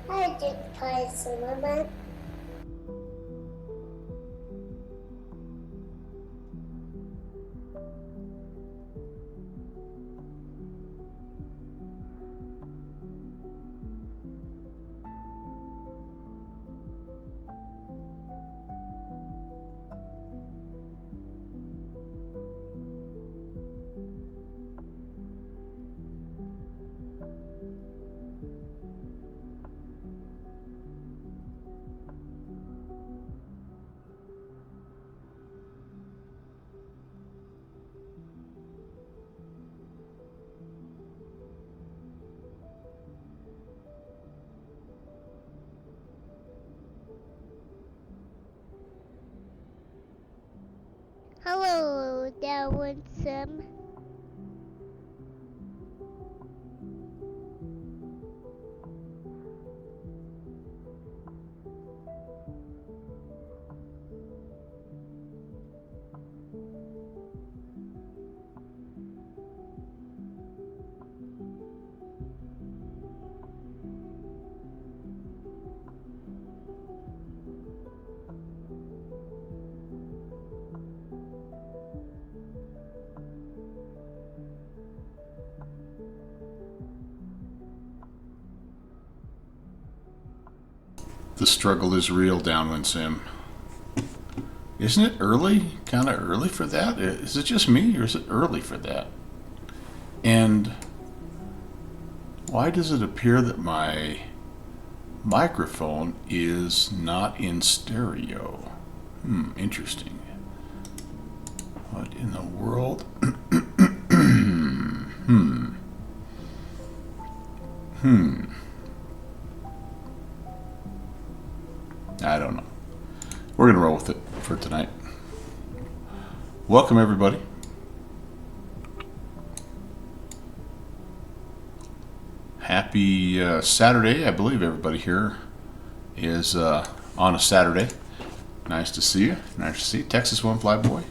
I just play some of it. Hello, VATSIM. The struggle is real, Downwind Sim. Isn't it early? Kind of early for that? Is it just me, or is it early for that? And why does it appear that my microphone is not in stereo? Interesting. What in the world? I don't know. We're going to roll with it for tonight. Welcome, everybody. Happy Saturday. I believe everybody here is on a Saturday. Nice to see you. Nice to see you. Texas One Fly Boy.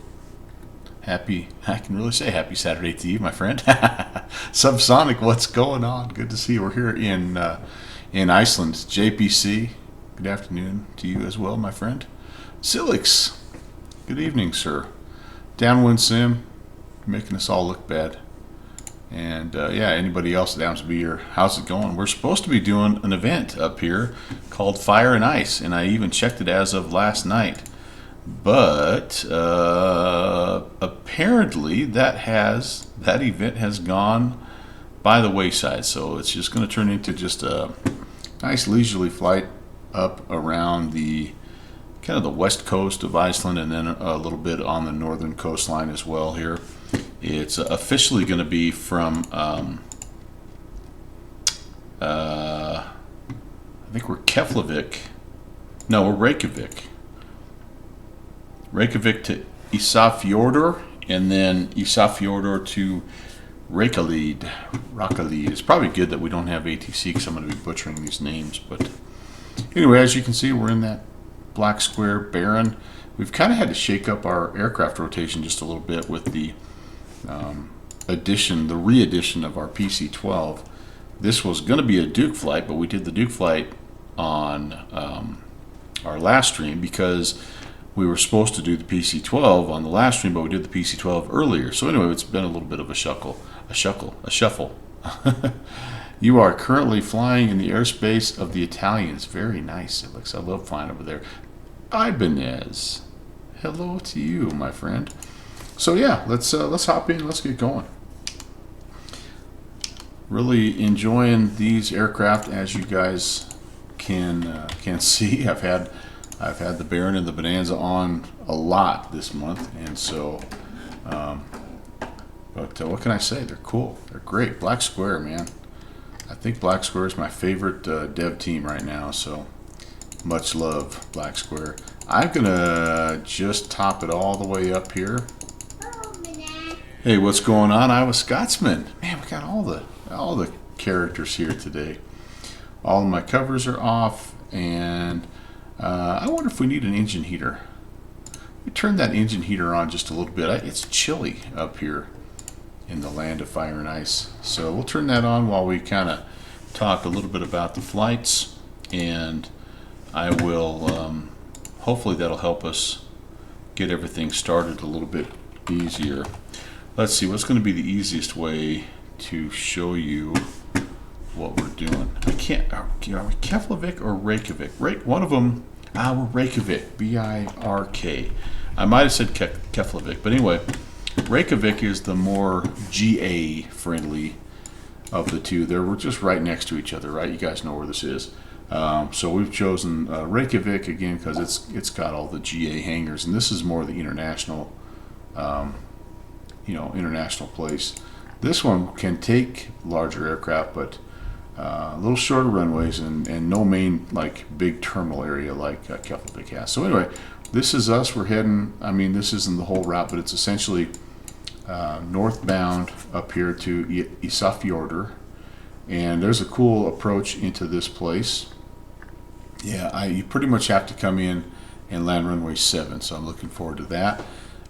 I can really say happy Saturday to you, my friend. Subsonic, what's going on? Good to see you. We're here in Iceland. JPC, good afternoon to you as well, my friend. Silix, good evening, sir. Downwind Sim, making us all look bad. And yeah, anybody else that happens to be here, how's it going? We're supposed to be doing an event up here called Fire and Ice, and I even checked it as of last night. But apparently that event has gone by the wayside. So it's just going to turn into just a nice leisurely flight up around the kind of the west coast of Iceland, and then a little bit on the northern coastline as well here. It's officially going to be from I think we're Keflavik No, we're Reykjavik. Reykjavik to Isafjordur, and then Isafjordur to Reykjavik. It's probably good that we don't have ATC because I'm going to be butchering these names. But anyway, as you can see, we're in that Blacksquare Baron. We've kind of had to shake up our aircraft rotation just a little bit with the re-edition of our PC-12. This was going to be a Duke flight, but we did the Duke flight on our last stream because we were supposed to do the PC-12 on the last stream, but we did the PC-12 earlier. So anyway, it's been a little bit of a shuffle. You are currently flying in the airspace of the Italians. Very nice, Alex. I love flying over there. Ibanez, hello to you, my friend. So yeah, let's hop in. Let's get going. Really enjoying these aircraft, as you guys can see. I've had the Baron and the Bonanza on a lot this month, and so. But what can I say? They're cool. They're great. Blacksquare, man. I think Blacksquare is my favorite dev team right now. So much love, Blacksquare. I'm gonna just top it all the way up here. Hey, what's going on, Iowa Scotsman? Man, we got all the characters here today. All of my covers are off, and I wonder if we need an engine heater. We turn that engine heater on just a little bit. It's chilly up here in the land of fire and ice. So we'll turn that on while we kind of talk a little bit about the flights, and I will, hopefully that'll help us get everything started a little bit easier. Let's see, what's going to be the easiest way to show you what we're doing. I can't, are we Keflavik or Reykjavik? One of them, we're Reykjavik, B-I-R-K. I might have said Keflavik, but anyway, Reykjavik is the more GA friendly of the two. They're just right next to each other, right? You guys know where this is. So we've chosen Reykjavik again because it's got all the GA hangars, and this is more the international, international place. This one can take larger aircraft, but a little shorter runways and no main like big terminal area like Keflavik has. So anyway, this is us. We're heading. I mean, this isn't the whole route, but it's essentially northbound up here to Isafjordur, and there's a cool approach into this place. Yeah, you pretty much have to come in and land runway 7, so I'm looking forward to that.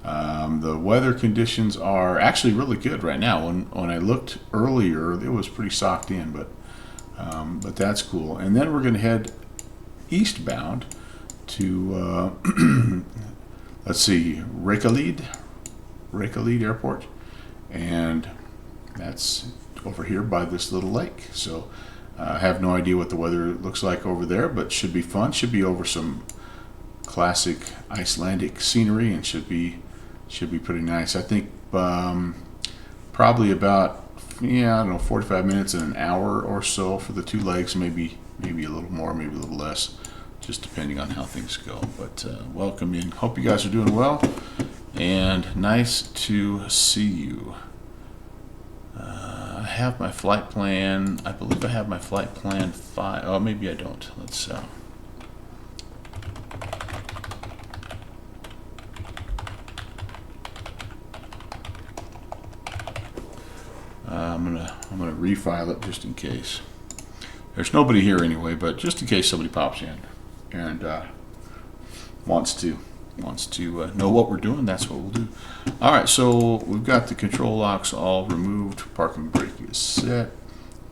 The weather conditions are actually really good right now. When I looked earlier, it was pretty socked in, but that's cool. And then we're going to head eastbound to let's see, Reykjavik Airport, and that's over here by this little lake. So I have no idea what the weather looks like over there, but should be fun. Should be over some classic Icelandic scenery, and should be pretty nice. I think probably about, I don't know, 45 minutes and an hour or so for the two legs, maybe a little more, maybe a little less, just depending on how things go. But welcome in. Hope you guys are doing well, and nice to see you. I have my flight plan. I believe I have my flight plan 5. Oh, maybe I don't. Let's I'm gonna refile it just in case. There's nobody here anyway, but just in case somebody pops in and wants to know what we're doing, that's what we'll do. All right, so we've got the control locks all removed. Parking brake is set.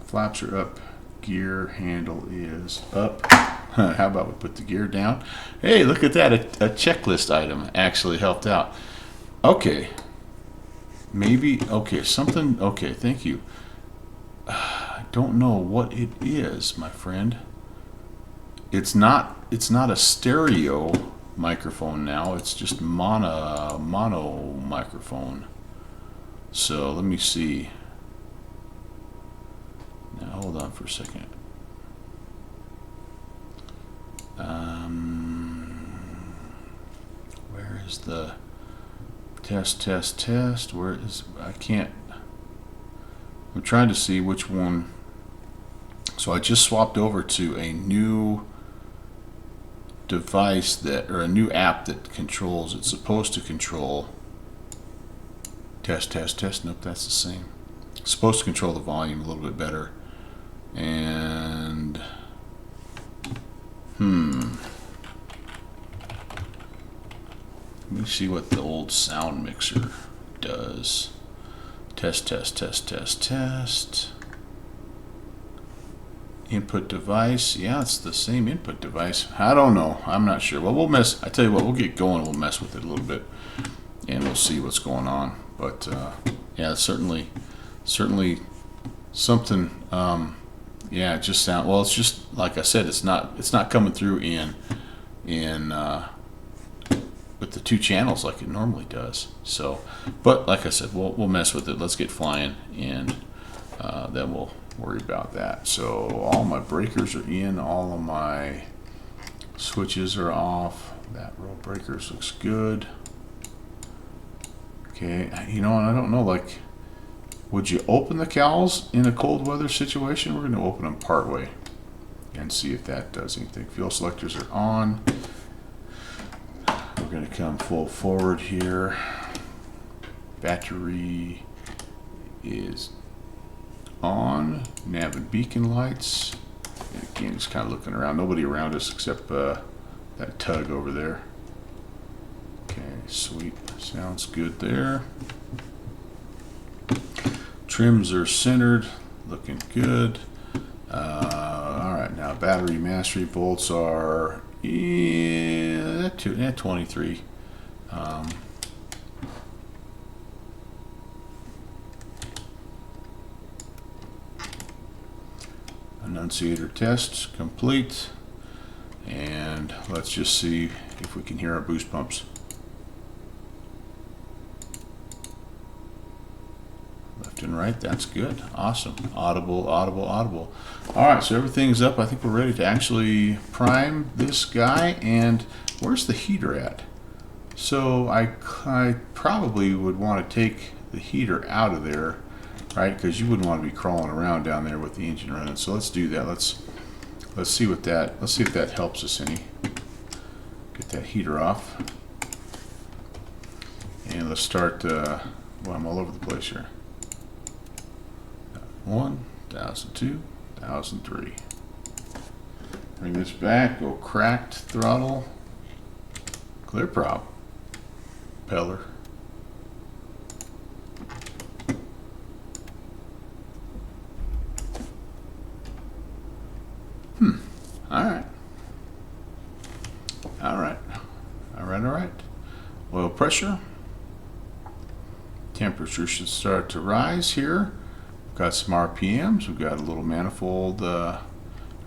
Flaps are up. Gear handle is up. How about we put the gear down? Hey, look at that. A checklist item actually helped out. Okay. Maybe, okay, something, okay, thank you. I don't know what it is, my friend. It's not a stereo microphone now, it's just mono microphone. So let me see. Now hold on for a second. Where is the test? Where is, I'm trying to see which one. So I just swapped over to a new device that, or a new app that controls, it's supposed to control, test, test, test, nope, that's the same. It's supposed to control the volume a little bit better. And, let me see what the old sound mixer does. Test, test, test, test, test. Input device. Yeah, it's the same input device. I don't know. I'm not sure. Well, we'll mess. I tell you what, we'll get going and we'll mess with it a little bit, and we'll see what's going on. But yeah, it's certainly something. Yeah, it just sound well. It's just like I said. It's not coming through in with the two channels like it normally does. So, but like I said, we'll mess with it. Let's get flying, and then we'll worry about that. So all my breakers are in, all of my switches are off. That row breakers looks good. Okay, you know, and I don't know, like, would you open the cowls in a cold weather situation? We're going to open them part way and see if that does anything. Fuel selectors are on. We're going to come full forward here. Battery is on. Nav and beacon lights. And again, just kind of looking around. Nobody around us except that tug over there. Okay, sweet. Sounds good there. Trims are centered. Looking good. Alright, now battery mastery volts are at 23. Annunciator test complete, and let's just see if we can hear our boost pumps. Left and right, that's good. Awesome. Audible, audible, audible. All right, so everything's up. I think we're ready to actually prime this guy. And where's the heater at? So I probably would want to take the heater out of there, right? Because you wouldn't want to be crawling around down there with the engine running. So let's do that. Let's see what that. Let's see if that helps us any. Get that heater off, and let's start. Well, I'm all over the place here. 1,002, 1,003. Bring this back. Go cracked throttle. Clear prop. Peller. Alright. Alright. Alright. Oil pressure. Temperature should start to rise here. We've got some RPMs. We've got a little manifold, or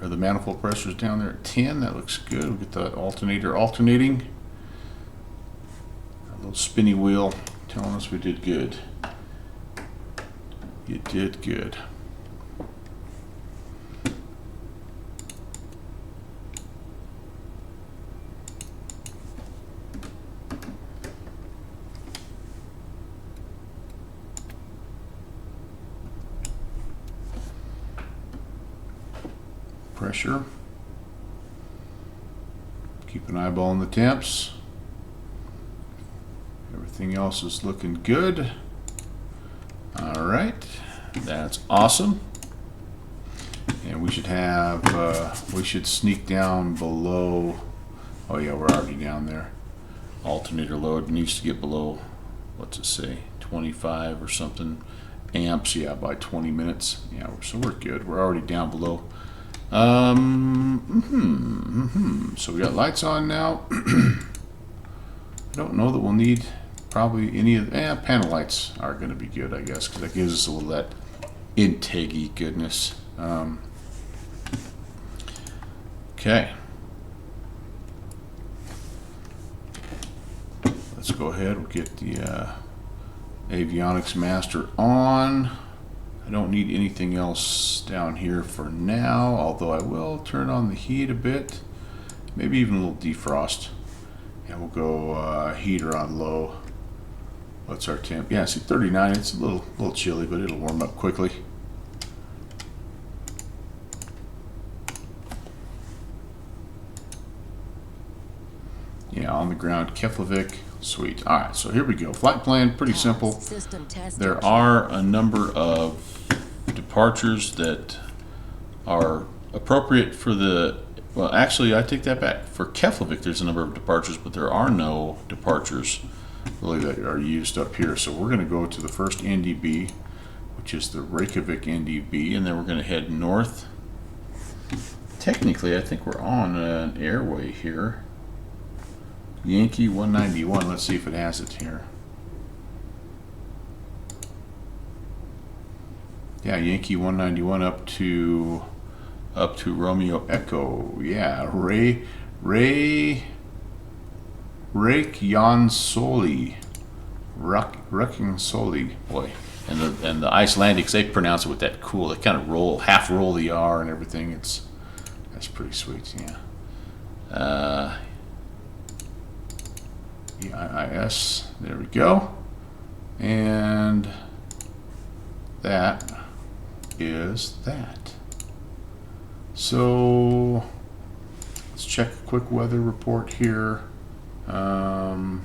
the manifold pressure is down there at 10. That looks good. We'll get that alternator alternating. A little spinny wheel telling us we did good. You did good. Pressure. Keep an eyeball on the temps. Everything else is looking good. All right, that's awesome. And we should have, we should sneak down below. Oh yeah, we're already down there. Alternator load needs to get below, what's it say, 25 or something amps. Yeah, by 20 minutes. Yeah, so we're good. We're already down below. So we got lights on now. I don't know that we'll need probably any of the panel lights are going to be good, I guess, because that gives us a little of that intake-y goodness. Okay. Let's go ahead. We'll get the avionics master on. I don't need anything else down here for now, although I will turn on the heat a bit, maybe even a little defrost. And we'll go heater on low. What's our temp? Yeah, see 39. It's a little chilly, but it'll warm up quickly. Yeah, on the ground, Keflavik. Sweet. All right, so here we go. Flight plan, pretty simple. There are a number of departures that are appropriate for the, well, actually, I take that back. For Keflavik, there's a number of departures, but there are no departures really that are used up here. So we're going to go to the first NDB, which is the Reykjavik NDB, and then we're going to head north. Technically, I think we're on an airway here. Yankee 191. Let's see if it has it here. Yeah, Yankee 191 up to Romeo Echo. Yeah, Reykjansoli, boy, and the Icelandics, they pronounce it with that cool. They kind of half roll the R and everything. That's pretty sweet. Yeah. EIIS. There we go. And that is that. So let's check a quick weather report here. Waypoint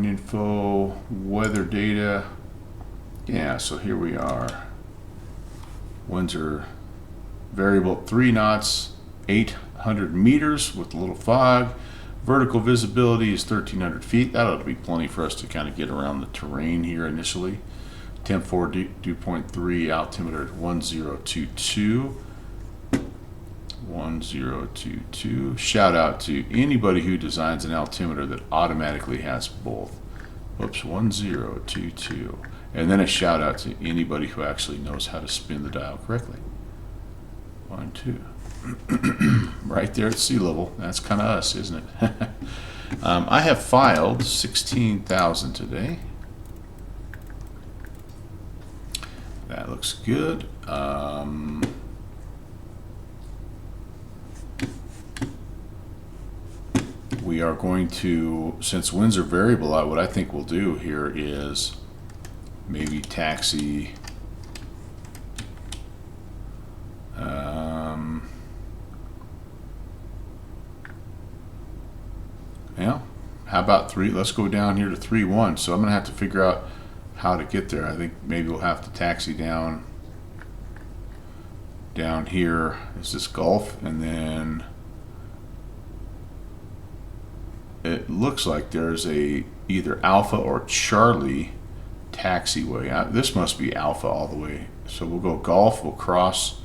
info, weather data. Yeah, so here we are. Winds are variable 3 knots, 800 meters with a little fog. Vertical visibility is 1,300 feet. That ought to be plenty for us to kind of get around the terrain here initially. Temp 4 dew point 3, altimeter at 1022. 1022. Shout out to anybody who designs an altimeter that automatically has both. Whoops, 1022. And then a shout out to anybody who actually knows how to spin the dial correctly. 1, 2. Right there at sea level. That's kind of us, isn't it? I have filed 16,000 today. That looks good. We are going to, since winds are variable, what I think we'll do here is maybe taxi. Yeah, how about 3? Let's go down here to 3-1. So I'm going to have to figure out how to get there. I think maybe we'll have to taxi down here. Is this Gulf? And then it looks like there's a either Alpha or Charlie taxiway. This must be Alpha all the way. So we'll go Gulf, we'll cross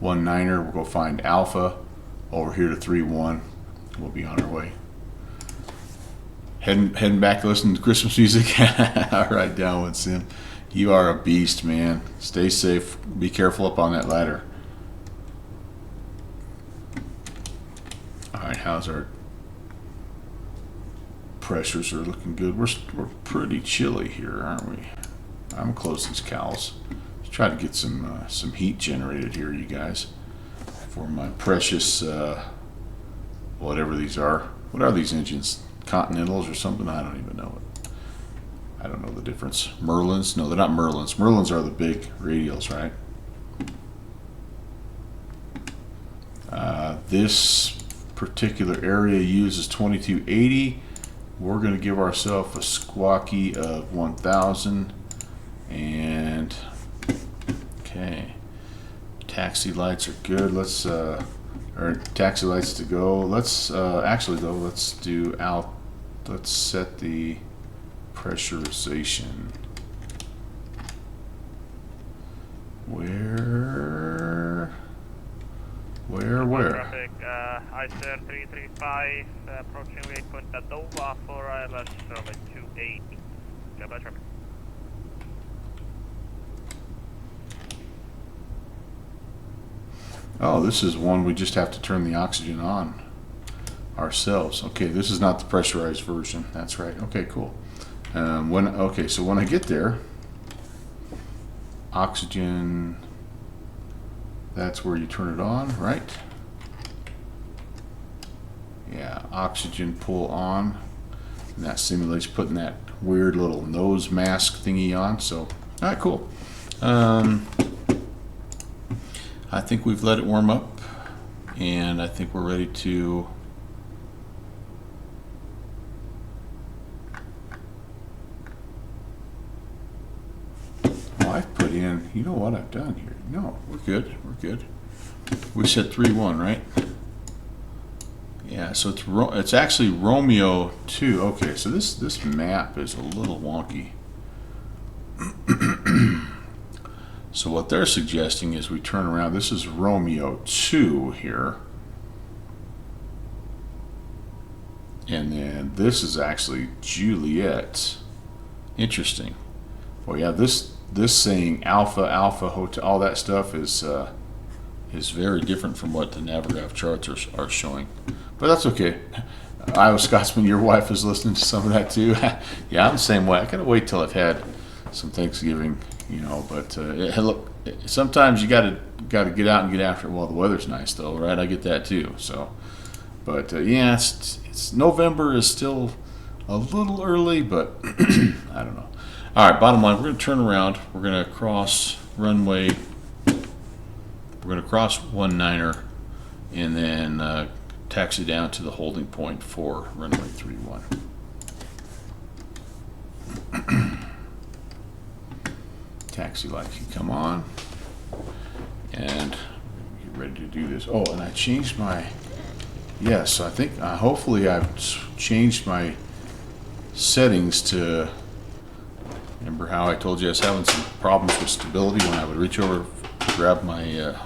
19er, we'll go find Alpha over here to 3-1. We'll be on our way. Heading back to listen to Christmas music. All right, Downwind Sim. You are a beast, man. Stay safe. Be careful up on that ladder. All right, how's our pressures? Are looking good. We're pretty chilly here, aren't we? I'm gonna close these cowls. Let's try to get some heat generated here, you guys, for my precious whatever these are. What are these engines? Continentals or something? I don't even know it. I don't know the difference. Merlins? No, they're not Merlins. Merlins are the big radials, right? This particular area uses 2280. We're going to give ourselves a squawky of 1000. And okay, taxi lights are good. Let's or taxi lights to go. Let's actually though, let's do out. Let's set the pressurization. Where? Traffic, Iceland 335, approaching waypoint at Dover for ILS 280. Goodbye, traffic. Oh, this is one we just have to turn the oxygen on ourselves. Okay, this is not the pressurized version. That's right. Okay, cool. So when I get there, oxygen, that's where you turn it on, right? Yeah, oxygen pull on. And that simulates putting that weird little nose mask thingy on. So, all right, cool. I think we've let it warm up, and I think we're ready to I've put in, you know what I've done here? No, we're good. We're good. We said 3-1, right? Yeah, so it's actually Romeo 2. Okay, so this map is a little wonky. So what they're suggesting is we turn around. This is Romeo 2 here. And then this is actually Juliet. Interesting. Well, yeah, this saying Alpha, Alpha, Hotel, all that stuff is very different from what the Navigraph charts are showing. But that's okay. Iowa Scotsman, your wife is listening to some of that too. Yeah, I'm the same way. I gotta wait till I've had some Thanksgiving, you know. But look, sometimes you gotta get out and get after it while the weather's nice, though, right? I get that too. So, but yeah, it's November is still a little early, but I don't know. All right, bottom line, we're going to turn around. We're going to cross runway. We're going to cross 19er and then taxi down to the holding point for runway 31. Taxi light can come on. And get ready to do this. Oh, and I changed my, yes, I think, hopefully I've changed my settings to, remember how I told you I was having some problems with stability when I would reach over to grab my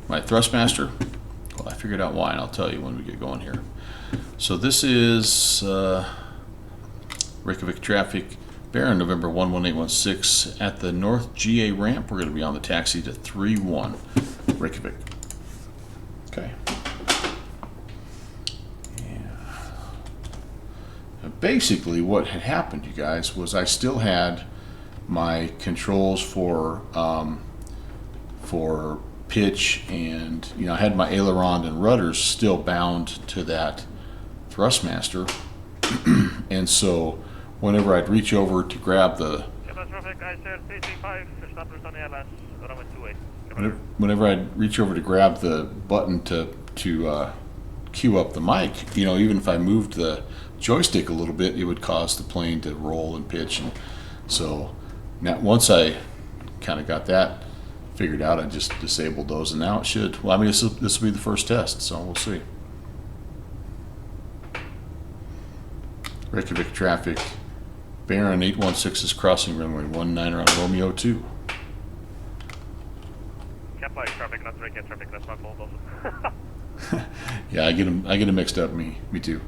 my Thrustmaster? Well, I figured out why, and I'll tell you when we get going here. So this is Reykjavik traffic, Baron, November 11816 at the North GA ramp. We're going to be on the taxi to 31 Reykjavik. Okay. Basically what had happened, you guys, was I still had my controls for pitch, and I had my aileron and rudders still bound to that Thrustmaster. And so whenever I'd reach over to grab the whenever I'd reach over to grab the button to cue up the mic, even if I moved the joystick a little bit, it would cause the plane to roll and pitch. And so now, once I kind of got that figured out, I just disabled those, and now it should. Well, I mean, this will be the first test, so we'll see. Reykjavik traffic, Baron 816 is crossing runway 19er on Romeo 2. Kepler traffic, not Reykjavik traffic. That's my fault also. Yeah, I get them mixed up. Me too.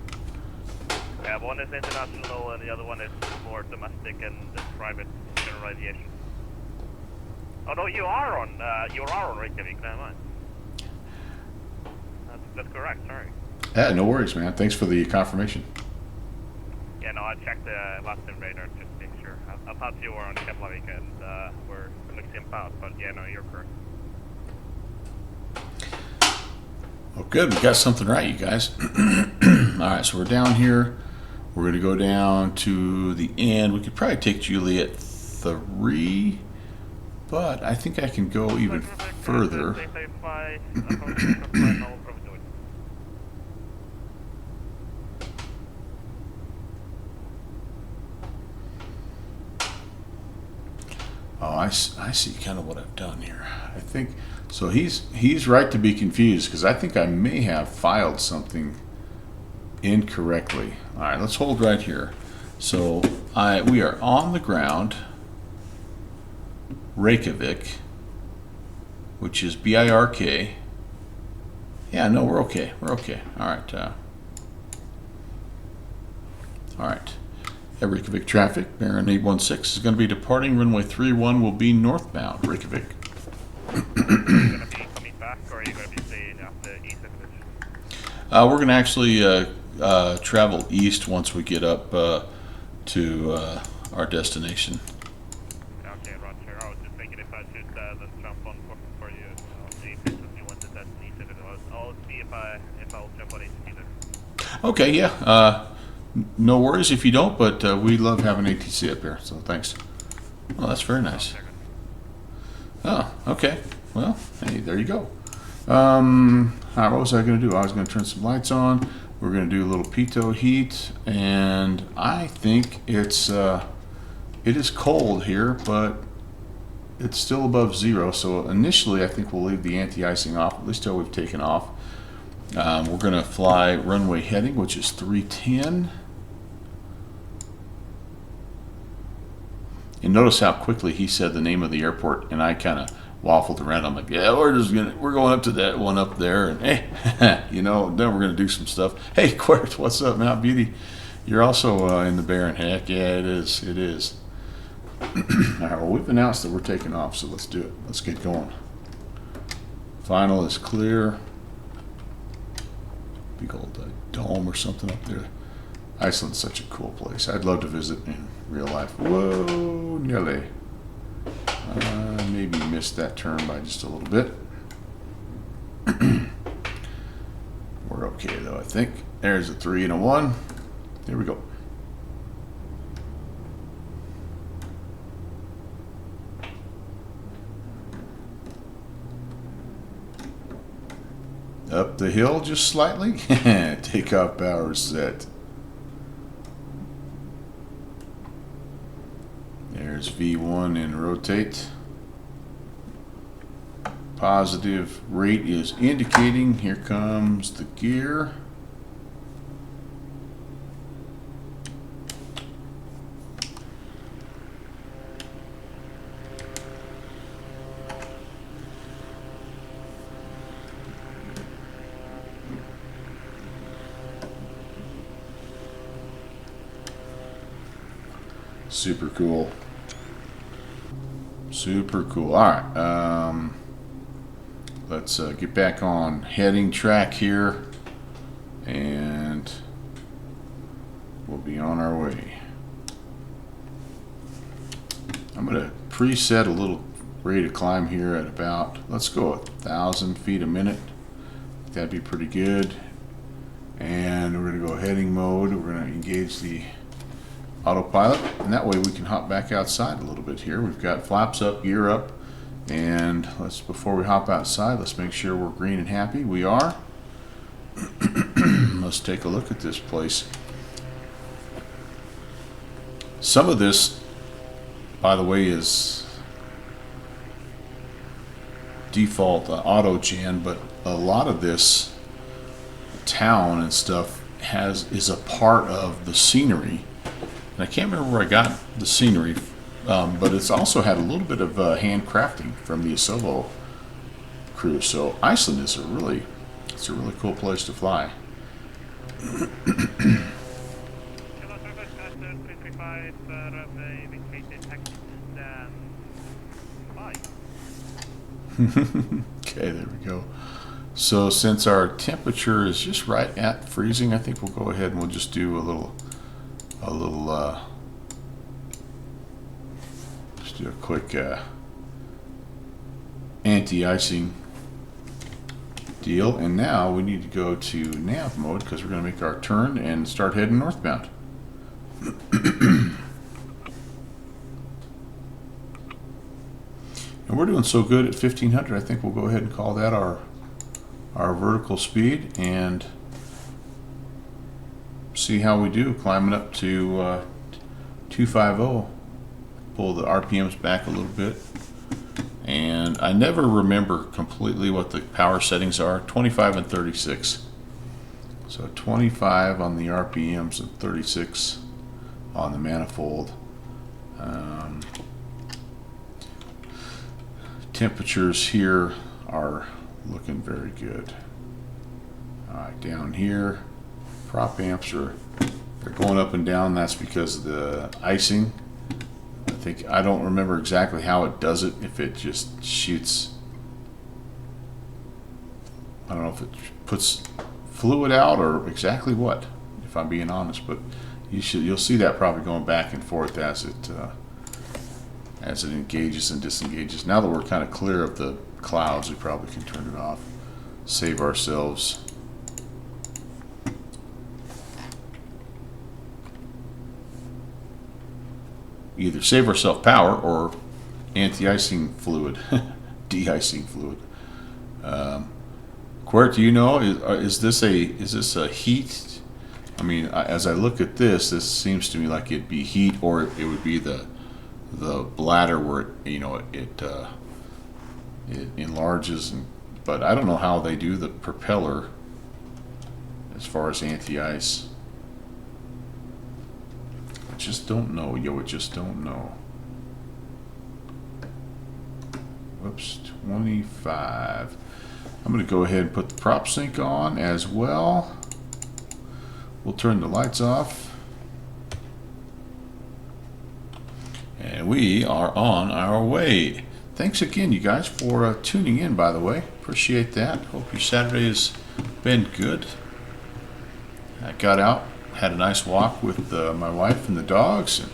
Yeah, one is international and the other one is more domestic and private general aviation. Oh no, you are on Reykjavik. Never mind. That's correct. Sorry. Yeah, no worries, man. Thanks for the confirmation. Yeah, no, I checked the VATSIM radar just to make sure. I thought you were on Keflavik and we're mixing them out, but yeah, no, you're correct. Oh, good. We got something right, you guys. All right, so we're down here. We're going to go down to the end. We could probably take Juliet 3, but I think I can go even further. Oh, I see kind of what I've done here. I think so. He's right to be confused, because I think I may have filed something incorrectly. All right, let's hold right here. So we are on the ground, Reykjavik, which is BIRK. Yeah, no, we're okay. We're okay. All right. All right. Reykjavik traffic, Baron 816 is going to be departing runway 31. Will be northbound Reykjavik. Are you going to be coming back, or are you going to be staying at the east of We're going to actually travel east once we get up to our destination. Okay, Roger. I was just thinking if I should then jump on for you. I'll see if you wanted that east of it. I'll see if I'll jump on east either. Okay, yeah. No worries if you don't, but we love having ATC up here, so thanks. Oh, that's very nice. Oh, okay. Well, hey, there you go. What was I going to do? I was going to turn some lights on. We're going to do a little pitot heat, and I think it is cold here, but it's still above 0. So initially, I think we'll leave the anti-icing off, at least till we've taken off. We're going to fly runway heading, which is 310. And notice how quickly he said the name of the airport, and I kind of waffled around. I'm like, yeah, we're going up to that one up there, and hey, you know, then we're gonna do some stuff. Hey, Quert, what's up, Mount Beauty? You're also in the Baron. Heck yeah, it is. It is. All right, well, we've announced that we're taking off, so let's do it. Let's get going. Final is clear. Big old dome or something up there. Iceland's such a cool place. I'd love to visit in real life. Whoa, nearly. Maybe missed that turn by just a little bit. We're okay though, I think. There's a 3 and a 1. There we go. Up the hill just slightly. Takeoff power set. There's V1 and rotate. Positive rate is indicating. Here comes the gear. Super cool. Super cool. All right. Let's get back on heading track here, and we'll be on our way. I'm going to preset a little rate of climb here at about, let's go 1,000 feet a minute. That'd be pretty good. And we're going to go heading mode. We're going to engage the autopilot, and that way we can hop back outside a little bit here. We've got flaps up, gear up, and before we hop outside, let's make sure we're green and happy. We are. Let's take a look at this place. Some of this, by the way, is default auto gen, but a lot of this town and stuff is a part of the scenery. And I can't remember where I got the scenery, but it's also had a little bit of handcrafting from the Asovo crew. So Iceland is a really cool place to fly. Okay, there we go. So since our temperature is just right at freezing, I think we'll go ahead and we'll just do a little just do a quick anti-icing deal. And now we need to go to nav mode because we're going to make our turn and start heading northbound. And we're doing so good at 1500, I think we'll go ahead and call that our vertical speed and see how we do climbing up to 250. Pull the RPMs back a little bit. And I never remember completely what the power settings are. 25 and 36. So 25 on the RPMs and 36 on the manifold. Temperatures here are looking very good. Alright, down here, prop amps they're going up and down. That's because of the icing. I don't remember exactly how it does it. If it just shoots, I don't know if it puts fluid out or exactly what, if I'm being honest, but you'll see that probably going back and forth as it engages and disengages. Now that we're kind of clear of the clouds, we probably can turn it off, save ourselves power or anti-icing fluid de-icing fluid. Quirt, do you know, is this a heat? I mean, as I look at this seems to me like it'd be heat, or it would be the bladder where it enlarges, but I don't know how they do the propeller as far as anti-ice. I just don't know, I just don't know. Whoops, 25. I'm going to go ahead and put the prop sync on as well. We'll turn the lights off. And we are on our way. Thanks again, you guys, for tuning in, by the way. Appreciate that. Hope your Saturday has been good. I got out, had a nice walk with my wife and the dogs. And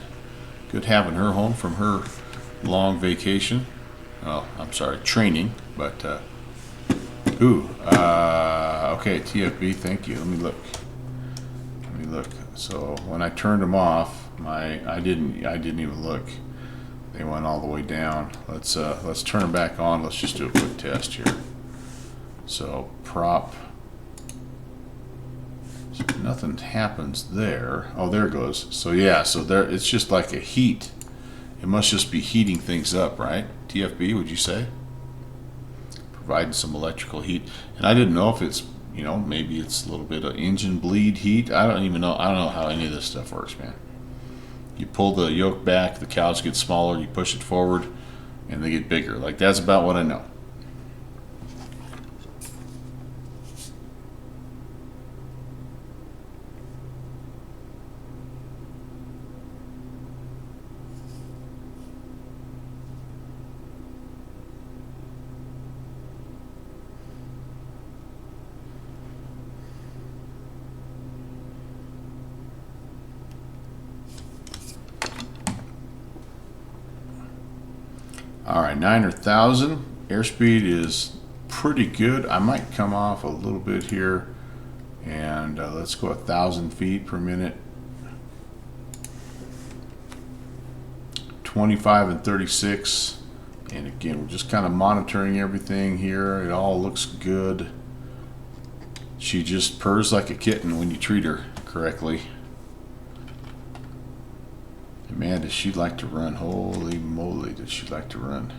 good having her home from her long vacation. Well, I'm sorry, training. But, okay, TFB, thank you. Let me look. So when I turned them off, I didn't even look. They went all the way down. Let's turn them back on. Let's just do a quick test here. So prop. So nothing happens there. Oh, there it goes. So yeah, so there it's just like a heat. It must just be heating things up, right? TFB, would you say? Providing some electrical heat. And I didn't know if it's, maybe it's a little bit of engine bleed heat. I don't even know. I don't know how any of this stuff works, man. You pull the yoke back, the cows get smaller, you push it forward, and they get bigger. Like, that's about what I know. All right, 9,000. Airspeed is pretty good. I might come off a little bit here, and let's go 1,000 feet per minute. 25 and 36. And again, we're just kind of monitoring everything here. It all looks good. She just purrs like a kitten when you treat her correctly. Man, does she like to run. Holy moly, does she like to run.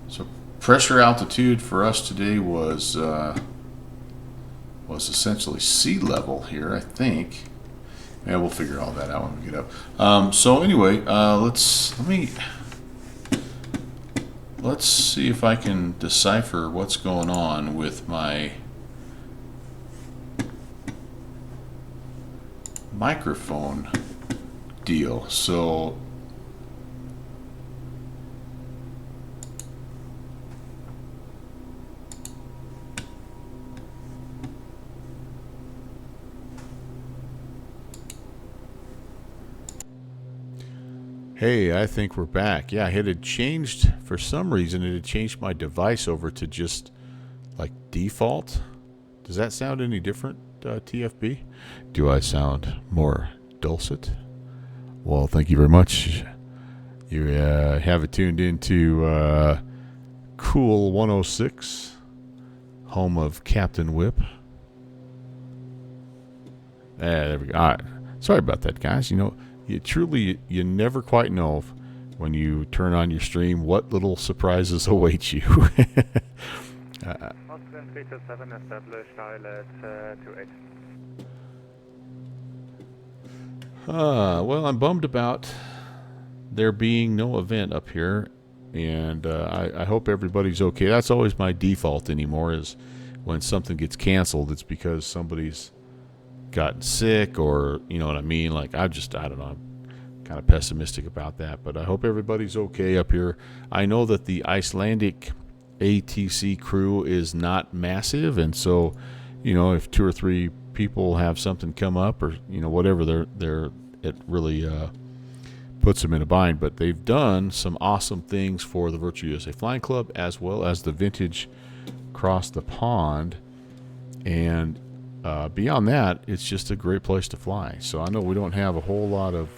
So pressure altitude for us today was essentially sea level here, I think. Yeah, we'll figure all that out when we get up. So anyway, let's see if I can decipher what's going on with my microphone deal. So hey, I think we're back. Yeah, it had changed for some reason. It had changed my device over to just like default. Does that sound any different, TFB? Do I sound more dulcet? Well, thank you very much. You have it tuned into Cool 106, home of Captain Whip. There we go. All right. Sorry about that, guys. You never quite know when you turn on your stream what little surprises await you. Austin 327 established pilot 28. Well, I'm bummed about there being no event up here, and I hope everybody's okay. That's always my default anymore, is when something gets canceled, it's because somebody's gotten sick, or, you know what I mean? Like, I don't know, I'm kind of pessimistic about that, but I hope everybody's okay up here. I know that the Icelandic ATC crew is not massive, and so, if 2 or 3 people have something come up, or whatever, it really puts them in a bind. But they've done some awesome things for the Virtual USA Flying Club, as well as the Vintage Cross the Pond, and beyond that, it's just a great place to fly. So I know we don't have a whole lot of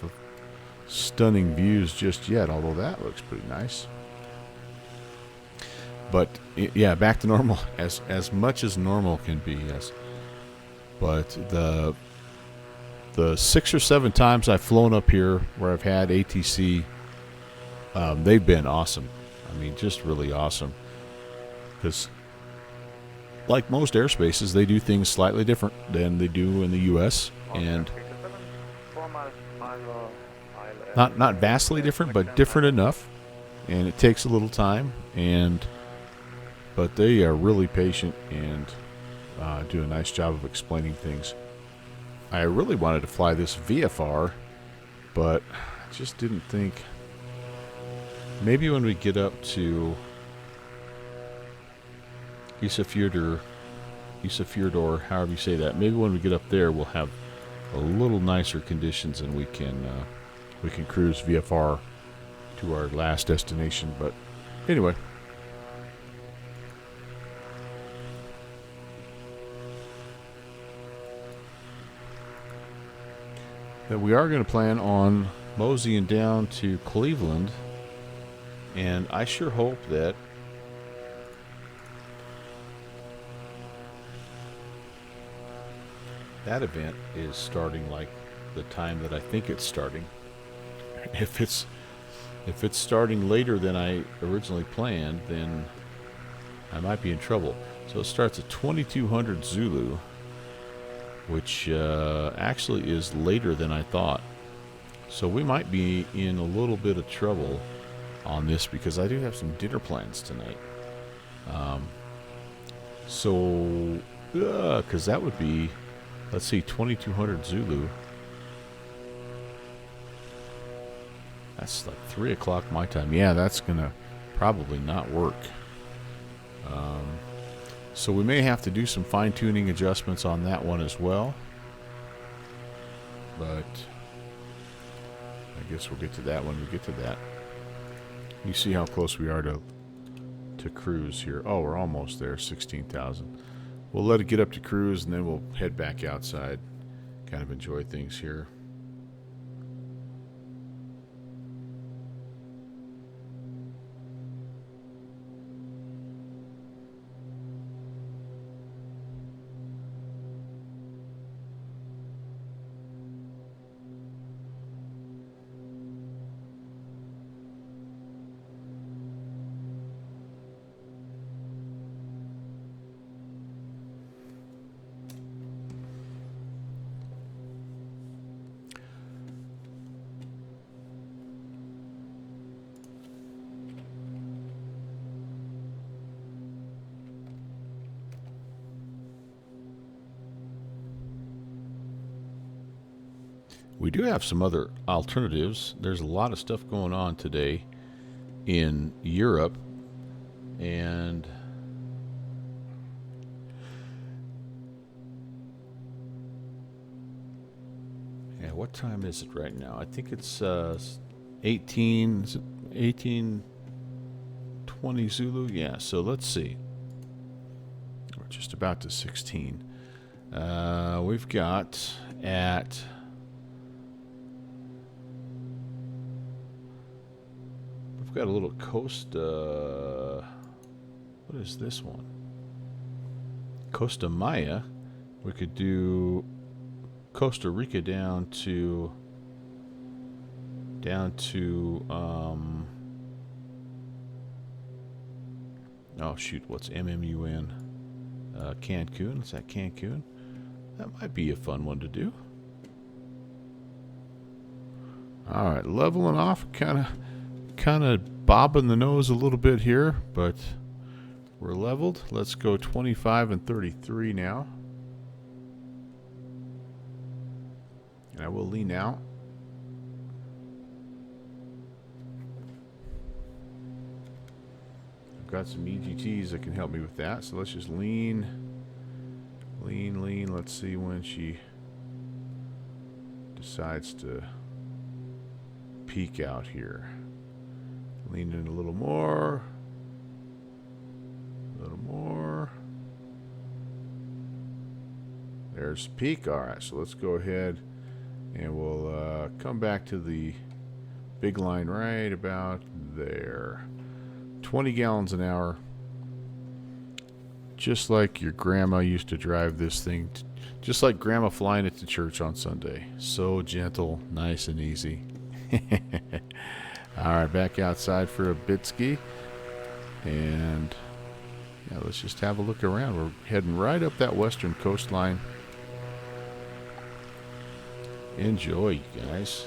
stunning views just yet, although that looks pretty nice. But yeah, back to normal as much as normal can be. Yes, but the 6 or 7 times I've flown up here where I've had ATC, they've been awesome. I mean, just really awesome. Because, like most airspaces, they do things slightly different than they do in the U.S. and not vastly different, but different enough. And it takes a little time, but they are really patient and do a nice job of explaining things. I really wanted to fly this VFR, but I just didn't think. Maybe when we get up to Isafjordur, however you say that. Maybe when we get up there, we'll have a little nicer conditions, and we can cruise VFR to our last destination. But anyway. That we are going to plan on moseying down to Cleveland, and I sure hope that that event is starting like the time that I think it's starting. If it's starting later than I originally planned, then I might be in trouble. So it starts at 2200 Zulu, which actually is later than I thought. So we might be in a little bit of trouble on this because I do have some dinner plans tonight. Because that would be, let's see, 2200 Zulu. That's like 3 o'clock my time. Yeah, that's going to probably not work. So we may have to do some fine-tuning adjustments on that one as well. But I guess we'll get to that when we get to that. You see how close we are to cruise here. Oh, we're almost there, 16,000. We'll let it get up to cruise, and then we'll head back outside. Kind of enjoy things here. We do have some other alternatives. There's a lot of stuff going on today in Europe, and yeah, what time is it right now? I think it's 18:20 Zulu. Yeah, so let's see. We're just about to 16. We've got at we've got a little coast. What is this one? Costa Maya. We could do Costa Rica down to oh shoot, what's MMUN? Cancun. Is that Cancun? That might be a fun one to do. All right, leveling off, kind of bobbing the nose a little bit here, but we're leveled. Let's go 25 and 33 now. And I will lean out. I've got some EGTs that can help me with that, so let's just lean. Let's see when she decides to peek out here. Lean in a little more. A little more. There's peak. All right, so let's go ahead and we'll come back to the big line right about there. 20 gallons an hour. just like your grandma used to drive this thing, just like grandma flying it to church on Sunday. So gentle, nice and easy. All right, back outside for a bit ski. And yeah, let's just have a look around. We're heading right up that western coastline. Enjoy, you guys.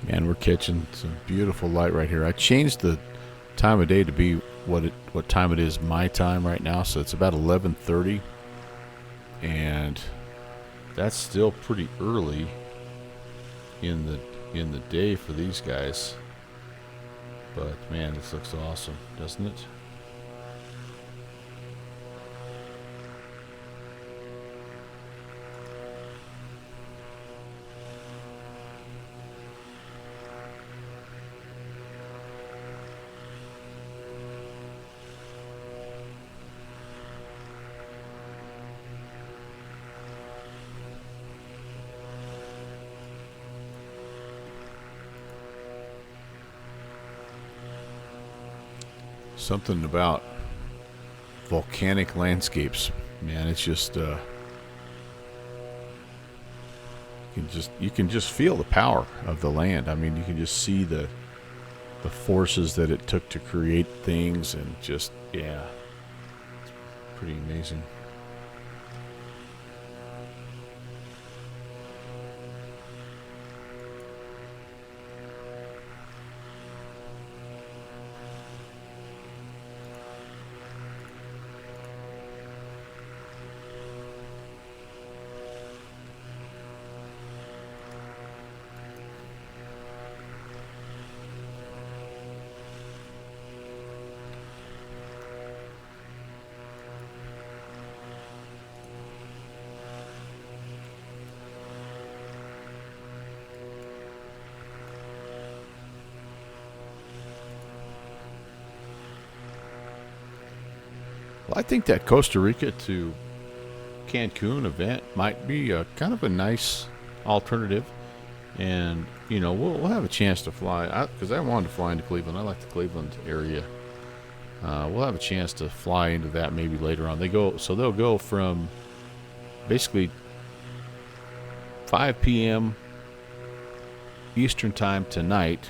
Man, we're catching some beautiful light right here. I changed the time of day to be what time it is my time right now, so it's about 11:30, and that's still pretty early in the day for these guys. But man, this looks awesome, doesn't it? Something about volcanic landscapes, man. It's just you can just feel the power of the land. I mean, you can just see the forces that it took to create things, and just yeah, it's pretty amazing. Well, I think that Costa Rica to Cancun event might be a kind of a nice alternative, and you know we'll have a chance to fly because I wanted to fly into Cleveland. I like the Cleveland area. We'll have a chance to fly into that maybe later on. They'll go from basically 5 p.m. Eastern time tonight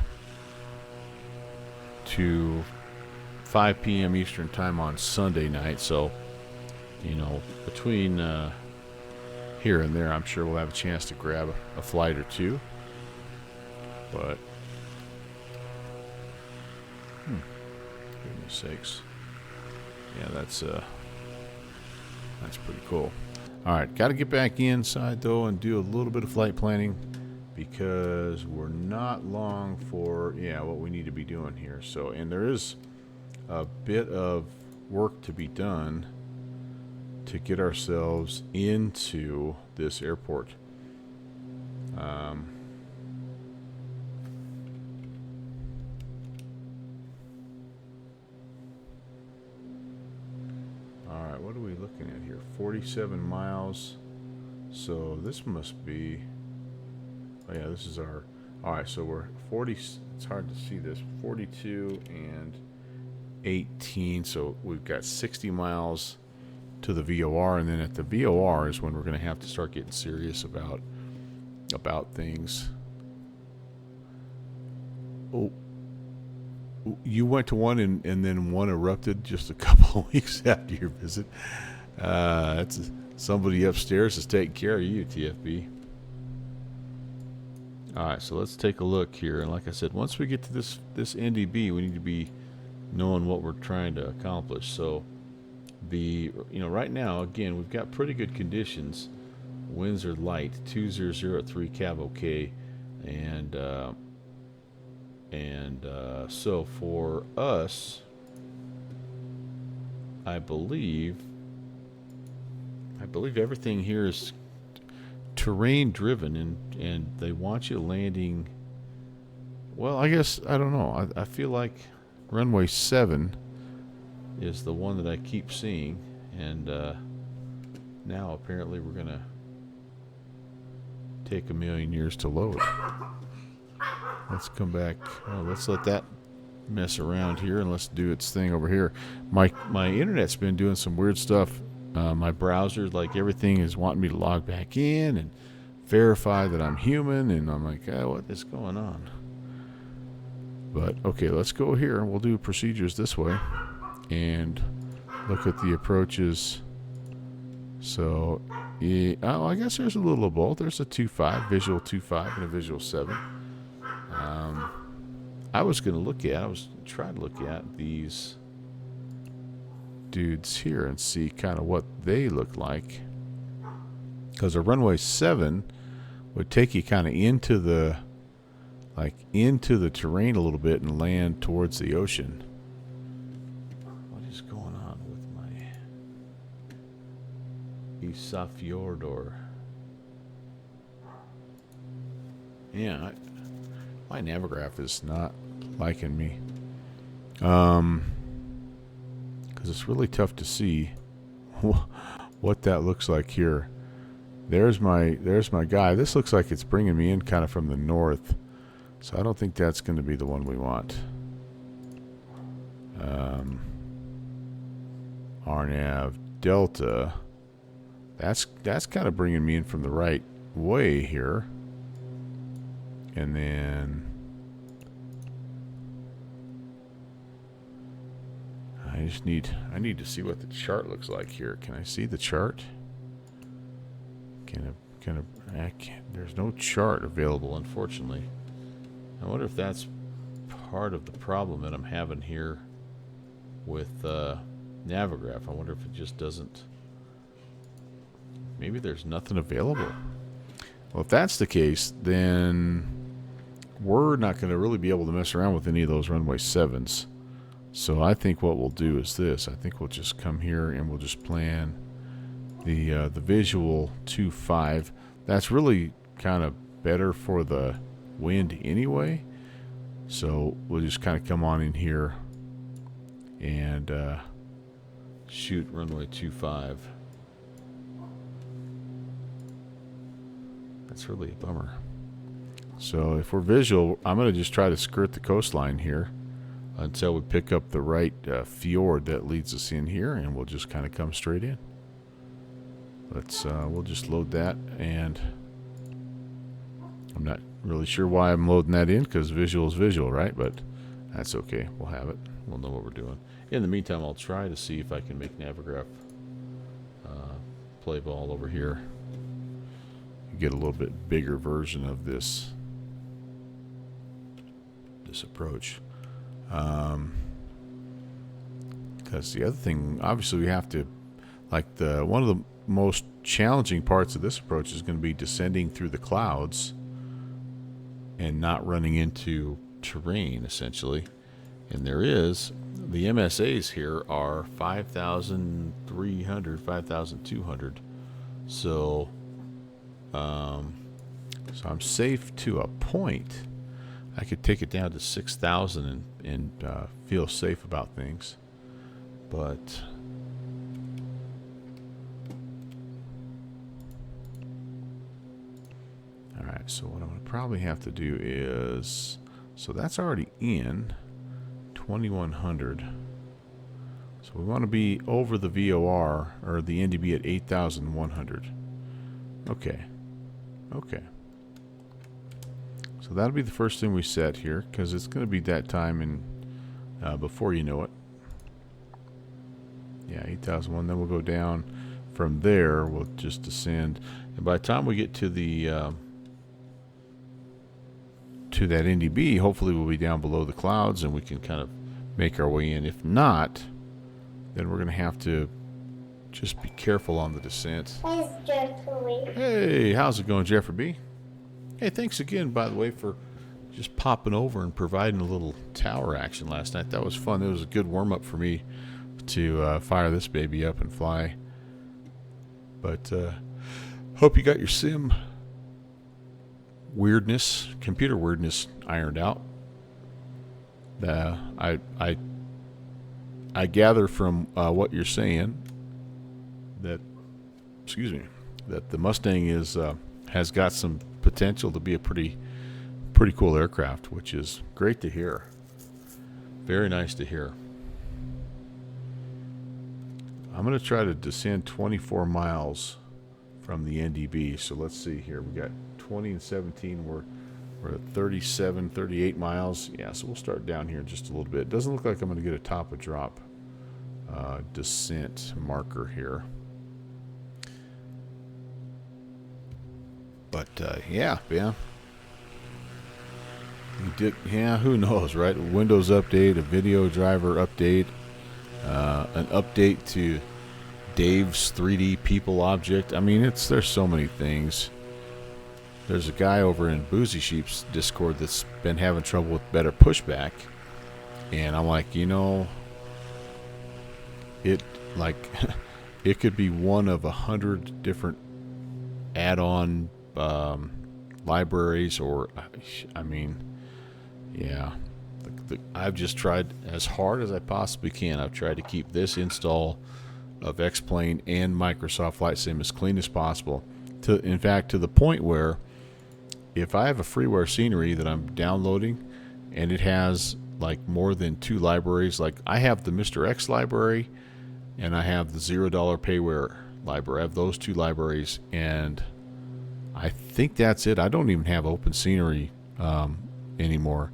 to 5 p.m. Eastern time on Sunday night. So, you know, between here and there, I'm sure we'll have a chance to grab a flight or two. But, goodness sakes. Yeah, that's pretty cool. All right, got to get back inside though and do a little bit of flight planning because we're not long for what we need to be doing here. So, and there is a bit of work to be done to get ourselves into this airport. All right, what are we looking at here? 47 miles. So this must be, oh yeah, this is our, all right, so we're 40, it's hard to see this, 42 and 18. So we've got 60 miles to the VOR, and then at the VOR is when we're going to have to start getting serious about things. Oh, you went to one and then one erupted just a couple of weeks after your visit. That's somebody upstairs is taking care of you, TFB. All right, so let's take a look here. And like I said, once we get to this NDB, we need to be knowing what we're trying to accomplish. So right now, again, we've got pretty good conditions. Winds are light, 200 at 3 cav OK, and so for us, I believe everything here is terrain driven, and they want you landing. Well, I guess I don't know. I feel like runway 7 is the one that I keep seeing, and now apparently we're gonna take a million years to load. Let's come back. Let's let that mess around here, and let's do its thing over here. My internet's been doing some weird stuff. My browser, like everything, is wanting me to log back in and verify that I'm human, and I'm like, what is going on? But okay, let's go here. We'll do procedures this way and look at the approaches. So, I guess there's a little of both. There's a 2.5, visual 2.5, and a visual 7. I was trying to look at these dudes here and see kind of what they look like, because a runway 7 would take you kind of into the terrain a little bit and land towards the ocean. What is going on with my Isafjordor? Yeah, my Navigraph is not liking me. Because it's really tough to see what that looks like here. There's my guy. This looks like it's bringing me in kind of from the north, so I don't think that's going to be the one we want. RNAV Delta. That's kind of bringing me in from the right way here, and then I need to see what the chart looks like here. Can I see the chart? There's no chart available, unfortunately. I wonder if that's part of the problem that I'm having here with Navigraph. I wonder if it just doesn't. Maybe there's nothing available. Well, if that's the case, then we're not going to really be able to mess around with any of those runway 7s. So I think what we'll do is this. I think we'll just come here and we'll just plan the visual 2.5. That's really kind of better for the wind anyway. So we'll just kind of come on in here and shoot runway 2.5. That's really a bummer. So if we're visual, I'm going to just try to skirt the coastline here until we pick up the right fjord that leads us in here, and we'll just kind of come straight in. We'll just load that, and I'm not really sure why I'm loading that in, because visual is visual, right? But that's okay. We'll have it. We'll know what we're doing. In the meantime, I'll try to see if I can make Navigraph play ball over here. Get a little bit bigger version of this approach. Because the other thing, obviously, we have to, like, one of the most challenging parts of this approach is going to be descending through the clouds and not running into terrain, essentially. And there is, the MSAs here are 5,300, 5,200. So I'm safe to a point. I could take it down to 6,000 and feel safe about things. But all right, so what I'm going to probably have to do is, so that's already in 2,100. So we want to be over the VOR or the NDB at 8,100. Okay. So that'll be the first thing we set here, because it's going to be that time and before you know it. Yeah, 8,001. Then we'll go down from there. We'll just descend, and by the time we get to the to that NDB, hopefully we'll be down below the clouds and we can kind of make our way in. If not, then we're going to have to just be careful on the descent. Where's Jeffrey? Hey, how's it going, Jeffrey B? Hey, thanks again, by the way, for just popping over and providing a little tower action last night. That was fun. It was a good warm-up for me to fire this baby up and fly. But hope you got your sim weirdness, computer weirdness ironed out. I gather from what you're saying that, that the Mustang is has got some potential to be a pretty cool aircraft, which is great to hear. Very nice to hear. I'm going to try to descend 24 miles from the NDB. So let's see here. We got 20 and 17. We're at 37, 38 miles. Yeah, so we'll start down here just a little bit. It doesn't look like I'm going to get a top of drop descent marker here. But yeah. Yeah, who knows, right? A Windows update, a video driver update, an update to Dave's 3D people object. I mean, there's so many things. There's a guy over in Boozy Sheep's Discord that's been having trouble with better pushback, and I'm like, it could be one of 100 different add-on libraries, or I mean, yeah. I've just tried as hard as I possibly can. I've tried to keep this install of X-Plane and Microsoft Flight Sim as clean as possible. In fact, to the point where if I have a freeware scenery that I'm downloading and it has like more than 2 libraries, like I have the Mr. X library and I have the $0 payware library. I have those 2 libraries, and I think that's it. I don't even have open scenery anymore.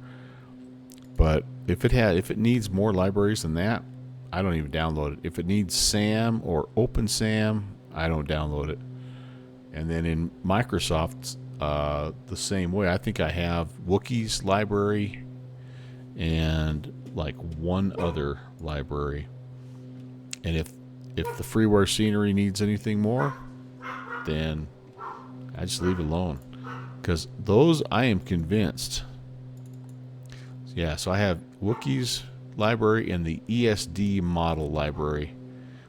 But if it needs more libraries than that, I don't even download it. If it needs SAM or OpenSAM, I don't download it. And then in Microsoft, the same way. I think I have Wookiees library and like one other library. And if the freeware scenery needs anything more, then I just leave it alone. Because those, I am convinced. Yeah, so I have Wookiees library and the ESD model library,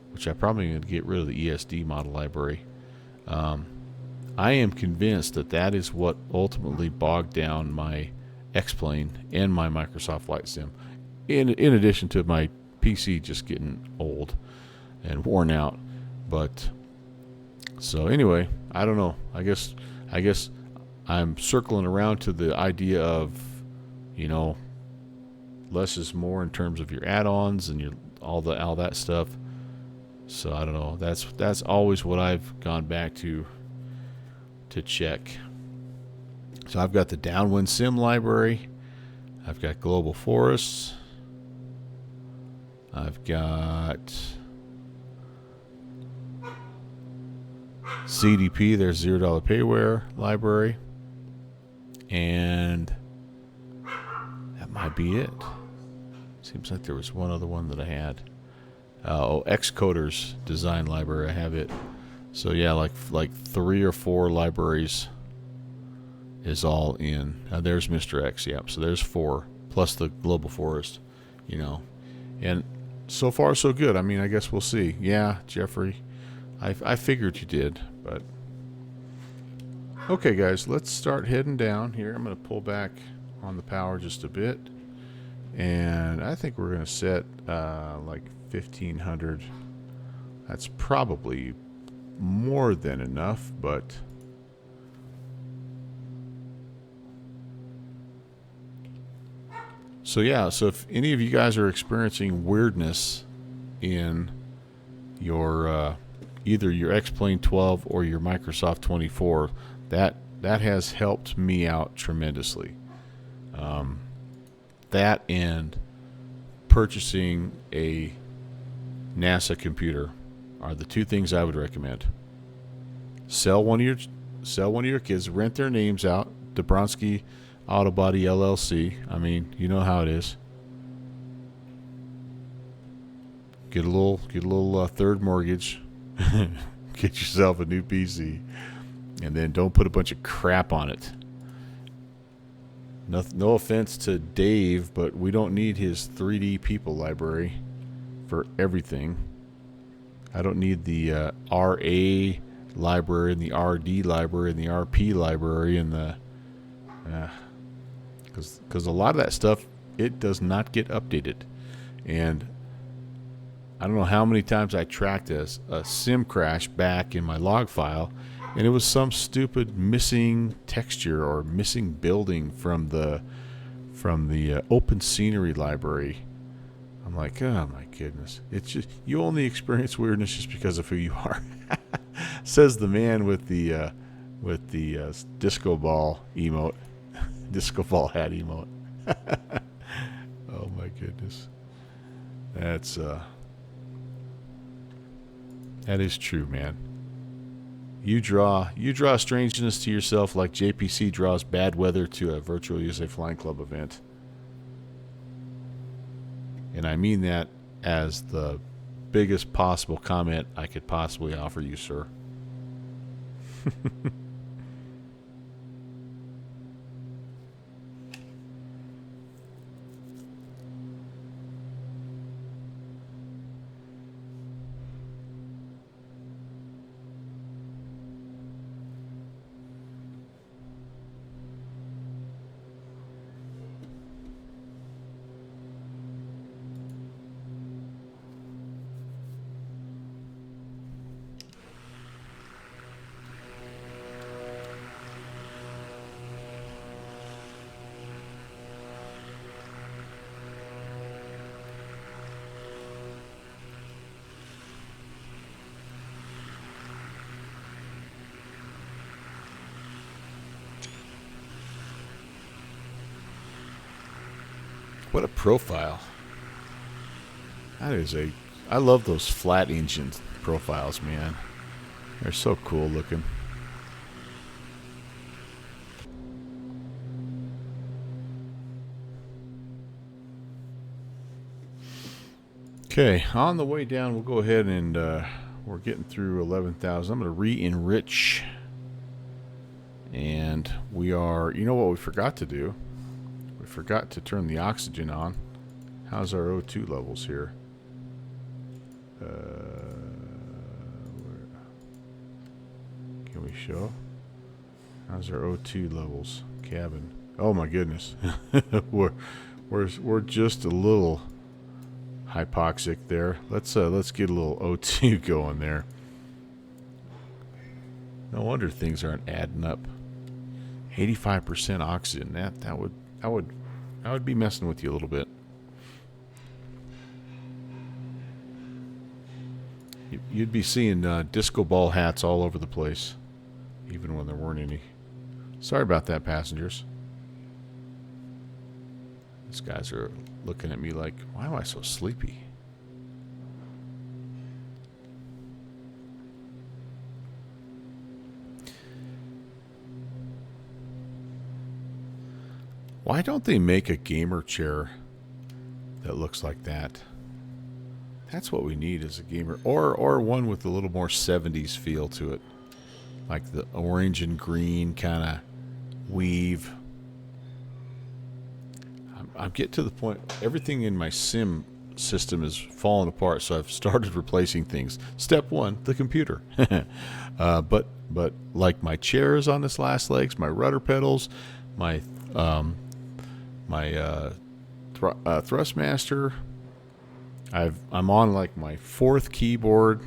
which I probably going to get rid of the ESD model library. I am convinced that is what ultimately bogged down my X-Plane and my Microsoft Flight Sim, in addition to my PC just getting old and worn out. But so anyway, I don't know. I guess I'm circling around to the idea of, less is more in terms of your add-ons and your all that stuff. So I don't know. That's always what I've gone back to check. So I've got the Downwind Sim library. I've got Global Forests. I've got CDP, there's $0 payware library. And that might be it. Seems like there was one other one that I had. Xcoder's design library. I have it. So yeah, like 3 or 4 libraries is all in. There's Mr. X. Yeah, so there's 4 plus the global forest. You know, and so far so good. I mean, I guess we'll see. Yeah, Jeffrey, I figured you did, but okay, guys, let's start heading down here. I'm gonna pull back on the power just a bit, and I think we're gonna set like 1500. That's probably more than enough, but so yeah, so if any of you guys are experiencing weirdness in your either your X-Plane 12 or your Microsoft 24, that has helped me out tremendously. That and purchasing a NASA computer are the 2 things I would recommend. Sell one of your kids, rent their names out, Dobronsky Auto Body LLC. I mean, you know how it is. Get a little third mortgage. Get yourself a new PC, and then don't put a bunch of crap on it. No offense to Dave, but we don't need his 3D people library for everything. I don't need the RA library and the RD library and the RP library and the because a lot of that stuff, it does not get updated. And I don't know how many times I tracked a sim crash back in my log file, and it was some stupid missing texture or missing building from the open scenery library. I'm like, oh my goodness! It's just, you only experience weirdness just because of who you are. Says the man with the disco ball emote, disco ball hat emote. Oh my goodness, that is true, man. You draw strangeness to yourself like JPC draws bad weather to a virtual USA Flying Club event. And I mean that as the biggest possible comment I could possibly offer you, sir. What a profile. That is I love those flat engine profiles, man. They're so cool looking. Okay, on the way down, we'll go ahead and we're getting through 11,000. I'm going to re-enrich. And we are, you know what we forgot to do? We forgot to turn the oxygen on. How's our O2 levels here? Can we show? How's our O2 levels? Cabin. Oh my goodness. we're just a little hypoxic there. Let's get a little O2 going there. No wonder things aren't adding up. 85% oxygen. That would be messing with you a little bit. You'd be seeing disco ball hats all over the place, even when there weren't any. Sorry about that, passengers. These guys are looking at me like, why am I so sleepy? Why don't they make a gamer chair that looks like that? That's what we need as a gamer, or one with a little more 70s feel to it, like the orange and green kind of weave. I'm getting to the point. Everything in my sim system is falling apart, so I've started replacing things. Step one: the computer. But like my chairs on its last legs, my rudder pedals, my Thrustmaster. I'm on like my 4th keyboard.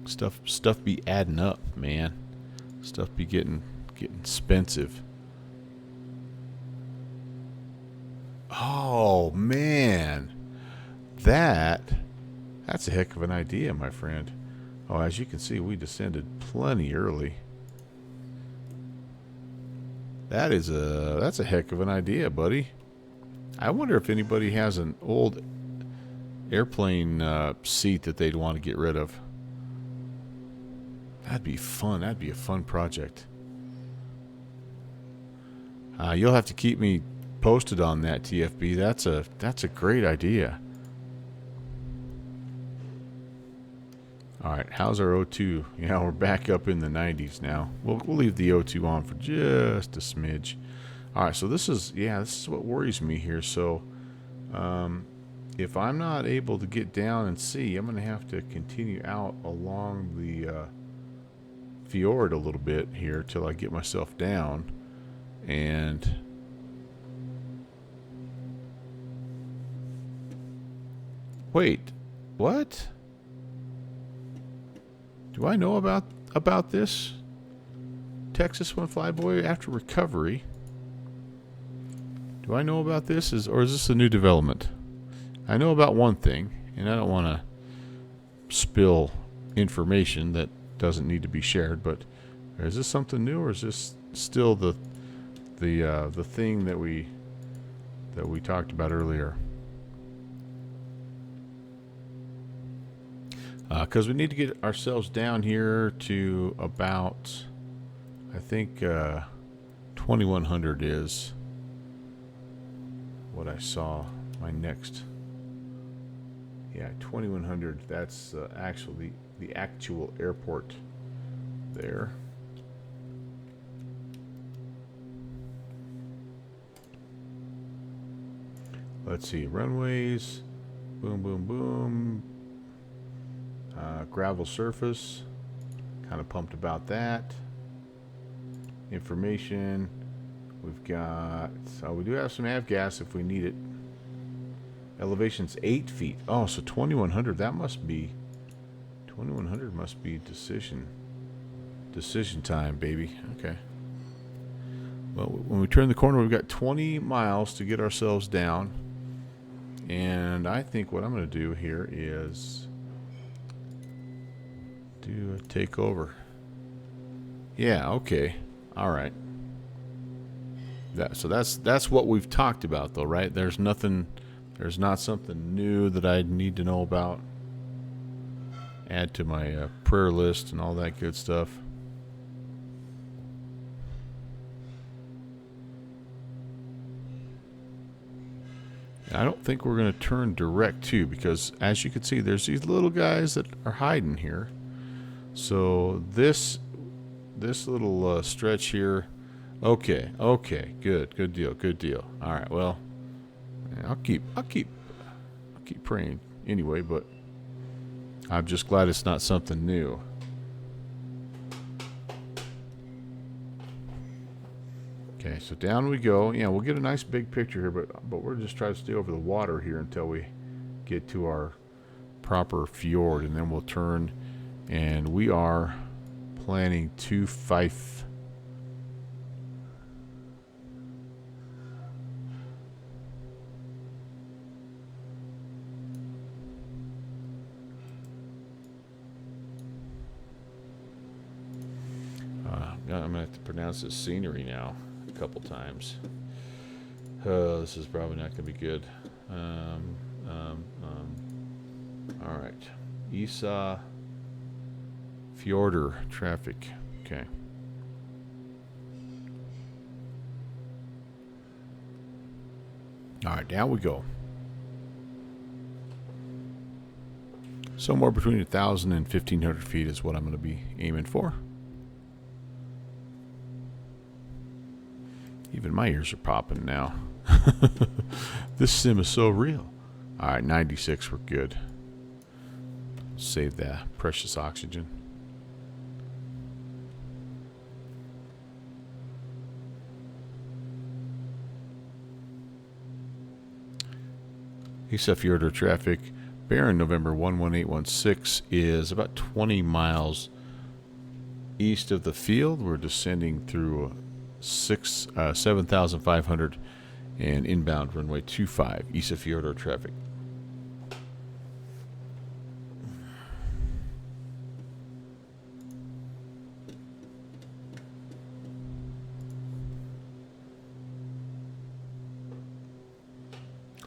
Stuff be adding up, man. Stuff be getting expensive. Oh man, that's a heck of an idea, my friend. Oh, as you can see, we descended plenty early. That's a heck of an idea, buddy. I wonder if anybody has an old airplane seat that they'd want to get rid of. That'd be fun. That'd be a fun project. You'll have to keep me posted on that, TFB. That's a great idea. All right, how's our O2? Yeah, we're back up in the 90s now. We'll leave the O2 on for just a smidge. All right, so this is what worries me here. So, if I'm not able to get down and see, I'm going to have to continue out along the fjord a little bit here till I get myself down. And wait, what? Do I know about this? Texas One Flyboy after recovery. Do I know about this, or is this a new development? I know about one thing, and I don't want to spill information that doesn't need to be shared. But is this something new, or is this still the thing that we talked about earlier? Because we need to get ourselves down here to about, I think, 2100 is what I saw. My next, 2100. That's actually the actual airport there. Let's see, runways, boom, boom, boom. Gravel surface, kind of pumped about that. Information, we've got, we do have some avgas if we need it. Elevation's 8 feet. Oh, so 2100, that must be, 2100 must be decision time, baby. Okay. Well, when we turn the corner, we've got 20 miles to get ourselves down. And I think what I'm going to do here is do a takeover. Yeah, okay. All right. So that's what we've talked about, though, right? There's not something new that I need to know about. Add to my prayer list and all that good stuff. I don't think we're going to turn direct to, because as you can see, there's these little guys that are hiding here. So this little stretch here, okay, good deal. All right, well, I'll keep praying anyway, but I'm just glad it's not something new. Okay, so down we go. Yeah, we'll get a nice big picture here, but we're just trying to stay over the water here until we get to our proper fjord, and then we'll turn. And we are planning to Fife. I'm going to have to pronounce this scenery now a couple times. This is probably not going to be good. All right. Esau Fjorder traffic. Okay. All right, down we go. Somewhere between 1,000 and 1,500 feet is what I'm going to be aiming for. Even my ears are popping now. This sim is so real. All right, 96, we're good. Save that precious oxygen. Isafjordur traffic. Baron November 11816 is about 20 miles east of the field. We're descending through 7,500 and inbound runway 25 Isafjordur traffic.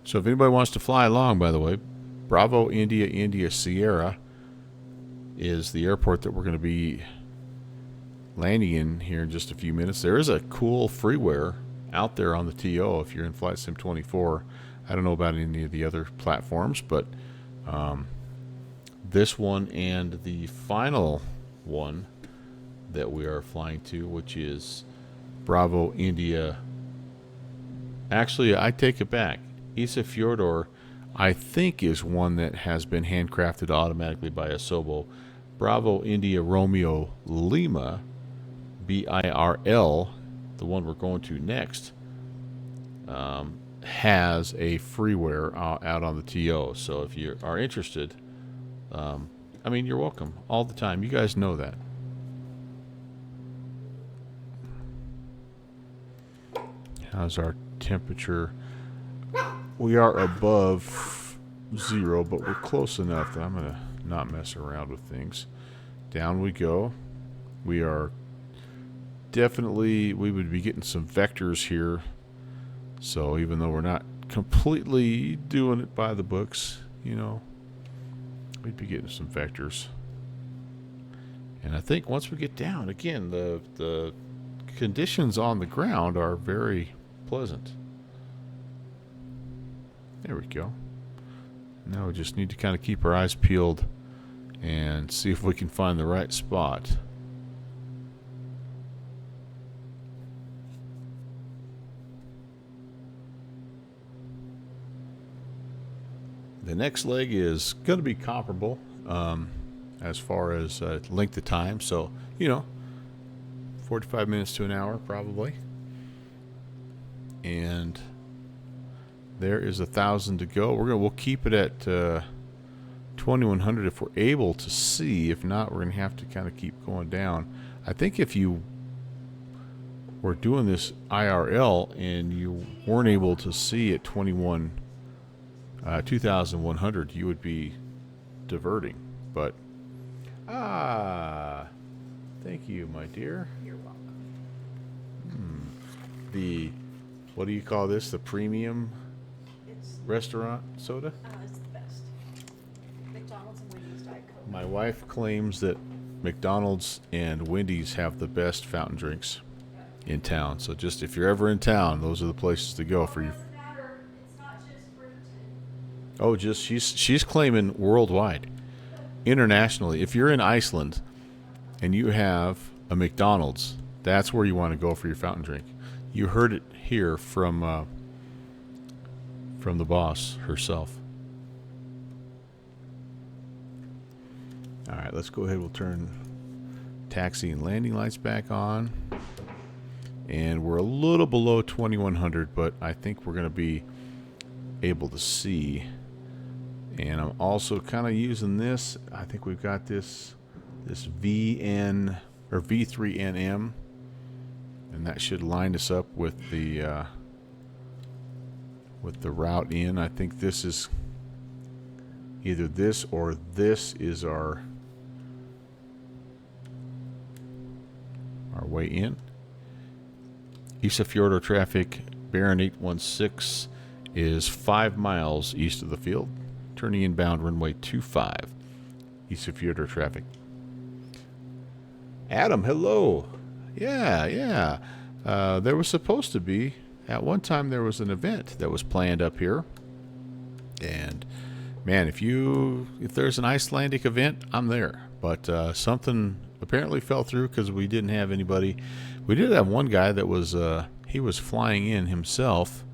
So if anybody wants to fly along, by the way, Bravo India India Sierra is the airport that we're going to be landing in here in just a few minutes. There is a cool freeware out there on the TO if you're in Flight Sim 24. I don't know about any of the other platforms, but this one and the final one that we are flying to, which is Bravo India. Actually, I take it back. Isafjordur, I think, is one that has been handcrafted automatically by Asobo. Bravo India Romeo Lima, BIRL, the one we're going to next, has a freeware out on the TO. So if you are interested, I mean, you're welcome all the time. You guys know that. How's our temperature? We are above 0, but we're close enough that I'm going to not mess around with things. Down we go. We are definitely, we would be getting some vectors here. So even though we're not completely doing it by the books, you know, we'd be getting some vectors. And I think once we get down, again, the conditions on the ground are very pleasant. There we go. Now we just need to kind of keep our eyes peeled and see if we can find the right spot. The next leg is going to be comparable as far as length of time. So, you know, 45 minutes to an hour probably. And there is 1,000 to go. We'll keep it at 2,100 if we're able to see. If not, we're going to have to kind of keep going down. I think if you were doing this IRL and you weren't able to see at 2,100, you would be diverting. But thank you, my dear. You're welcome. The what do you call this? The premium It's restaurant soda? it's the best. McDonald's and Wendy's Diet Coke. My wife claims that McDonald's and Wendy's have the best fountain drinks in town. So just if you're ever in town, those are the places to go for you. Doesn't matter. It's not just fruit. Oh, just she's claiming worldwide, internationally. If you're in Iceland and you have a McDonald's, that's where you want to go for your fountain drink. You heard it here from the boss herself. All right, let's go ahead. We'll turn taxi and landing lights back on. And we're a little below 2,100, but I think we're going to be able to see. And I'm also kind of using this. I think we've got this VN or V3NM, and that should line us up with the route in. I think this is either this or this is our way in. Isafjordur traffic, Baron 816 is 5 miles east of the field. Turning inbound runway 25. Isafjordur traffic. Adam, hello. Yeah. There was supposed to be at one time there was an event that was planned up here. And man, if there's an Icelandic event, I'm there. But something apparently fell through because we didn't have anybody. We did have one guy that was he was flying in himself,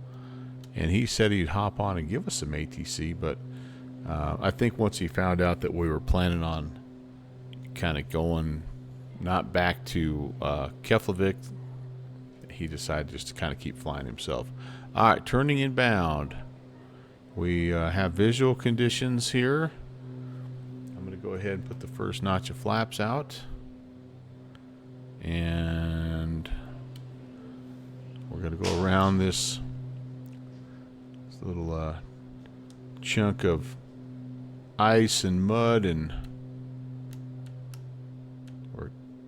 and he said he'd hop on and give us some ATC. But I think once he found out that we were planning on kind of going not back to Keflavik, he decided just to kind of keep flying himself. All right, turning inbound. We have visual conditions here. I'm going to go ahead and put the first notch of flaps out. And we're going to go around this little chunk of ice and mud, and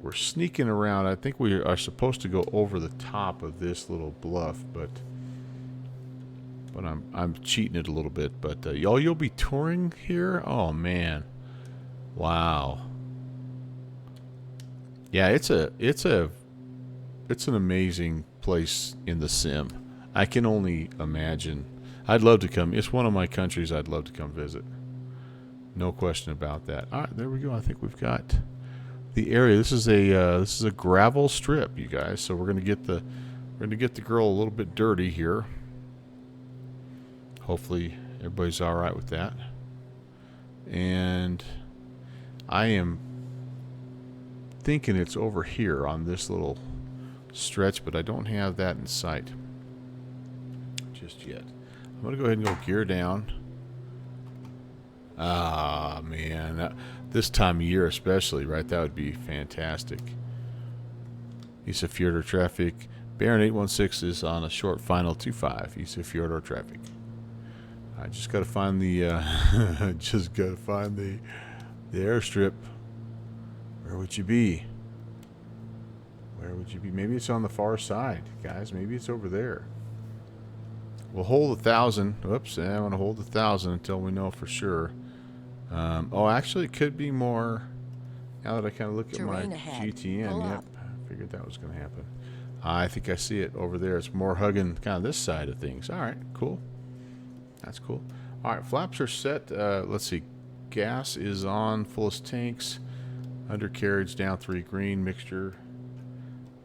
we're sneaking around. I think we are supposed to go over the top of this little bluff, but I'm cheating it a little bit. But y'all, you'll be touring here. Oh man, wow. Yeah, it's an amazing place in the sim. I can only imagine. I'd love to come. It's one of my countries I'd love to come visit. No question about that. All right, there we go. I think we've got the area. This is a gravel strip, you guys. So we're gonna get the girl a little bit dirty here. Hopefully everybody's all right with that. And I am thinking it's over here on this little stretch, but I don't have that in sight just yet. I'm gonna go ahead and go gear down. Ah, man, this time of year especially, right? That would be fantastic. Isa Fjordor traffic. Baron 816 is on a short final 25. Isa Fjordor traffic. I just gotta find the the airstrip. Where would you be? Where would you be? Maybe it's on the far side, guys. Maybe it's over there. We'll hold 1,000. Whoops, I want to hold 1,000 until we know for sure. Oh, actually, it could be more. Now that I kind of look at my GTN, yep, I figured that was going to happen. I think I see it over there. It's more hugging kind of this side of things. All right, cool. That's cool. All right, flaps are set. Let's see. Gas is on, fullest tanks. Undercarriage down 3 green, mixture.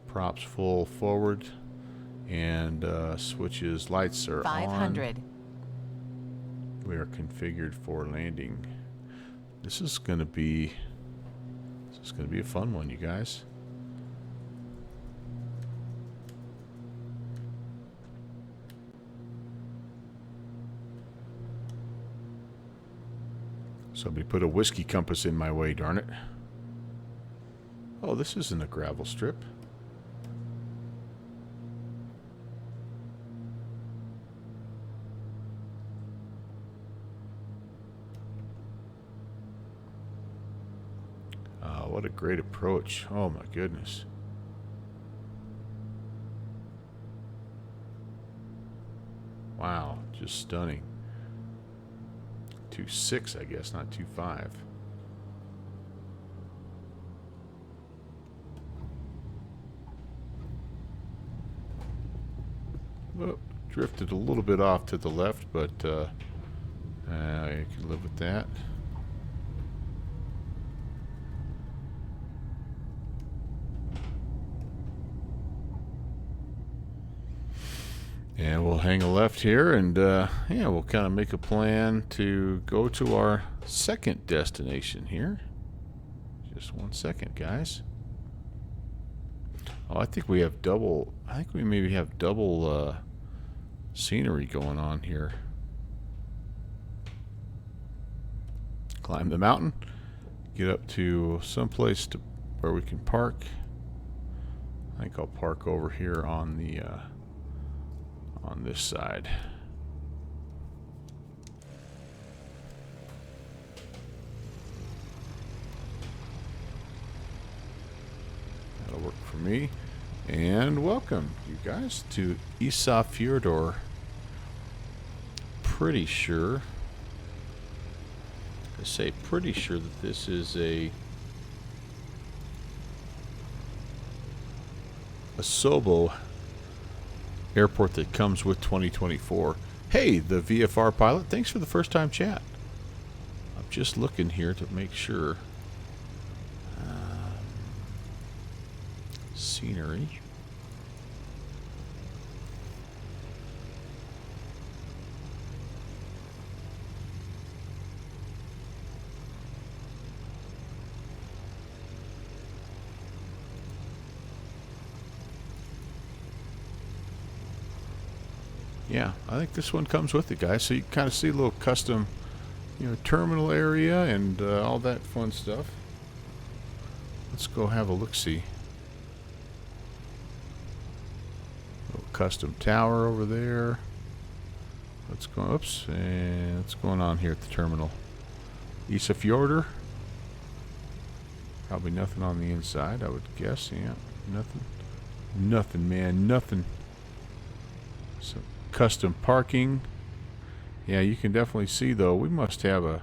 Props full forward. And switches, lights are 500. On. We are configured for landing. This is gonna be a fun one, you guys. Somebody put a whiskey compass in my way, darn it. Oh, this isn't a gravel strip. What a great approach. Oh my goodness. Wow, just stunning. 2.6, I guess, not 2.5. Oh, drifted a little bit off to the left, but I can live with that. And we'll hang a left here, and yeah, we'll kind of make a plan to go to our second destination here. Just 1 second, guys. Oh, I think we have double. I think we maybe have double scenery going on here. Climb the mountain, get up to some place where we can park. I think I'll park over here on the on this side. That'll work for me. And welcome, you guys, to Isa Fjordor. Pretty sure, I say pretty sure that this is a Sobo airport that comes with 2024. Hey, the VFR pilot, thanks for the first time chat. I'm just looking here to make sure. Scenery. Yeah, I think this one comes with it, guys. So you kind of see a little custom, terminal area and all that fun stuff. Let's go have a look-see. Little custom tower over there. What's going? Oops, and what's going on here at the terminal? Isafjordur. Probably nothing on the inside, I would guess. Yeah, nothing. Nothing, man, nothing. So custom parking. Yeah, you can definitely see though. We must have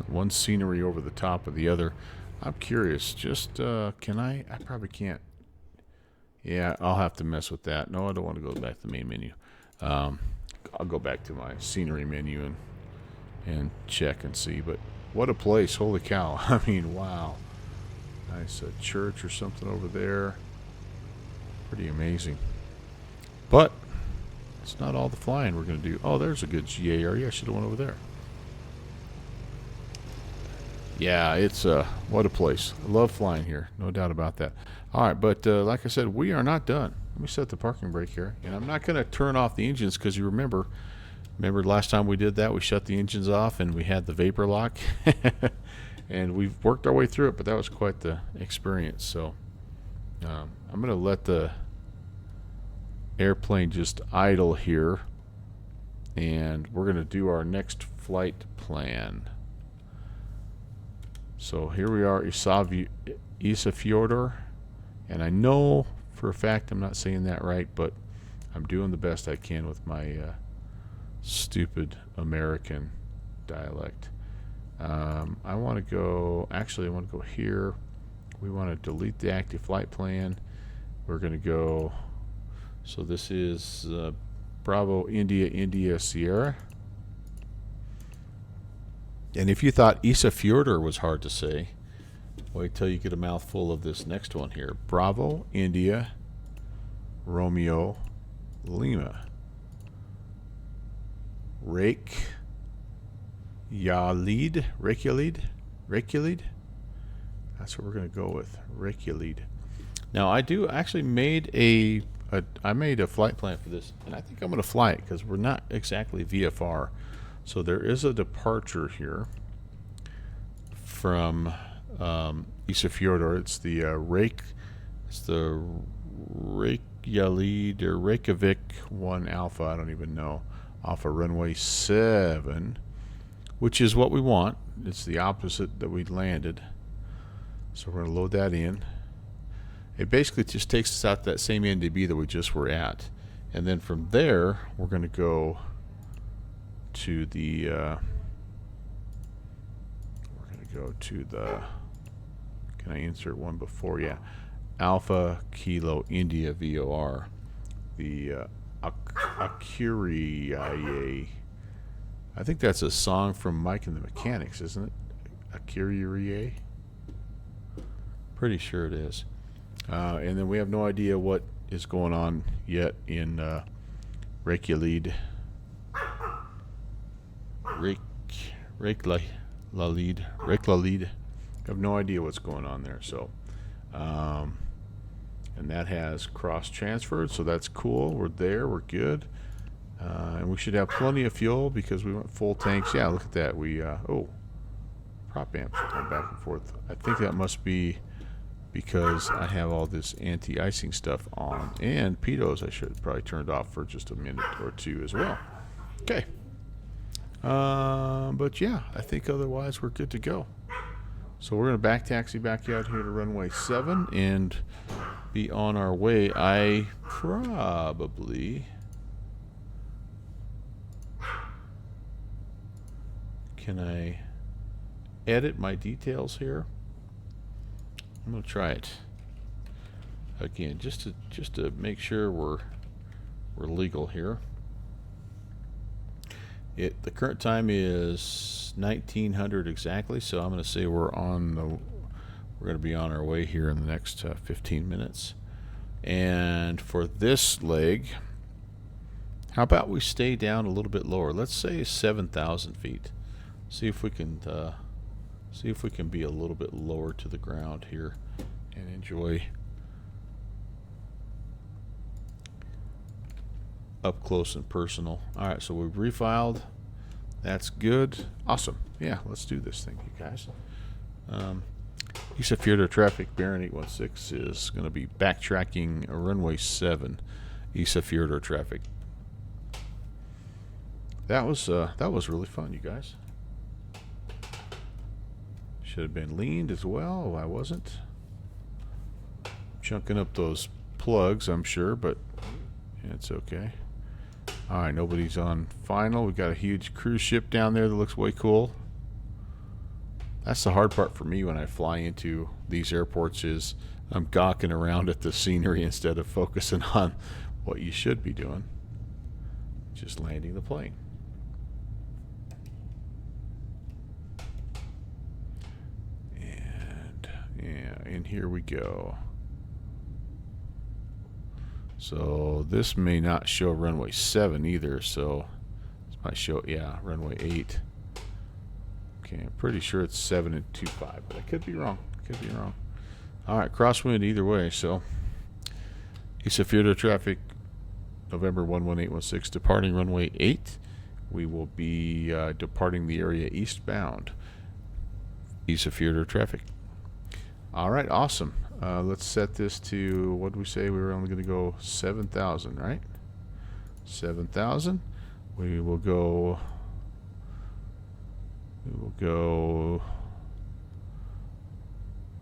one scenery over the top of the other. I'm curious. Just can I? I probably can't. Yeah, I'll have to mess with that. No, I don't want to go back to the main menu. I'll go back to my scenery menu and check and see. But what a place! Holy cow! I mean, wow. Nice church or something over there. Pretty amazing. But it's not all the flying we're going to do. Oh, there's a good GA area. I should have went over there. Yeah, it's what a place. I love flying here. No doubt about that. All right, but like I said, we are not done. Let me set the parking brake here. And I'm not going to turn off the engines because you remember last time we did that, we shut the engines off and we had the vapor lock. And we've worked our way through it, but that was quite the experience. So I'm going to let the airplane just idle here. And we're going to do our next flight plan. So here we are, Isafjordur. And I know for a fact I'm not saying that right, but I'm doing the best I can with my stupid American dialect. I want to go here. We want to delete the active flight plan. We're going to go, so this is Bravo India Sierra. And if you thought Isafjordur was hard to say, wait till you get a mouthful of this next one here. Bravo, India, Romeo, Lima. Reykjavik. That's what we're going to go with. Reykjavik. Now, I made a flight plan for this, and I think I'm going to fly it because we're not exactly VFR. So there is a departure here from Isafjordur. It's the Reykjavik 1 Alpha. I don't even know. Alpha runway 7, which is what we want. It's the opposite that we landed. So we're going to load that in. It basically just takes us out that same NDB that we just were at, and then from there we're going to go to the can I insert one before? Yeah, Alpha Kilo India VOR, the Akuriye. I think that's a song from Mike and the Mechanics, isn't it? Akuriye. Pretty sure it is. And then we have no idea what is going on yet in Reykjavik. Reykjavik. I have no idea what's going on there. So, and that has cross transferred, so that's cool. We're there. We're good. And we should have plenty of fuel because we went full tanks. Yeah, look at that. We prop amps are going back and forth. I think that must be because I have all this anti-icing stuff on, and pitos I should probably turned off for just a minute or two as well. Okay. But yeah, I think otherwise we're good to go. So we're going to back taxi back out here to runway 7 and be on our way. I probably can I edit my details here? I'm going to try it. again, just to make sure we're legal here. The current time is 1900 exactly, so I'm going to say we're going to be on our way here in the next 15 minutes. And for this leg, how about we stay down a little bit lower? Let's say 7,000 feet. See if we can be a little bit lower to the ground here and enjoy up close and personal. All right, so we've refiled. That's good. Awesome. Yeah, let's do this thing, you guys. Isafjordur traffic, Baron 816 is going to be backtracking runway 7, Isafjordur traffic. That was really fun, you guys. Should have been leaned as well. I wasn't. Chunking up those plugs, I'm sure, but it's okay. All right, nobody's on final. We've got a huge cruise ship down there that looks way cool. That's the hard part for me when I fly into these airports is I'm gawking around at the scenery instead of focusing on what you should be doing. Just landing the plane. And yeah, and here we go. So this may not show runway 7 either, so this might show, yeah, runway 8. Okay, I'm pretty sure it's 7 and 25, but I could be wrong. Could be wrong. All right, crosswind either way. So, Isafjordur traffic, November 11816, departing runway 8. We will be departing the area eastbound. Isafjordur traffic. All right, awesome. Let's set this to, what did we say? We were only going to go 7,000, right? 7,000. We will go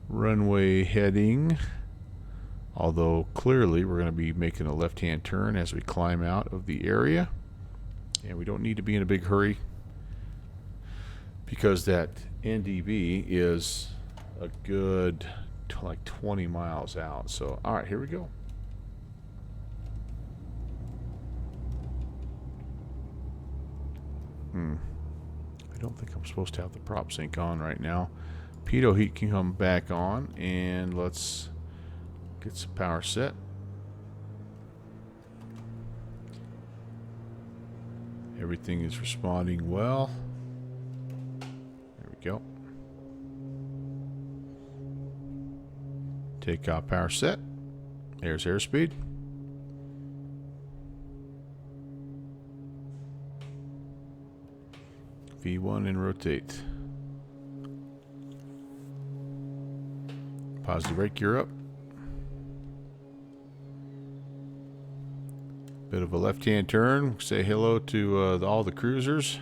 runway heading, although clearly we're going to be making a left-hand turn as we climb out of the area, and we don't need to be in a big hurry because that NDB is a good like 20 miles out. So all right, here we go. I don't think I'm supposed to have the prop sync on right now. Pitot heat can come back on, and let's get some power set. Everything is responding well. There we go. Takeoff power set. There's airspeed. V1 and rotate. Positive brake gear up. Bit of a left-hand turn. Say hello to all the cruisers.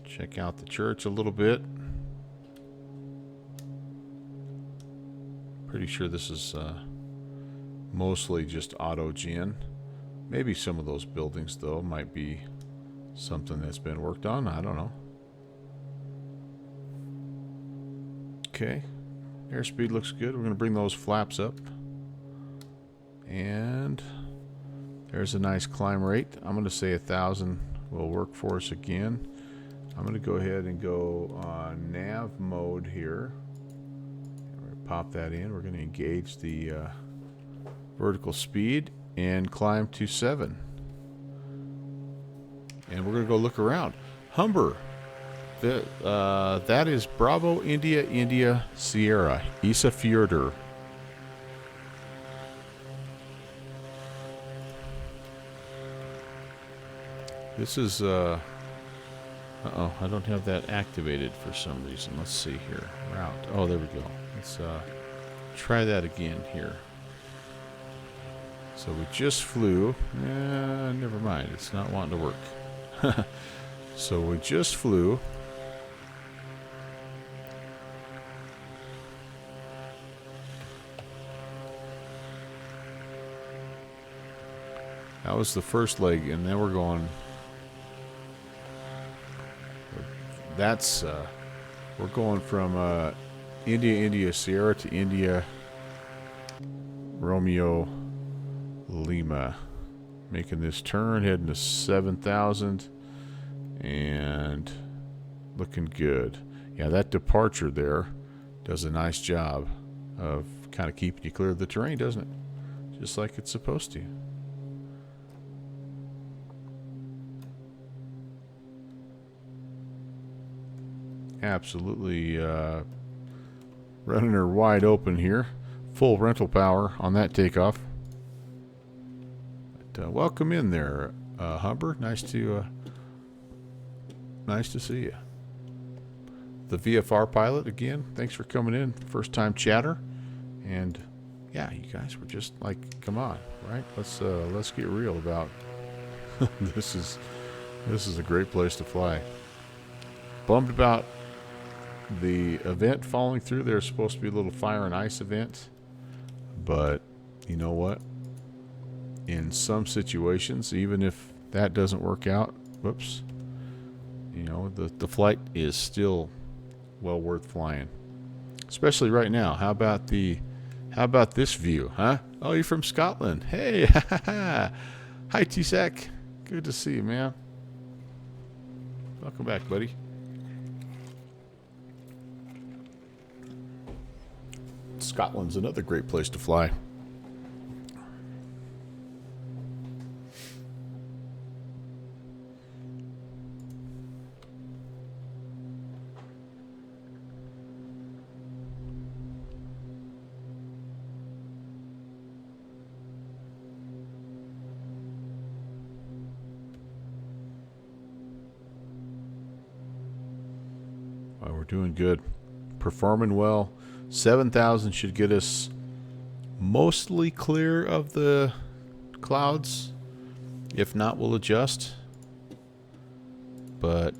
Check out the church a little bit. Pretty sure this is mostly just auto-gen. Maybe some of those buildings, though, might be something that's been worked on. I don't know. Okay. Airspeed looks good. We're going to bring those flaps up. And there's a nice climb rate. I'm going to say 1,000 will work for us again. I'm going to go ahead and go on nav mode here. We're going to pop that in. We're going to engage the vertical speed and climb to 7. And we're going to go look around. Humber. That is Bravo India India Sierra Isafjordur. This is uh-oh, I don't have that activated for some reason. Let's see here. Route. Oh, there we go. Let's try that again here. So we just flew. Never mind. It's not wanting to work. So we just flew. That was the first leg, and then we're going. That's we're going from India, Sierra to India, Romeo, Lima. Making this turn, heading to 7,000, and looking good. Yeah, that departure there does a nice job of kind of keeping you clear of the terrain, doesn't it? Just like it's supposed to. Absolutely running her wide open here. Full rental power on that takeoff. But, welcome in there, Humber. Nice to see you. The VFR pilot again. Thanks for coming in. First time chatter. And yeah, you guys were just like, come on, right? Let's get real about this is a great place to fly. Bummed about the event falling through. There's supposed to be a little fire and ice event, but you know what? In some situations, even if that doesn't work out, whoops, you know, the flight is still well worth flying. Especially right now. How about this view, huh? Oh, you're from Scotland. Hey, hi T-Sac. Good to see you, man. Welcome back, buddy. Scotland's another great place to fly. Well, we're doing good. Performing well. 7,000 should get us mostly clear of the clouds. If not, we'll adjust. But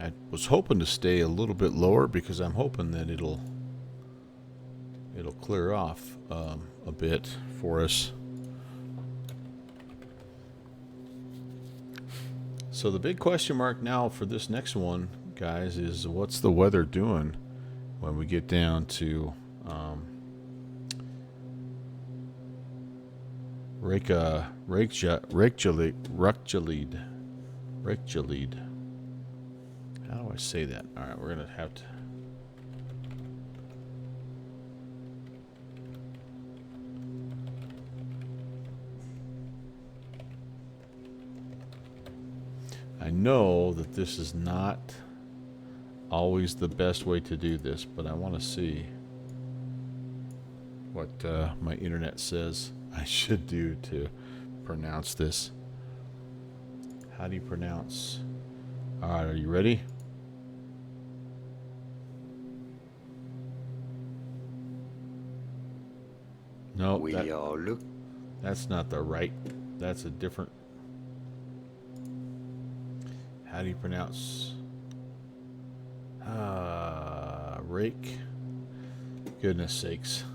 I was hoping to stay a little bit lower because I'm hoping that it'll clear off a bit for us. So the big question mark now for this next one, guys, is what's the weather doing when we get down to Reykjavik. How do I say that? All right, we're gonna have to. I know that this is not always the best way to do this, but I want to see what my internet says I should do to pronounce this. How do you pronounce? All right, are you ready? No, that's not the right. That's a different. How do you pronounce? Rake. Goodness sakes.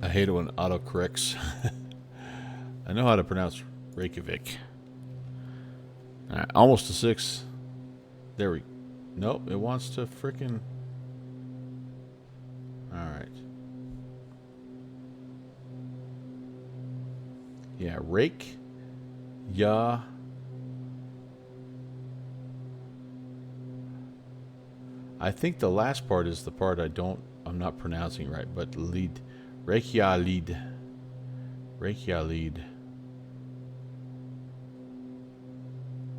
I hate it when auto corrects. I know how to pronounce Reykjavik. Alright, almost to 6. There we. Nope, it wants to frickin'. Alright. Yeah, Rake. Yeah. I think the last part is the part I'm not pronouncing right, but lead. Reykjalid.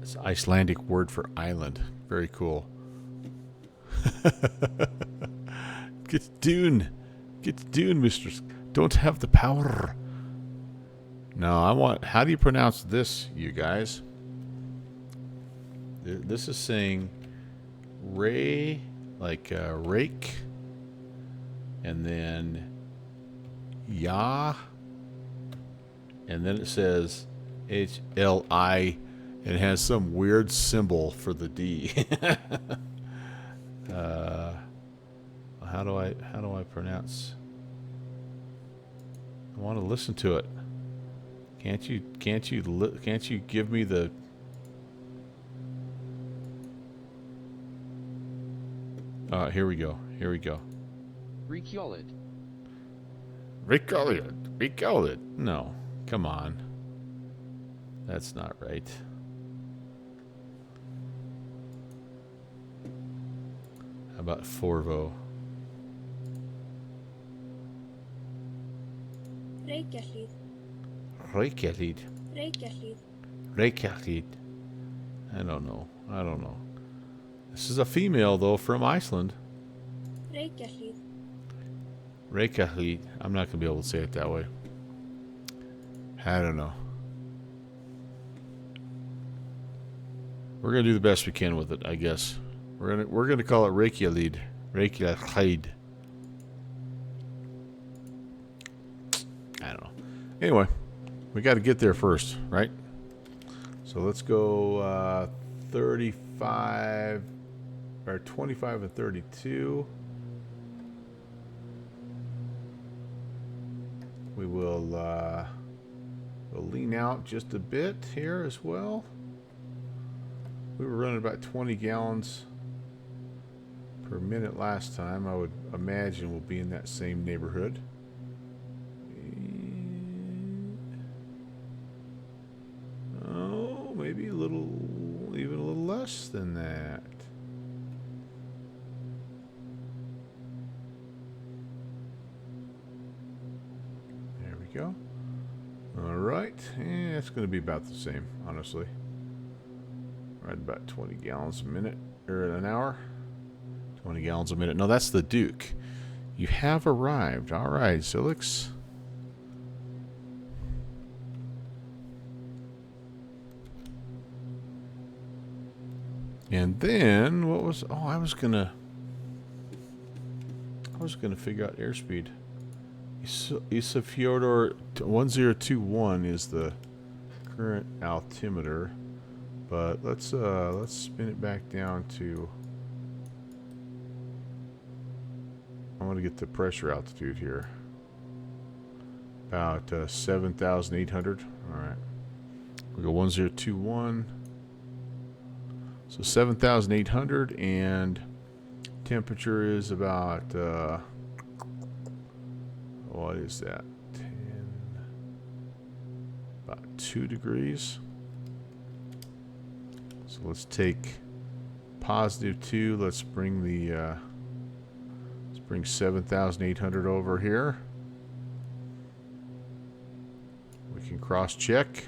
It's an Icelandic word for island. Very cool. Get to Dune, mistress. Don't have the power. No, how do you pronounce this, you guys? This is saying rake, and then ya, and then it says HLI, and it has some weird symbol for the D. How do I pronounce? I want to listen to it. Can't you give me the... Here we go. Recall it. Recall it. No, come on. That's not right. How about Forvo? Reykjahlíð. Reykjahlíð. I don't know. This is a female, though, from Iceland. Reykjahlíð. I'm not going to be able to say it that way. I don't know. We're going to do the best we can with it, I guess. We're gonna call it Reykjahlíð. Reykjahlíð. I don't know. Anyway, we got to get there first, right? So let's go 35 or 25 and 32. We will we'll lean out just a bit here as well. We were running about 20 gallons per minute last time. I would imagine we'll be in that same neighborhood. Oh, maybe even a little less than that. There we go. All right, it's going to be about the same, honestly. Right about 20 gallons a minute, or an hour. 20 gallons a minute. No, that's the Duke. You have arrived. All right, Zilix. And then what was? Oh, I was gonna figure out airspeed. Isafjordur 1021 is the current altimeter, but let's spin it back down to. I want to get the pressure altitude here. About 7,800. All right. We go 1021. So 7,800, and temperature is about what is that? About 2 degrees. So let's take +2. Let's bring the bring 7,800 over here. We can cross-check.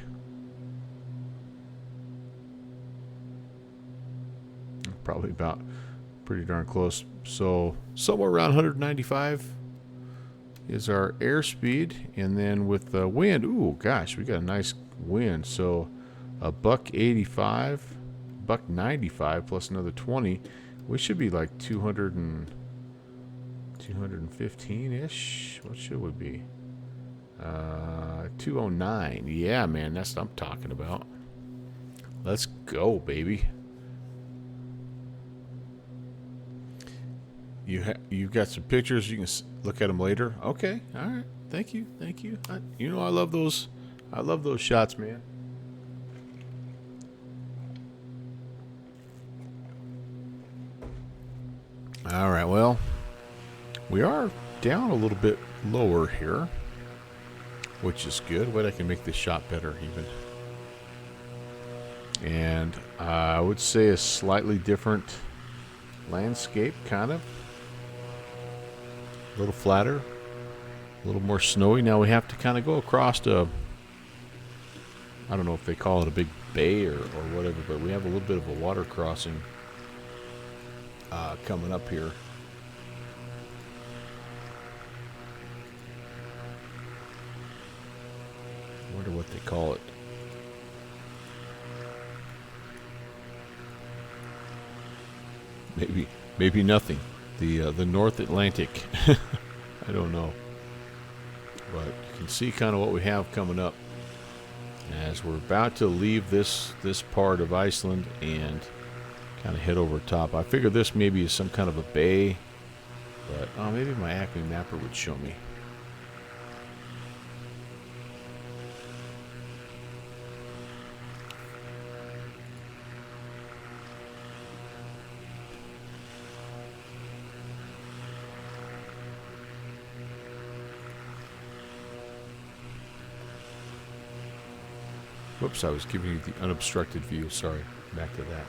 Probably about pretty darn close. So somewhere around 195 is our airspeed, and then with the wind, ooh, gosh, we got a nice wind. So a $185, $195 plus another 20. We should be like 215-ish. What should we be? 209. Yeah, man, that's what I'm talking about. Let's go, baby. You've got some pictures. You can look at them later. Okay, all right. Thank you. You know I love those. I love those shots, man. All right. Well, we are down a little bit lower here, which is good. But I can make this shot better even. And I would say a slightly different landscape, kind of. A little flatter, a little more snowy. Now we have to kind of go across to, I don't know if they call it a big bay or whatever, but we have a little bit of a water crossing coming up here. I wonder what they call it. Maybe nothing. The North Atlantic. I don't know. But you can see kind of what we have coming up as we're about to leave this part of Iceland and kind of head over top. I figure this maybe is some kind of a bay, but maybe my Acme mapper would show me. Whoops, I was giving you the unobstructed view. Sorry. Back to that.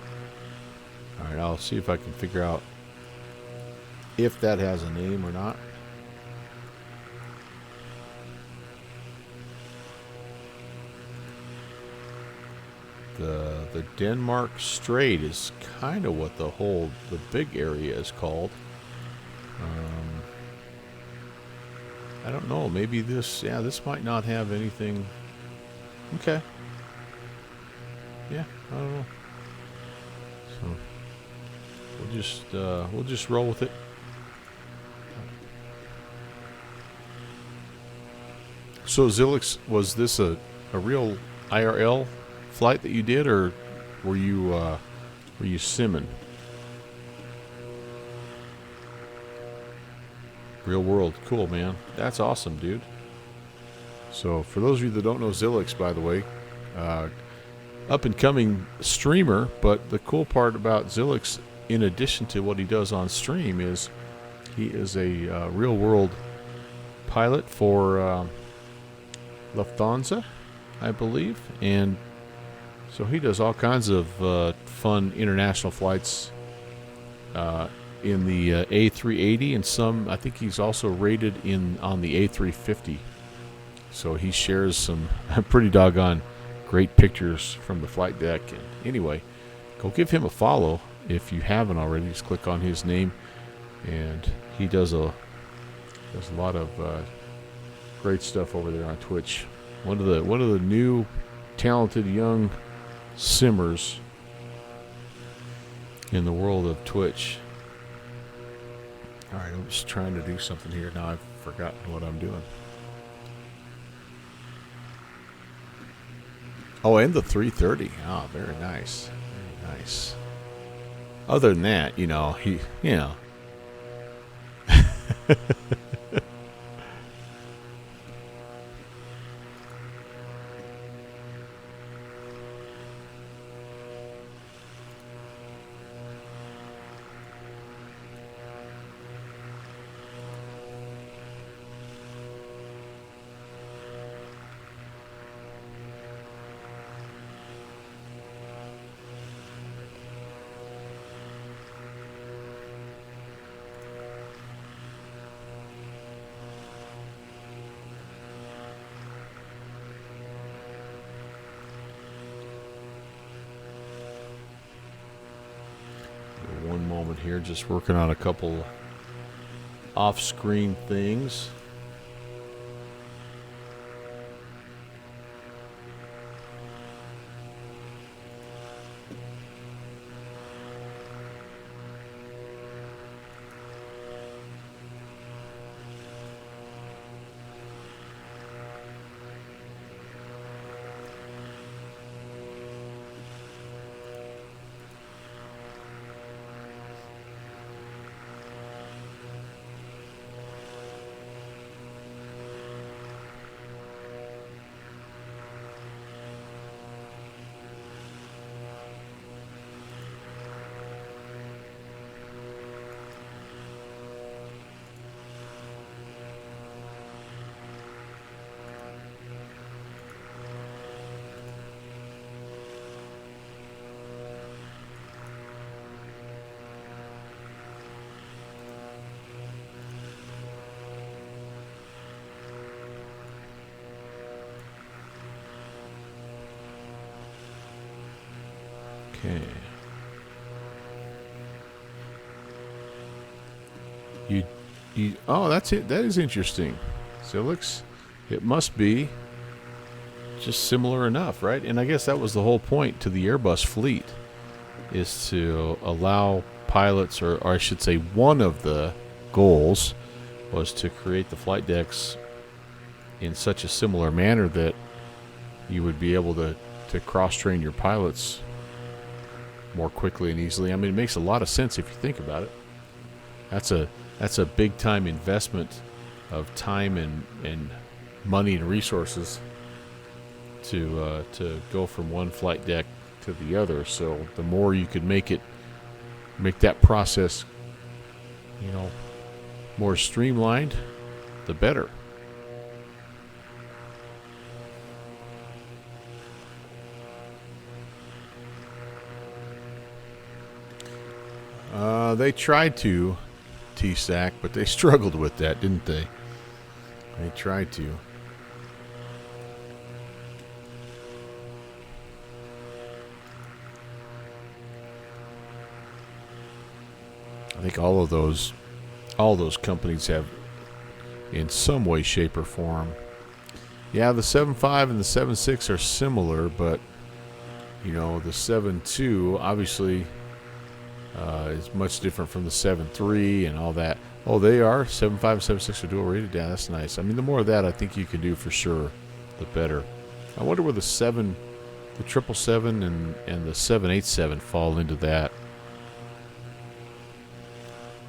Alright, I'll see if I can figure out if that has a name or not. The Denmark Strait is kind of what the big area is called. I don't know. Maybe this might not have anything. Okay. Yeah, I don't know. So we'll just roll with it. So Zilix, was this a real IRL flight that you did, or were you simming? Real world. Cool, man. That's awesome, dude. So for those of you that don't know Zilix, by the way, up and coming streamer, but the cool part about Zilix, in addition to what he does on stream, is he is a real world pilot for Lufthansa, I believe, and so he does all kinds of fun international flights in the A380, and some, I think he's also rated on the A350. So he shares some pretty doggone great pictures from the flight deck. And anyway, go give him a follow if you haven't already. Just click on his name, and he does a lot of great stuff over there on Twitch. One of the new talented young simmers in the world of Twitch. Alright, I'm just trying to do something here. Now I've forgotten what I'm doing. Oh, and the 330. Oh, very nice. Very nice. Other than that, one moment here, just working on a couple off-screen things. Okay. Oh, that's it. That is interesting. Zilix, it must be just similar enough, right? And I guess that was the whole point to the Airbus fleet, is to allow pilots, or I should say one of the goals was to create the flight decks in such a similar manner that you would be able to cross-train your pilots more quickly and easily. I mean, it makes a lot of sense if you think about it. That's a big time investment of time and money and resources to go from one flight deck to the other. So the more you could make that process, more streamlined, the better. They tried to, T-Sack, but they struggled with that, didn't they? They tried to. I think all those companies have, in some way, shape, or form. Yeah, the 7.5 and the 7.6 are similar, but you know, the 7.2 obviously is much different from the 7.3 and all that. Oh, they are 7.5 and 7.6 are dual rated. Yeah, that's nice. I mean, the more of that I think you can do for sure, the better. I wonder where the 777 and the 787 fall into that.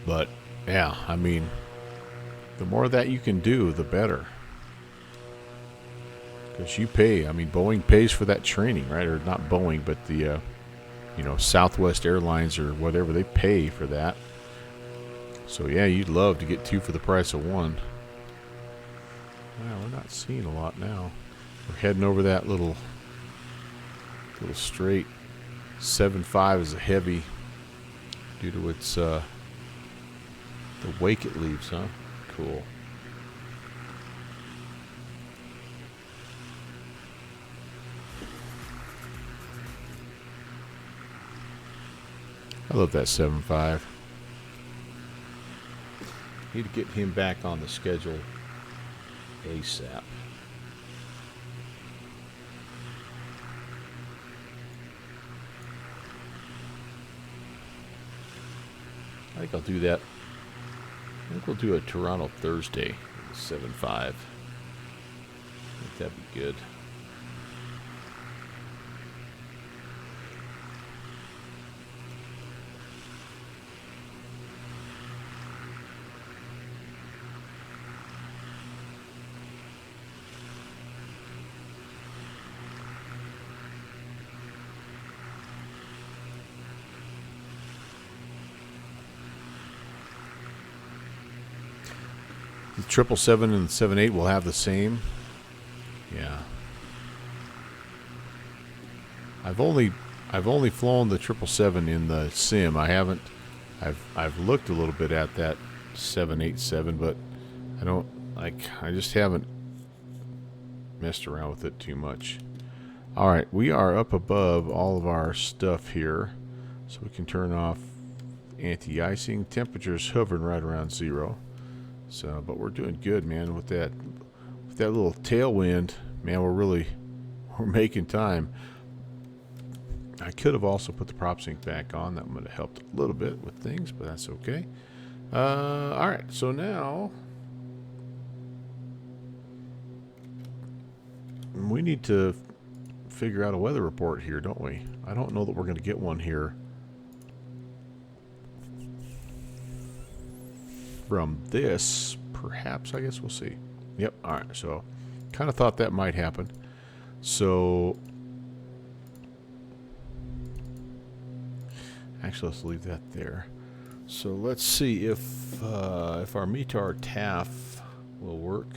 But yeah, I mean, the more of that you can do, the better. Because you pay. I mean, Boeing pays for that training, right? Or not Boeing, but the, you know, Southwest Airlines or whatever, they pay for that. So yeah, you'd love to get two for the price of one. Wow, we're not seeing a lot now. We're heading over that little straight. 7.5 is a heavy due to its the wake it leaves, huh? Cool. I love that 7.5. Need to get him back on the schedule ASAP. I think I'll do that. I think we'll do a Toronto Thursday, 7.5. I think that'd be good. The 777 and the 7.8 will have the same. Yeah. I've only flown the 777 in the sim. I haven't. I've looked a little bit at that 787, but I just haven't messed around with it too much. All right, we are up above all of our stuff here, so we can turn off anti-icing. Temperature's hovering right around 0. So, but we're doing good, man, with that little tailwind. Man, we're making time. I could have also put the prop sync back on. That would have helped a little bit with things, but that's okay. All right, so now we need to figure out a weather report here, don't we? I don't know that we're going to get one here from this. Perhaps, I guess we'll see. Yep, all right, so kind of thought that might happen. So actually, let's leave that there. So let's see if our METAR TAF will work.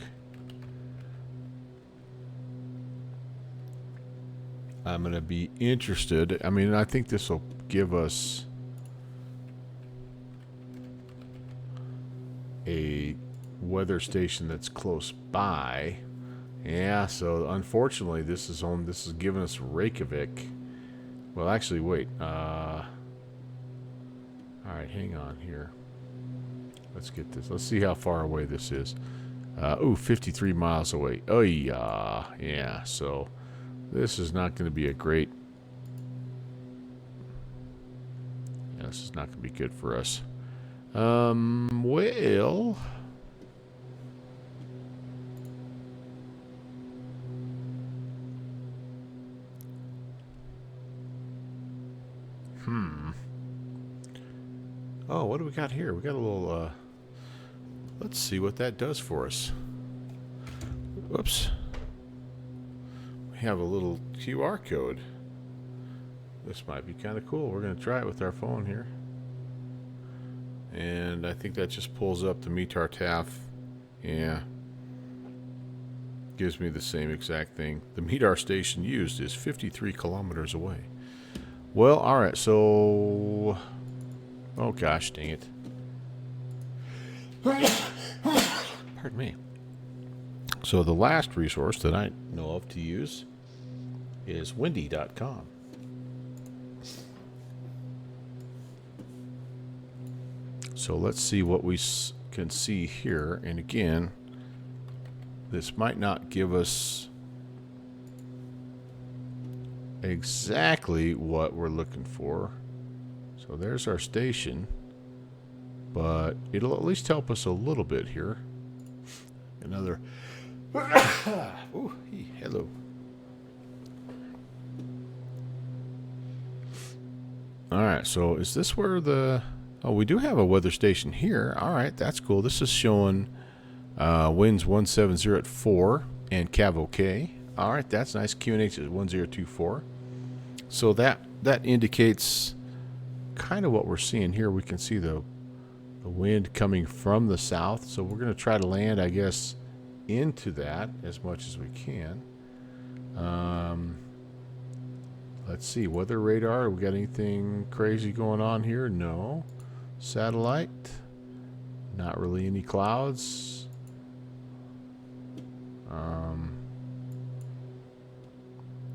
I'm going to be interested. I mean, I think this will give us a weather station that's close by. Yeah, so unfortunately this is giving us Reykjavik. Well, actually, wait. All right, hang on here. Let's get this. Let's see how far away this is. 53 miles away. Oh yeah. Yeah, so this is not going to be a great... Yeah, this is not going to be good for us. Well... Oh, what do we got here? We got a little, let's see what that does for us. Whoops. We have a little QR code. This might be kind of cool. We're going to try it with our phone here. And I think that just pulls up the METAR TAF. Yeah. Gives me the same exact thing. The METAR station used is 53 kilometers away. Well, alright, so... Oh gosh, dang it. Pardon me. So the last resource that I know of to use is windy.com. So let's see what we can see here. And again, this might not give us exactly what we're looking for. So there's our station, but it'll at least help us a little bit here. Another ooh, hello. Alright, so is this where the... Oh, we do have a weather station here. Alright, that's cool. This is showing winds 170 at 4 and Cav OK. Alright, that's nice. QNH is 1024. So that indicates kind of what we're seeing here. We can see the wind coming from the south. So we're going to try to land, I guess, into that as much as we can. Let's see, weather radar. We got anything crazy going on here? No. Satellite. Not really any clouds.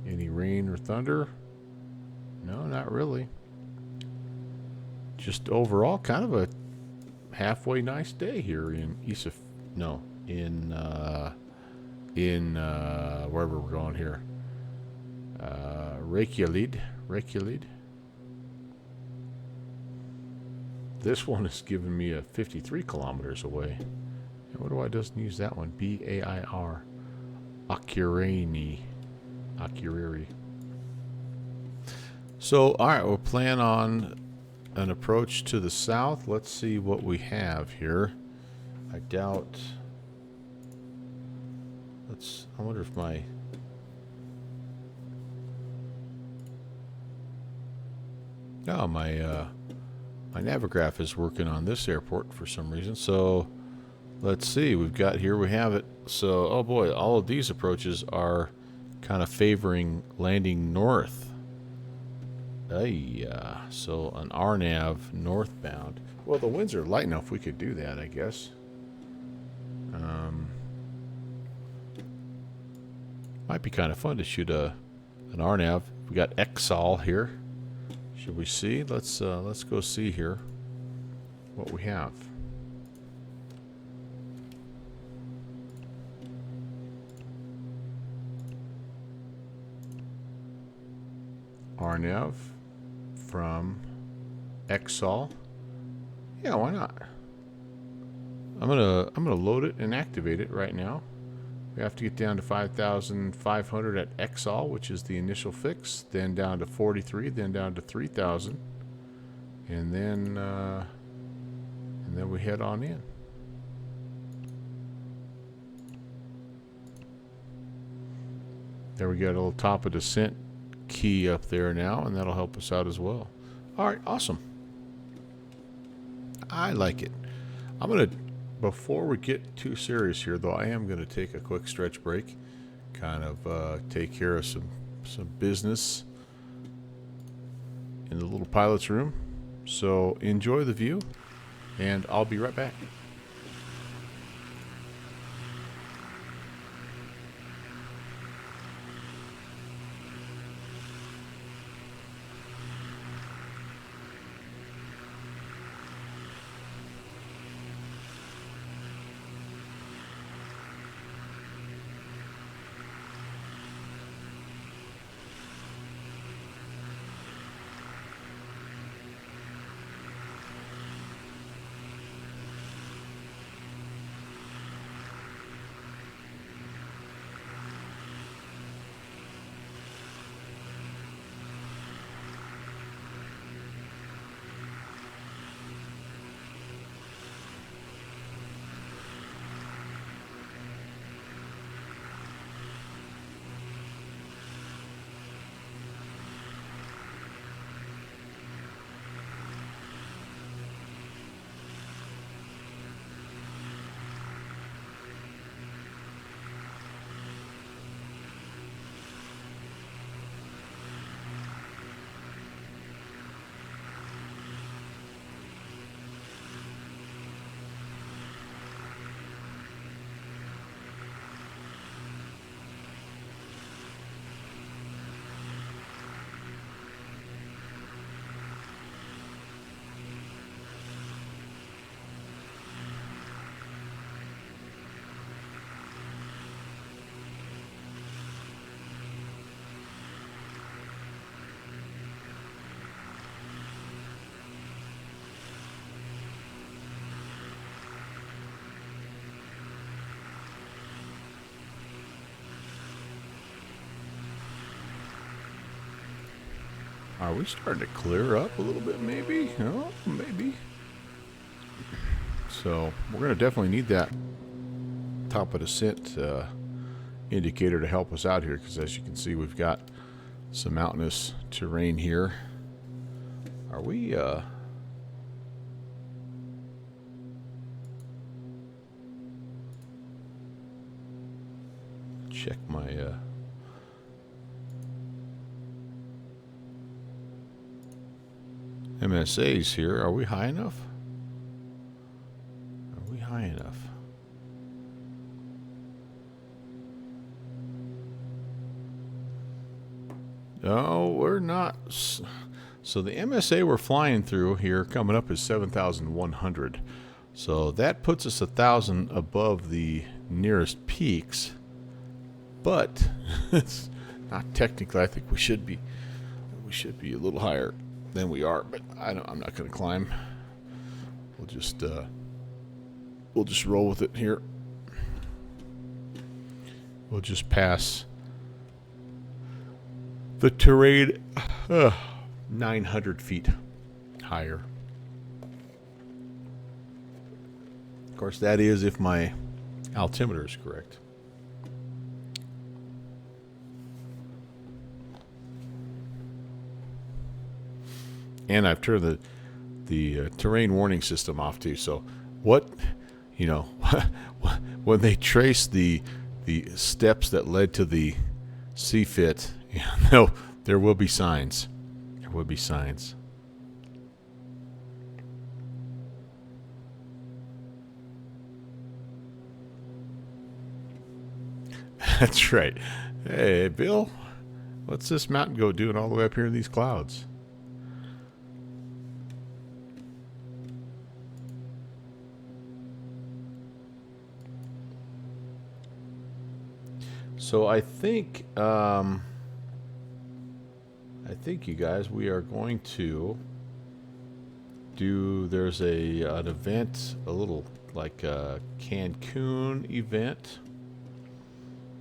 Any rain or thunder? No, not really. Just overall kind of a halfway nice day here in wherever we're going here. Reykjavik. This one is giving me a 53 kilometers away. And what do I just use that one? BAIR. Akureyri. So, alright, we'll plan on an approach to the south. Let's see what we have here. I doubt... I wonder if my... Oh, my Navigraph is working on this airport for some reason. So, let's see. We have it. So, oh boy, all of these approaches are kind of favoring landing north. So an RNAV northbound. Well, the winds are light enough we could do that, I guess. Might be kind of fun to shoot an RNAV. We got XOL here. Should we see? Let's go see here what we have. RNAV from XOL. Yeah, why not? I'm gonna load it and activate it right now. We have to get down to 5,500 at XOL, which is the initial fix, then down to 43, then down to 3,000, and then we head on in. There we got a little top of descent key up there now, and that'll help us out as well. All right, awesome. I like it. Before we get too serious here, though, I am going to take a quick stretch break, kind of take care of some business in the little pilot's room. So enjoy the view, and I'll be right back. Are we starting to clear up a little bit, maybe? Oh, maybe. So, we're going to definitely need that top of descent indicator to help us out here, because as you can see, we've got some mountainous terrain here. Are we, check my, MSAs here. Are we high enough? Are we high enough? No, we're not. So the MSA we're flying through here coming up is 7,100. So that puts us 1,000 above the nearest peaks. But it's not technically. I think we should be a little higher than we are, but I'm not going to climb. We'll just roll with it here. We'll just pass the terrain 900 feet higher. Of course, that is if my altimeter is correct. And I've turned the terrain warning system off too. So what, you know, when they trace the steps that led to the CFIT, no, there will be signs. There will be signs. That's right. Hey, Bill, what's this mountain goat doing all the way up here in these clouds? So I think you guys, we are going to do. There's an event, a little like a Cancun event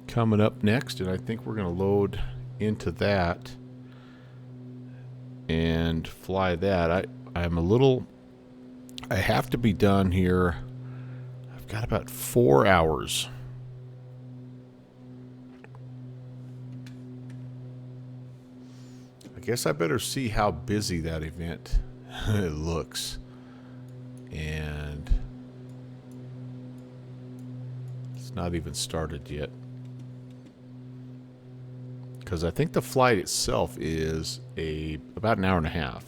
coming up next, and I think we're going to load into that and fly that. I have to be done here. I've got about 4 hours. I guess I better see how busy that event looks. And it's not even started yet. Because I think the flight itself is about an hour and a half.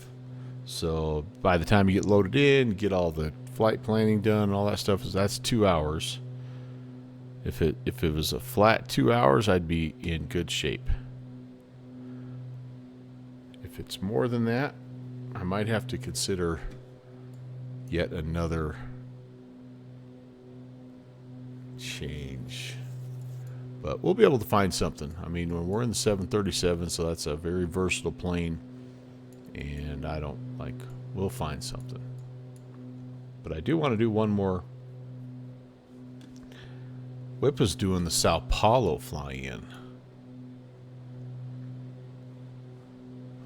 So by the time you get loaded in, get all the flight planning done and all that stuff, that's 2 hours. If it was a flat 2 hours, I'd be in good shape. If it's more than that, I might have to consider yet another change. But we'll be able to find something. I mean, when we're in the 737, so that's a very versatile plane. And we'll find something. But I do want to do one more. Whip is doing the Sao Paulo fly-in.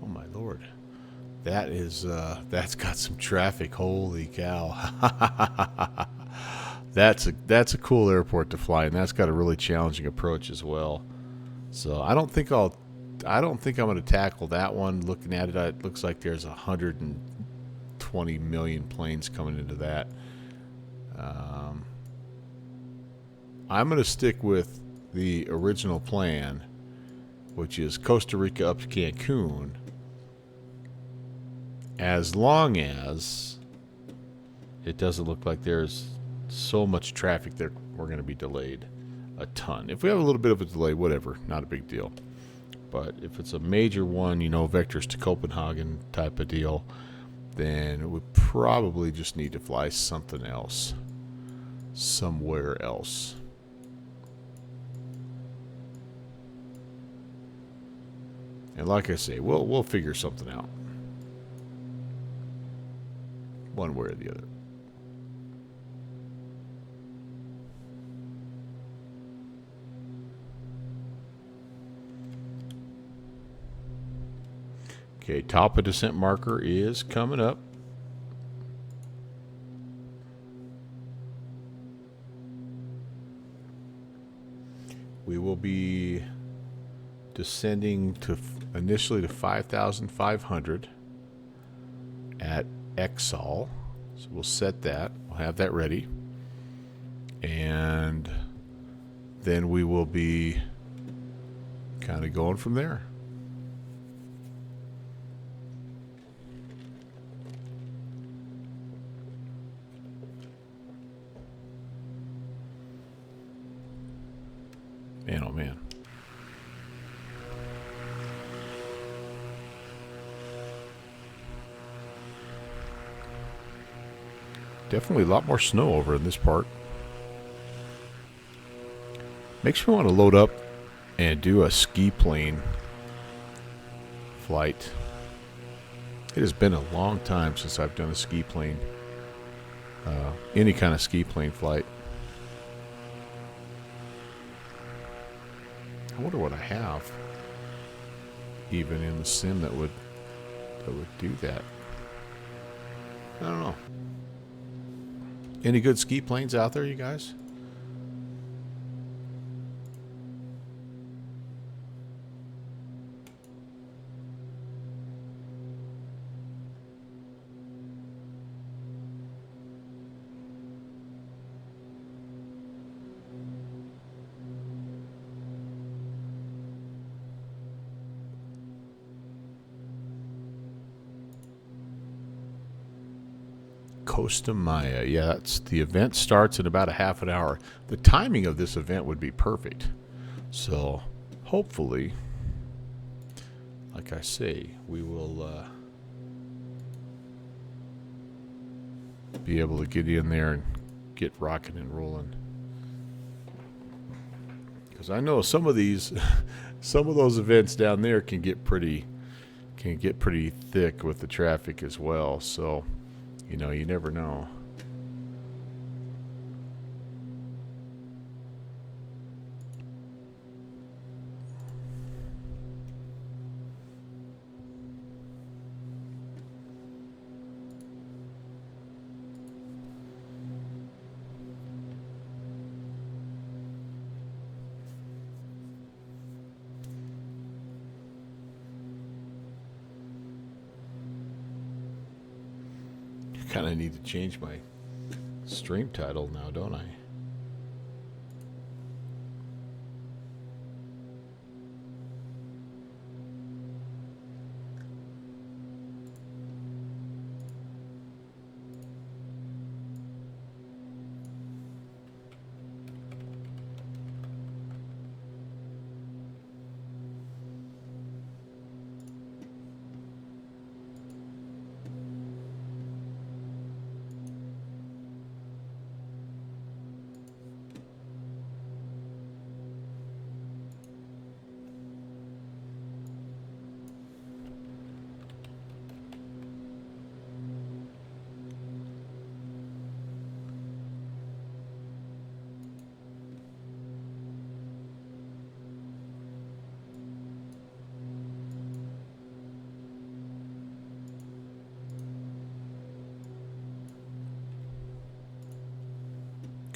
Oh my lord. That's got some traffic. Holy cow. That's a cool airport to fly, and that's got a really challenging approach as well. So I don't think I'm going to tackle that one. Looking at it, it looks like there's 120 million planes coming into that. I'm going to stick with the original plan, which is Costa Rica up to Cancun, as long as it doesn't look like there's so much traffic that we're going to be delayed a ton. If we have a little bit of a delay, whatever, not a big deal. But if it's a major one, vectors to Copenhagen type of deal, then we probably just need to fly something else, somewhere else. And like I say, we'll figure something out, one way or the other. Okay, top of descent marker is coming up. We will be descending to initially to 5,500 at Exal. So we'll set that. We'll have that ready. And then we will be kind of going from there. Man, oh man. Definitely a lot more snow over in this part. Makes me want to load up and do a ski plane flight. It has been a long time since I've done a ski plane. Any kind of ski plane flight. I wonder what I have even in the sim that would do that. I don't know. Any good ski planes out there, you guys? Costa Maya. Yeah, that's the event starts in about a half an hour. The timing of this event would be perfect. So, hopefully, like I say, we will be able to get in there and get rocking and rolling. Because I know some of these, some of those events down there can get pretty thick with the traffic as well. So, you know, you never know. Kind of need to change my stream title now, don't I?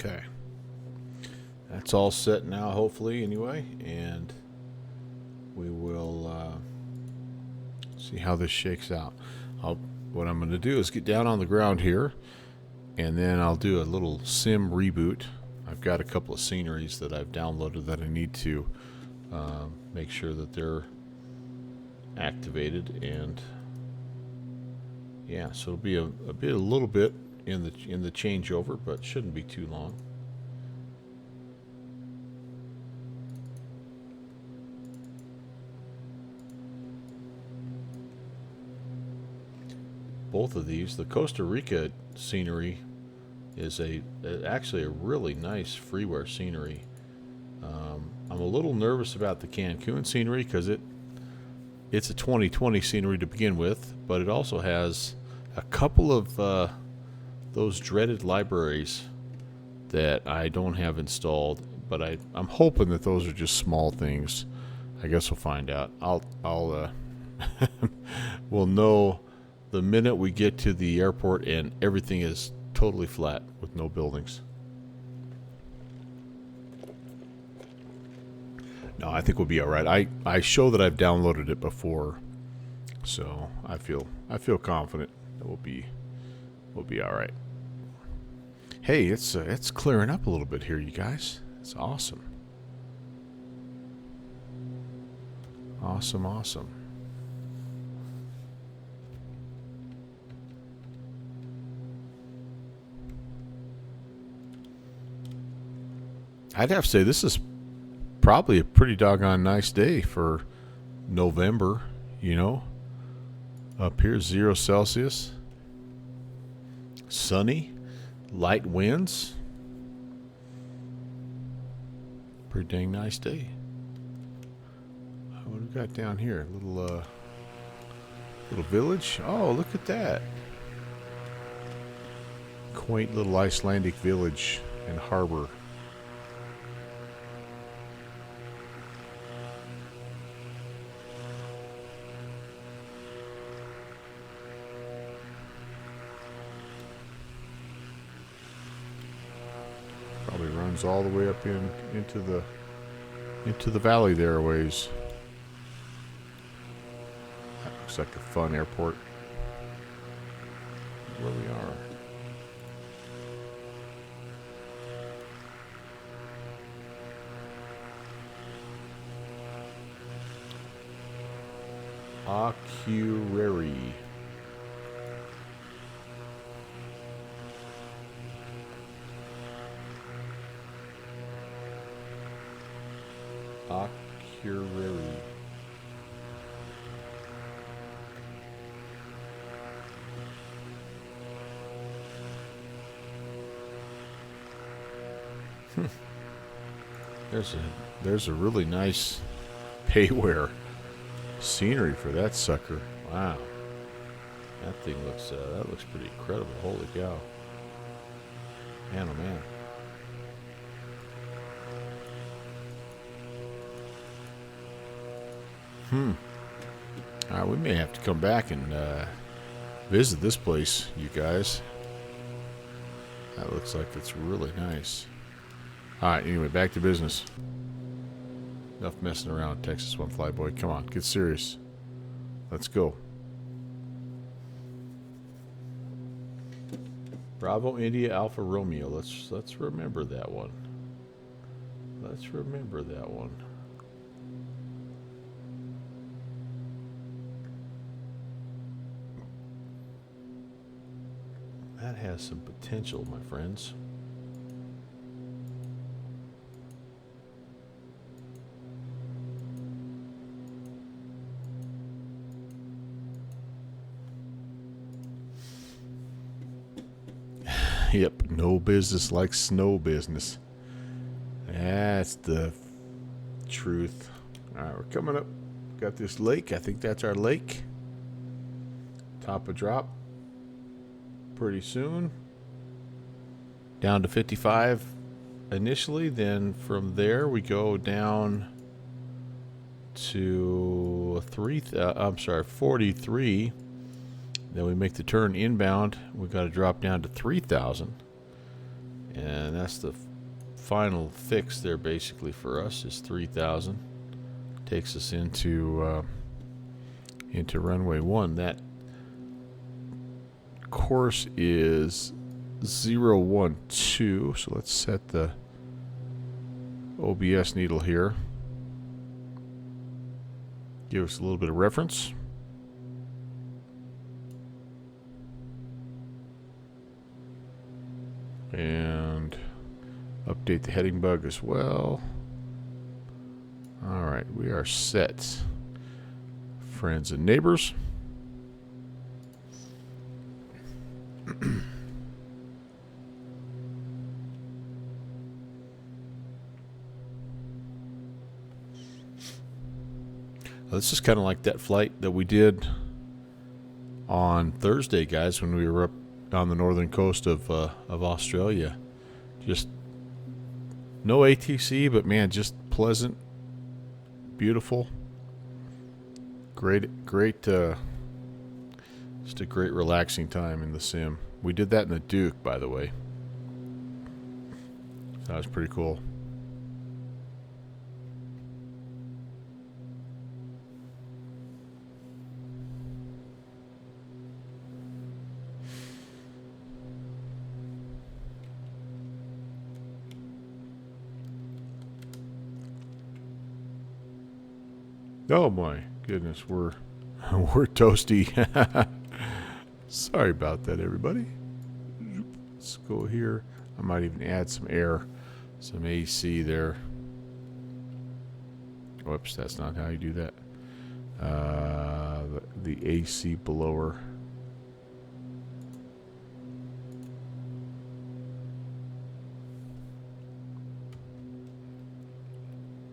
Okay. That's all set now, hopefully, anyway, and we will see how this shakes out. What I'm going to do is get down on the ground here, and then I'll do a little sim reboot. I've got a couple of sceneries that I've downloaded that I need to make sure that they're activated, and yeah, so it'll be a little bit in the changeover, but shouldn't be too long. Both of these, the Costa Rica scenery is actually a really nice freeware scenery. I'm a little nervous about the Cancun scenery because it's a 2020 scenery to begin with, but it also has a couple of those dreaded libraries that I don't have installed, but I'm hoping that those are just small things. I guess we'll find out. I'll we'll know the minute we get to the airport and everything is totally flat with no buildings. No, I think we'll be all right. I show that I've downloaded it before, so I feel confident that we'll be all right. Hey, it's clearing up a little bit here, you guys. It's awesome. Awesome, awesome. I'd have to say this is probably a pretty doggone nice day for November, you know. Up here, 0 Celsius. Sunny. Light winds. Pretty dang nice day. What do we got down here? A little village. Oh, look at that. Quaint little Icelandic village and harbor. Probably runs all the way up into the valley there a ways. That looks like a fun airport. Where we are. Akureyri. Akureyri. There's a really nice payware scenery for that sucker. Wow, that thing looks pretty incredible. Holy cow! Man, oh man. We may have to come back and visit this place, you guys. That looks like it's really nice. Alright, anyway, back to business. Enough messing around, Texas One Flyboy. Come on, get serious. Let's go. Bravo India Alpha Romeo. Let's remember that one. Let's remember that one. That has some potential, my friends. Yep, no business like snow business. That's the truth. Alright, we're coming up. Got this lake. I think that's our lake. Top of drop. Pretty soon. Down to 55 initially. Then from there we go down to 43. Then we make the turn inbound. We've got to drop down to 3,000. And that's the final fix there basically for us is 3,000. Takes us into runway 1. That course is 012. So let's set the OBS needle here. Give us a little bit of reference. And update the heading bug as well. Alright, we are set. Friends and neighbors. This is kind of like that flight that we did on Thursday, guys, when we were up on the northern coast of Australia. Just no ATC, but man, just pleasant, beautiful, Just a great relaxing time in the sim. We did that in the Duke, by the way. That was pretty cool. Oh my goodness, we're toasty. Sorry about that, everybody. Let's go here. I might even add some air, some AC there. Whoops, that's not how you do that. The AC blower.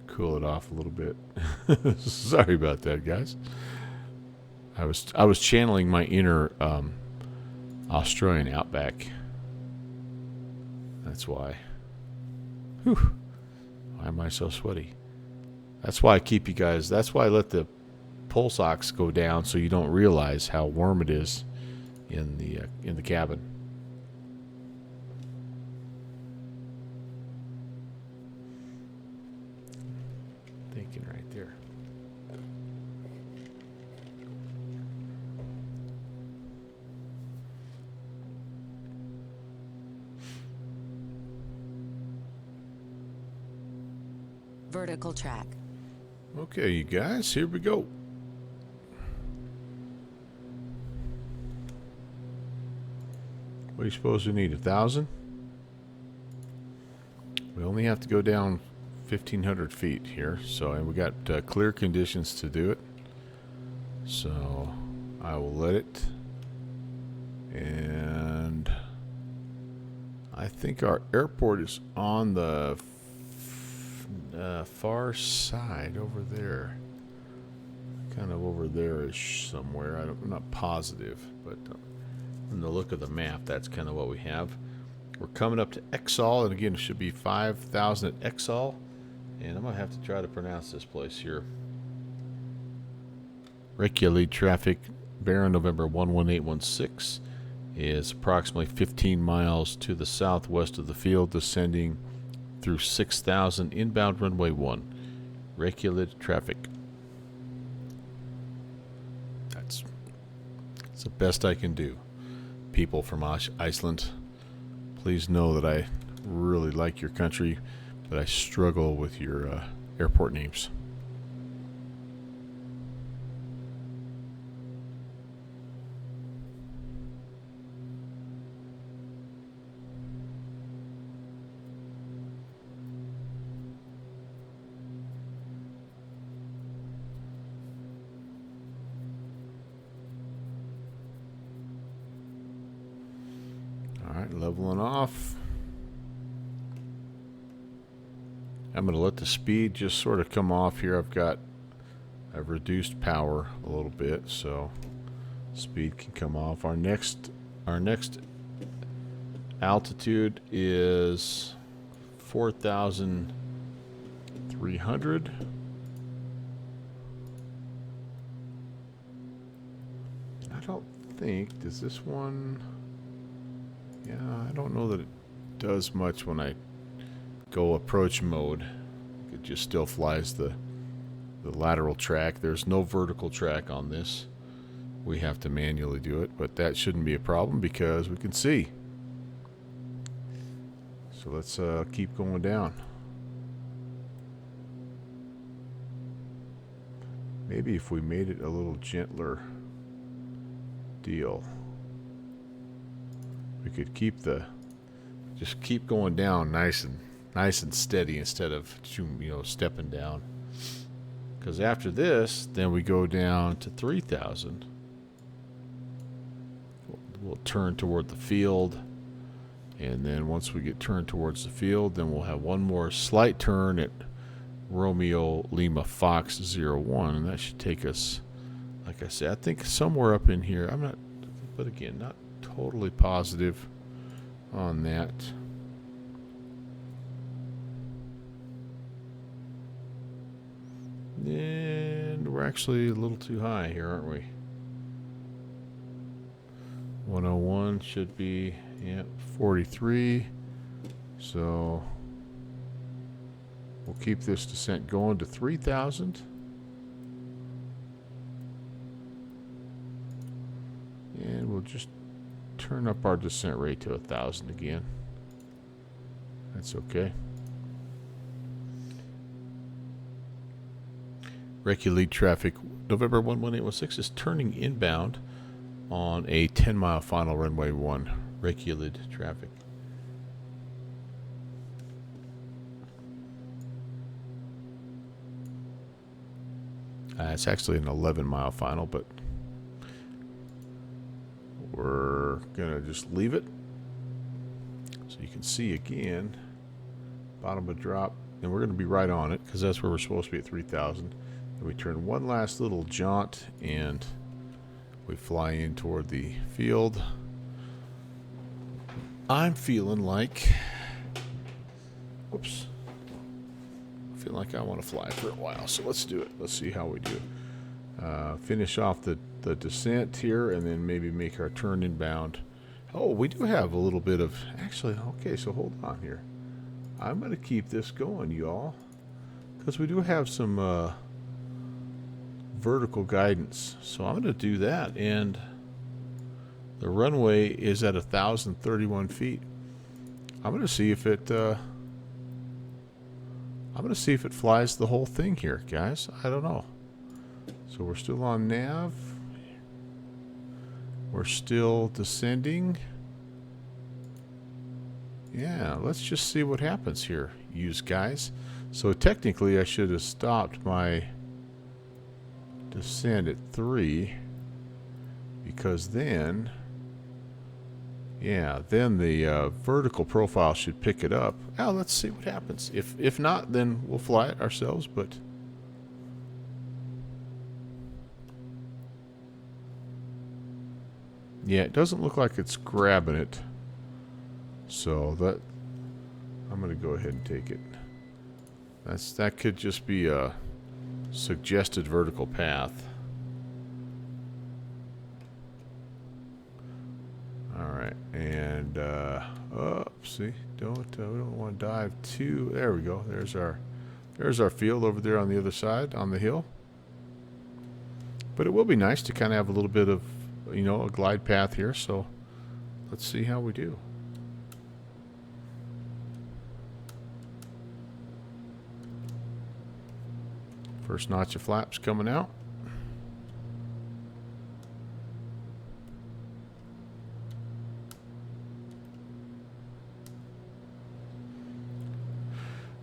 Cool it off a little bit. Sorry about that, guys. I was channeling my inner Australian outback. That's why. Whew. Why am I so sweaty? That's why I keep you guys. That's why I let the pulse ox go down so you don't realize how warm it is in the cabin. Thinking right there. Vertical track. Okay, you guys, here we go. What do you suppose we need? 1,000? We only have to go down 1,500 feet here, so and we got clear conditions to do it. So I will let it. And I think our airport is on the far side over there, kind of over there-ish somewhere. I'm not positive, but from the look of the map, that's kind of what we have. We're coming up to Exall, and again, it should be 5,000 at Exall, and I'm gonna have to try to pronounce this place here. Reykjavik traffic, Baron November 11816 is approximately 15 miles to the southwest of the field, descending through 6,000 inbound runway 1. Reykjavik traffic. That's the best I can do. People from Iceland, please know that I really like your country, but I struggle with your airport names. Alright, leveling off. I'm going to let the speed just sort of come off here. I've reduced power a little bit, so speed can come off. Our next altitude is 4,300. I don't think, does this one... Yeah, I don't know that it does much when I go approach mode. It just still flies the lateral track. There's no vertical track on this. We have to manually do it, but that shouldn't be a problem because we can see. So let's keep going down. Maybe if we made it a little gentler deal, we could just keep going down nice and steady instead of, stepping down. Because after this, then we go down to 3,000. We'll turn toward the field, and then once we get turned towards the field, then we'll have one more slight turn at Romeo Lima Fox 01, and that should take us, like I said, I think somewhere up in here. I'm not, but again, not totally positive on that. And we're actually a little too high here, aren't we? 101 should be, yeah, 43. So we'll keep this descent going to 3,000. And we'll just turn up our descent rate to 1,000 again. That's okay. Reykjavik traffic, November 11816 is turning inbound on a 10-mile final runway 1. Reykjavik traffic. It's actually an 11-mile final, but we're gonna just leave it. So you can see again, bottom of drop, and we're gonna be right on it because that's where we're supposed to be at 3,000. And we turn one last little jaunt and we fly in toward the field. I'm feeling like, whoops, I feel like I want to fly for a while, so let's do it. Let's see how we do. Finish off the descent here and then maybe make our turn inbound. Oh, we do have a little bit of, actually, okay, so hold on here. I'm going to keep this going, y'all, because we do have some vertical guidance. So I'm going to do that, and the runway is at 1,031 feet. I'm going to see if it flies the whole thing here, guys. I don't know. So we're still on nav. We're still descending. Yeah, let's just see what happens here, you guys. So technically I should have stopped my descent at 3, because then, yeah, then the vertical profile should pick it up. Now let's see what happens. If not, then we'll fly it ourselves, but yeah, it doesn't look like it's grabbing it. So that, I'm going to go ahead and take it. That could just be a suggested vertical path. All right, and oh, see, we don't want to dive too. There we go. There's our field over there on the other side on the hill. But it will be nice to kind of have a little bit of, you know, a glide path here. So let's see how we do. First notch of flaps coming out.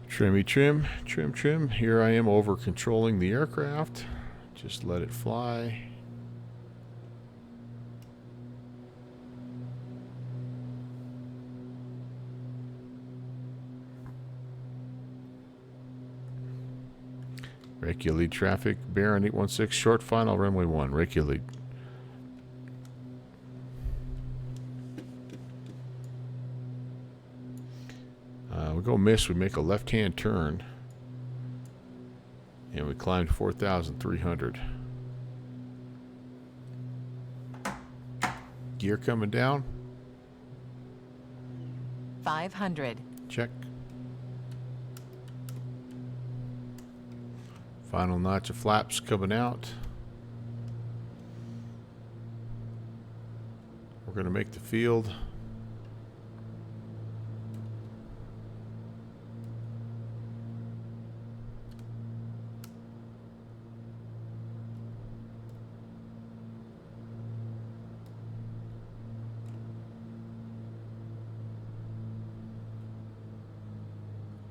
Trimmy trim, trim trim. Here I am over controlling the aircraft. Just let it fly. Reykjavik traffic, Baron 816, short final, runway 1, Reykjavik. We go miss, we make a left-hand turn, and we climbed 4,300. Gear coming down. 500. Check. Final notch of flaps coming out. We're going to make the field.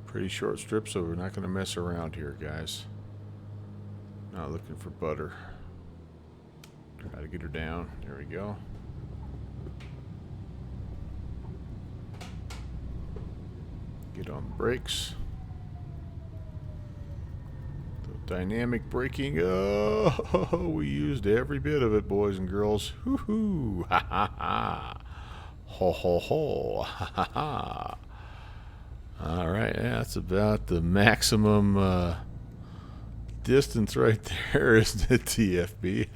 Pretty short strip, so we're not going to mess around here, guys. Not looking for butter. Try to get her down. There we go. Get on the brakes. The dynamic braking. Oh, we used every bit of it, boys and girls. Hoo hoo. Ha ha ha. Ho ho ho. Ha ha ha. All right. Yeah, that's about the maximum distance right there, isn't it, TFB?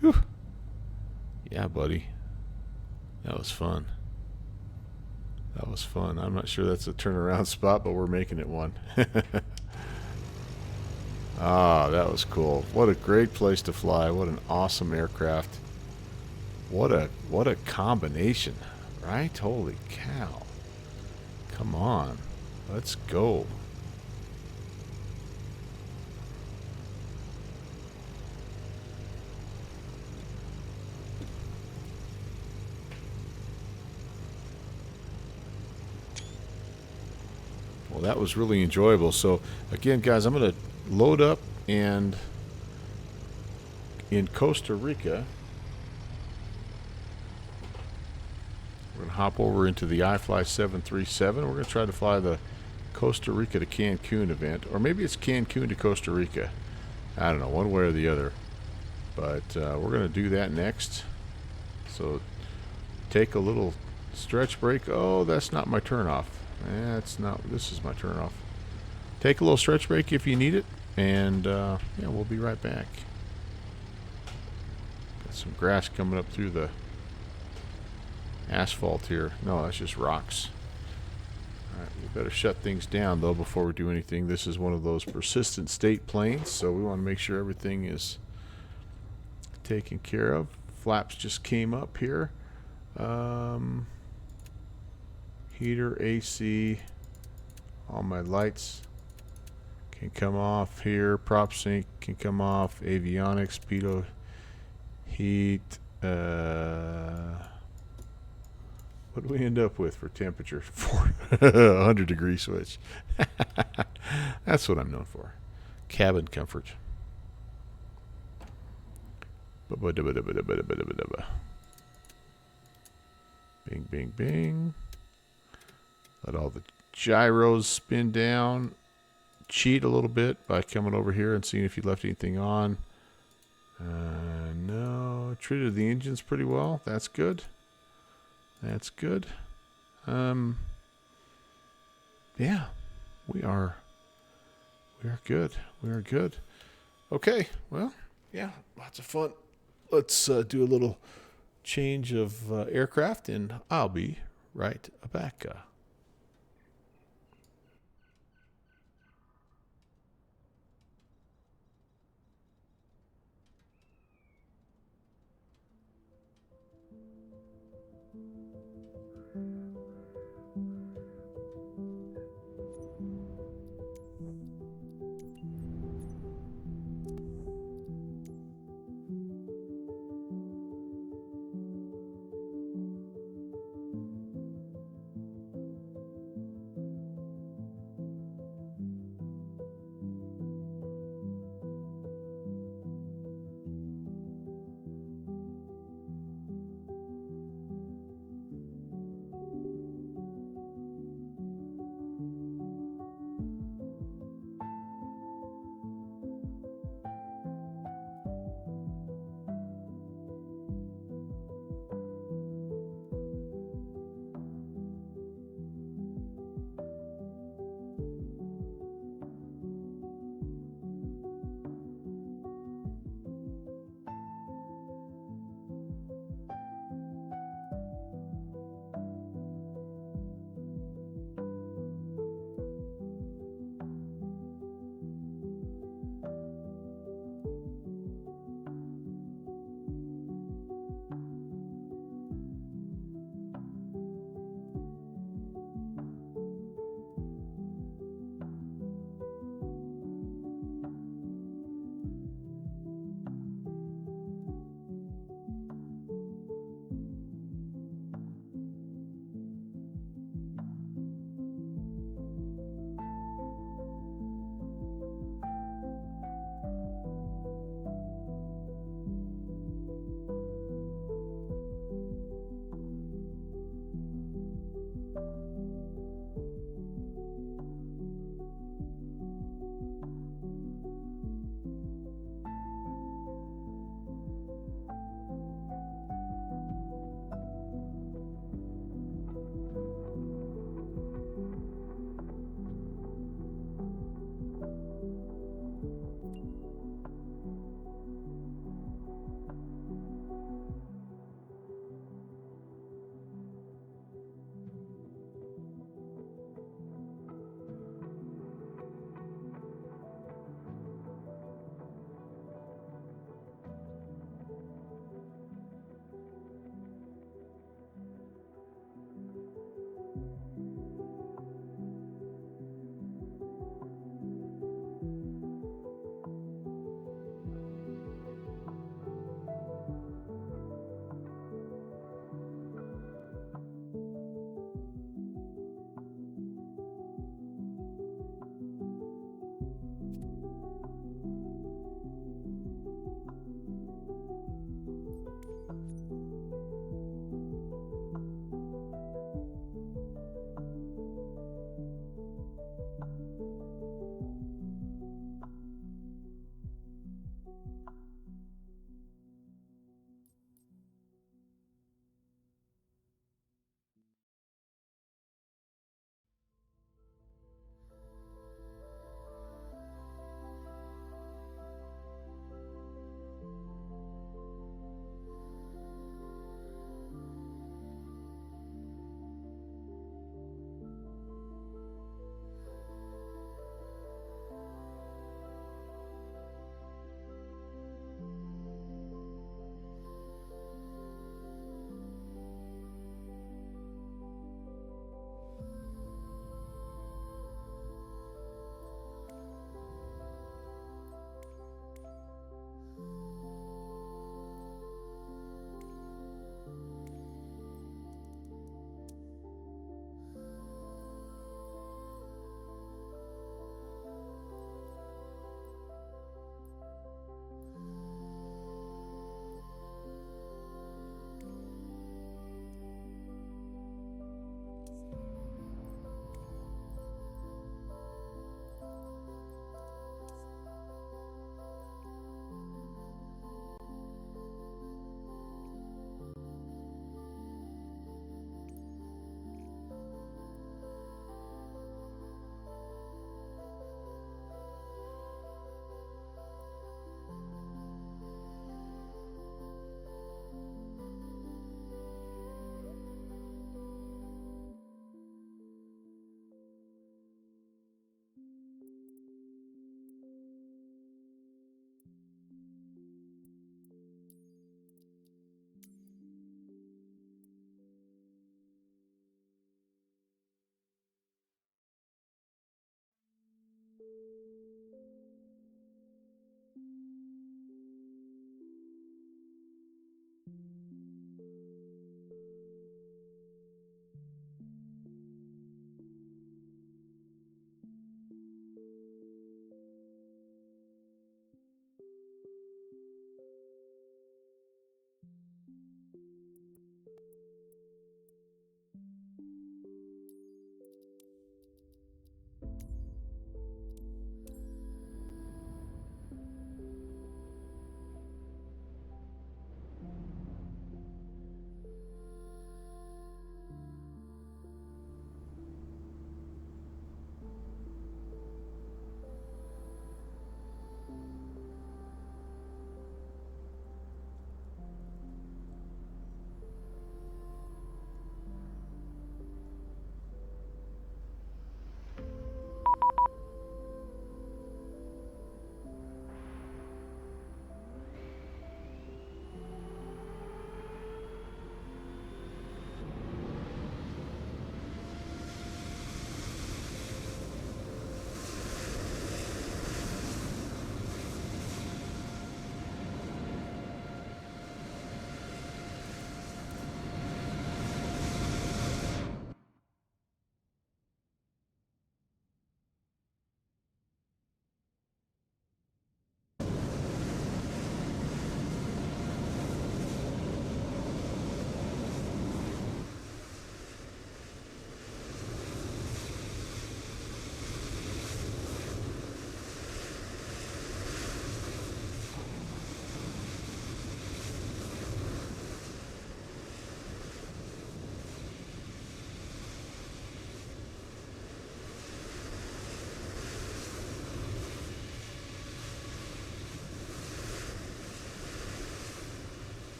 Whew. Yeah, buddy. That was fun. That was fun. I'm not sure that's a turnaround spot, but we're making it one. Ah, that was cool. What a great place to fly. What an awesome aircraft. What a combination, right? Holy cow. Come on. Let's go. Well, that was really enjoyable. So, again, guys, I'm going to load up, and in Costa Rica, we're going to hop over into the iFly 737. We're going to try to fly the Costa Rica to Cancun event. Or maybe it's Cancun to Costa Rica. I don't know, one way or the other. But we're going to do that next. So, take a little stretch break. Oh, that's not my turnoff. That's not, this is my turnoff. Take a little stretch break if you need it, and yeah, we'll be right back. Got some grass coming up through the asphalt here. No, that's just rocks. Alright, we better shut things down though before we do anything. This is one of those persistent state planes, so we want to make sure everything is taken care of. Flaps just came up here. Heater, AC, all my lights can come off here. Prop sync can come off. Avionics, pitot, heat. What do we end up with for temperature? 100-degree switch. That's what I'm known for. Cabin comfort. Bing, bing, bing. Let all the gyros spin down. Cheat a little bit by coming over here and seeing if you left anything on. No. Treated the engines pretty well. That's good. That's good. Yeah. We are good. We are good. Okay. Well, yeah. Lots of fun. Let's do a little change of aircraft, and I'll be right back.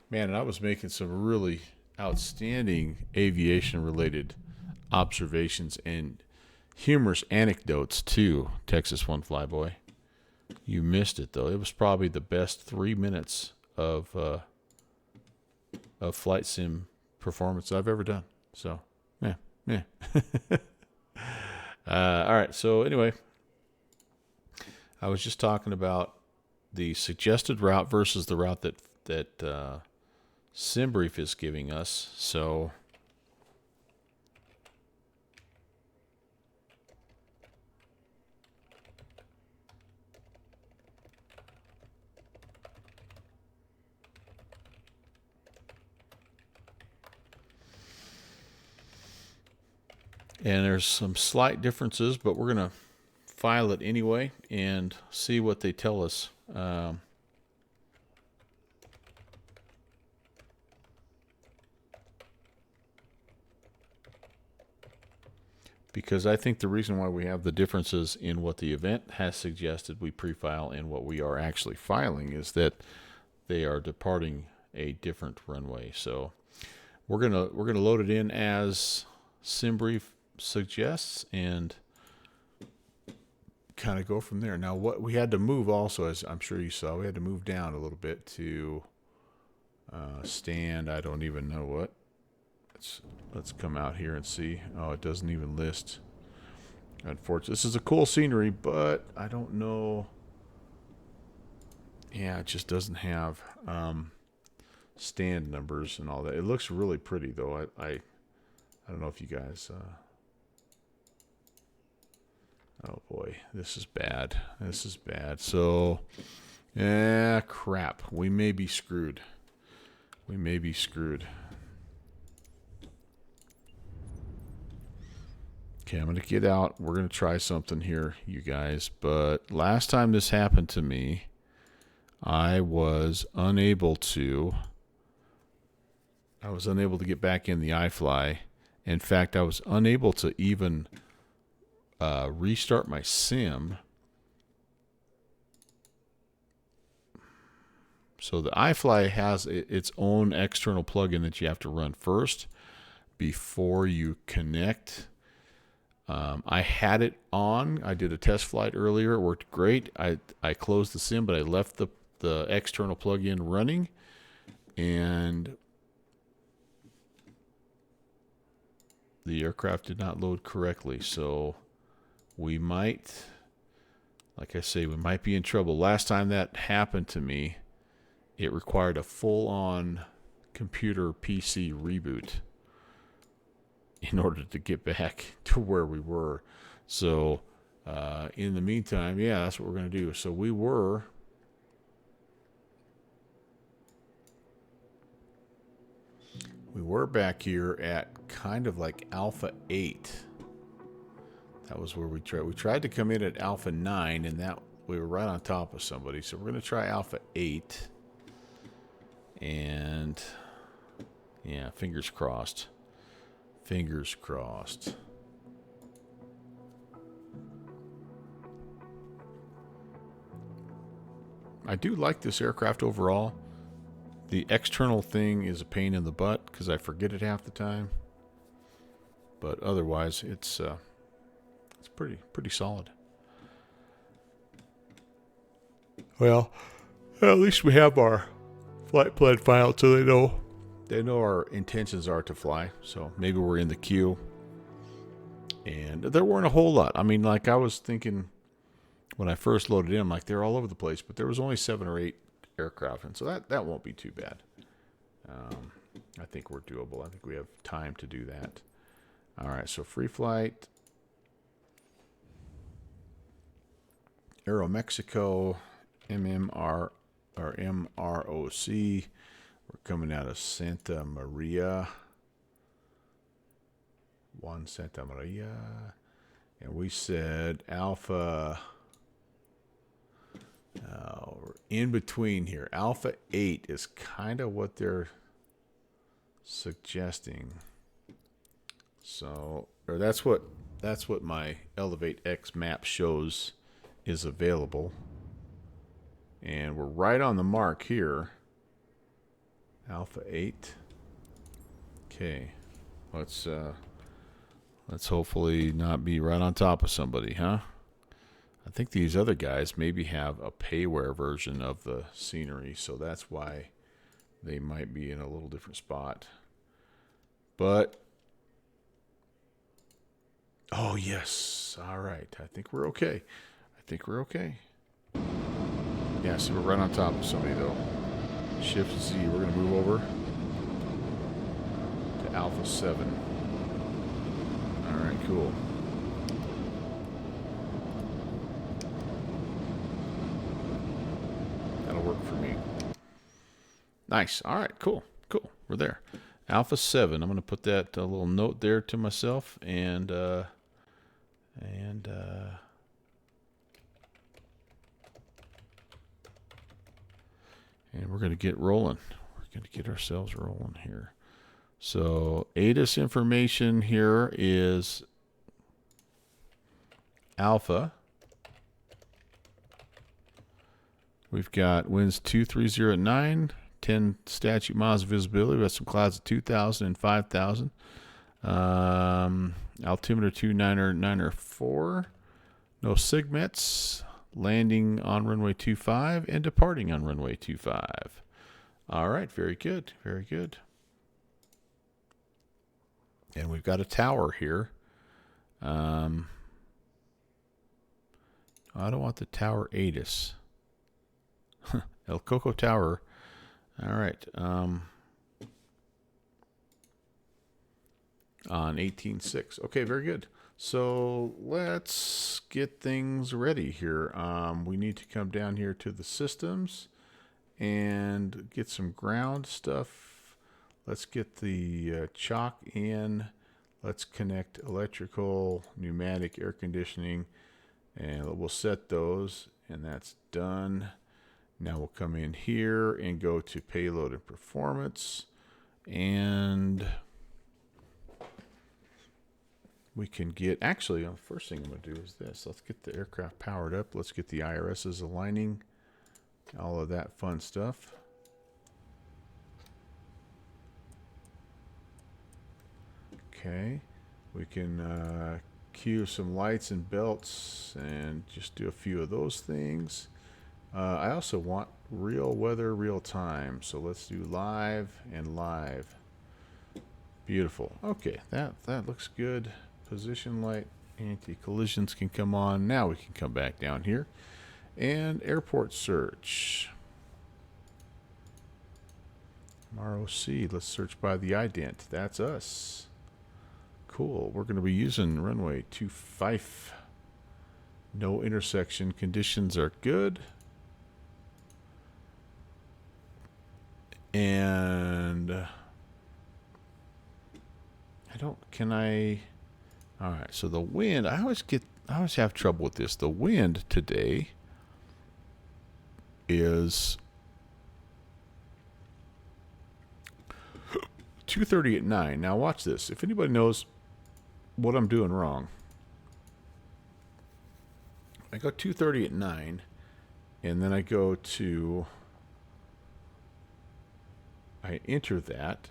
Man, and I was making some really outstanding aviation related observations and humorous anecdotes too, Texas One Flyboy. You missed it though. It was probably the best 3 minutes of flight sim performance I've ever done. So, yeah, yeah. All right. So anyway, I was just talking about the suggested route versus the route that SimBrief is giving us. So And there's some slight differences, but we're going to file it anyway and see what they tell us. Because I think the reason why we have the differences in what the event has suggested we pre-file and what we are actually filing is that they are departing a different runway. So we're gonna load it in as SimBrief suggests and kind of go from there. Now, what we had to move also, as I'm sure you saw, we had to move down a little bit to stand. I don't even know what. Let's come out here and see. Oh, it doesn't even list. Unfortunately, this is a cool scenery, but I don't know. Yeah, it just doesn't have stand numbers and all that. It looks really pretty though. I don't know if you guys. Oh boy, this is bad. This is bad. So, crap. We may be screwed. We may be screwed. Okay, I'm going to get out. We're going to try something here, you guys. But last time this happened to me, I was unable to get back in the iFly. In fact, I was unable to even restart my sim. So the iFly has its own external plugin that you have to run first before you connect. I had it on. I did a test flight earlier. It worked great. I closed the sim, but I left the external plugin running, and the aircraft did not load correctly. So we might, like I say, we might be in trouble. Last time that happened to me, it required a full-on computer PC reboot in order to get back to where we were. So in the meantime, yeah, that's what we're going to do. So we were back here at kind of like Alpha 8. That was where we tried to come in at Alpha 9, and that we were right on top of somebody. So we're going to try Alpha 8. And yeah, fingers crossed. Fingers crossed. I do like this aircraft overall. The external thing is a pain in the butt because I forget it half the time. But otherwise, it's pretty solid. Well, at least we have our flight plan filed, so they know our intentions are to fly. So maybe we're in the queue. And there weren't a whole lot. I mean, like I was thinking when I first loaded in, I'm like they're all over the place, but there was only 7 or 8 aircraft, and so that won't be too bad. I think we're doable. I think we have time to do that. All right, so free flight. Aero Mexico, MMR or MROC. We're coming out of Santa Maria. Santa Maria. And we said Alpha. We're in between here. Alpha 8 is kind of what they're suggesting. So, or that's what my Elevate X map shows is available. And we're right on the mark here. Alpha 8. Okay. Let's hopefully not be right on top of somebody, huh? I think these other guys maybe have a payware version of the scenery, so that's why they might be in a little different spot. But oh yes, all right. I think we're okay. Yeah, so we're right on top of somebody though. Shift Z. We're gonna move over to Alpha 7. All right, cool. That'll work for me. Nice. All right, cool. We're there. Alpha 7. I'm going to put that little note there to myself, and we're going to get rolling. We're going to get ourselves rolling here. So ATIS information here is Alpha. We've got winds 230 at 9, 10 statute miles of visibility. We have some clouds at 2,000 and 5,000. Altimeter 294. No SIGMETs. Landing on runway 25 and departing on runway 25. All right, very good, very good. And we've got a tower here. I don't want the tower ATIS. El Coco Tower. All right. On 18.6. Okay, very good. So let's get things ready here. We need to come down here to the systems and get some ground stuff. Let's get the chalk in. Let's connect electrical, pneumatic, air conditioning, and we'll set those, and that's done. Now we'll come in here and go to payload and performance, and we can get, actually, the first thing I'm going to do is this. Let's get the aircraft powered up. Let's get the IRSs aligning, all of that fun stuff. Okay, we can cue some lights and belts and just do a few of those things. I also want real weather, real time. So let's do live and live. Beautiful. Okay, that looks good. Position light, anti-collisions can come on. Now we can come back down here. And airport search. ROC, let's search by the ident. That's us. Cool. We're going to be using runway 25. No intersection. Conditions are good. And all right, so the wind, I always have trouble with this. The wind today is 2:30 at 9. Now watch this. If anybody knows what I'm doing wrong, I go 2:30 at 9, and then I enter that.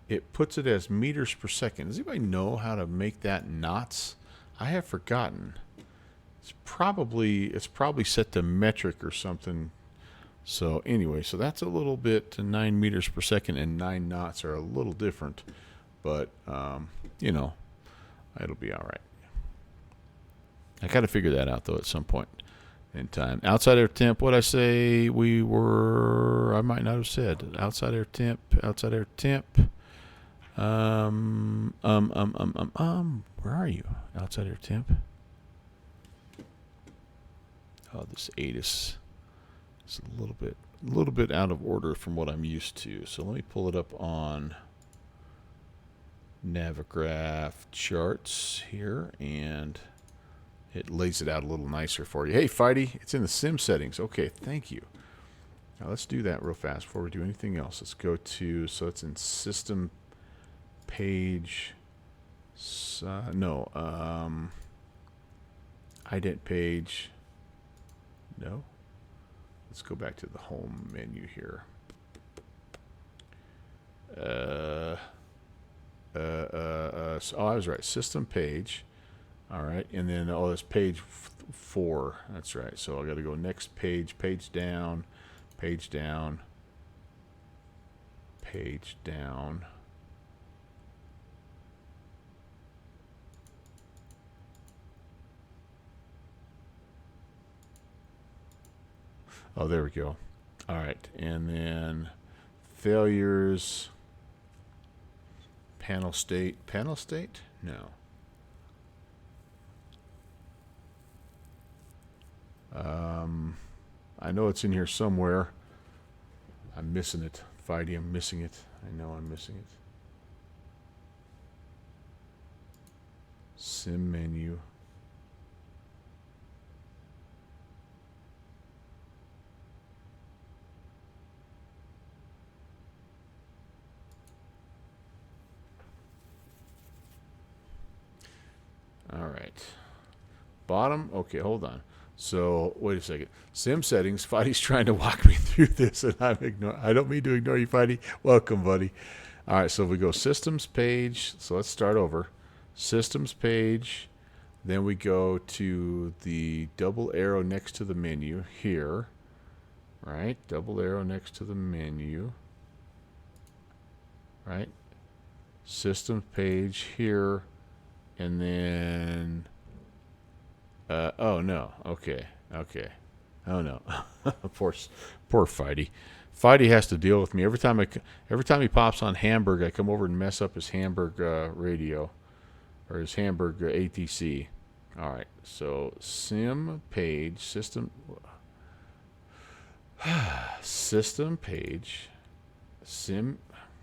It puts it as meters per second. Does anybody know how to make that knots? I have forgotten. It's probably set to metric or something. So anyway, so that's a little bit, 9 meters per second and 9 knots are a little different, but you know, it'll be all right. I got to figure that out though at some point in time. Outside air temp, what I say we were, I might not have said. Outside air temp. Where are you? Outside air temp. Oh, this ATIS is a little bit out of order from what I'm used to. So let me pull it up on Navigraph charts here, and it lays it out a little nicer for you. Hey, Fighty, it's in the sim settings. Okay, thank you. Now let's do that real fast before we do anything else. Let's go to, so it's in system page, ident page. No. Let's go back to the home menu here. So, I was right. System page. All right, and then this page 4. That's right. So I got to go next page, page down, page down, page down. Oh, there we go. All right, and then failures, panel state, no. I know it's in here somewhere. I'm missing it. Fighty, I'm missing it. I know I'm missing it. Sim menu. All right. Bottom. Okay, hold on. So wait a second. Sim settings. Fighty's trying to walk me through this, and I don't mean to ignore you, Fighty. Welcome, buddy. All right. So we go systems page. So let's start over. Systems page. Then we go to the double arrow next to the menu here. Right. Double arrow next to the menu. Right. Systems page here, and then. Oh no. Okay. Okay. Oh no. poor Fighty. Fighty has to deal with me every time he pops on Hamburg. I come over and mess up his Hamburg radio, or his Hamburg ATC. All right. So sim page system system page sim.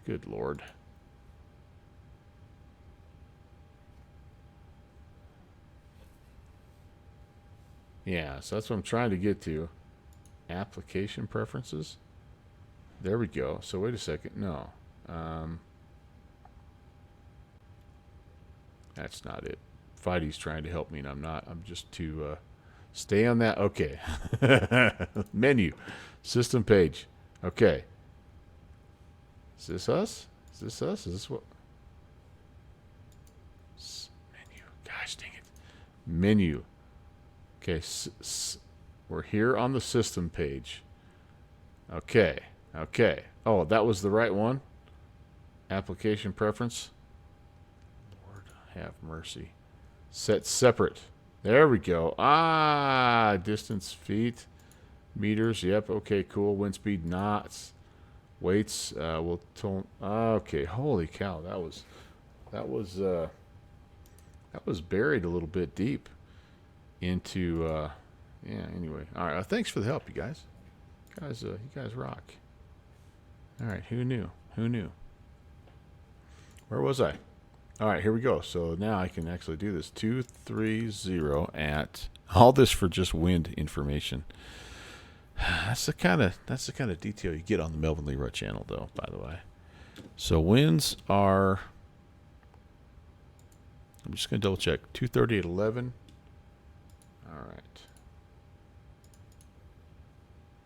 Good Lord. Yeah, so that's what I'm trying to get to. Application preferences. There we go. So wait a second. No. That's not it. Fighty's trying to help me, and I'm not. I'm just to stay on that. Okay. Menu. System page. Okay. Is this us? Is this us? Is this what? Menu. Gosh dang it. Menu. Okay, we're here on the system page. Okay, okay. Oh, that was the right one? Application preference. Lord have mercy. Set separate. There we go. Ah, distance, feet, meters. Yep, okay, cool. Wind speed, knots. Weights, we'll tone. Okay, holy cow. That was buried a little bit deep into yeah, anyway. All right, thanks for the help, you guys. You guys rock. All right, who knew? Where was I? All right, here we go. So now I can actually do this. 230 at all this for just wind information. That's the kind of detail you get on the Melvin Leroy channel, though, by the way. So winds are, I'm just going to double check. 230 at 11. All right.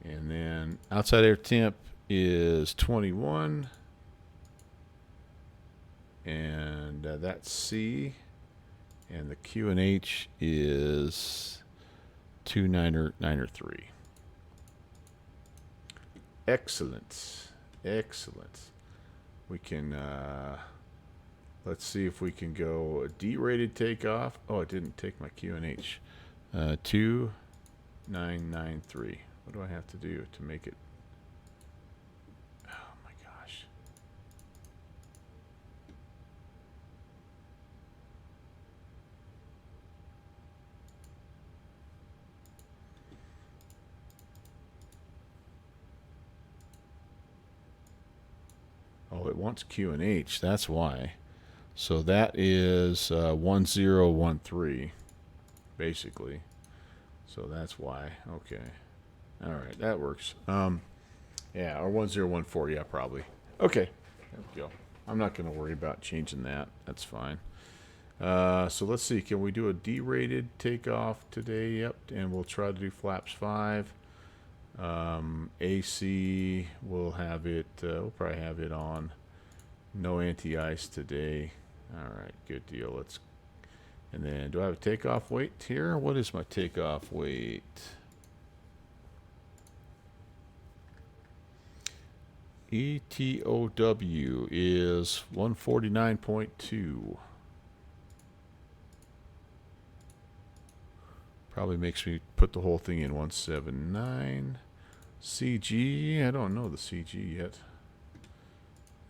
And then outside air temp is 21. And that's C. And the QNH is 2993. Excellent. Excellent. We can, let's see if we can go a D-rated takeoff. Oh, it didn't take my QNH. 2993. What do I have to do to make it? Oh my gosh. Oh, it wants QNH. That's why. So that is 1013, basically. So that's why. Okay. All right, that works. Yeah, or 1014. Yeah, probably. Okay. There we go. I'm not going to worry about changing that. That's fine. So let's see. Can we do a D-rated takeoff today? Yep. And we'll try to do flaps 5. AC, we'll have it. We'll probably have it on. No anti-ice today. All right, good deal. Let's. And then, do I have a takeoff weight here? What is my takeoff weight? ETOW is 149.2. Probably makes me put the whole thing in 179. CG, I don't know the CG yet.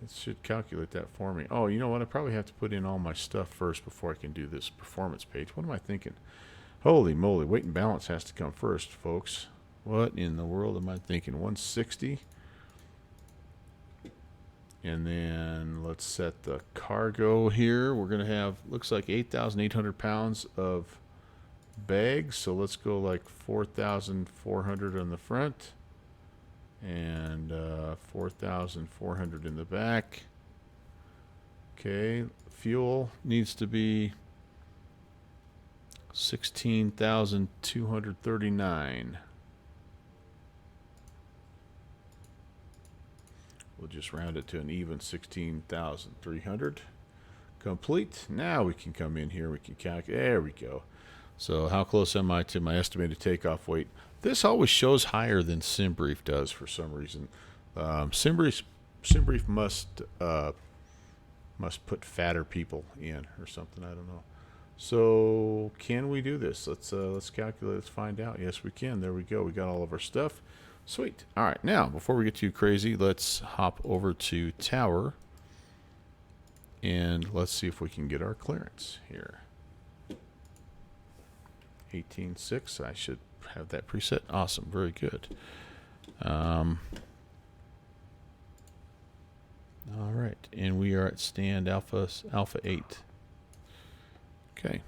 It should calculate that for me. Oh, you know what? I probably have to put in all my stuff first before I can do this performance page. What am I thinking? Holy moly, weight and balance has to come first, folks. What in the world am I thinking? 160? And then let's set the cargo here. We're going to have, looks like 8,800 pounds of bags. So let's go like 4,400 on the front and 4,400 in the back. Okay, fuel needs to be 16,239. We'll just round it to an even 16,300. Complete. Now we can come in here. We can calculate. There we go. So how close am I to my estimated takeoff weight? This always shows higher than SimBrief does for some reason. SimBrief must put fatter people in or something. I don't know. So can we do this? Let's calculate. Let's find out. Yes, we can. There we go. We got all of our stuff. Sweet. All right. Now, before we get too crazy, let's hop over to Tower and let's see if we can get our clearance here. 18.6. I should have that preset. Awesome. Very good. All right. And we are at stand Alpha 8. Okay.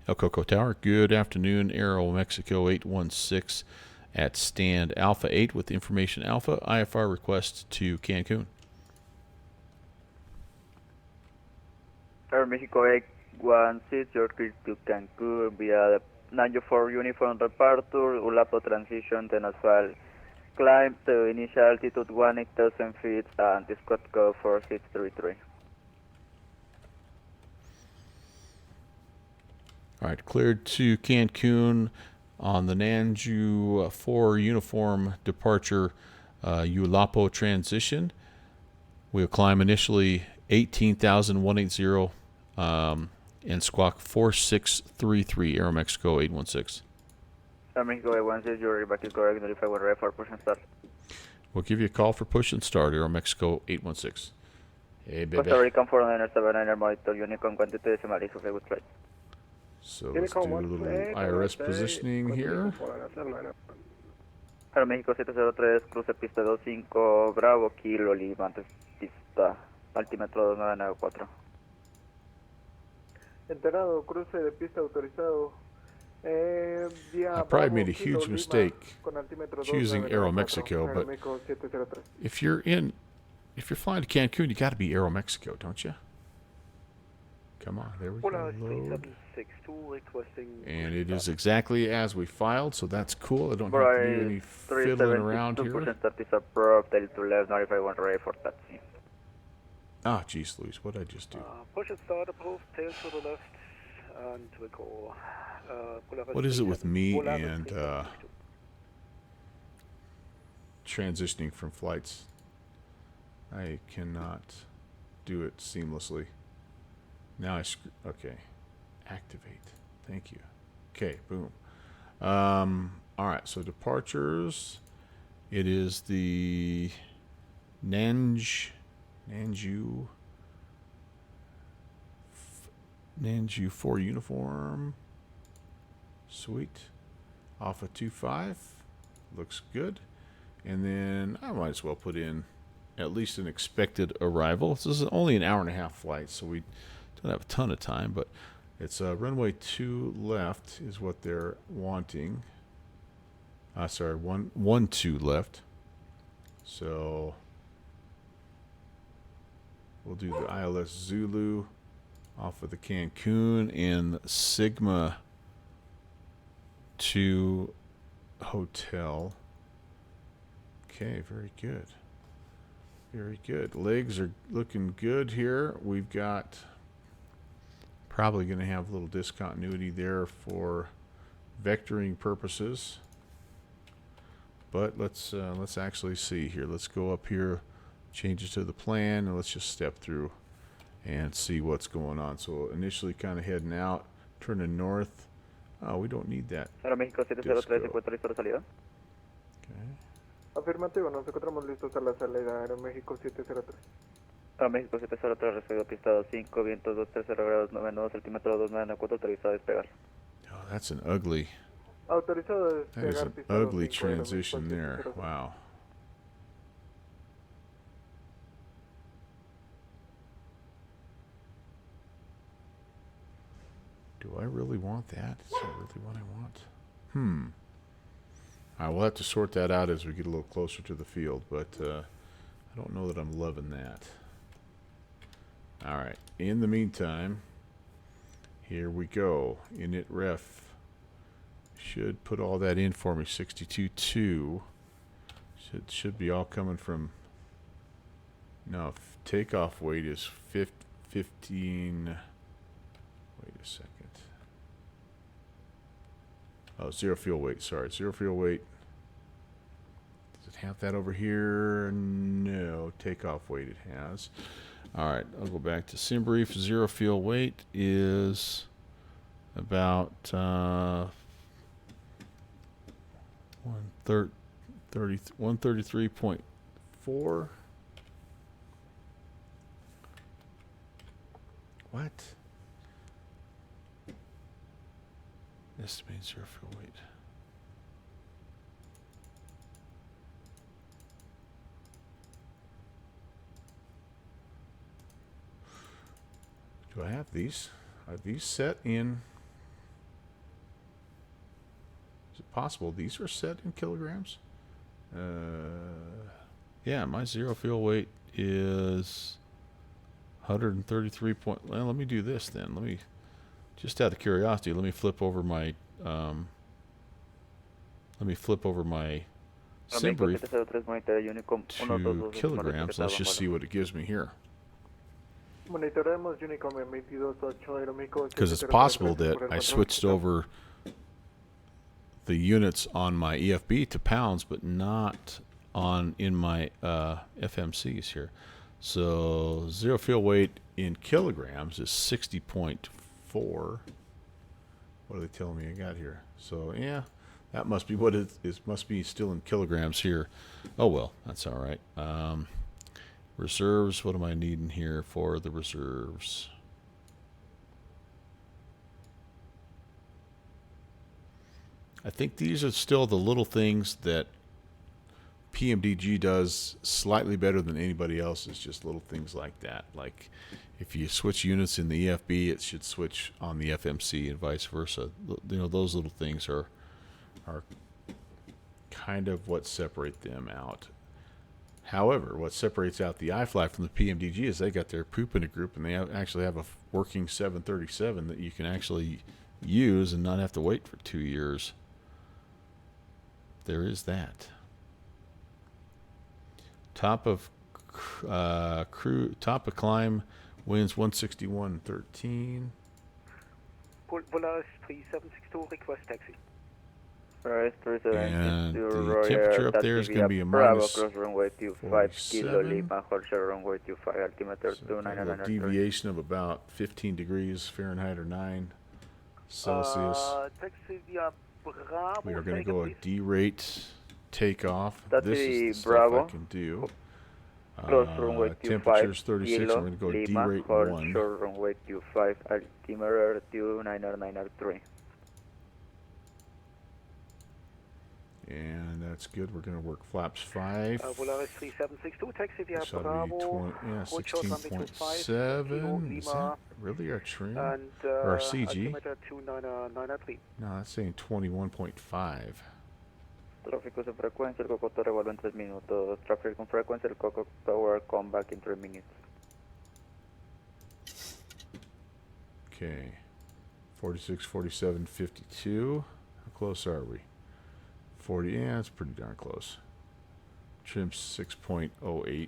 El Coco Tower, good afternoon. Aero Mexico 816 at stand Alpha 8 with information Alpha. IFR request to Cancun. Air Mexico 816, you're clear to Cancun via the 94 uniform departure, Ulapo transition, then as well. Climb to initial altitude 8,000 feet and the squad code 4633. All right, cleared to Cancun on the Nanju 4 uniform departure Ulapo transition. We'll climb initially 18,180 and squawk 4633, Aero Mexico 816. Air Mexico 816, you're back to correct, notify when ready for push and start. We'll give you a call for push and start, Aero Mexico 816. Hey, baby. Costa Rican 4979 monitor, Unicom quantity decimal, is of a good flight. So let's do a little IRS positioning here. Aero Mexico 703, cruce pista 25, Bravo, Kilo, Lima, pista, altímetro 2994. Enterado, cruce de pista autorizado. I probably made a huge mistake choosing Aero Mexico, but if you're flying to Cancun, you got to be Aero Mexico, don't you? Come on, there we go. Load. And it is exactly as we filed, so that's cool. I don't have to do any fiddling around here. 2% is approved, tail to left, notify when ready for taxi. Ah, geez, Luis, what did I just do? Push and start approved, tail to the left, and we call. What is it with me and transitioning from flights? I cannot do it seamlessly. Now okay, activate. Thank you. Okay, boom. All right, so departures. It is the Nanju 4 uniform. Sweet. Alpha 25. Looks good. And then I might as well put in at least an expected arrival. This is only an hour and a half flight, so we don't have a ton of time, but it's runway 2 left is what they're wanting. Sorry, 2 left. So we'll do the ILS Zulu off of the Cancun and Sigma 2 Hotel. Okay, very good. Very good. Legs are looking good here. We've got probably going to have a little discontinuity there for vectoring purposes. But let's actually see here. Let's go up here, change it to the plan, and let's just step through and see what's going on. So initially kind of heading out, turning north. Oh, we don't need that. Aero México 703, ¿se encuentra listo la salida? Okay. Afirmativo, nos encontramos listos a la salida. Aero México 703. Aero México 703, recibido pista 25, vientos 230 grados 9 nudos, altímetro 2994, autorizado a despegar. Oh, that's an ugly. Autorizado a That is despegar an pista ugly 25, Aero México transition there. 703. Wow. Do I really want that? Is that really what I want? I will have to sort that out as we get a little closer to the field, but I don't know that I'm loving that. All right. In the meantime, here we go. Init ref should put all that in for me. 62.2 should be all coming from. No, takeoff weight is 15. Wait a second. Oh, zero fuel weight. Sorry, zero fuel weight. Does it have that over here? No. Takeoff weight it has. All right, I'll go back to sim brief. Zero fuel weight is about 133.4. What? Estimated zero fuel weight. Do I have these? Are these set in? Is it possible these are set in kilograms? Yeah, my zero fuel weight is 133 point. Well, let me do this then. Let me, just out of curiosity, let me flip over my sim brief to kilograms. Let's just see what it gives me here. Because it's possible that I switched over the units on my EFB to pounds, but not on in my FMCs here. So zero fuel weight in kilograms is 60.4. What are they telling me I got here? So yeah, that must be what it is. Must be still in kilograms here. Oh well, that's all right. Reserves, what am I needing here for the reserves? I think these are still the little things that PMDG does slightly better than anybody else. Is just little things like that. Like if you switch units in the EFB, it should switch on the FMC and vice versa. You know, those little things are kind of what separate them out. However, what separates out the iFly from the PMDG is they got their poop in a group, and they actually have a working 737 that you can actually use and not have to wait for 2 years. There is that. Top of climb winds 161.13. Polaris 3762, request taxi. Alright, And the temperature up there is going to be a minus cross runway 25 kilo Lima, Horseshoe runway 25, altimeter so a deviation of about 15 degrees Fahrenheit or 9 Celsius. Taxi via Bravo. We are going to go a D-rate takeoff. That's This is the stuff Bravo. I can do. Cross runway 25 Temperature's 36. kilo I'm going to go Lima, D-rate Horseshoe 1. runway 25, altimeter 2993. And that's good. We're going to work flaps 5. Polaris 3762, taxi via So Bravo. 16.7. Is that really our trim? And Or our CG? altimeter 2993. No, that's saying 21.5. Tráfico de frecuencia, el Cocoto revuelve en 3 minutos. Traffic con frequency, el Coco Tower come back in 3 minutes. Okay. 46, 47, 52. How close are we? 40. Yeah, it's pretty darn close. Trim 6.08.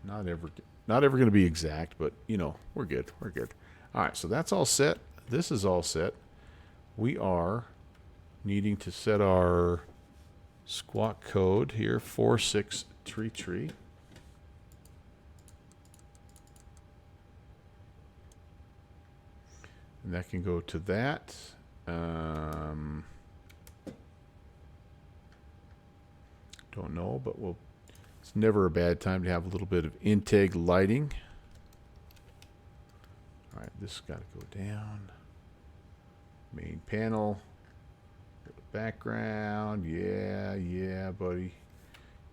Not ever going to be exact, but you know, we're good. We're good. All right, so that's all set. This is all set. We are needing to set our squawk code here, 4633. And that can go to that. Don't know, but it's never a bad time to have a little bit of intake lighting. All right, this has got to go down. Main panel. Background. Yeah, buddy.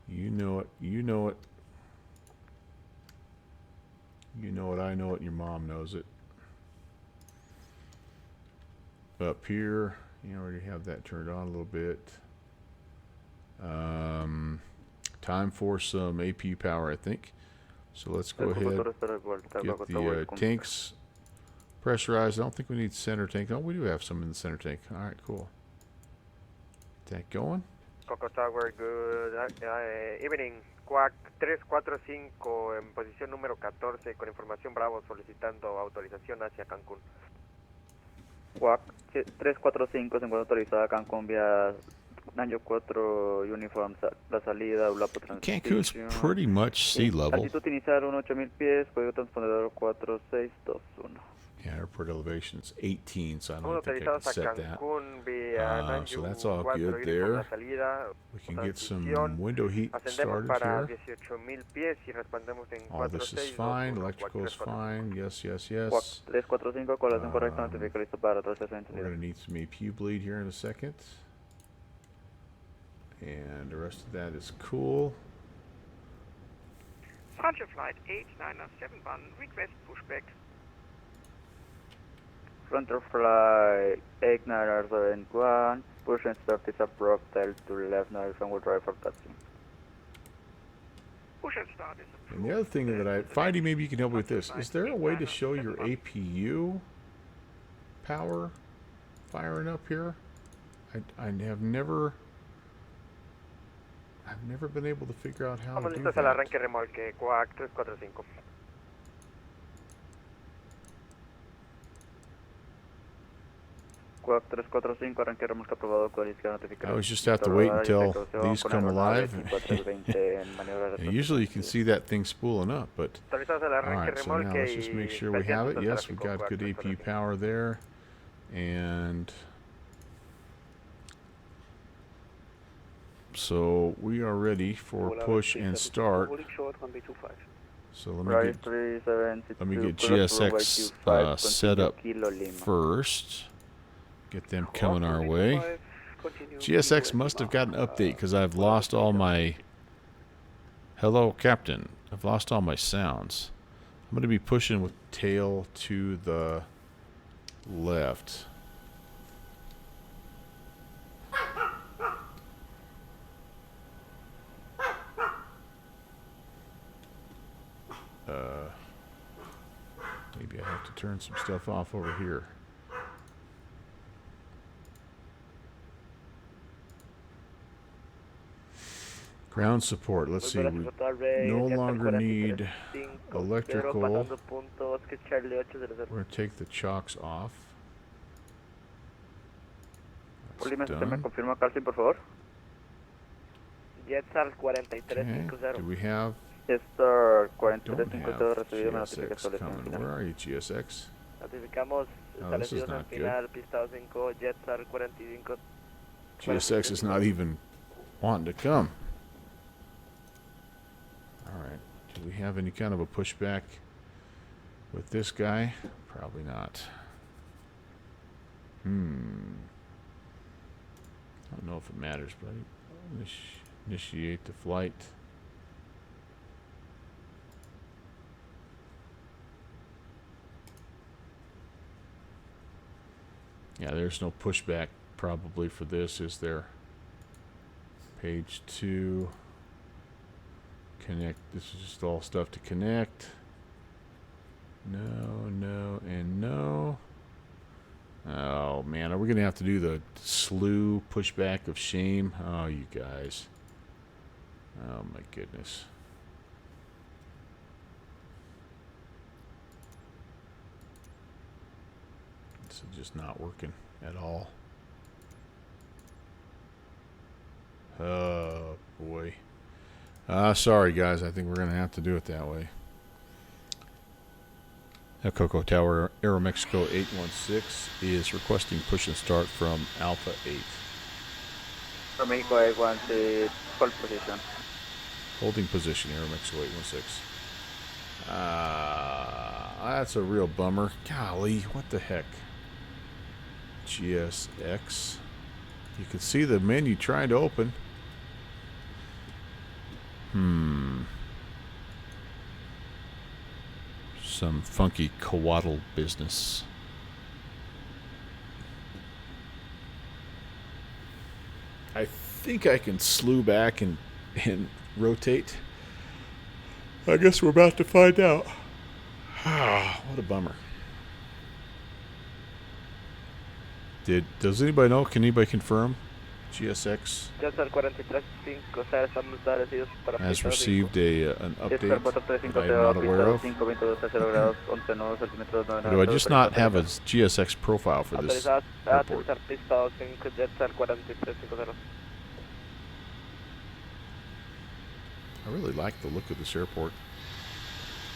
You know it. You know it. You know it. I know it. And your mom knows it. up here. You already have that turned on a little bit. Time for some AP power, I think. So let's go ahead, get the tanks pressurized. I don't think we need center tank. Oh, we do have some in the center tank. All right, cool. Tank going. Coco Tower, good evening. Quack 345 en posición número 14 con información Bravo solicitando autorización hacia Cancún. Quack 345 se encuentra autorizada Cancún vía Nanjo 4 Uniform, la salida Ulapo Cancun's Transition. pretty much sea level. Altitud inicial 8000 pies, código transpondedor 4621. Yeah, airport elevation is 18, so I don't think I Autorizados can a set that. Cancún vía Nanjo So that's all 4 good Uniform, there. la salida. We can get some Transición. window heat Ascendemos started para here. 18,000 pies y respondemos en All this is fine. Electrical is fine. Yes, yes, Quack yes. 345, colación correcta, notifica listo para autorización We're going entendida. to need some APU bleed here in a second. And the rest of that is cool. Frontier Flight 8971, request pushback. Frontier Flight 8971, push and start is abrupt, tail to left, now and will drive for taxi. Push and start is approved. And the other thing that Findy, maybe you can help me with this. Is there a way to show your APU power firing up here? I've never been able to figure out how Vamos to do listos al that. arranque remolque, Quack 345. Quack 345, arranque remolque aprobado, codicia notifica. I always just have to wait until these come alive. And usually you can see that thing spooling up, but Autorizados al arranque alright, so now remolque let's just make sure we have it. Yes, we've got Quack good 345. AP power there. And so we are ready for push and start. So let me get GSX set up first. Get them coming our way. GSX must have got an update because I've lost all my... Hello, Captain. I've lost all my sounds. I'm going to be pushing with tail to the left. Maybe I have to turn some stuff off over here. Ground support. Let's see. We no longer need electrical. We're going to take the chocks off. That's done. confirma calcin, por favor. Jetstar Okay. 4350. Do we have... Jetstar Don't 4350 have recibido, me GSX notifica coming. final. Where are you, GSX? Notificamos Oh, this is establecidos en not good. final, pista 5, Jetstar 45. GSX is not even wanting to come. Alright. Do we have any kind of a pushback with this guy? Probably not. I don't know if it matters, but initiate the flight. Yeah, there's no pushback probably for this, is there? Page 2. Connect. This is just all stuff to connect. No, no, and no. Oh, man. Are we going to have to do the slew pushback of shame? Oh, you guys. Oh, my goodness. This is just not working at all. Oh, boy. Sorry, guys. I think we're going to have to do it that way. Coco Tower, Aeromexico 816 is requesting push and start from Alpha 8. Mexico 816, hold position. Holding position, Aeromexico 816. That's a real bummer. Golly, what the heck? GSX. You can see the menu trying to open. Some funky coatl business. I think I can slew back and rotate. I guess we're about to find out. What a bummer. Does anybody know? Can anybody confirm? GSX has received an update that I'm not aware of. Or do I just not have a GSX profile for this airport? I really like the look of this airport,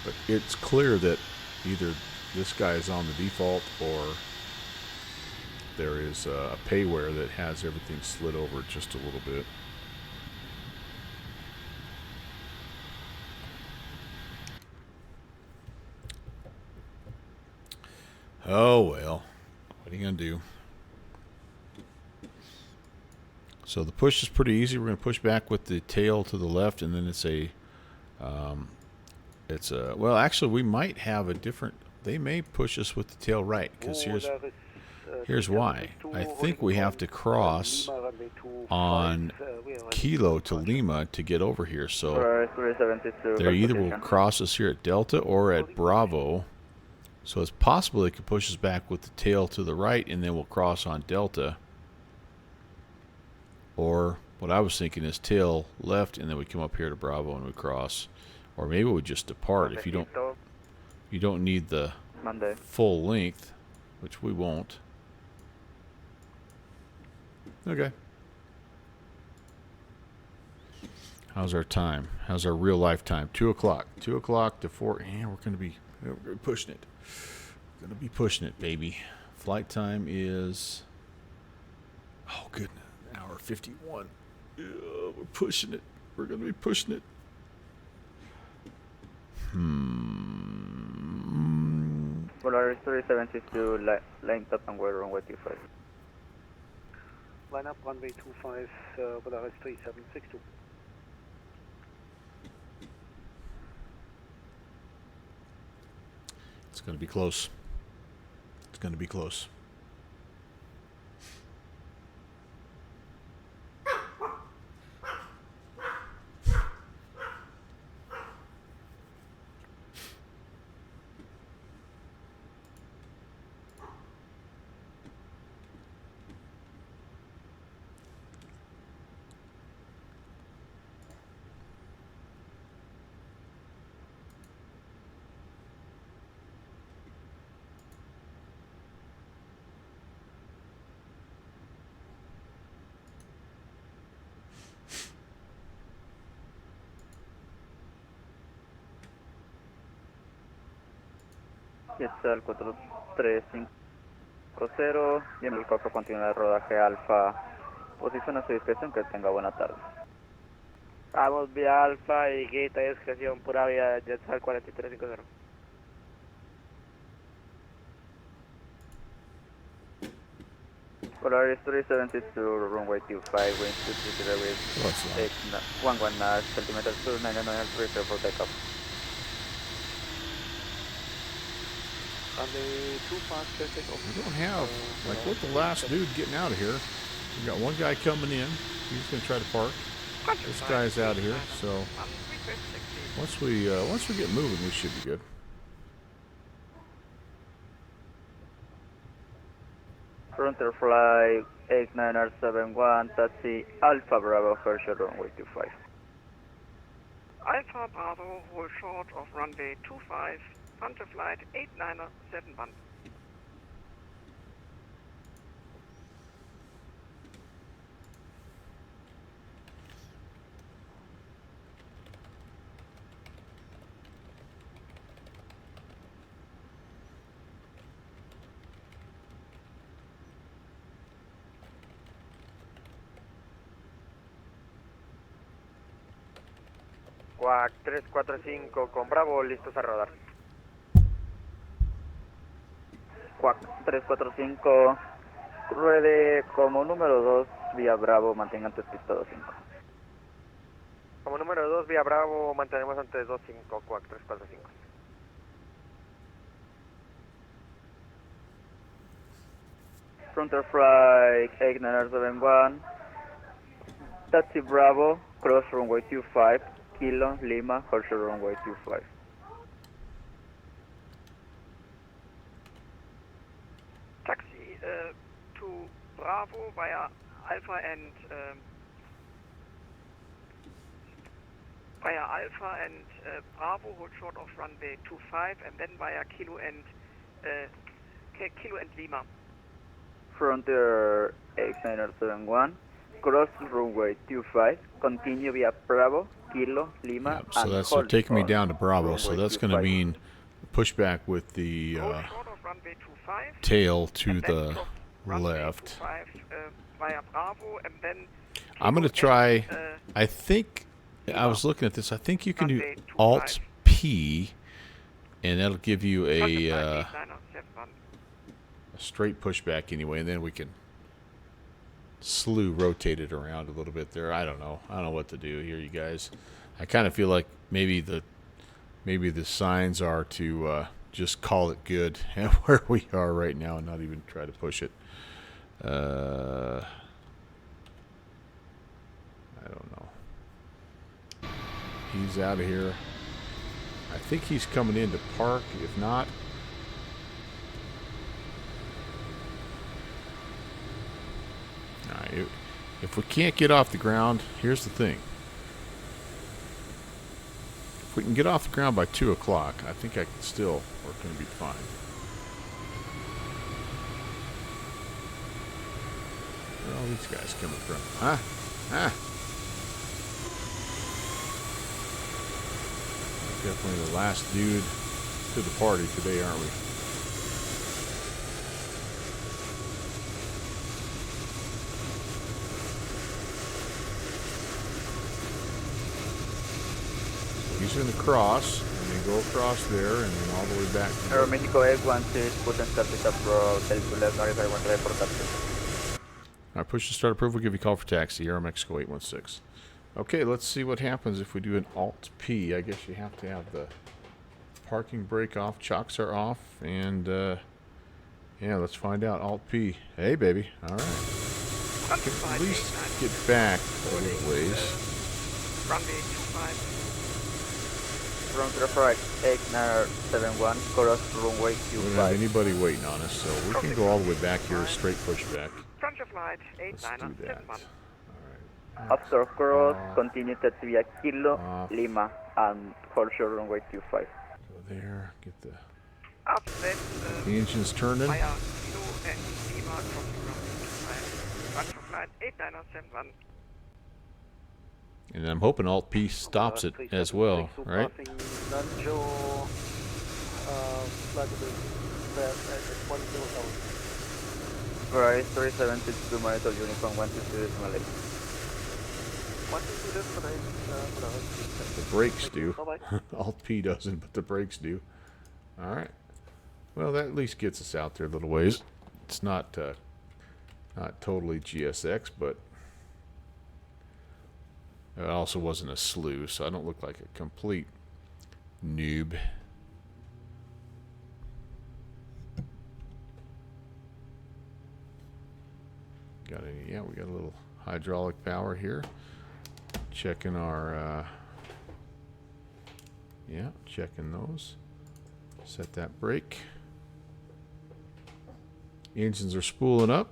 but it's clear that either this guy is on the default or there is a payware that has everything slid over just a little bit. Oh well, what are you gonna do? So the push is pretty easy. We're gonna push back with the tail to the left, and then well, actually we might have a different. They may push us with the tail right, because here's why. I think we have to cross on Kilo to Lima to get over here. So they either will cross us here at Delta or at Bravo. So it's possible they could push us back with the tail to the right, and then we'll cross on Delta. Or what I was thinking is tail left, and then we come up here to Bravo and we cross. Or maybe we just depart if you don't need the full length, which we won't. Okay. How's our time? How's our real life time? 2 o'clock. 2 o'clock to 4. Yeah, we're gonna be pushing it. We're gonna be pushing it, baby. Flight time is, oh goodness, hour 51. Yeah, we're pushing it. We're gonna be pushing it. Polaris 3762, line top and we're runway 25. Line up runway 25, Polaris 3762. It's gonna be close. It's gonna be close. Quetzal 4350, y en el coco continúa el rodaje alfa. Posición a su discreción, que tenga buena tarde. Vamos vía alfa y gate a discreción, pura vía Jetsal 4350. Polaris 3762, runway 25, wind 230 degrees, 11 knots, altimeter 299 altitude for takeoff. Runway 25, clear takeoff. We don't have, like, with the last dude getting out of here. We got one guy coming in. He's going to try to park. This guy's out of here. So once we get moving, we should be good. Frontier fly 89R71, taxi Alpha Bravo, first short runway 25. Alpha Bravo, hold short of runway 25, Frontier flight 8971. Quack 345 con Bravo, listos a rodar. Quack 345, ruede como número 2 vía Bravo, mantenga antes pistado 5. Como número 2 vía Bravo, mantenemos antes 25, Quack 345. Frontier flight 89R71, Taxi Bravo, cross runway 25, Kilo, Lima, Horseshoe runway 25. Taxi to Bravo via Alpha and Bravo, hold short of runway 25, and then via Kilo and Lima. Frontier X971, cross runway 25, continue via Bravo, Kilo, Lima, Yep, so and that's hold taking me on down to Bravo. So runway that's going to 25. mean pushback with the Hold short of runway 25. tail to and then the cross runway left. 25 via Bravo, and then I'm going to Kilo and, try. I think I was looking at this. I think you can do runway 25. Alt P, and that'll give you a straight pushback anyway, and then we can slew rotate it around a little bit there. I don't know what to do here, you guys. I kind of feel like maybe the signs are to just call it good at where we are right now and not even try to push it. I don't know. He's out of here. I think he's coming in to park. If not, if we can't get off the ground, here's the thing. If we can get off the ground by 2 o'clock, I think we're going to be fine. Where are all these guys coming from? Huh? Definitely the last dude to the party today, aren't we? He's going to cross, and then go across there, and then all the way back. Aeromexico X16, put and start this approach, tell to left, notify 1 drive for taxi. I push the start approval, give you a call for taxi, Aeromexico 816. Okay, let's see what happens if we do an Alt P. I guess you have to have the parking brake off, chocks are off, and yeah, let's find out. Alt P. Hey, baby. All right. At least get back a little ways. Runway 25. Frontier Flight X971, cross runway We don't have 25. anybody waiting on us, so we can go all the way back here, straight pushback. Frontier Flight Let's do that. 8971. After cross, continue taxi via Kilo, Off. Lima, and Horseshoe runway 25. Go there, get the Offset engine's turning. via Kilo and Lima, crossing runway 25. Frontier Flight 8971. And I'm hoping Alt P stops it as well, right? Nanjo, Price 3762, monitor uniform 122 decimal 8. The brakes do. Alt P doesn't, but the brakes do. Alright. Well, that at least gets us out there a little ways. It's not totally GSX, but it also wasn't a slew, so I don't look like a complete noob. Got any? Yeah, we got a little hydraulic power here. Checking our, yeah, checking those. Set that brake. Engines are spooling up.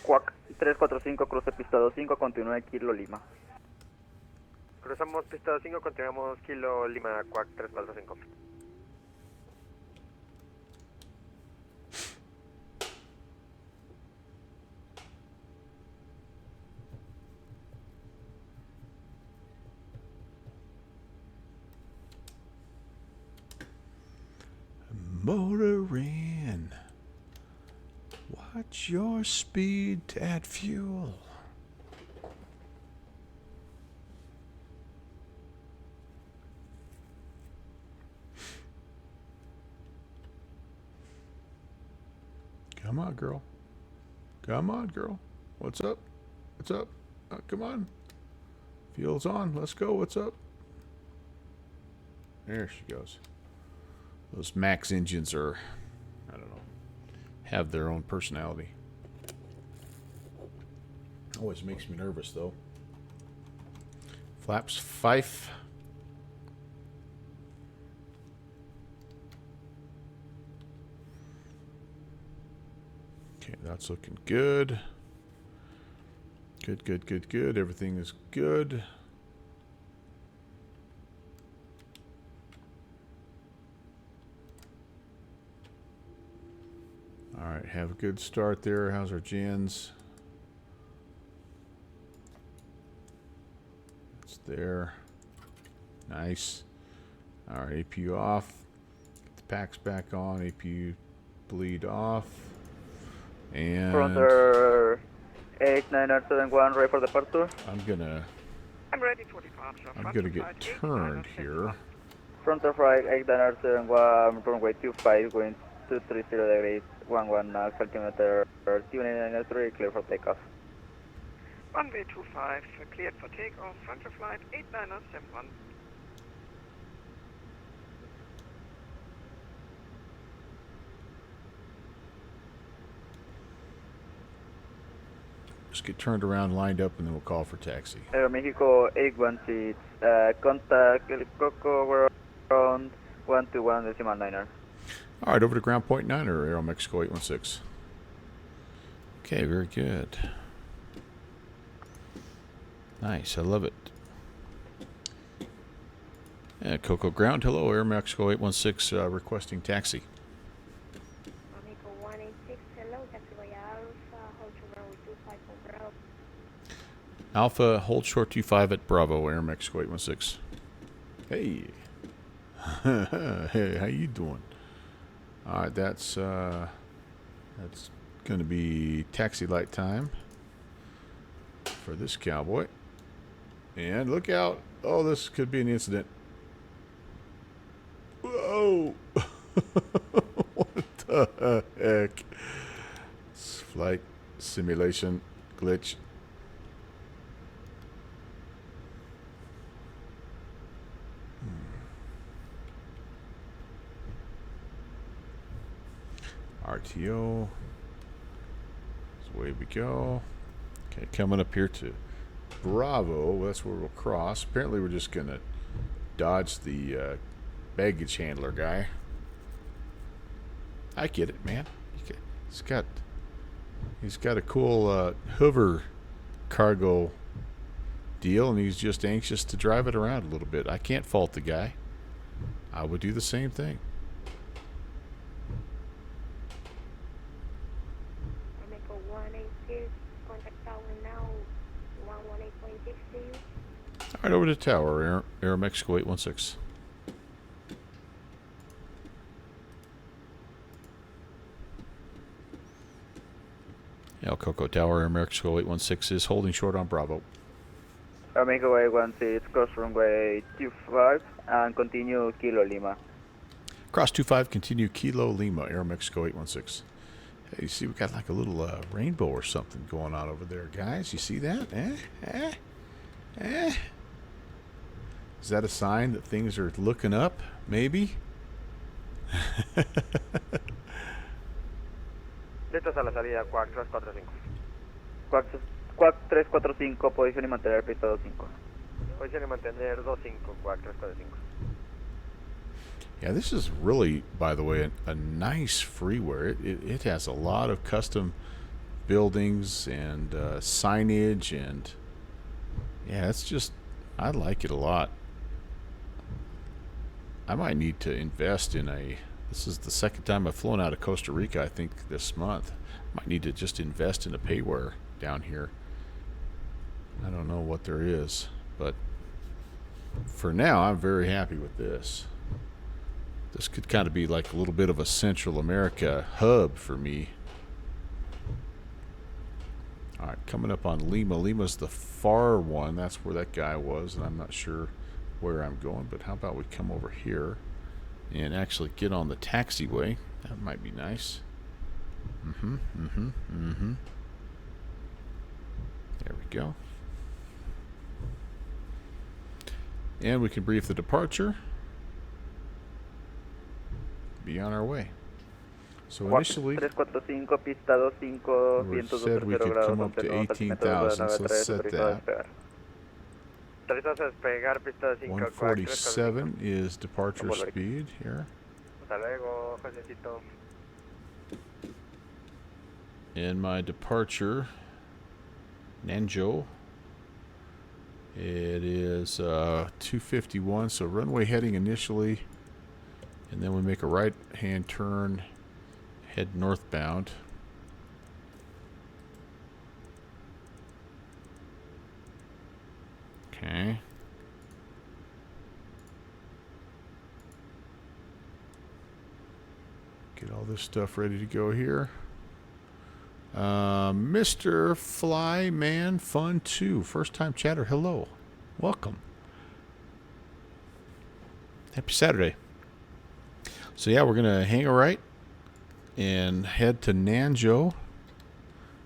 Quack 345, cruce pista 25, continúe Kilo, Lima. Cruzamos pista 5, continuamos Kilo Lima Quack 345. Motoring. Watch your speed to add fuel. Come on, girl. Come on, girl. What's up? What's up? Come on. Fuel's on. Let's go. What's up? There she goes. Those Max engines are, I don't know, have their own personality. Always makes me nervous, though. Flaps Fife. Okay, that's looking good. Good, good, good, good. Everything is good. All right, have a good start there. How's our gens? It's there. Nice. All right, APU off. Get the packs back on. APU bleed off. And Frontier 8971 ready for departure. I'm gonna ready for departure. get turned here. Frontier flight 8971 runway 25 going 230 degrees 11 altimeter 293 clear for takeoff. Runway 25 cleared for takeoff. Frontier flight 8971. Just get turned around, lined up, and then we'll call for taxi. Aero Mexico 816, contact El Coco, we're around 121.9er. All right, over to ground point 9 or Aero Mexico 816. Okay, very good. Nice, I love it. Coco Ground, hello, Air Mexico 816 requesting taxi. Amigo 186, hello, taxi via Alpha, hold short 25 Alpha, hold short 25 on Bravo. at Bravo, Air Mexico 816. Hey. Hey, how you doing? All right, that's going to be taxi light time for this cowboy. And look out. Oh, this could be an incident. Whoa. What the heck? It's flight simulation glitch. RTO. So away we go. Okay, coming up here to Bravo. That's where we'll cross. Apparently we're just going to dodge the baggage handler guy. I get it, man. He's got a cool hover cargo deal, and he's just anxious to drive it around a little bit. I can't fault the guy. I would do the same thing. Amigo 186, contact tower now, 118.6 to you. All right, over to tower, Air Mexico 816. El Coco Tower, Air Mexico 816 is holding short on Bravo. Amigo 816, cross runway 25 and continue Kilo Lima. Cross 25, continue Kilo Lima, Air Mexico 816. Hey, you see we got like a little rainbow or something going on over there, guys. You see that? Is that a sign that things are looking up, maybe? Listos a la salida, Quack 345. Quack 345, posición y mantener pito 25. Posición y mantener 25, Quack 345. Yeah, this is really, by the way, a nice freeware. It has a lot of custom buildings and signage, and yeah, it's just, I like it a lot. I might need to invest in this is the second time I've flown out of Costa Rica, I think, this month. Might need to just invest in a payware down here. I don't know what there is, but for now, I'm very happy with this. This could kind of be like a little bit of a Central America hub for me. All right, coming up on Lima. Lima's the far one. That's where that guy was, and I'm not sure where I'm going, but how about we come over here and actually get on the taxiway? That might be nice. There we go. And we can brief the departure. Be on our way. So initially, 345, pista 25, we vientos said we 230 could grados, come up to continuamos altimetros 18,000, so let's 93, set autorizado a that. despegar. Autorizado a despegar, pista 5, 147 is departure speed here. Hasta luego, Josecito. And my departure, Nanjo, it is 251, so runway heading initially, and then we make a right-hand turn, head northbound. Okay. Get all this stuff ready to go here. Mr. Flyman Fun 2, first time chatter, hello. Welcome. Happy Saturday. So yeah, we're going to hang a right and head to Nanjo,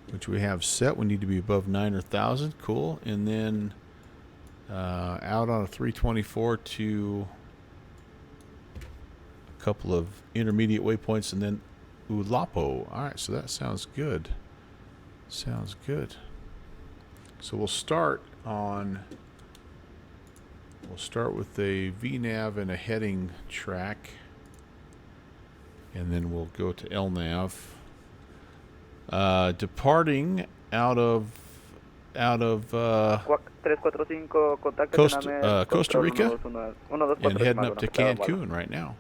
which we have set. We need to be above 9 or 1,000. Cool. And then out on a 324 to a couple of intermediate waypoints and then Ulapo. All right, so that sounds good. Sounds good. So we'll start with a VNav and a heading track, and then we'll go to LNav. Departing out of Costa Rica and heading up to Cancun right now.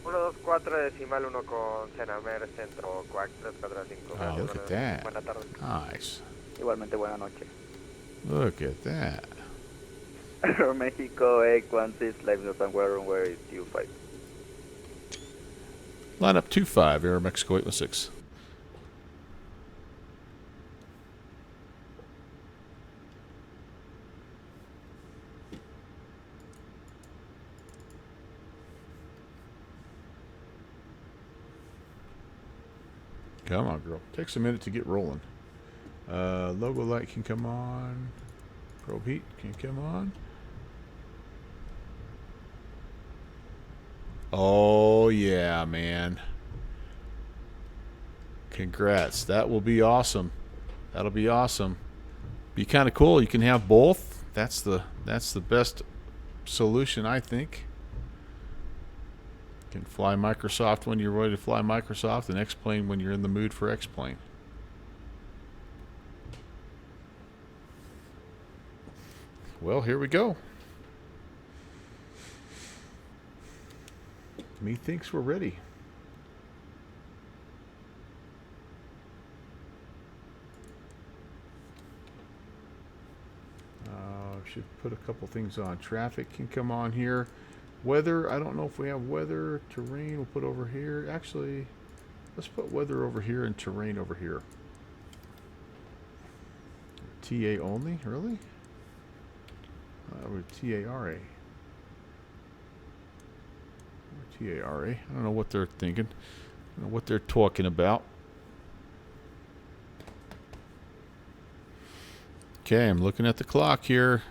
124 decimal 1 con Senamer Centro, Quack 345. Oh, look at that. Buenas tardes. Nice. Igualmente, buena noche. Look at that. Mexico 816, live news and weather runway 25. Line up 25, Air Mexico 816. Come on, girl. Takes a minute to get rolling. Logo light can come on. Probe heat can come on. Oh, yeah, man. Congrats. That will be awesome. That'll be awesome. Be kind of cool. You can have both. That's the best solution, I think. You can fly Microsoft when you're ready to fly Microsoft, and X-Plane when you're in the mood for X-Plane. Well, here we go. Methinks we're ready. Should put a couple things on. Traffic can come on here. Weather, I don't know if we have weather. Terrain, we'll put over here. Actually, let's put weather over here and terrain over here. TA only? Really? TARA. TARA. I don't know what they're thinking. I don't know what they're talking about. Okay, I'm looking at the clock here.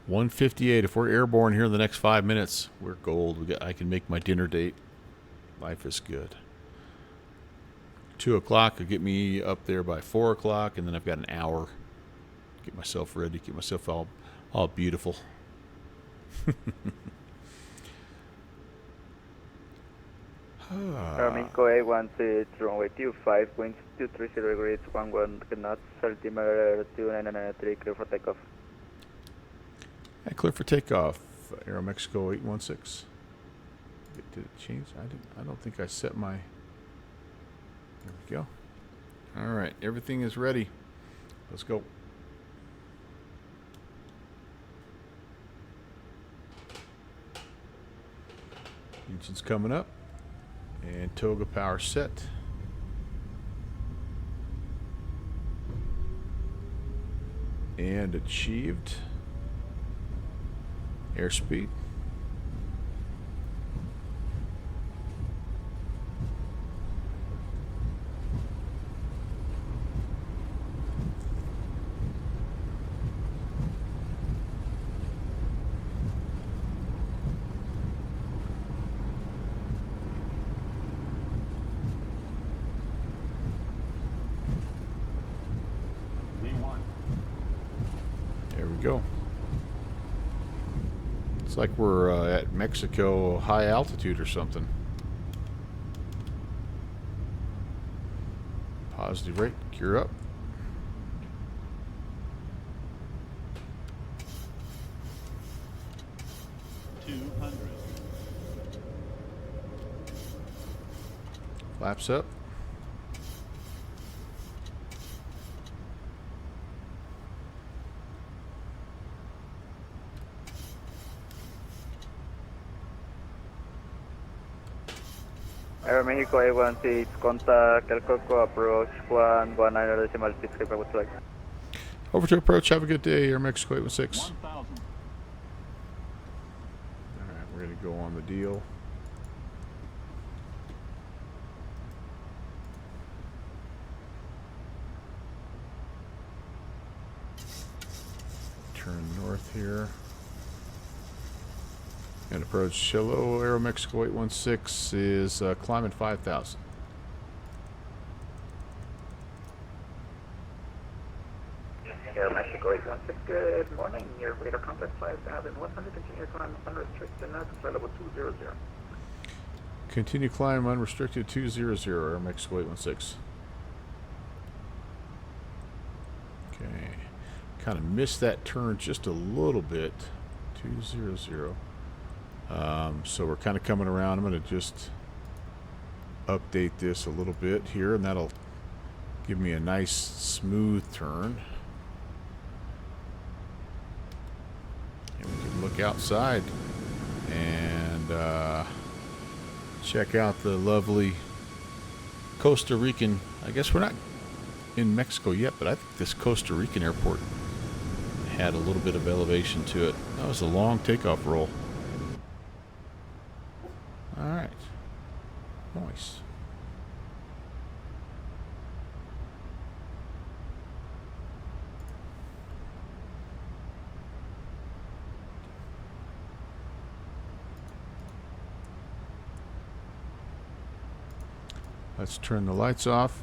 1:58. If we're airborne here in the next 5 minutes, we're gold. I can make my dinner date. Life is good. 2 o'clock will get me up there by 4 o'clock, and then I've got an hour. Get myself ready. Get myself all beautiful. Mexico 816, runway 25, winds 230 degrees, 11 knots, altimeter 2993, clear for takeoff. Clear for takeoff. Aero Mexico 816. Did it change? I don't think I set my. There we go. All right, everything is ready. Let's go. Engine's coming up. And Toga power set. And achieved. Airspeed. go. It's like we're at Mexico high altitude or something. Positive rate, gear up. Flaps up. Aeromexico 816, contact El Coco, approach 119 decimal feet, escape with flight. Over to approach, have a good day, Air Mexico 816. Alright, we're going to go on the deal. Turn north here. And approach. Hello, Aero Mexico 816 is climbing 5,000. Aero Mexico 816, good morning. Your radar contact 5,100, continue climb unrestricted, now control level 200. Continue climb unrestricted 200, Aero Mexico 816. Okay. Kind of missed that turn just a little bit. 200. So we're kind of coming around. I'm going to just update this a little bit here, and that'll give me a nice smooth turn. And we can look outside and check out the lovely Costa Rican. I guess we're not in Mexico yet, but I think this Costa Rican airport had a little bit of elevation to it. That was a long takeoff roll. Alright. Nice. Let's turn the lights off.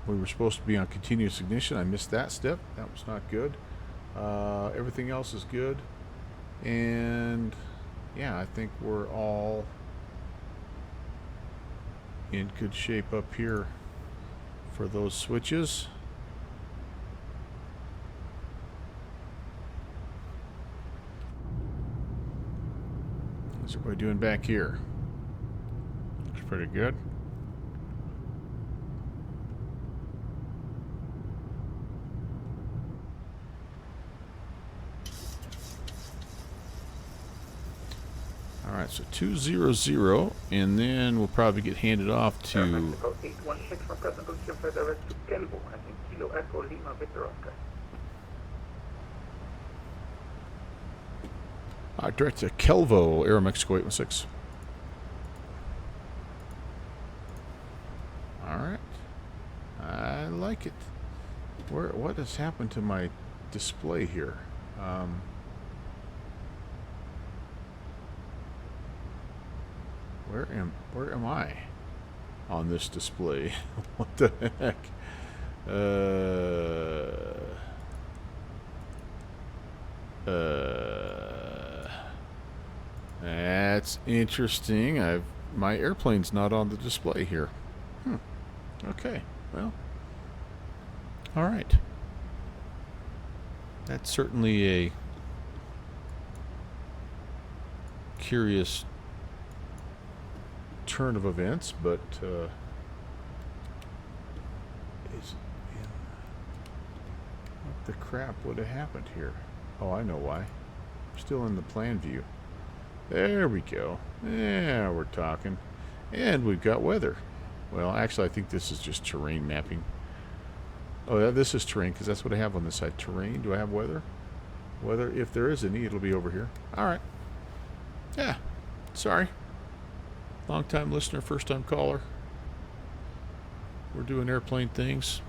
We were supposed to be on continuous ignition. I missed that step. That was not good. Everything else is good. And yeah, I think we're all in good shape up here for those switches. How's everybody doing back here? Looks pretty good. Alright, so 200, and then we'll probably get handed off to... Mexico 816 from present position for direct to Kelvo, and in Kilo Echo Lima Victor Oscar. Direct to Kelvo, Aero Mexico 816. Alright. I like it. What has happened to my display here? Where am I on this display? What the heck? That's interesting. My airplane's not on the display here. Okay. Well. All right. That's certainly a curious turn of events, but what the crap would have happened here? Oh, I know why. We're still in the plan view. There we go. Yeah, we're talking. And we've got weather. Well, actually, I think this is just terrain mapping. Oh, yeah, this is terrain, because that's what I have on this side. Terrain. Do I have weather? Weather, if there is any, it'll be over here. All right. Yeah. Sorry. Long-time listener, first-time caller. We're doing airplane things.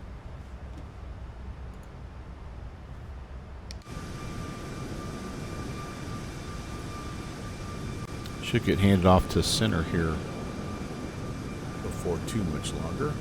Should get handed off to center here before too much longer.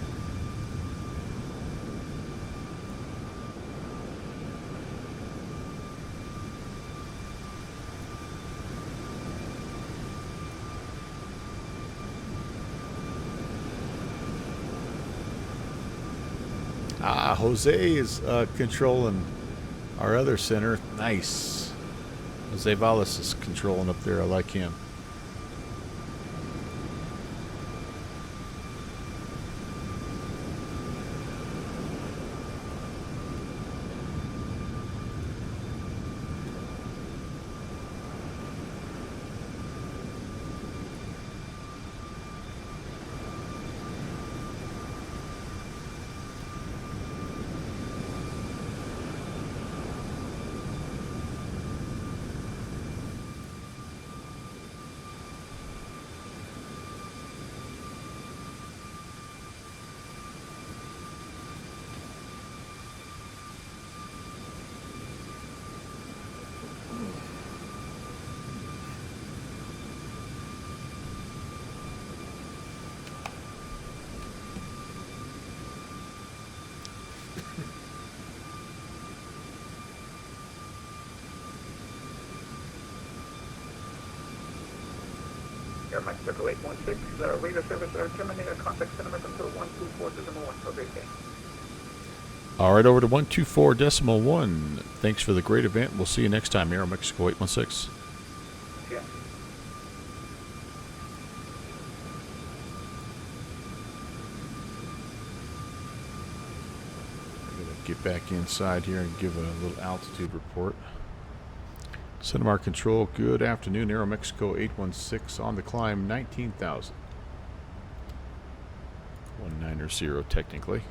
Yeah, Jose is controlling our other center. Nice. Jose Valles is controlling up there. I like him. Air Mexico 816, radar service terminator, contact center until 124.1 for big day. All right, over to 124.1. Thanks for the great event. We'll see you next time, Aero Mexico 816. Yeah. I'm going to get back inside here and give a little altitude report. Cinemar Control, good afternoon. Aero Mexico 816 on the climb, 19,000. 190 technically.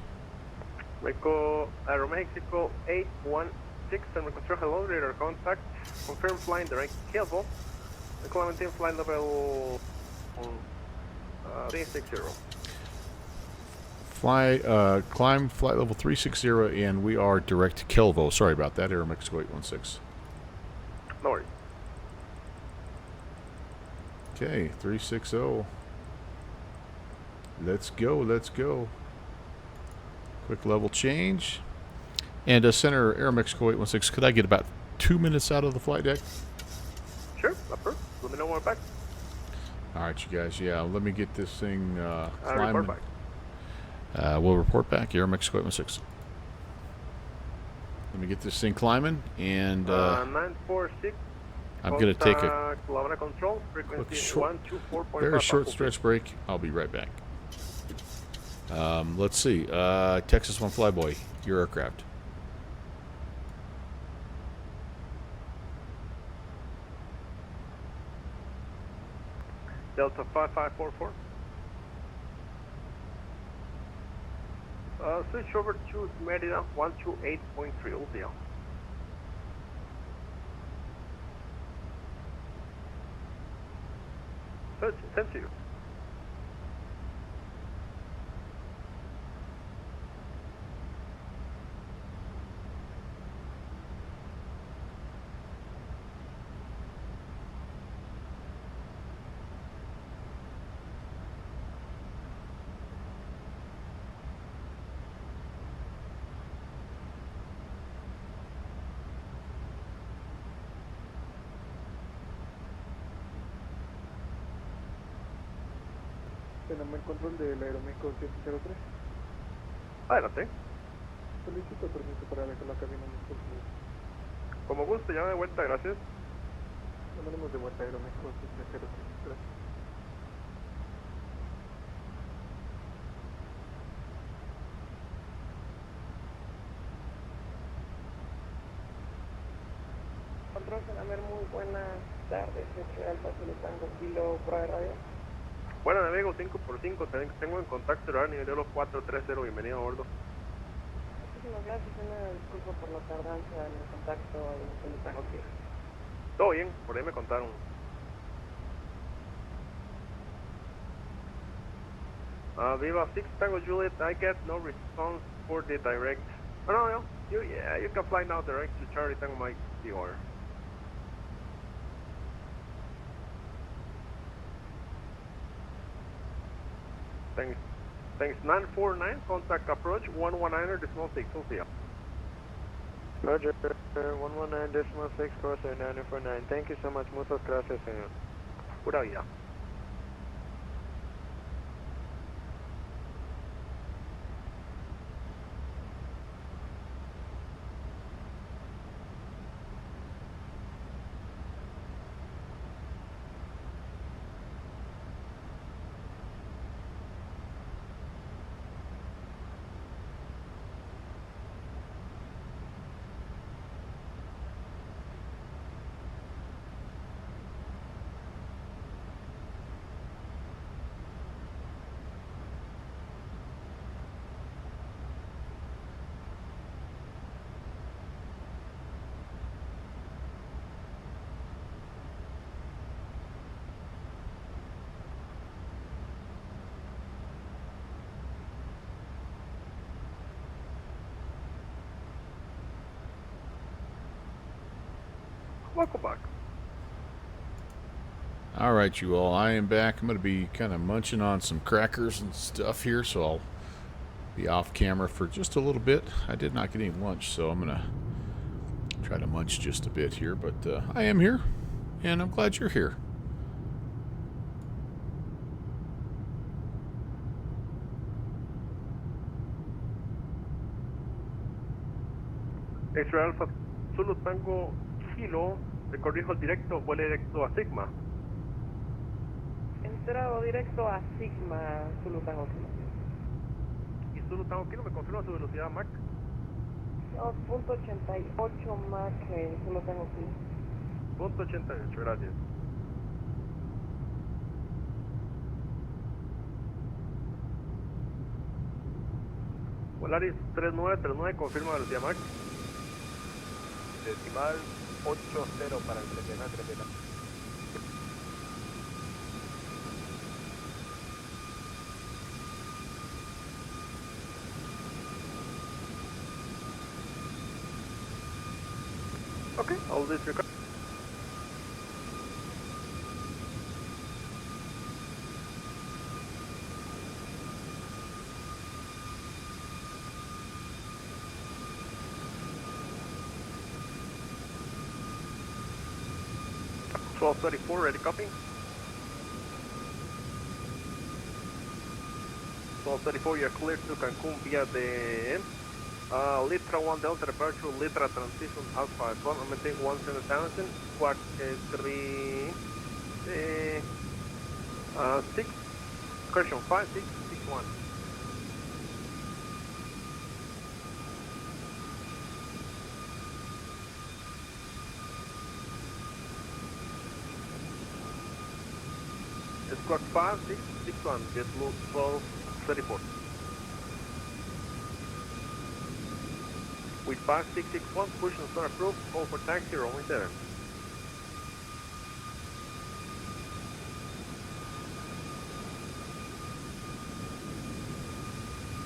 Aeromexico 816, Cinemar Control, hello, radar contact. Confirm flying direct Kielbo. The Clementine flight level 360. Climb flight level 360, and we are direct to Kelvo. Sorry about that, Aero Mexico 816. No worries. Okay, 360. Let's go, let's go. Quick level change. And Center Aero Mexico 816, could I get about 2 minutes out of the flight deck? Sure, upper. Let me know when we're back. All right, you guys, yeah, let me get this thing Report climbing. back. We'll report back, Aero Mexico 816. Let me get this thing climbing, and 946. I'm going to take a Lavana control, frequency quick 124.5. very short stretch break. I'll be right back. Let's see. Texas 1 Flyboy, your aircraft. Delta 5544. Switch over to Merida 128.3 LDL. Send to you. Tenemos el control del Aeroméxico 703. Adelante. Solicito permiso para dejar la cabina en el Como guste, ya de vuelta, gracias. Llamaremos de vuelta a Aeroméxico 703. Gracias. Control Senamer, muy buenas tardes. Soy Alfa Tango Kilo Pro Radio. Bueno, amigo, 5x5, tengo en contacto el nivel 430, bienvenido a bordo. Muchísimas gracias, una disculpa por la tardanza en el contacto en el Tango Kilo. Todo bien, por ahí me contaron. Viva 6 Tango Juliet, I get no response for the direct. Oh no, you can fly now direct to Charlie Tango Mike, the order. Thanks 949, contact approach 119.6, we'll see you. Roger, 119.6, course 949. Thank you so much. Muchas gracias, señor. Pura vida. Welcome back. All right, you all. I am back. I'm going to be kind of munching on some crackers and stuff here, so I'll be off camera for just a little bit. I did not get any lunch, so I'm going to try to munch just a bit here, but I am here, and I'm glad you're here. X-Ray Alpha, Zulu Tango Kilo, le corrijo directo, vuelo directo a Sigma. Entrado directo a Sigma, Zulu Tango Kilo. Y Zulu Tango Kilo, ¿me confirma su velocidad Mach? 2.88 Mach, Zulu Tango Kilo. Punto 88, gracias. Volaris 3939, confirma velocidad Mach. Decimal 80 para el Trepena. Okay, all this record. Twelve 34, ready copy. 1234, you're clear to Cancun via the Litra 1 Delta departure, Litra transition Alpha 1, I'm maintain 17,000, squawk 6, correction 5661. Squawk 5661, get low 1234. With 5661, push and start approved, call for taxi, rolling 7.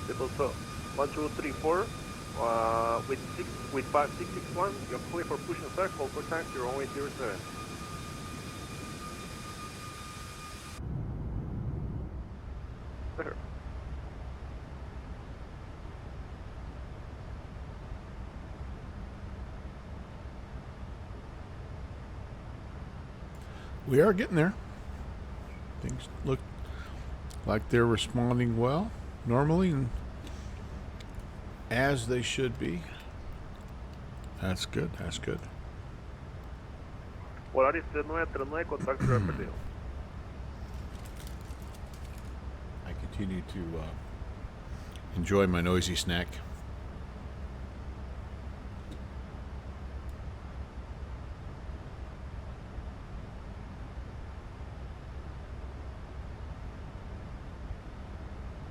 Triple so 1 2 3 4 with 5661, you're clear for push and start, call for taxi, rolling 07. Better. We are getting there. Things look like they're responding well, normally, and as they should be. That's good, that's good. Volaris 3939, contacto perdido. I continue to enjoy my noisy snack.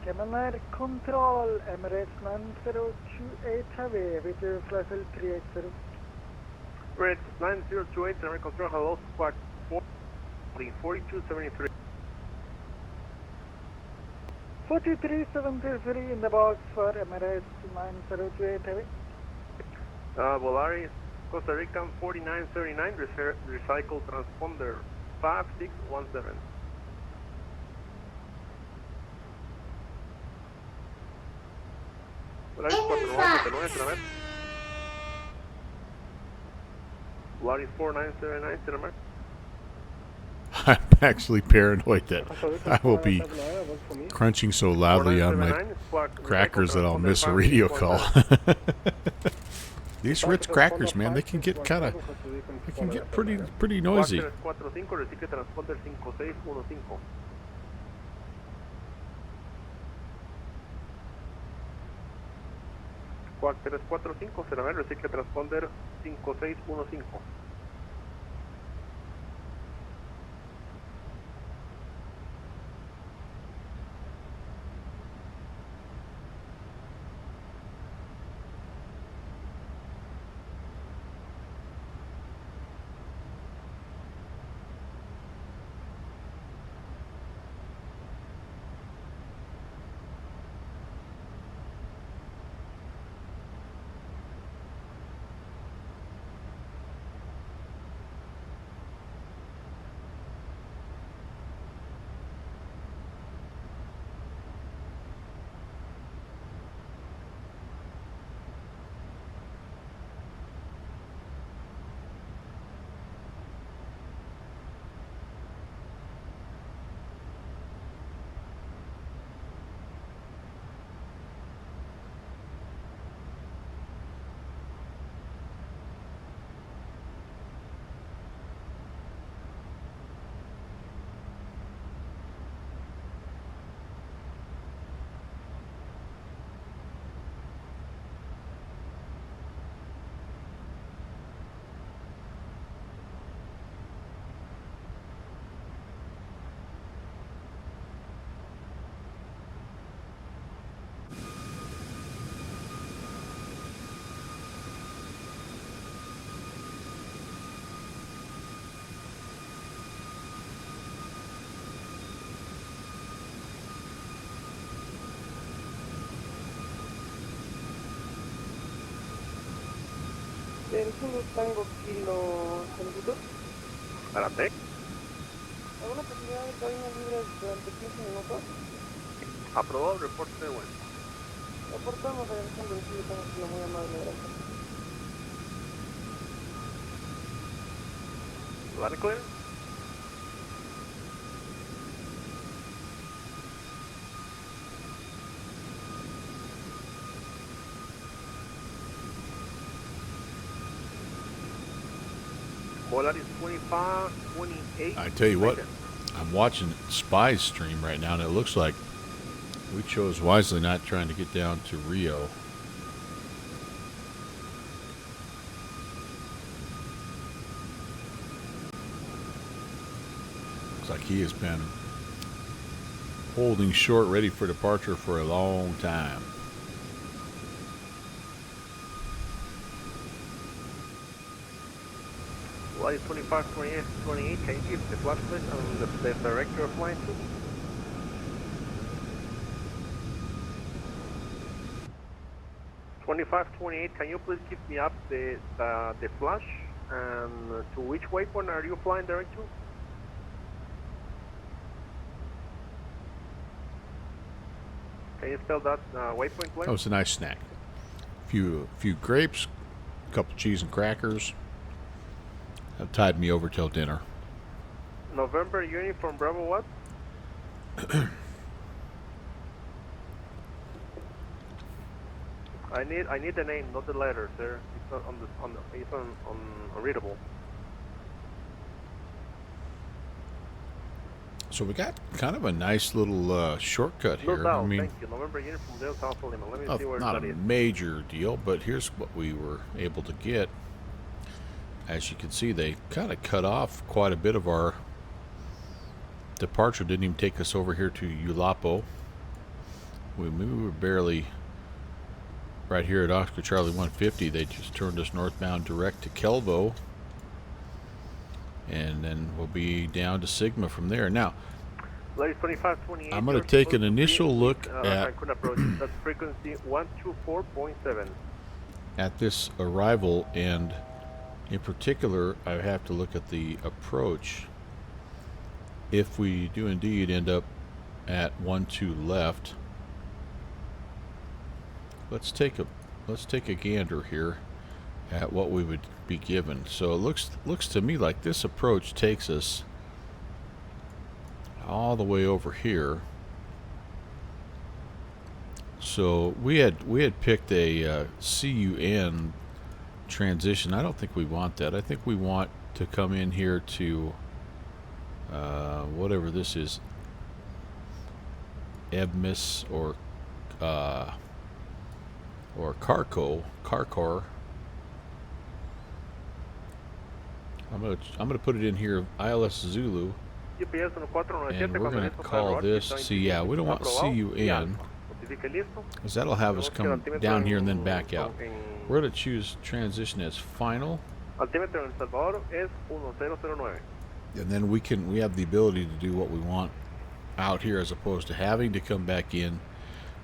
Gemini Control, Emirates 9028 Heavy, with your flight 380. Red 9028, American Control, hello, squawk 4273. 4373 in the box for Emirates 9028 Heavy. Volaris, Costa Rican 4939, recycle transponder 5617. Volaris 4979, Volaris 4979, Cinemax. I'm actually paranoid that I will be crunching so loudly on my crackers that I'll miss a radio call. These Ritz crackers, man, they can get pretty noisy. Squawk 345, Cernavel, recicle transponder 5615. Del Zulu Tango Kilo solicitud. Adelante. ¿Alguna posibilidad de cabinas libres durante 15 minutos? Aprobado, reporte de vuelta. Reportamos a dirección del Zulu Tango Kilo, muy amable, gracias. ¿Vale, clear? Volaris 25, 28. I tell you what, I'm watching Spy's stream right now, and it looks like we chose wisely not trying to get down to Rio. Looks like he has been holding short, ready for departure for a long time. Volaris 25, 28, 28. Can you give the flash list on the director of line 2? Can you please give me up the flash and to which waypoint are you flying direct to? Can you spell that waypoint, please? Oh, it's a nice snack. Few grapes, a couple cheese and crackers. That tied me over till dinner. November uniform Bravo what? I need the name, not the letter, sir. It's not it's unreadable. So we got kind of a nice little shortcut here. No doubt, I mean, thank you. November uniform Delta Alpha Lima. Let me see where not that a is. major deal, but here's what we were able to get. As you can see, they kind of cut off quite a bit of our departure. Didn't even take us over here to Ulapo. We were barely right here at Oscar Charlie 150. They just turned us northbound direct to Kelvo, and then we'll be down to Sigma from there. Now, Ladies 25, 28, I'm going to take an initial look at that's frequency 124.7. at this arrival, and in particular, I have to look at the approach. If we do indeed end up at 12 left, let's take a gander here at what we would be given. So it looks to me like this approach takes us all the way over here. So we had picked a CUN transition. I don't think we want that. I think we want to come in here to whatever this is, Ebmis or Carcor. I'm gonna put it in here, ILS Zulu, and we're gonna call this. See, yeah, we don't want CUN, because that'll have us come down here and then back out. We're gonna choose transition as final, Altímetro en El Salvador es 1009. and then we have the ability to do what we want out here, as opposed to having to come back in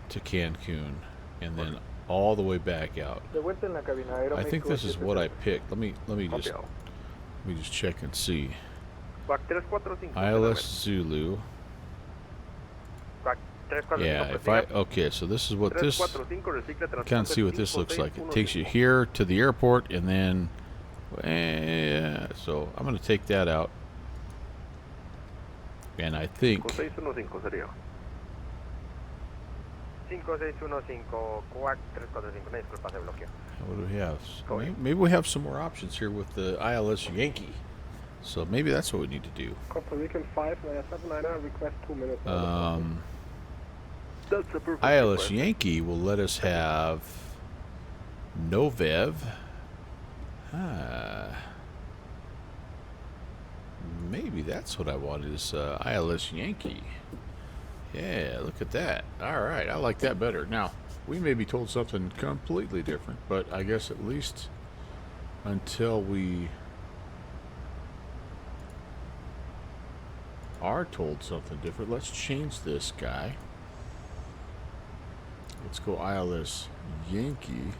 to Cancun and then all the way back out. I think this is what I picked. Let me just check and see. ILS Zulu. Yeah, okay, so this is what this, you can't see what this looks like. It takes you here to the airport, and then, so I'm going to take that out. And I think, 5615 sería. 5615 Quack 345, disculpa, se bloqueó. what do we have? Maybe we have some more options here with the ILS Yankee. So maybe that's what we need to do. Costa Rican 597, request 2 minutes. That's a perfect ILS request. Yankee will let us have Novev. Maybe that's what I want, is ILS Yankee. Yeah, look at that. All right, I like that better. Now, we may be told something completely different, but I guess at least until we are told something different, let's change this guy. Let's go ILS Yankee.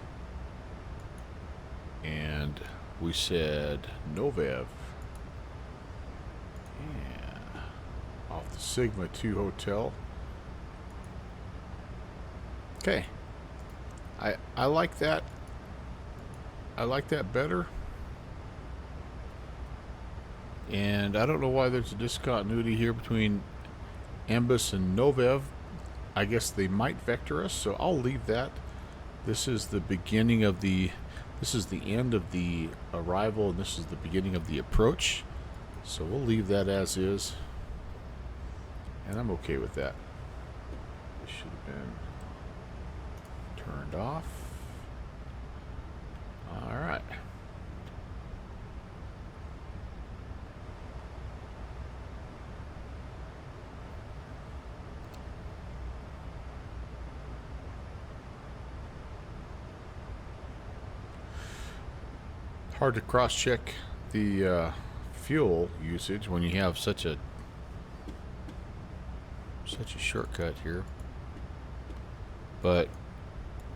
And we said Novev. Yeah. Off the Sigma 2 Hotel. Okay. I like that. I like that better. And I don't know why there's a discontinuity here between Ambus and Novev. I guess they might vector us, so I'll leave that. This is the beginning of the... This is the end of the arrival, and this is the beginning of the approach. So we'll leave that as is. And I'm okay with that. This should have been turned off. Alright. Hard to cross-check the fuel usage when you have such a shortcut here. But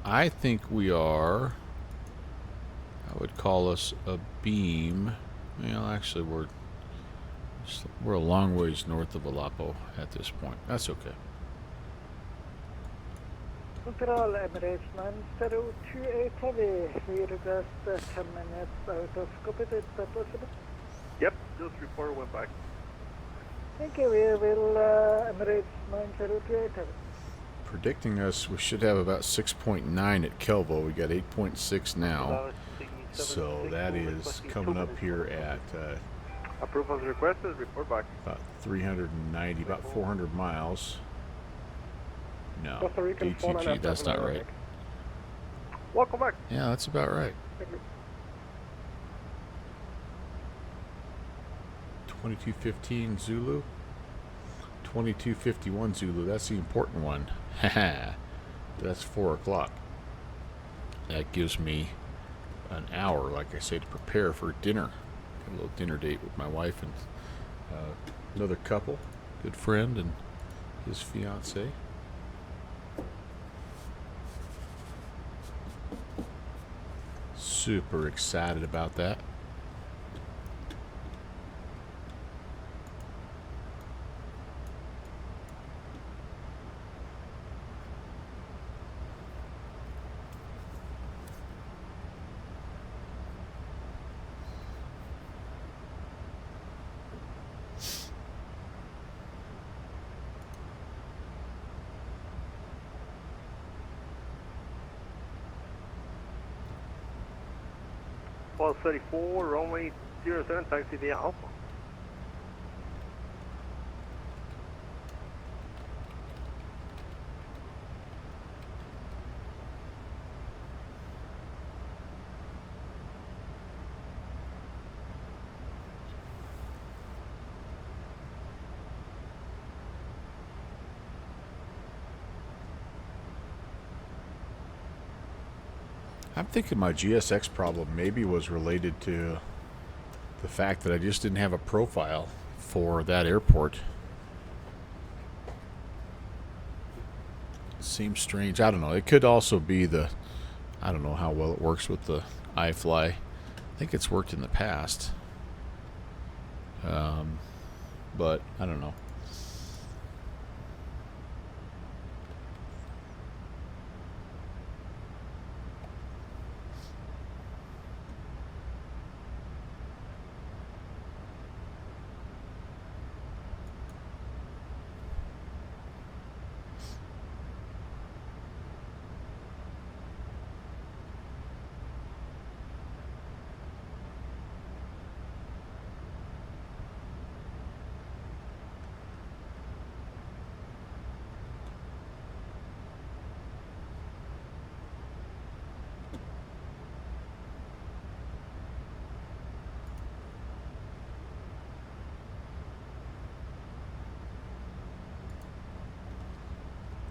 I think we are, I would call us a beam. Well, actually we're a long ways north of Alapo at this point. That's okay. Control Emirates 9028 Heavy, we request 10 minutes out of copy, is that possible? Yep, just report went back. Thank you, we will Emirates 9028 Heavy. Predicting us, we should have about 6.9 at Kelvo. We got 8.6 now. So that is coming up here at Approval requested, report back. about 390, about 400 miles. No, Costa Rican phone DTG, that's not right. Welcome back. Yeah, that's about right. 2215 Zulu. 2251 Zulu, that's the important one. Haha. That's 4 o'clock. That gives me an hour, like I say, to prepare for dinner. Got a little dinner date with my wife and another couple, good friend and his fiance. Super excited about that. Well, 34, runway 07, taxi via Alpha. I'm thinking my GSX problem maybe was related to the fact that I just didn't have a profile for that airport. Seems strange. I don't know. It could also be the... I don't know how well it works with the iFly. I think it's worked in the past. But I don't know.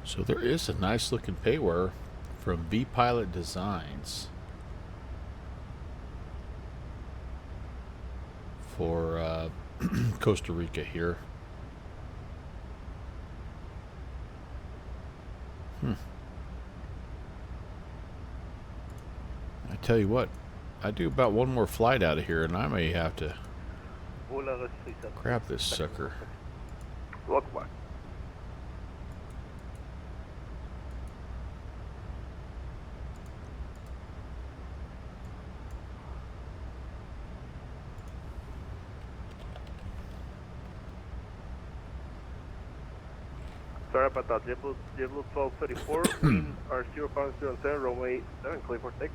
So there is a nice looking payware from V-Pilot Designs for Costa Rica here. I tell you what, I do about one more flight out of here, and I may have to grab this sucker. Look back. Sorry about that. JetBlue 1234, wind are 0507, runway 7, clear for take.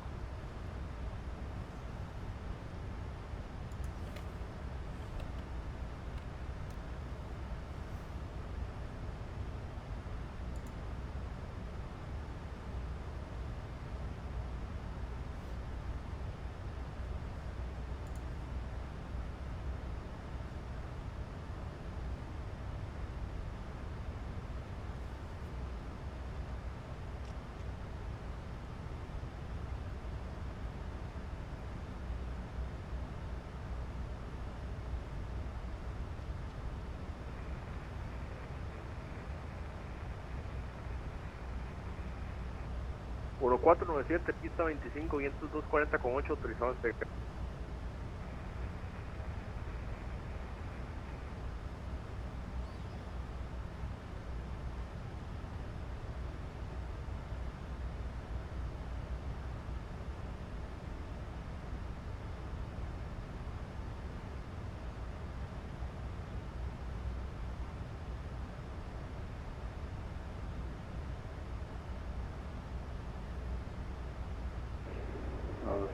Uno 497, pista 25, vientos 240,8, autorizado despegue.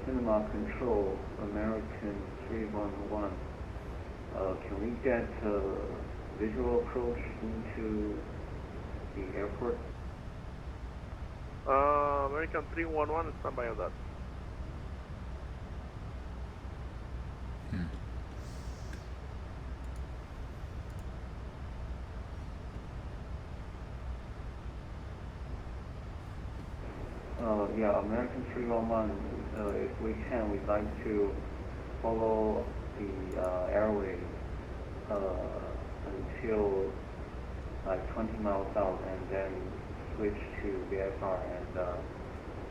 Cinema Control, American 311. Can we get visual approach into the airport? American 311, stand by on that. Yeah, American 311, if we can, we'd like to follow the airway until like 20 miles out and then switch to VFR and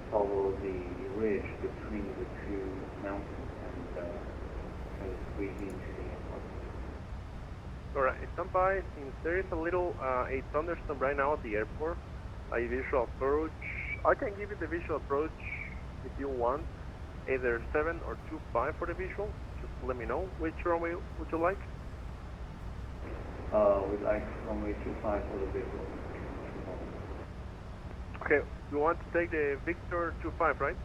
follow the ridge between the two mountains and squeeze into the airport. Alright, stand by. Since there is a little a thunderstorm right now at the airport, a visual approach. I can give you the visual approach if you want, either 7 or 25 for the visual. Just let me know which runway would you like. We'd like runway 25 for the visual. Okay, you want to take the Victor 25, right?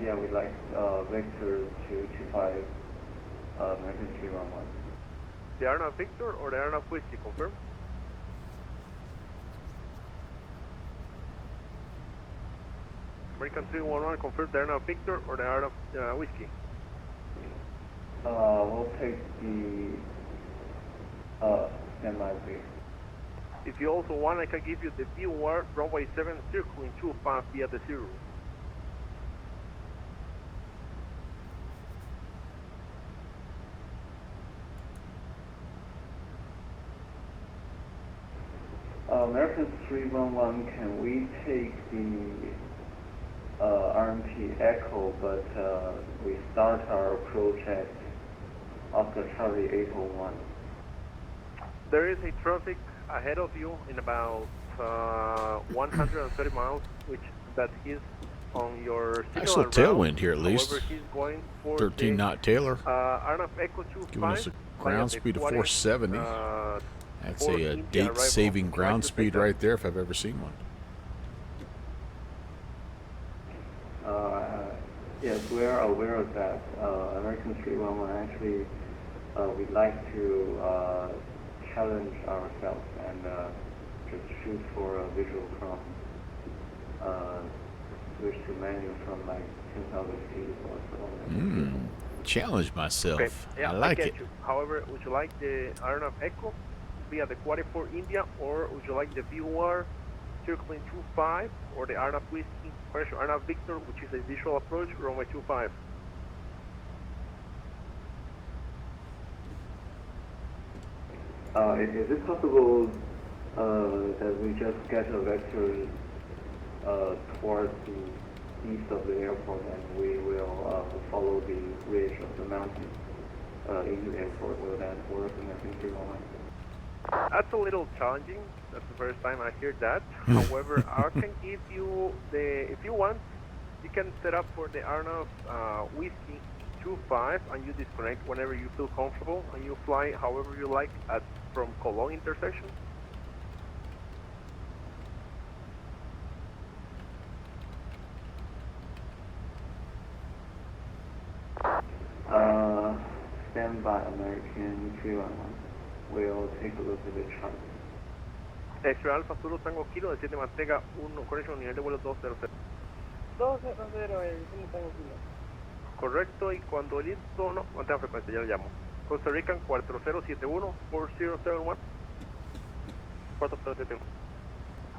Yeah, we'd like Victor 225, American 311. The Arnav Victor or the Arnav Whiskey, confirm? American 311, confirm the Arnav Victor or the Arnav Whiskey? We'll take the standby, please. If you also want, I can give you the VOR runway 7 circling 25 via the 0. American 311, can we take the RMP Echo, but we start our approach at Oscar Charlie 801. There is a traffic ahead of you in about 130 miles, which that is on your signal. Nice little tailwind here, at least. However, he's going for 13 knot Taylor. Arnav Echo 25, giving us a ground speed of 470. That's a date-saving ground speed right there if I've ever seen one. Yes, we are aware of that. American 311, actually, we'd like to challenge ourselves and just shoot for a visual from switch to manual from like 10,000 feet or so. Challenge myself. Okay. Yeah, I like get it. You. However, would you like the Arnav Echo via the 44 India, or would you like the VOR circling 25 or the Arnav Whiskey, Arnav Victor, which is a visual approach, runway 25? Is it possible that we just get a vector towards the east of the airport, and we will follow the ridge of the mountain into the airport. Will that work in the future moment? That's a little challenging. That's the first time I hear that. However, I can give you the, if you want, you can set up for the Arnav Whiskey 25 and you disconnect whenever you feel comfortable and you fly however you like at from Cologne intersection. Stand by American 211. We'll take a look at the chart. Extra Alpha Zulu Tango Kilo, decide mantenga 1 corrección nivel de vuelo 200. 200, Tango Kilo. Correcto, y cuando listo, no, mantenga frecuencia, ya lo llamo. Costa Rican 4071 4071. 4071.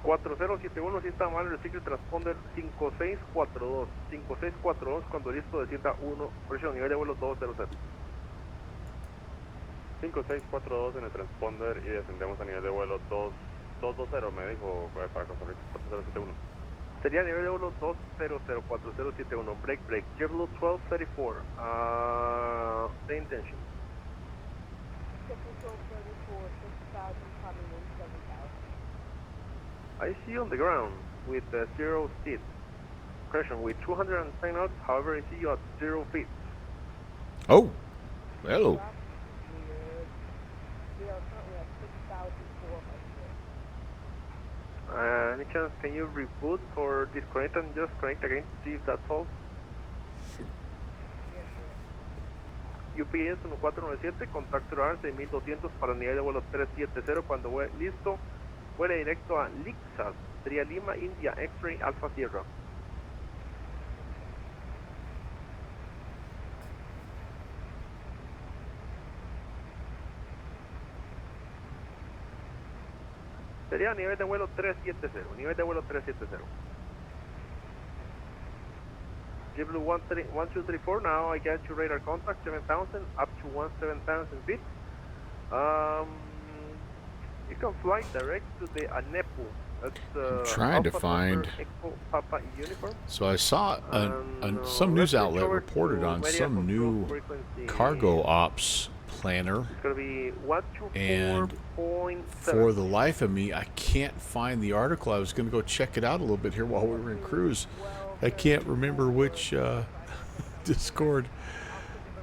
4071, si está mal, el ciclo transponder 5642. 5642, cuando listo, descienda 1 corrección nivel de vuelo 200. 5642 en el transponder y descendemos a nivel de vuelo 220, me dijo para Costa Rica 4071. Sería nivel de vuelo 200, 4071, break, JetBlue 1234, the intention. I see you on the ground with 0 speed. Correction, with 210 knots, however I see you at 0 feet. Oh, hello. Any chance, can you reboot or disconnect and just connect again to see if that's all? UPS 1497, contacto AR 6200 para nivel de vuelo 370, cuando listo, vuela directo a Lixas, sería Lima, India, X-Ray, Alpha Sierra. Sería nivel de vuelo 370, nivel de vuelo 370. JetBlue 1234, now I get your radar contact 7,000 up to 17,000 feet. You can fly direct to the Anepu. That's I'm trying to find. Papa uniform. So I saw some news outlet reported on some new cargo ops planner, It's going to be 124.7. and for the life of me, I can't find the article. I was going to go check it out a little bit here while we were in cruise. I can't remember which Discord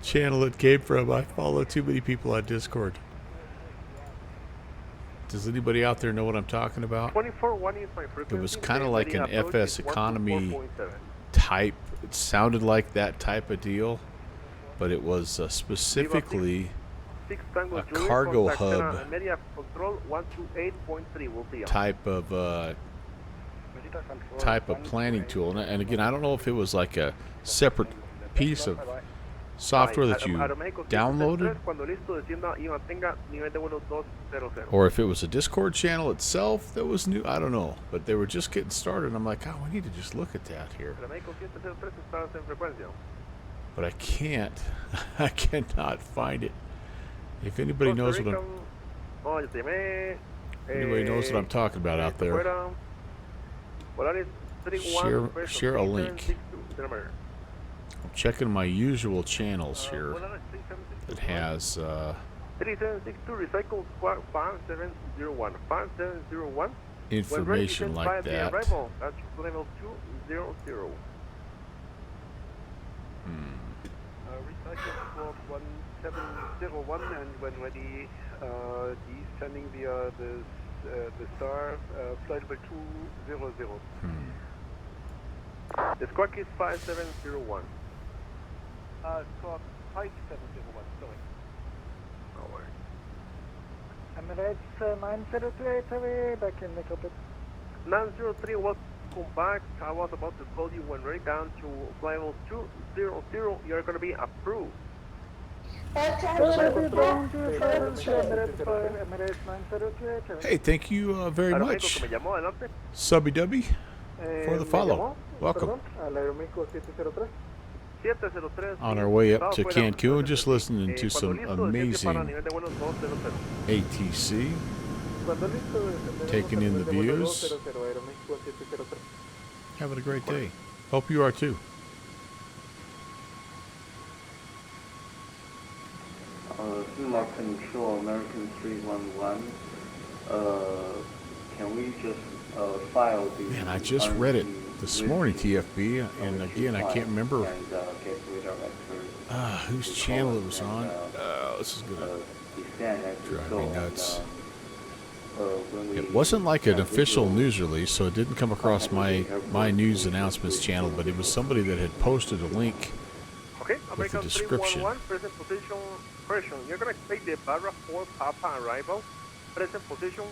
channel it came from. I follow too many people on Discord. Does anybody out there know what I'm talking about? 24.1 is my frequency. It was kind of like an FS economy type. It sounded like that type of deal, but it was specifically a cargo hub type of planning tool. And again, I don't know if it was like a separate piece of software that you downloaded, or if it was a Discord channel itself that was new. I don't know, but they were just getting started. I'm like, oh, we need to just look at that here. But I can't. I cannot find it. If anybody knows what I'm talking about out there, share a link. I'm checking my usual channels here that has 3762 recycle squad 5701 information like that. Arrival, that's level 200. Recycle squad 1701, and when ready, descending via the star, flight level 200. The squawk is 5701. Squawk 5701, sorry. Emirates 903 away, back in the cockpit. 903, welcome back. I was about to call you when we're down to flight level 200. You're going to be approved. Hey, thank you very much, Subby Dubby, for the follow. Welcome. On our way up to Cancun, just listening to some amazing ATC, taking in the views, having a great day. Hope you are too. Cinema Control, American 311. Can we just file the... Man, I just read it this morning, TFB, and again, I can't remember whose channel it was on. This is going to drive me nuts. It wasn't like an official news release, so it didn't come across my news announcements channel, but it was somebody that had posted a link with the description. Present position, correction. You're going to expect the Barra 4 Papa arrival. Present position,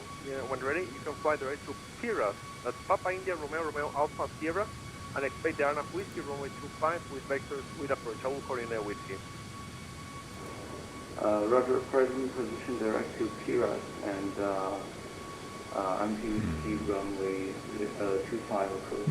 when ready, you can fly direct to Piras. That's Papa India Romeo Romeo Alpha Sierra, and expect the Arna Whiskey runway 25 with vectors with approach. I will coordinate with you. Roger, present position direct to Piras and MTC runway 25 approach.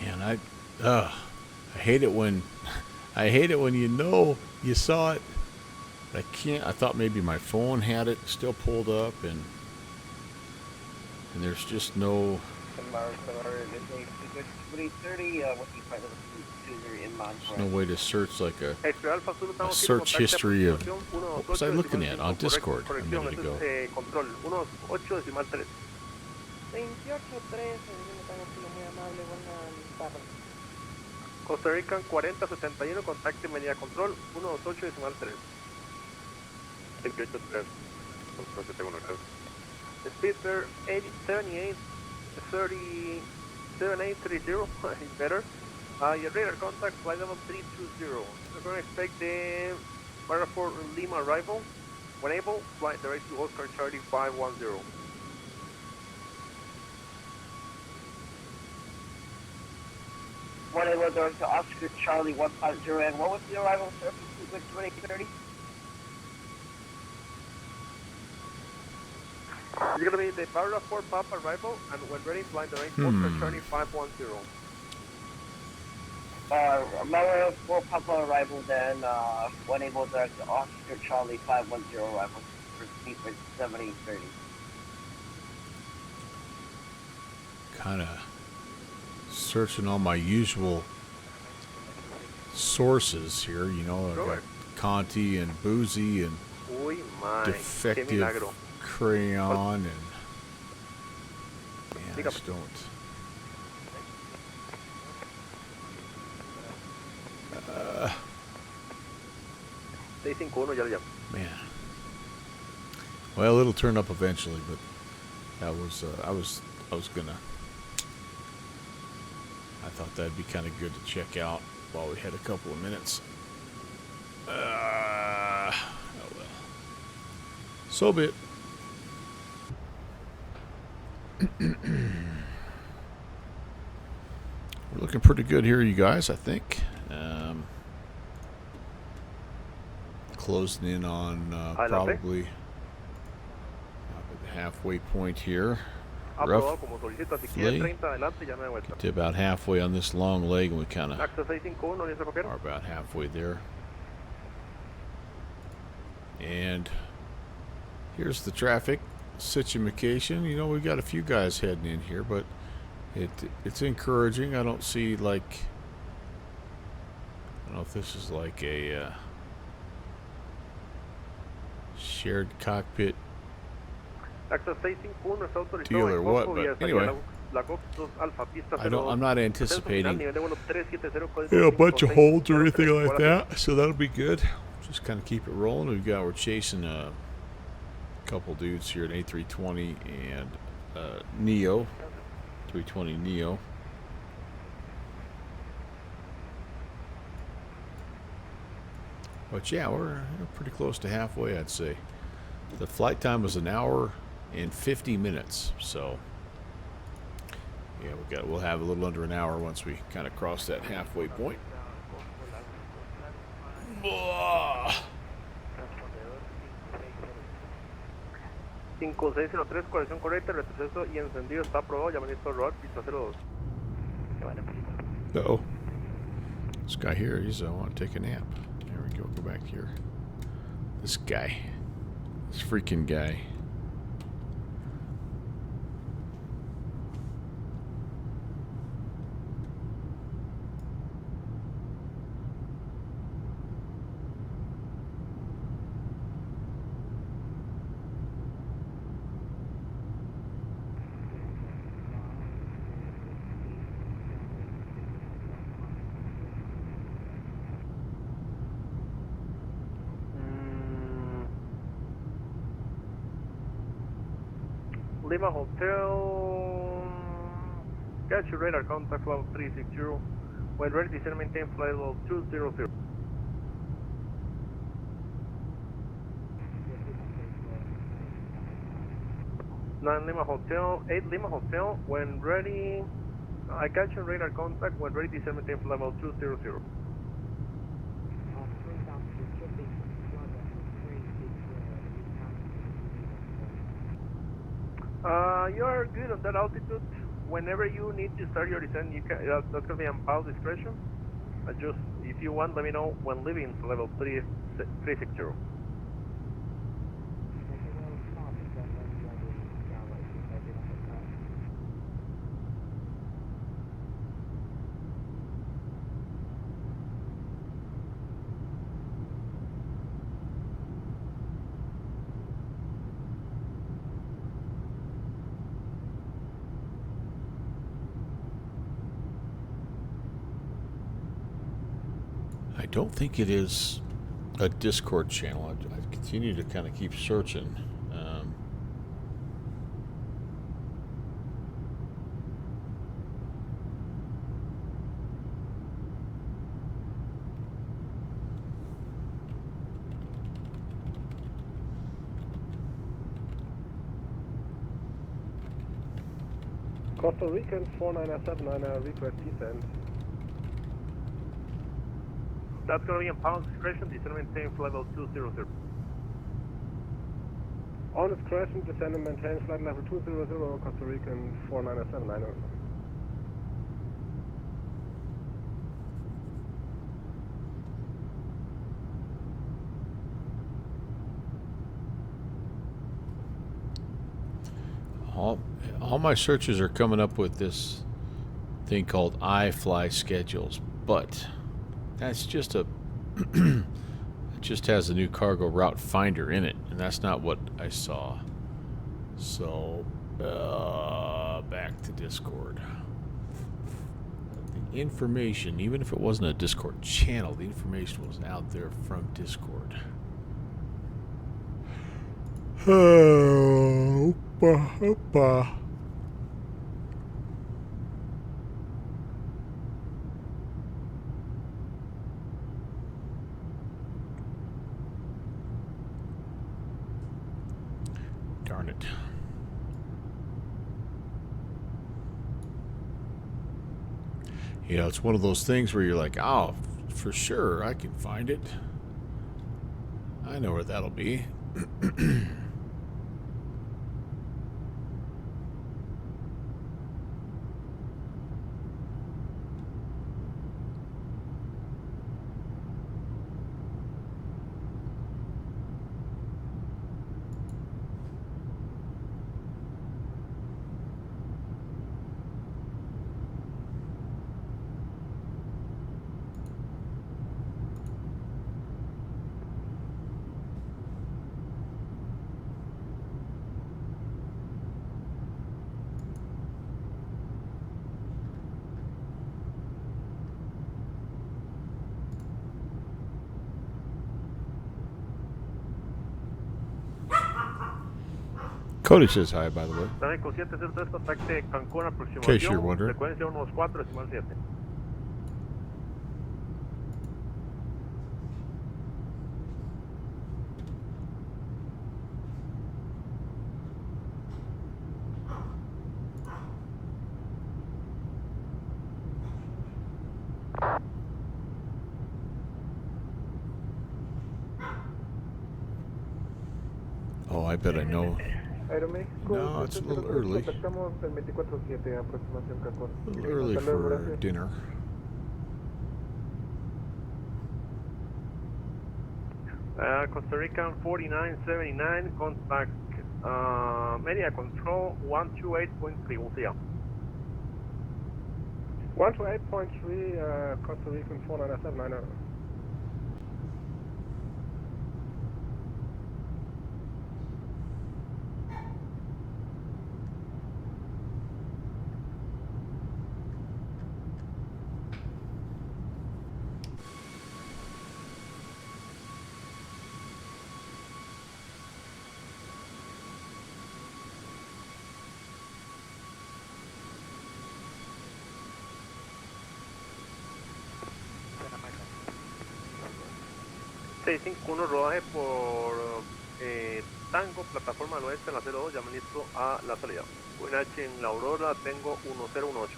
Man, I hate it when you know you saw it. I can't. I thought maybe my phone had it still pulled up, and there's just no. There's no way to search like a search history of what was I looking at on Discord a minute ago. Costa Rican 4071, contacte media control 128.3. 28.3. Control 713. Speed bear 78, 30, 7830, is better. Your radar contact, flight level 320. We're going to expect the Barra 4 Lima arrival. When able, flight direct to Oscar Charlie 510. When able direct to Oscar Charlie 150, and what was the arrival surface with 2030? You're going to be the Barra 4 Papa arrival, and when ready, flight direct to Oscar Charlie 510. Barra 4 Papa arrival, then when able direct to Oscar Charlie 510 arrival for speed with 7830. Kind of searching all my usual sources here, you know. I've got Conti and Boozy and Defective Crayon, and I just don't. Man. Well, it'll turn up eventually, but that was I was gonna. I thought that'd be kind of good to check out while we had a couple of minutes. Oh well. So be it. We're looking pretty good here, you guys, I think. Closing in on probably the halfway point here. Roughly get to about halfway on this long leg, and we kind of are about halfway there. And here's the traffic situation. You know, we got a few guys heading in here, but it's encouraging. I don't see like, I don't know if this is like a shared cockpit deal or what, but anyway, Black Ops 2 Alpha, pista I'm not 02, anticipating nivel de vuelo 370, código a bunch of holds or 5603, anything like hola, that, so that'll be good. Just kind of keep it rolling. We're chasing a couple dudes here, an A320 and Neo, 320 Neo. But yeah, we're pretty close to halfway, I'd say. The flight time was an hour and 50 minutes, so yeah, we'll have a little under an hour once we kind of cross that halfway point. 5603, conexión correcta, retroceso y encendido está aprobado, ya ministro error, pista 02. Uh-oh. This guy here, he's want to take a nap. There we go, go back here. This guy. This freaking guy. Lima Hotel, catch your radar contact level 360. When ready, descend maintain flight level 200. 9 Lima Hotel, 8 Lima Hotel, when ready, I catch your radar contact, when ready, descend maintain flight level 200. You are good on that altitude. Whenever you need to start your descent, you can, that's going to be on pilot discretion. Just, if you want, let me know when leaving to level 360. I don't think it is a Discord channel. I continue to kind of keep searching. Costa Rican 4979, request descent. That's going to be on pilot discretion, descend and maintain flight level 200. On discretion, descend and maintain flight level 200, Costa Rican 4979. All my searches are coming up with this thing called iFly schedules, but that's just it just has a new cargo route finder in it, and that's not what I saw. So back to Discord. The information, even if it wasn't a Discord channel, the information was out there from Discord. Darn it. You know, it's one of those things where you're like, oh, for sure, I can find it. I know where that'll be. Cody says hi, by the way. México 703, contacte Cancún, In case you're aproximación, wondering. frecuencia 124, decimal 7. Oh, I bet I know. Aeroméxico, No, it's a little early. Contactamos el 24-7, aproximación Cancún. A little early Hasta luego, for gracias. dinner. Costa Rican 4979, contact media control 128.3, we'll see ya. 128.3, Costa Rican 4979. ...651 rodaje por Tango, plataforma del oeste en la 02, ya me listo a la salida. UNH en la Aurora, tengo 1018.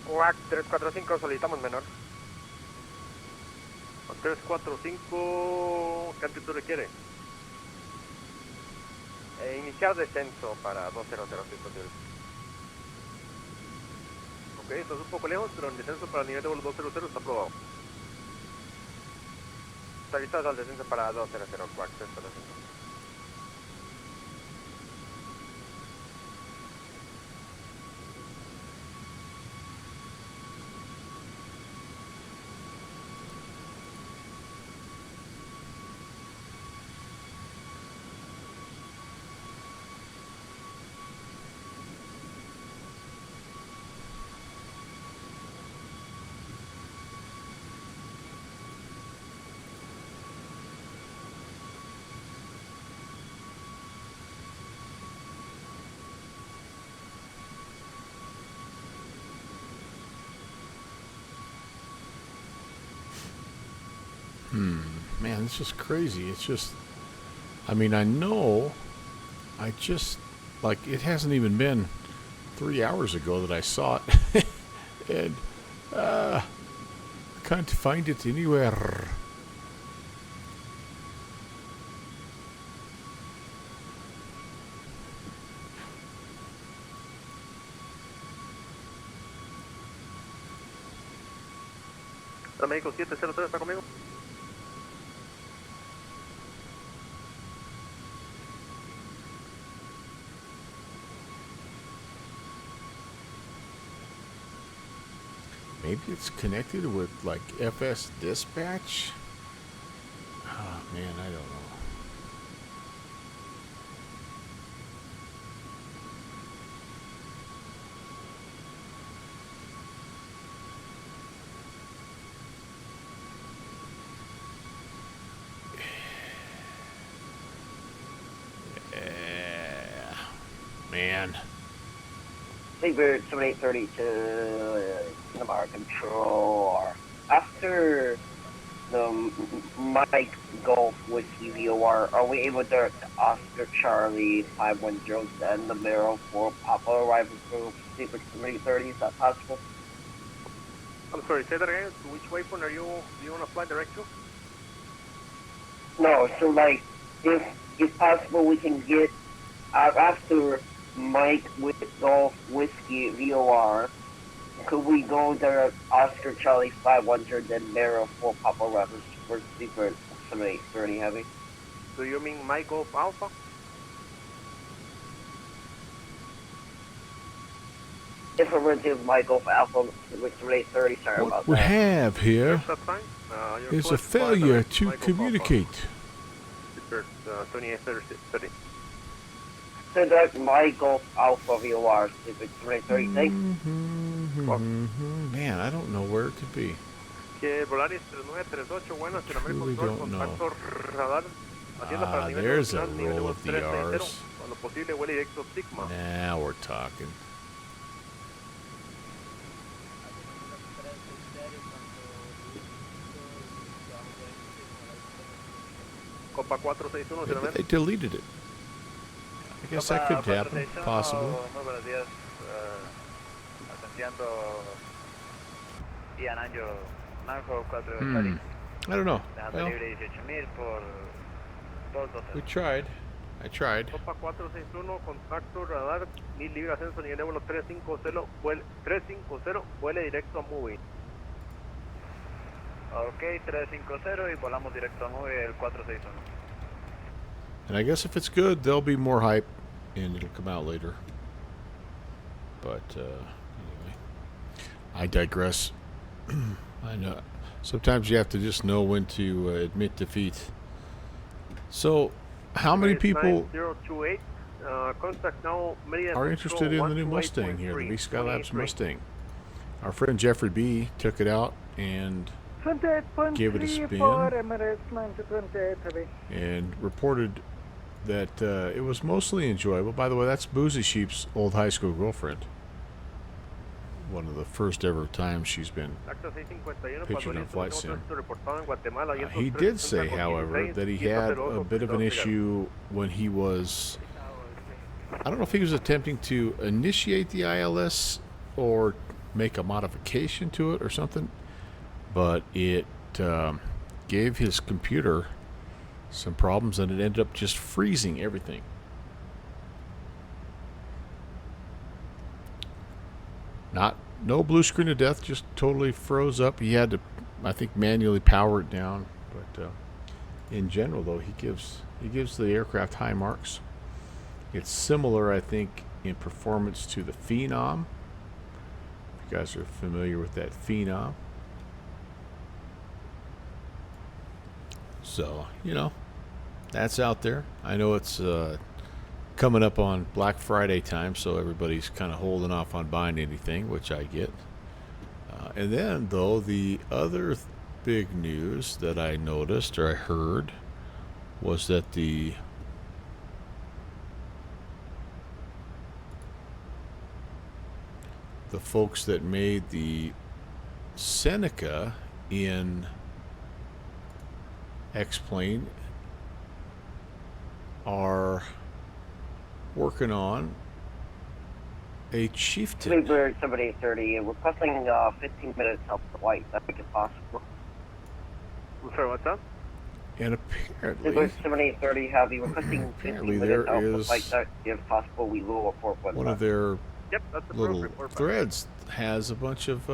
UAC 345, solicitamos menor. 345, ¿qué altitud requiere? Iniciar descenso para 200, si posible. Ok, estás un poco lejos, pero el descenso para el nivel de vuelo 200 está aprobado. Solicitamos al descenso para 200, UAC 345. Man, it's just crazy. It's just, I mean, I know, I just, like, it hasn't even been 3 hours ago that I saw it. And, I can't find it anywhere. México 703, ¿está conmigo? Maybe it's connected with, like, FS Dispatch? Oh, man, I don't know. Man. Saber 7832, Cinnabar Control. After the Mike Golf Whiskey VOR, are we able to Oscar Charlie 510 send the barrel for Papa arrival through Saber 7830? Is that possible? I'm sorry, say that again. To which waypoint do you want to fly direct to? No, so like, if possible, we can get after Mike with Golf Whiskey VOR. Could we go to Oscar Charlie 500 then Mara for Papa Rebels for Secret 7830 Heavy? Do you mean Mike Golf Alpha? If I were to my Golf Alpha with 30, sorry about What we that. have here That's fine. Your is a flight failure direct to Michael communicate. Super, 2830. So direct my Golf Alpha VOR with 30, thanks. Man, I don't know where it could be. Que Volaris 3938, buenas, en América Truly Control, don't know. contacto radar. Atienda para nivel There's a nacional, nivel roll of 360, DRs. cuando posible, vuele directo Sigma. Now we're talking. Copa 461, Maybe they deleted it. I guess that could happen, possibly. Muy buenos días. Atendiendo Ian Anjo Manjo 4 I don't know. dejando Well, libre 18,000 por 212. we tried. I tried. Copa 461, contacto radar, 1000 libras, ascenso, nivel de vuelo 350, vuele directo a Movie. Ok, 350 y volamos directo a Movie el 461. And I guess if it's good, there'll be more hype, and it'll come out later. But anyway, I digress. I know. Sometimes you have to just know when to admit defeat. So, how many people 9028, contact now, are interested in the new Mustang here, the V Skylabs Mustang? Our friend Jeffrey B took it out and gave it a 28.3 spin for Emirates 928 heavy. and reported that it was mostly enjoyable. By the way, that's Boozy Sheep's old high school girlfriend. One of the first ever times she's been pictured on Flight Sim. He did say, however, that he had a bit of an issue when he was, I don't know if he was attempting to initiate the ILS or make a modification to it or something, but it gave his computer some problems and it ended up just freezing everything. No blue screen of death, just totally froze up. He had to, I think, manually power it down. But in general, though, he gives the aircraft high marks. It's similar, I think, in performance to the Phenom. If you guys are familiar with that Phenom. So, that's out there. I know it's coming up on Black Friday time, so everybody's kind of holding off on buying anything, which I get. And then, though, the other big news that I noticed or I heard was that the folks that made the Seneca in X-Plane are working on a Chieftain. Sleeper 7830, requesting 15 minutes of flight, if possible. I'm sorry, what's up? And apparently, Sleeper 7830, have you requesting 15 apparently minutes there of is flight, if possible, we will report when one of their that's little threads has a bunch of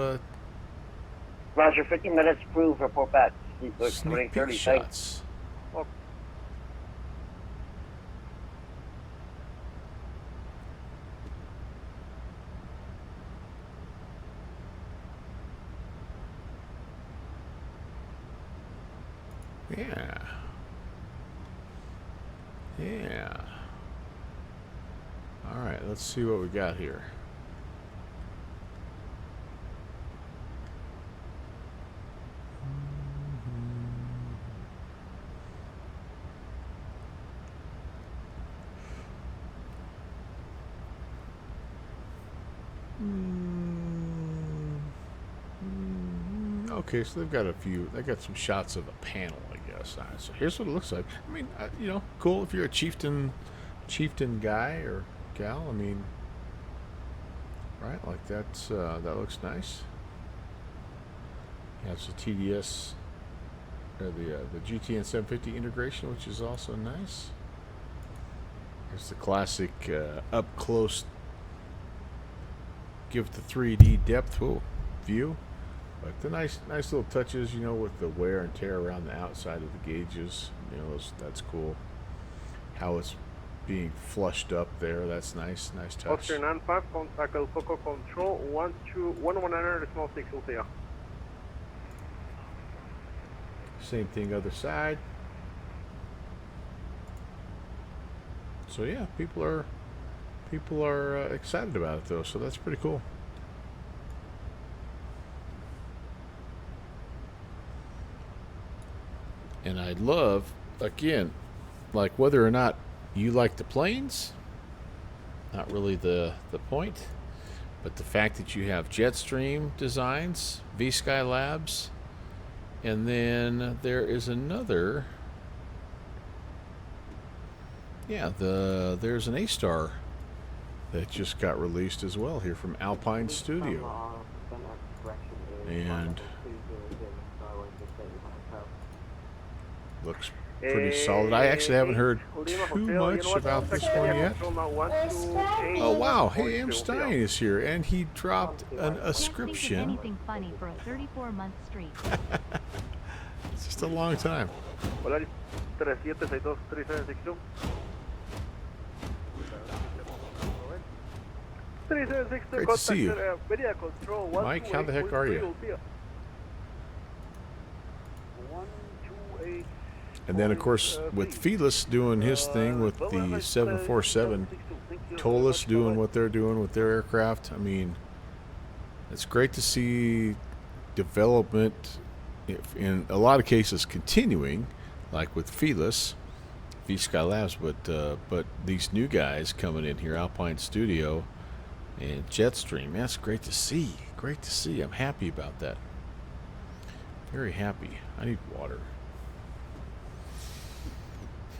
Roger, 15 minutes, proof, report back. Sleeper sneak peek 7830, shots. Yeah. All right, let's see what we got here. Okay, so they've got they got some shots of a panel, I guess. So here's what it looks like. I mean, cool if you're a chieftain guy or gal. I mean, right? Like that looks nice. You have the TDS, or the GTN 750 integration, which is also nice. Here's the classic up close, give the 3D depth view. But the nice little touches, with the wear and tear around the outside of the gauges, that's cool. How it's being flushed up there. That's nice. Nice touch. Oscar 95, contact El Coco Control 119 small 6 Ultea. Same thing other side. So yeah, people are excited about it though, so that's pretty cool. And I love, again, like whether or not you like the planes, not really the point, but the fact that you have Jetstream Designs, V-Sky Labs, and then there is another, yeah, there's an A-Star that just got released as well here from Alpine Studio. And looks pretty solid. I actually haven't heard too much about this one yet. Oh wow, hey, M. Stein is here, and he dropped an ascription. Anything funny for a 34-month streak. It's just a long time. Hola, 3762. 3762. Great to see you. Mike, how the heck are you? And then, of course, with Felis doing his thing with the 747, Tolis doing what they're doing with their aircraft. I mean, it's great to see development, in a lot of cases, continuing, like with Felis, V-Sky Labs, but these new guys coming in here, Alpine Studio and Jetstream. That's great to see. Great to see. I'm happy about that. Very happy. I need water.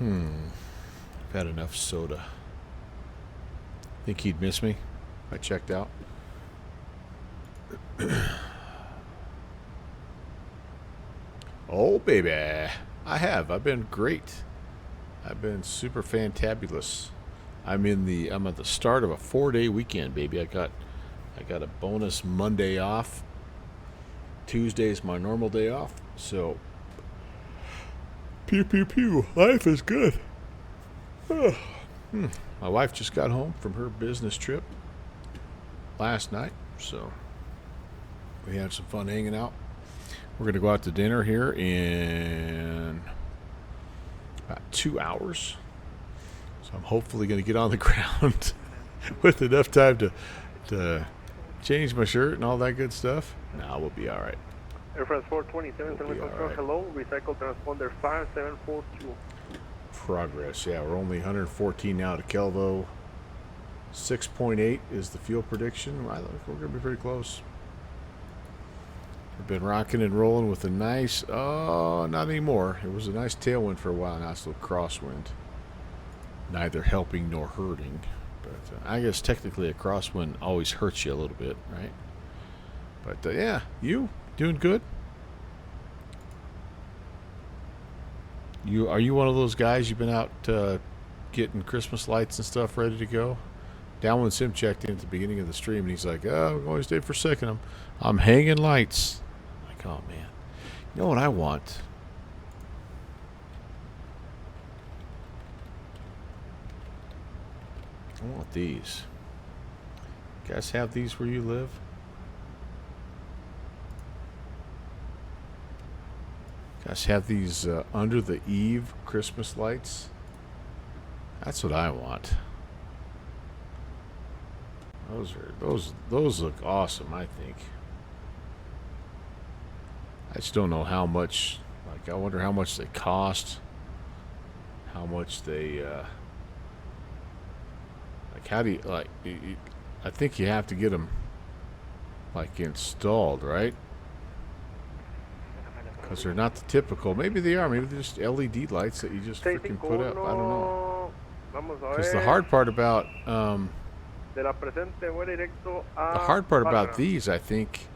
I've had enough soda. Think he'd miss me? I checked out. Oh, baby. I have. I've been great. I've been super fantabulous. I'm at the start of a 4-day weekend, baby. I got a bonus Monday off. Tuesday's my normal day off. So pew pew pew. Life is good. My wife just got home from her business trip last night, so we had some fun hanging out. We're going to go out to dinner here in about 2 hours. So I'm hopefully going to get on the ground with enough time to change my shirt and all that good stuff. Nah, we'll be all right. Air France 427, control, right. hello, recycle transponder 5742. Progress, yeah, we're only 114 now to Kelvo. 6.8 is the fuel prediction. I think we're going to be pretty close. We've been rocking and rolling with a nice, not anymore. It was a nice tailwind for a while, now it's a little crosswind. Neither helping nor hurting. But I guess technically a crosswind always hurts you a little bit, right? But yeah, you doing good? Are you one of those guys you've been out getting Christmas lights and stuff ready to go? Downwind Sim checked in at the beginning of the stream and he's like, "Oh, I'm going to stay for a second. I'm hanging lights." I'm like, oh man, you know what I want? I want these. You guys have these where you live? Guys have these under the eave Christmas lights? That's what I want. Those look awesome, I think. I just don't know how much, like, I wonder how much they cost, how much they like, how do you, like, I think you have to get them like installed, right? Because they're not the typical. Maybe they are. Maybe they're just LED lights that you just freaking put up. I don't know. Because the hard part about these, I think,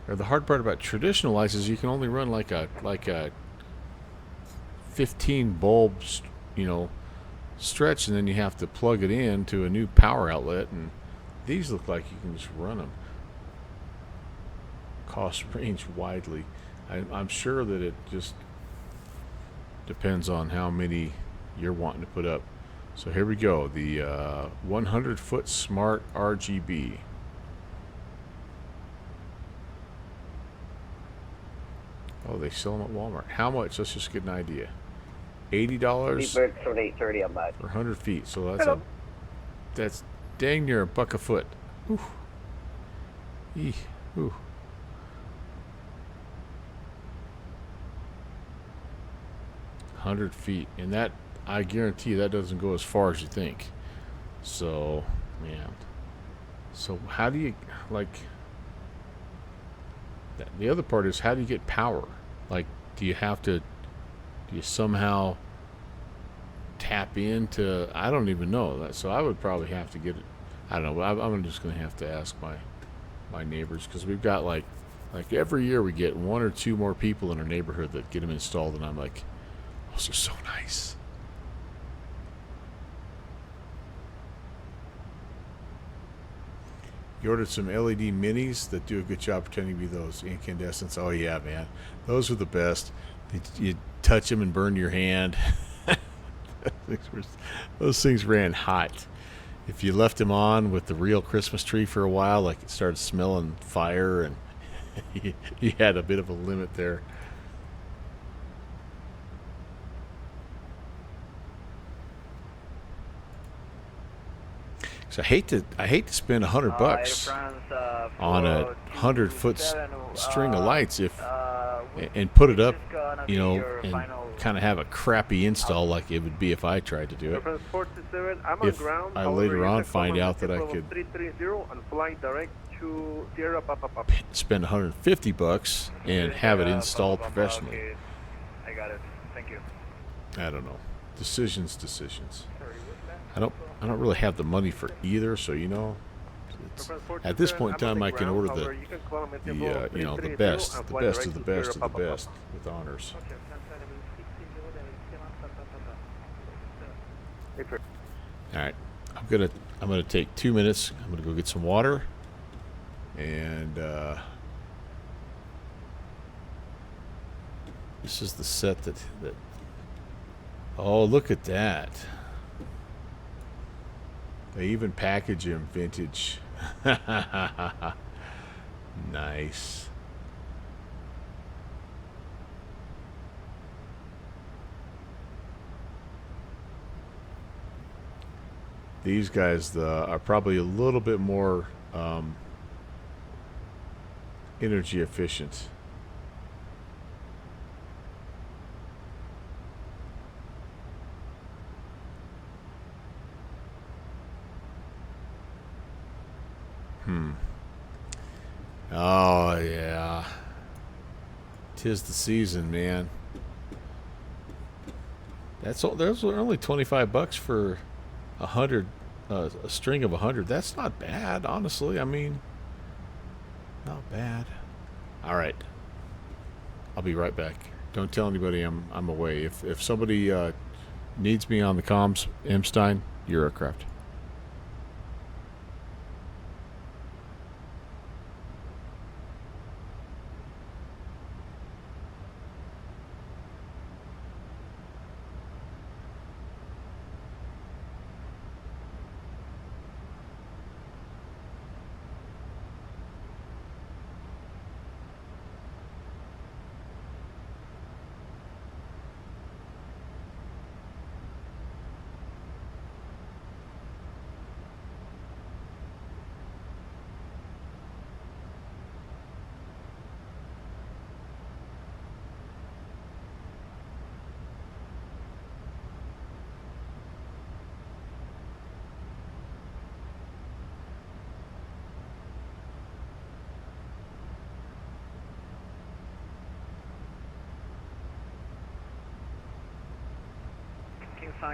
or the hard part about traditional lights is you can only run like a 15 bulbs, stretch, and then you have to plug it in to a new power outlet. And these look like you can just run them. Cost range widely. I'm sure that it just depends on how many you're wanting to put up. So here we go. The 100-foot smart RGB. Oh, they sell them at Walmart. How much? Let's just get an idea. $80 Bird 3830 on that. for 100 feet. So that's dang near $1 a foot. Ooh. Eeh. Ooh. $100 feet, and that, I guarantee you, that doesn't go as far as you think. So, man. So how do you, like, the other part is, how do you get power? Like, do you somehow tap into, I don't even know that. So I would probably have to get it. I don't know. I'm just going to have to ask my neighbors, because we've got like every year we get 1 or 2 more people in our neighborhood that get them installed, and I'm like, those are so nice. You ordered some LED minis that do a good job pretending to be those incandescents. Oh yeah, man, those are the best. You touch them and burn your hand. Those things ran hot. If you left them on with the real Christmas tree for a while, like, it started smelling fire, and you had a bit of a limit there. So I hate to spend $100 on a 100-foot string of lights and put it up, you know, and kind of have a crappy install like it would be if I tried to do it. If I later on find out that I could spend $150 and have it installed professionally. I got it. Thank you. I don't know. Decisions. I don't really have the money for either, so, you know, at this point in time, I can order the you know, the best of the best of the best of the best with honors. All right, I'm gonna take 2 minutes. I'm gonna go get some water, and this is the set that. Oh, look at that! They even package him vintage. Nice. These guys are probably a little bit more energy efficient. Oh yeah, 'tis the season, man. Those are only $25 for 100, a string of 100. That's not bad, honestly. I mean, not bad. All right, I'll be right back. Don't tell anybody I'm away. If somebody needs me on the comms, Emstein, Eurocraft.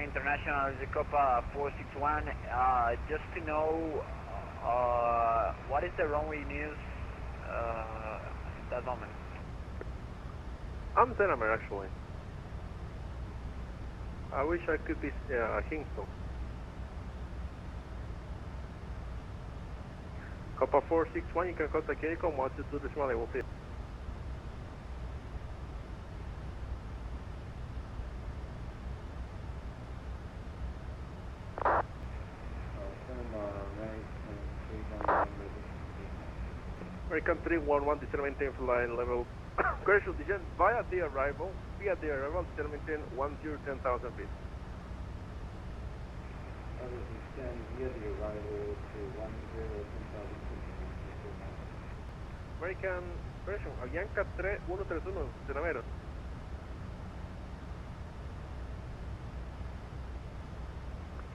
International Copa 461. Just to know, what is the runway news at that moment? I'm Denver, actually. I wish I could be Kingston. Copa 461, you can contact Unicom 122 we'll see. American 311, descend maintain flight level. Commercial descent via the arrival, descend maintain 10,000 feet. Descend via the arrival to 10,000 feet. American version, Avianca 3131, Cenaveros.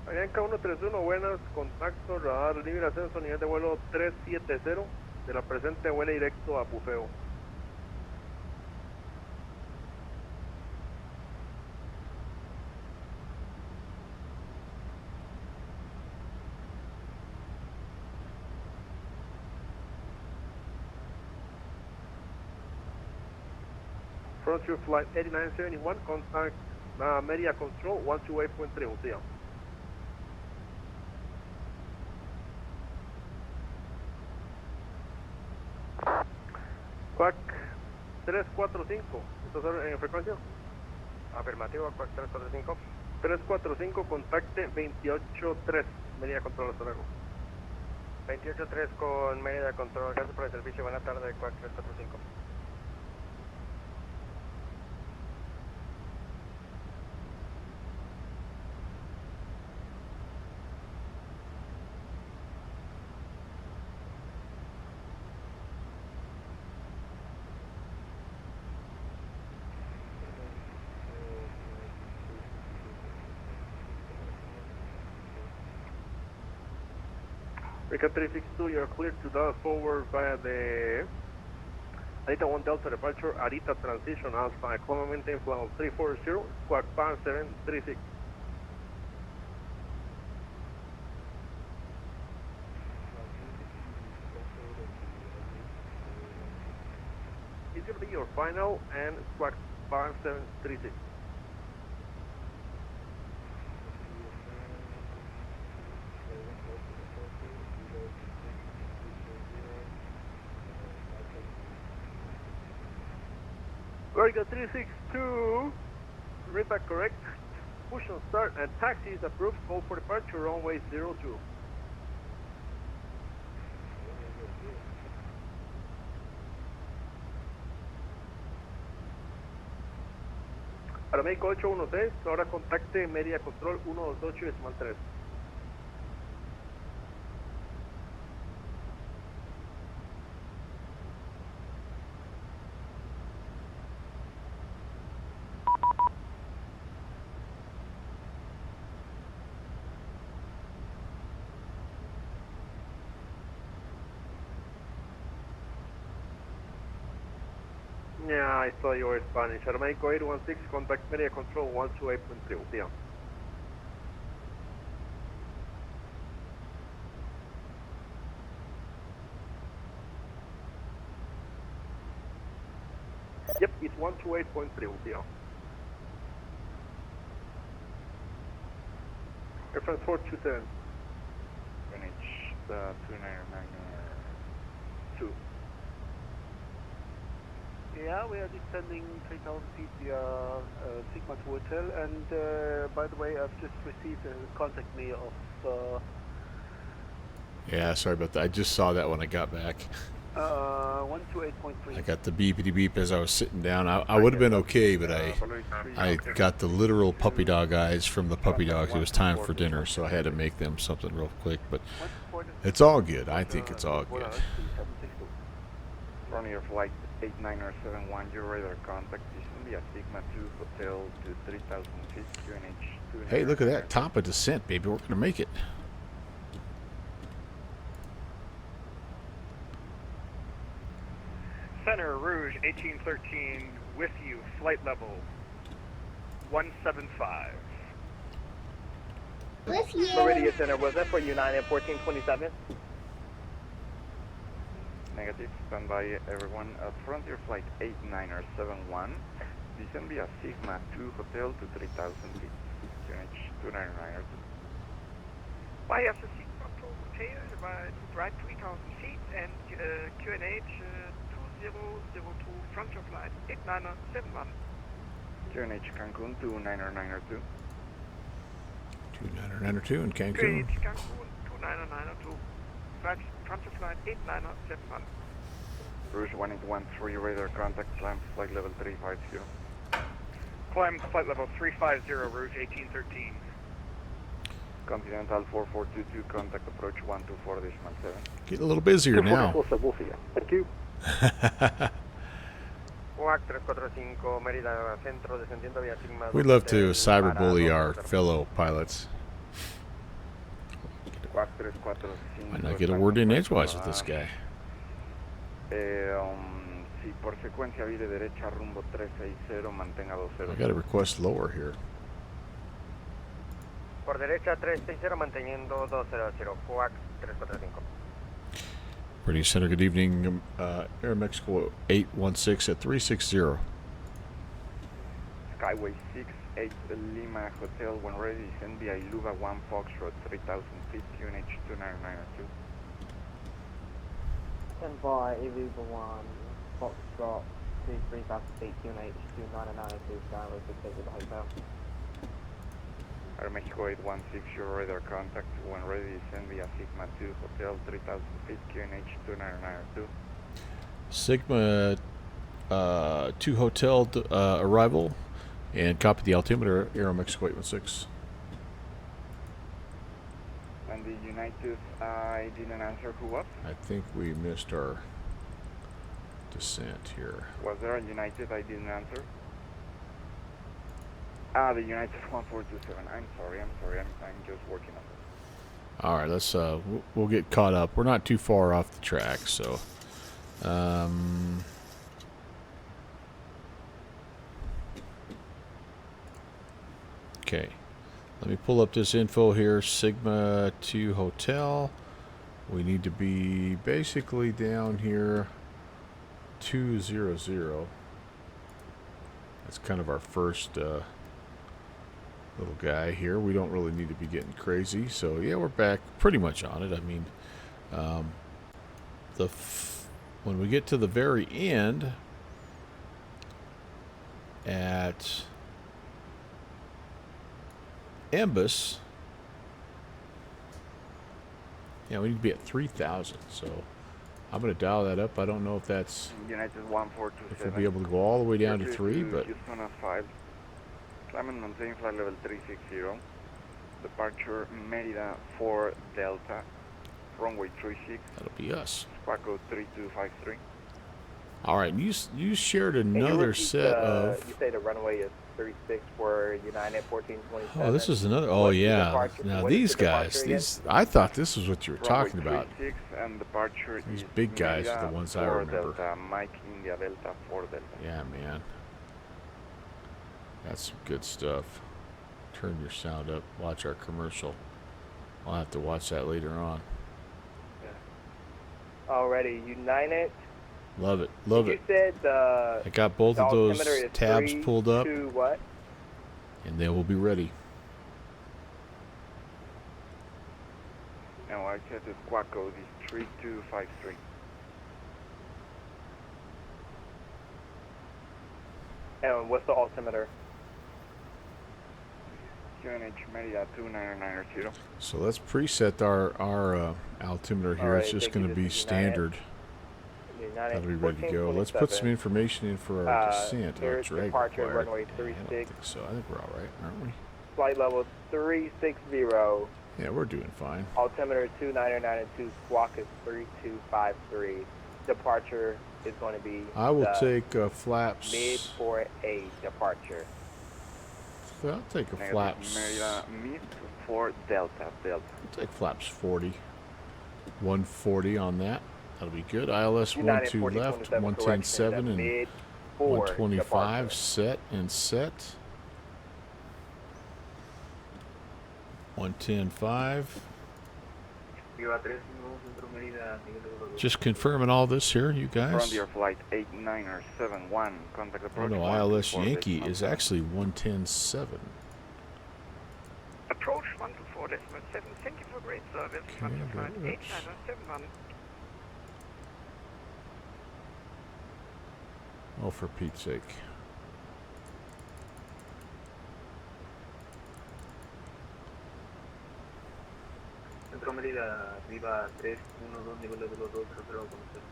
Avianca 131, buenas, contacto, radar, libre ascenso, nivel de vuelo 370, de la presente vuela directo a Bufeo. Frontier Flight 8971, contact media control 128.3, we'll see you. Quack 345, ¿estás en frecuencia? Afirmativo, Quack 345. 345, contacte 28.3, media control, hasta luego. 28.3 con media control, gracias por el servicio, buena tarde, Quack 345. American 362, you're cleared to Dallas forward via the Arita 1 Delta departure, Arita transition Alpha, climb maintain flight 340, squawk 5736. It's going to be your final and squawk 5736. Gorga 362, read back correct, push on start and taxi is approved, call for departure, runway 02. Aeroméxico 816, ahora contacte media control 128 decimal 3. Yeah, I saw you were Spanish. Aeroméxico 816, contact media control 128.3. Yeah. Yep, it's 128.3. Yeah. Air France 427. Greenwich 2992. Yeah, we are descending 3,000 feet via Sigma to Hotel, and by the way, I've just received a contact me of... Yeah, sorry about that. I just saw that when I got back. 128.3. I got the beepity beep as I was sitting down. I would have been okay, but I got the literal puppy dog eyes from the puppy dogs. It was time for dinner, so I had to make them something real quick. But it's all good. I think it's all good. Running your flight 8971, your radar contact is via Sigma 2 Hotel to 3,000 feet, QNH 2. Hey, look at that. Top of descent, baby. We're going to make it. Center Rouge 1813 with you, flight level 175. With you. Meridian Center, was that for United 1427? Negative, stand by everyone at Frontier Flight 8971, descend via Sigma 2 Hotel to 3,000 feet, QNH 299. By FCC Control Hotel, right 3,000 feet, and QNH 2002, Frontier Flight 8971. QNH Cancun 29902. 2992 in Cancun. QNH Cancun 29902. Frontier Flight 8971. Rouge 1813, radar contact, climb flight level 350. Climb flight level 350, Rouge 1813. Continental 4422, contact approach 124.7. Getting a little busier now. Thank you. We'd love to cyberbully our fellow pilots. Might not get a word in edgewise with this guy. Si por secuencia vire derecha rumbo 360, mantenga 20. I got a request lower here. Por derecha 360, manteniendo 200, Coax 345. British Center, good evening. Air Mexico 816 at 360. Skyway 68 Lima Hotel, when ready, descend via Iluga 1 Foxtrot, 3000 feet, QNH 29902. Stand by Iluga 1 Foxtrot, 3000 feet, QNH 29902, Skyway 68 to the hotel. Air Mexico 816, your radar contact, when ready, descend via Sigma 2 Hotel, 3000 feet, QNH 29902. Sigma 2 Hotel arrival, and copy the altimeter, Aero Mexico 816. And the United, I didn't answer, who was? I think we missed our descent here. Was there a United I didn't answer? Ah, the United 1427. I'm sorry, I'm just working on this. All right, let's we'll get caught up. We're not too far off the track, so okay. Let me pull up this info here. Sigma 2 Hotel. We need to be basically down here 200. That's kind of our first little guy here. We don't really need to be getting crazy, so yeah, we're back pretty much on it. I mean, when we get to the very end at Embus, yeah, we need to be at 3,000. So I'm going to dial that up. I don't know if that's United 1427. if we'll be able to go all the way down to 3, but Houston 5. Climb and maintain flight level 360. Departure Merida 4 Delta. Runway 36. that'll be us. Squawk code 3253. All right, you shared another set of. You say the runway is 36 for United 1427. Oh, this is another. Oh, yeah. Now these guys, I thought this was what you were talking about. And departure These big guys are the ones I remember. Delta, Mike India Delta 4 Delta. Yeah, man. That's some good stuff. Turn your sound up. Watch our commercial. I'll have to watch that later on. Already, United. Love it. Love it. You said I got both of those tabs pulled up. What? And they will be ready. Now I said the squawk code is 3253. And what's the altimeter? QNH Merida 29990. So let's preset our altimeter here. Right, it's just going to be standard. That'll be ready to go. Let's put some information in for our descent. Our drag departure required. runway I don't 36. think so. I think we're all right, aren't we? Flight level 360. Yeah, we're doing fine. Altimeter 2992. Squawk is 3253. Departure is going to be. I will take flaps. Mid 4A departure. I'll take a flaps. Merida mid 4 Delta. I'll take flaps 40. 140 on that. That'll be good. ILS 12 left, 110.7 and 125 set and set. 110.5. Just confirming all this here, you guys. Frontier flight 8971. Contact Oh approach. no, ILS Yankee is actually 110.7. Approach 124.7. Thank you for great service. Frontier flight 8971. Oh, for Pete's sake. Centro Mérida, arriba 312, nivel de vuelo 200 con usted.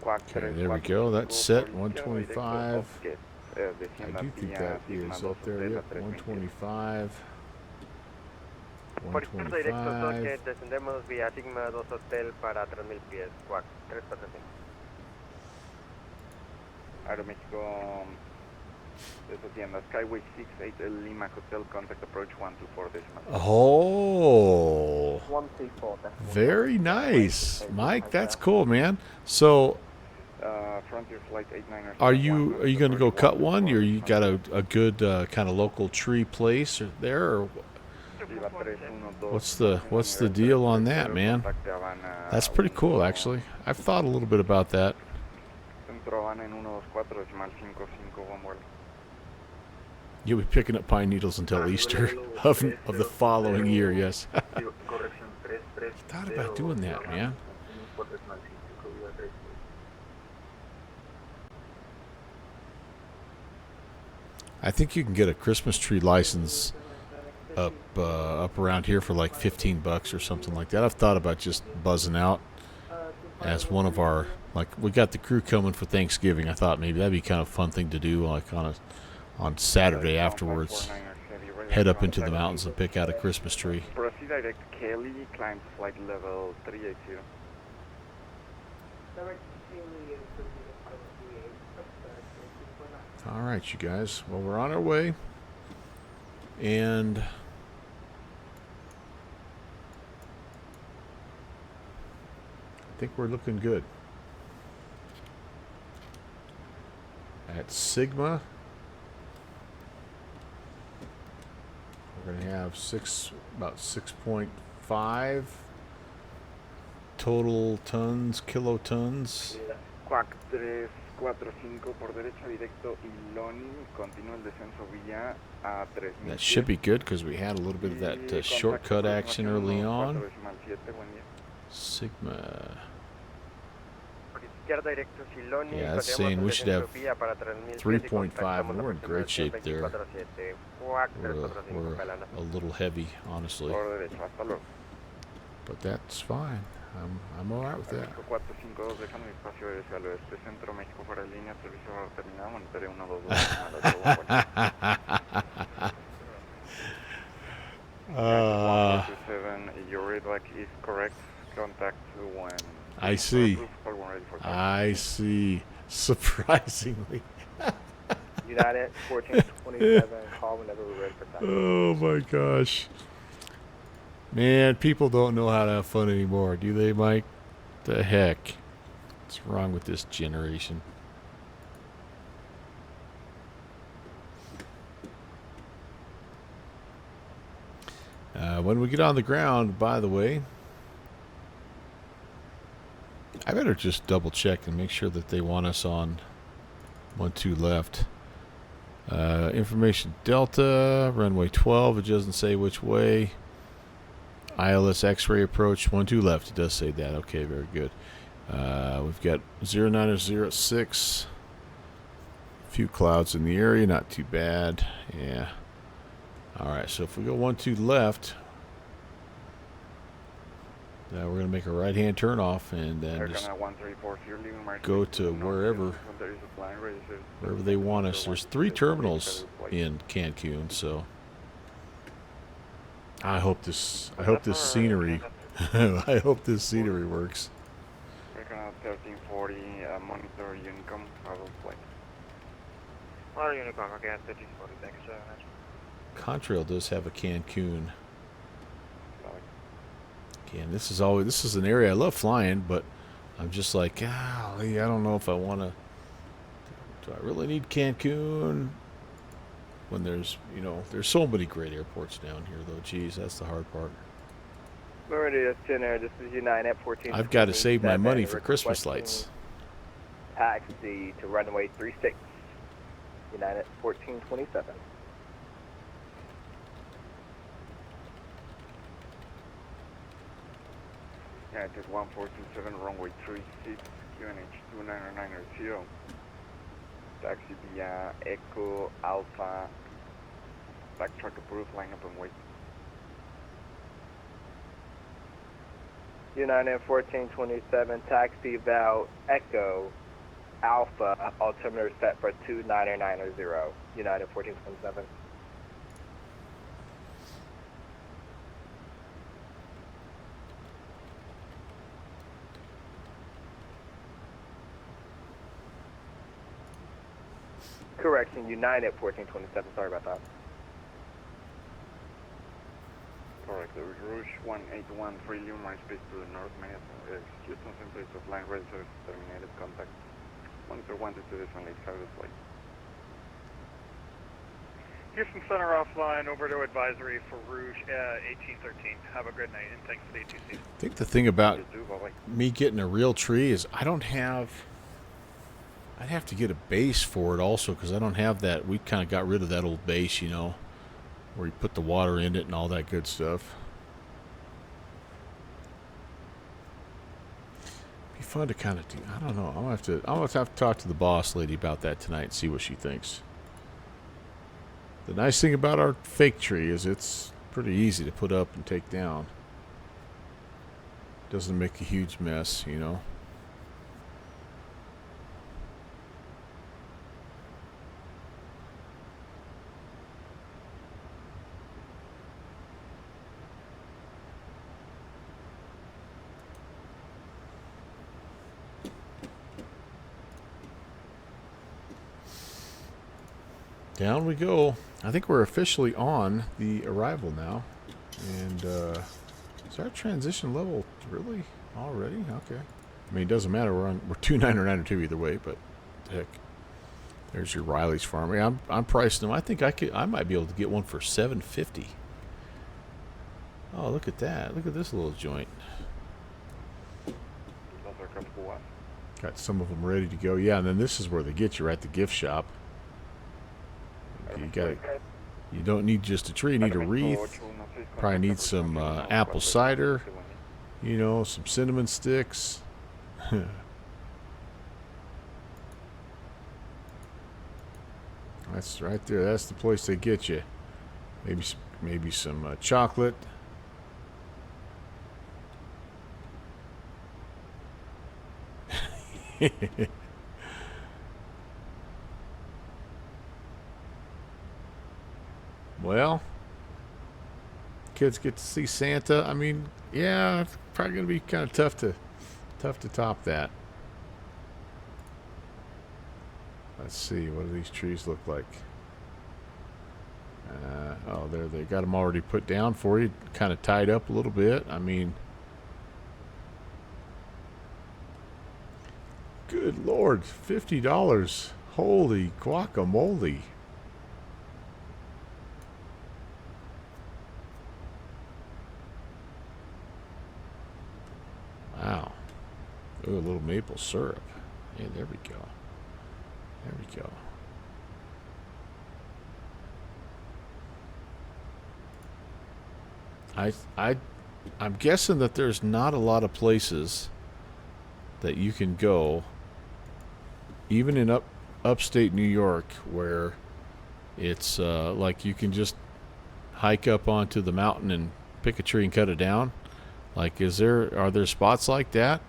Okay, there we go. That's set 125. I do think that is up there. Yep, 125. Por izquierda directo, todo que 125. descendemos vía Sigma 2 Hotel para 3000 pies, Quack 345. Aeroméxico, desatienda, Skyway 68 El Lima Hotel, contact approach 124 decimal. Oh, 124. very nice, Mike. That's cool, man. So, Frontier Flight 89er. are you going to go cut one, or you got a good kind of local tree place there, or what's the deal on that, man? That's pretty cool, actually. I've thought a little bit about that. You'll be picking up pine needles until Easter of the following year, yes. Thought about doing that, man. I think you can get a Christmas tree license up around here for like $15 or something like that. I've thought about just buzzing out as one of our, like, we got the crew coming for Thanksgiving. I thought maybe that'd be kind of a fun thing to do, like on Saturday afterwards. Head up into the mountains and pick out a Christmas tree. Proceed direct Kelly, climb to flight level 380. All right, you guys. Well, we're on our way, and I think we're looking good. At Sigma, we're going to have about 6.5 total tons, kilotons. Quack 345 por derecha directo Iloni, continúa el descenso vía a 3000. That should be good because we had a little bit of that shortcut action early on. Sigma. Yeah, that's saying we should have 3.5, and we're in great shape there. We're a little heavy, honestly. But that's fine. I'm all right with that. Your readback is correct. Contact when I see. I see. Surprisingly. United 1427. Call whenever we're ready for time. Oh my gosh. Man, people don't know how to have fun anymore, do they, Mike? The heck? What's wrong with this generation? When we get on the ground, by the way, I better just double check and make sure that they want us on 12 left. Information Delta, runway 12, it doesn't say which way. ILS X-ray approach, 12 left, it does say that. Okay, very good. We've got 0906. A few clouds in the area, not too bad. Yeah. Alright, so if we go 12 left, now we're going to make a right-hand turn off and then just go to wherever they want us. There's 3 terminals in Cancun, so I hope this scenery I hope this scenery works. We're gonna 1340 monitor Unicom travel flight. Unicom, okay, 1340, thanks so much. Contrail does have a Cancun. And this is an area I love flying, but I'm just like, golly, I don't know if I want to. Do I really need Cancun? When there's so many great airports down here, though. Geez, that's the hard part. Meridius Jenner, this is United 14. I've got to save my money for Christmas lights. Taxi to runway 36. United 1427. Yeah, it is 1427, runway 36, QNH 29990. Taxi via Echo Alpha. Backtrack approved, line up and wait. United 1427, taxi Val Echo Alpha, altimeter set for 2990, United 1427. Correction, United 1427, sorry about that. Correct. Rouge 181, free Lunar space to the north, Houston, same place of line rail service terminated, contact. Monitor 1 to 2 this one, how this flight. Houston Center offline, over to advisory for Rouge 1813. Have a good night, and thanks for the ATC. I think the thing about me getting a real tree is I don't have... I'd have to get a base for it also, because I don't have that. We kind of got rid of that old base, you know, where you put the water in it and all that good stuff. Be fun to kind of do. I don't know. I'm gonna have to talk to the boss lady about that tonight and see what she thinks. The nice thing about our fake tree is it's pretty easy to put up and take down. Doesn't make a huge mess, you know. Down we go. I think we're officially on the arrival now. And is our transition level really already? Okay. I mean, it doesn't matter. We're 29 or 9 or 2 either way, but heck. There's your Riley's farm. I mean, I'm pricing them. I think I might be able to get one for $750. Oh, look at that. Look at this little joint. Got some of them ready to go. Yeah, and then this is where they get you, right? The gift shop. You don't need just a tree. You need a wreath. Probably need some apple cider. You know, some cinnamon sticks. That's right there. That's the place they get you. Maybe some chocolate. Well, kids get to see Santa. I mean, yeah, it's probably gonna be kind of tough to top that. Let's see, what do these trees look like? Oh, there they got them already put down for you, kind of tied up a little bit. I mean, good Lord, $50. Holy guacamole. Wow. Ooh, a little maple syrup. Yeah, there we go. There we go. I'm guessing that there's not a lot of places that you can go, even in upstate New York, where it's like you can just hike up onto the mountain and pick a tree and cut it down. Like, are there spots like that?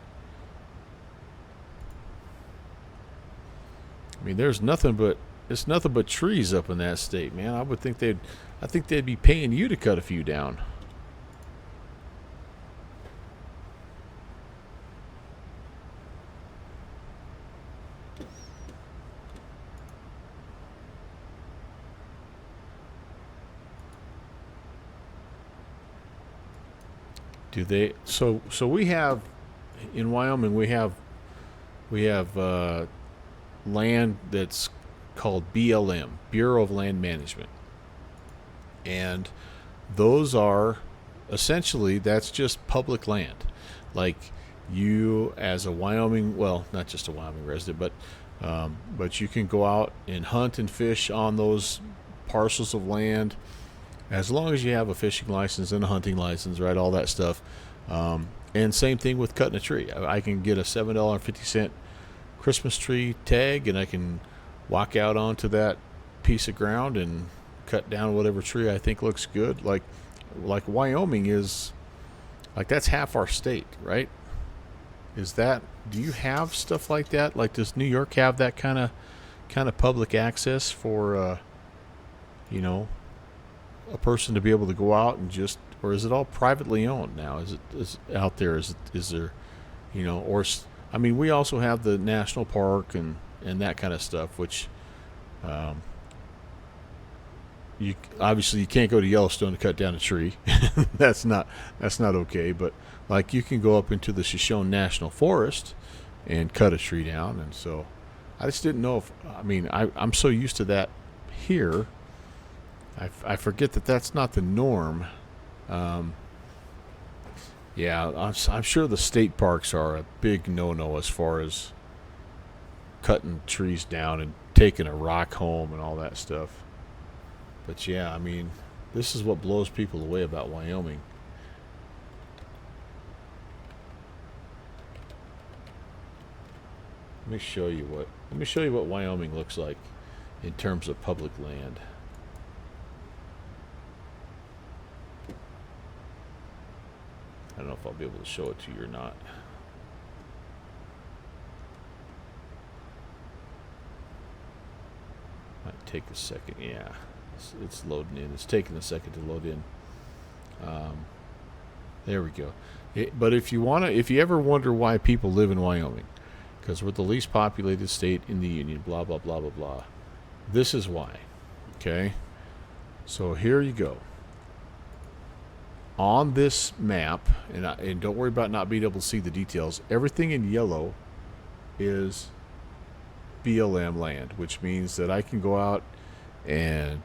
I mean, it's nothing but trees up in that state, man. I think they'd be paying you to cut a few down. Do they? So we have in Wyoming. We have land that's called BLM, Bureau of Land Management, and those are essentially, that's just public land. Like, you as a Wyoming, well, not just a Wyoming resident, but you can go out and hunt and fish on those parcels of land, as long as you have a fishing license and a hunting license, right? All that stuff. And same thing with cutting a tree. I can get a $7.50 Christmas tree tag, and I can walk out onto that piece of ground and cut down whatever tree I think looks good. Like Wyoming is Like, that's half our state, right? Is that, do you have stuff like that? Like, does New York have that kind of public access for, you know, a person to be able to go out and just, or is it all privately owned now? Is out there? Is there, you know, or I mean, we also have the national park and that kind of stuff, which, you obviously you can't go to Yellowstone to cut down a tree. that's not okay. But like, you can go up into the Shoshone National Forest and cut a tree down, and so I just didn't know if, I mean, I'm so used to that here. I forget that that's not the norm. Yeah, I'm sure the state parks are a big no-no as far as cutting trees down and taking a rock home and all that stuff. But yeah, I mean, this is what blows people away about Wyoming. Let me show you what Wyoming looks like in terms of public land. I don't know if I'll be able to show it to you or not. Might take a second. Yeah, it's loading in. It's taking a second to load in. There we go. But if you ever wonder why people live in Wyoming, because we're the least populated state in the union, blah blah blah blah blah. This is why. Okay. So here you go. On this map, and don't worry about not being able to see the details, everything in yellow is BLM land, which means that I can go out and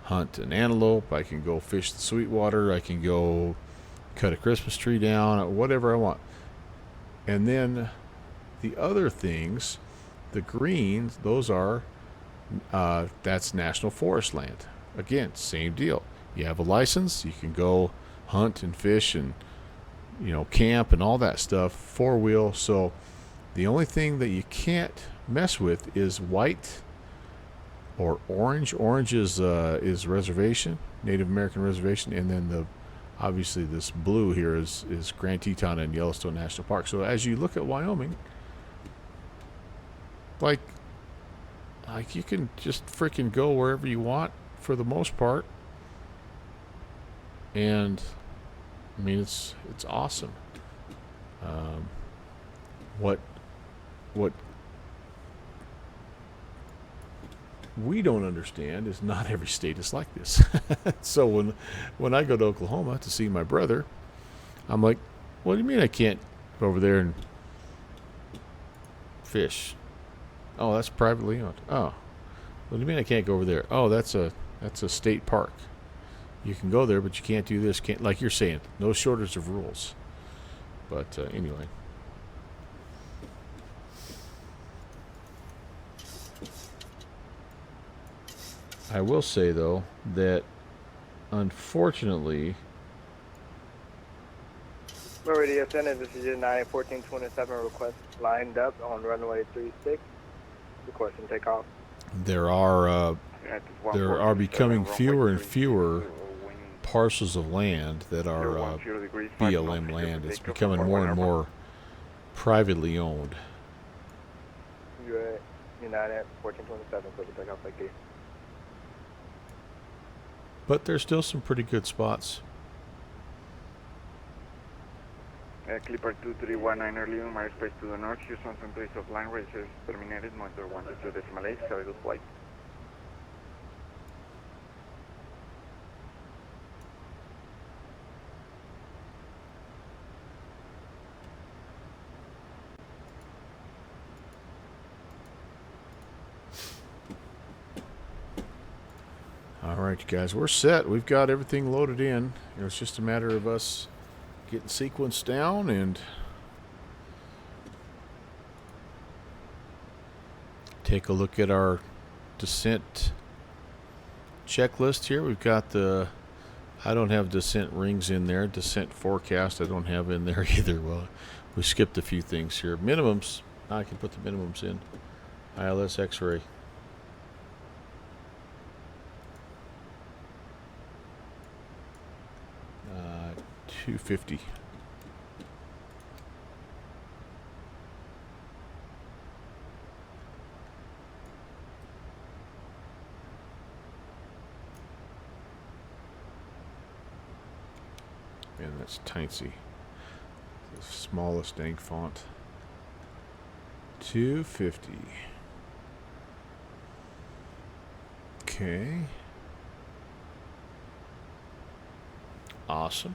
hunt an antelope, I can go fish the Sweetwater, I can go cut a Christmas tree down, whatever I want. And then the other things, the greens, those are, that's national forest land. Again, same deal. You have a license, you can go hunt and fish and, you know, camp and all that stuff, 4-wheel. So the only thing that you can't mess with is white or orange. Orange is reservation, Native American reservation, and then obviously this blue here is Grand Teton and Yellowstone National Park. So as you look at Wyoming, like you can just freaking go wherever you want for the most part. And I mean, it's awesome. What we don't understand is not every state is like this. So when I go to Oklahoma to see my brother, I'm like, what do you mean I can't go over there and fish? Oh, that's privately owned. Oh, what do you mean I can't go over there? Oh, that's a state park. You can go there, but you can't do this. Can't, like you're saying, no shortage of rules. But anyway. I will say, though, that unfortunately... Meridian Center, this is your 91427 request lined up on runway 36. Requesting takeoff. There are becoming fewer and fewer parcels of land that are BLM land. It's becoming more and more privately owned. You're United 1427, so take off like this. But there's still some pretty good spots. Clipper 2319 early on my space to the north, Houston, some place of line races terminated, monitor 122.8, have a good flight. All right, you guys, we're set. We've got everything loaded in. It's just a matter of us getting sequenced down and take a look at our descent checklist here. We've got I don't have descent rings in there. Descent forecast I don't have in there either. Well, we skipped a few things here. Minimums, I can put the minimums in. ILS X-ray. 250. And that's tiny. The smallest dang font. 250. Okay. Awesome.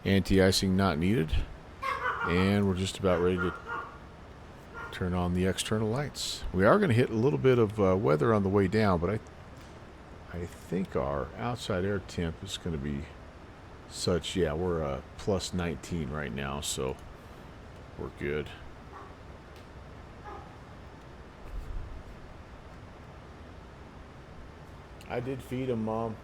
Anti-icing not needed. And we're just about ready to turn on the external lights. We are going to hit a little bit of weather on the way down, but I think our outside air temp is going to be such. Yeah, we're plus 19 right now, so we're good. I did feed him, Mom.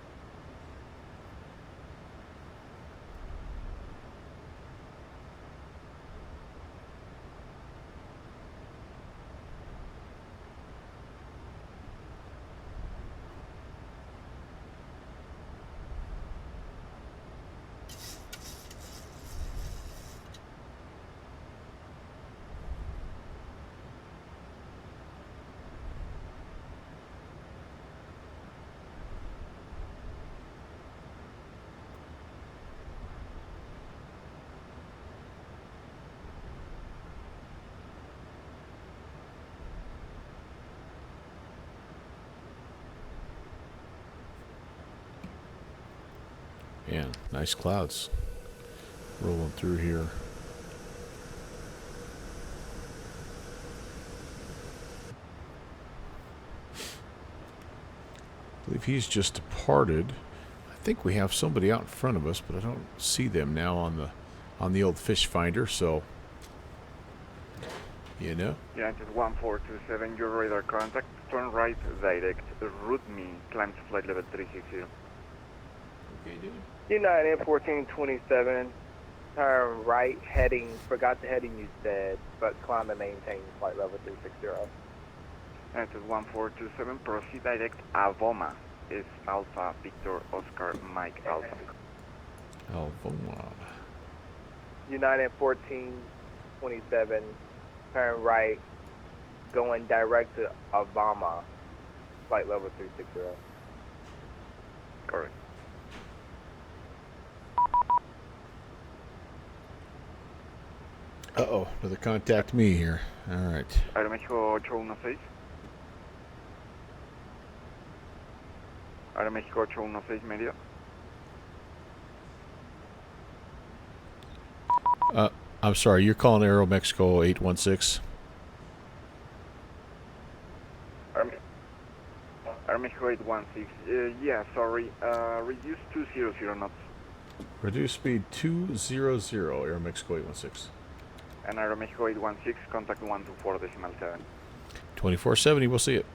Yeah, nice clouds rolling through here. I believe he's just departed. I think we have somebody out in front of us, but I don't see them now on the old fish finder, so you know. United 1427, your radar contact, turn right direct, route me, climb to flight level 360. Okay, dude. United 1427, turn right, heading, forgot the heading you said, but climb and maintain flight level 360. United 1427, proceed direct, Avoma, is Alpha, Victor, Oscar, Mike, Alpha. Avoma. United 1427, turn right, going direct to Avoma, flight level 360. Correct. Uh-oh, another contact me here. All right. Aeroméxico 816. Aeroméxico 816 medio. I'm sorry, you're calling Aero Mexico 816? Aeroméxico 816. Yeah, sorry. Reduce 200 knots. Reduce speed 200, Aero Mexico 816. And Aeroméxico 816, contact 124.7. 2470, we'll see it.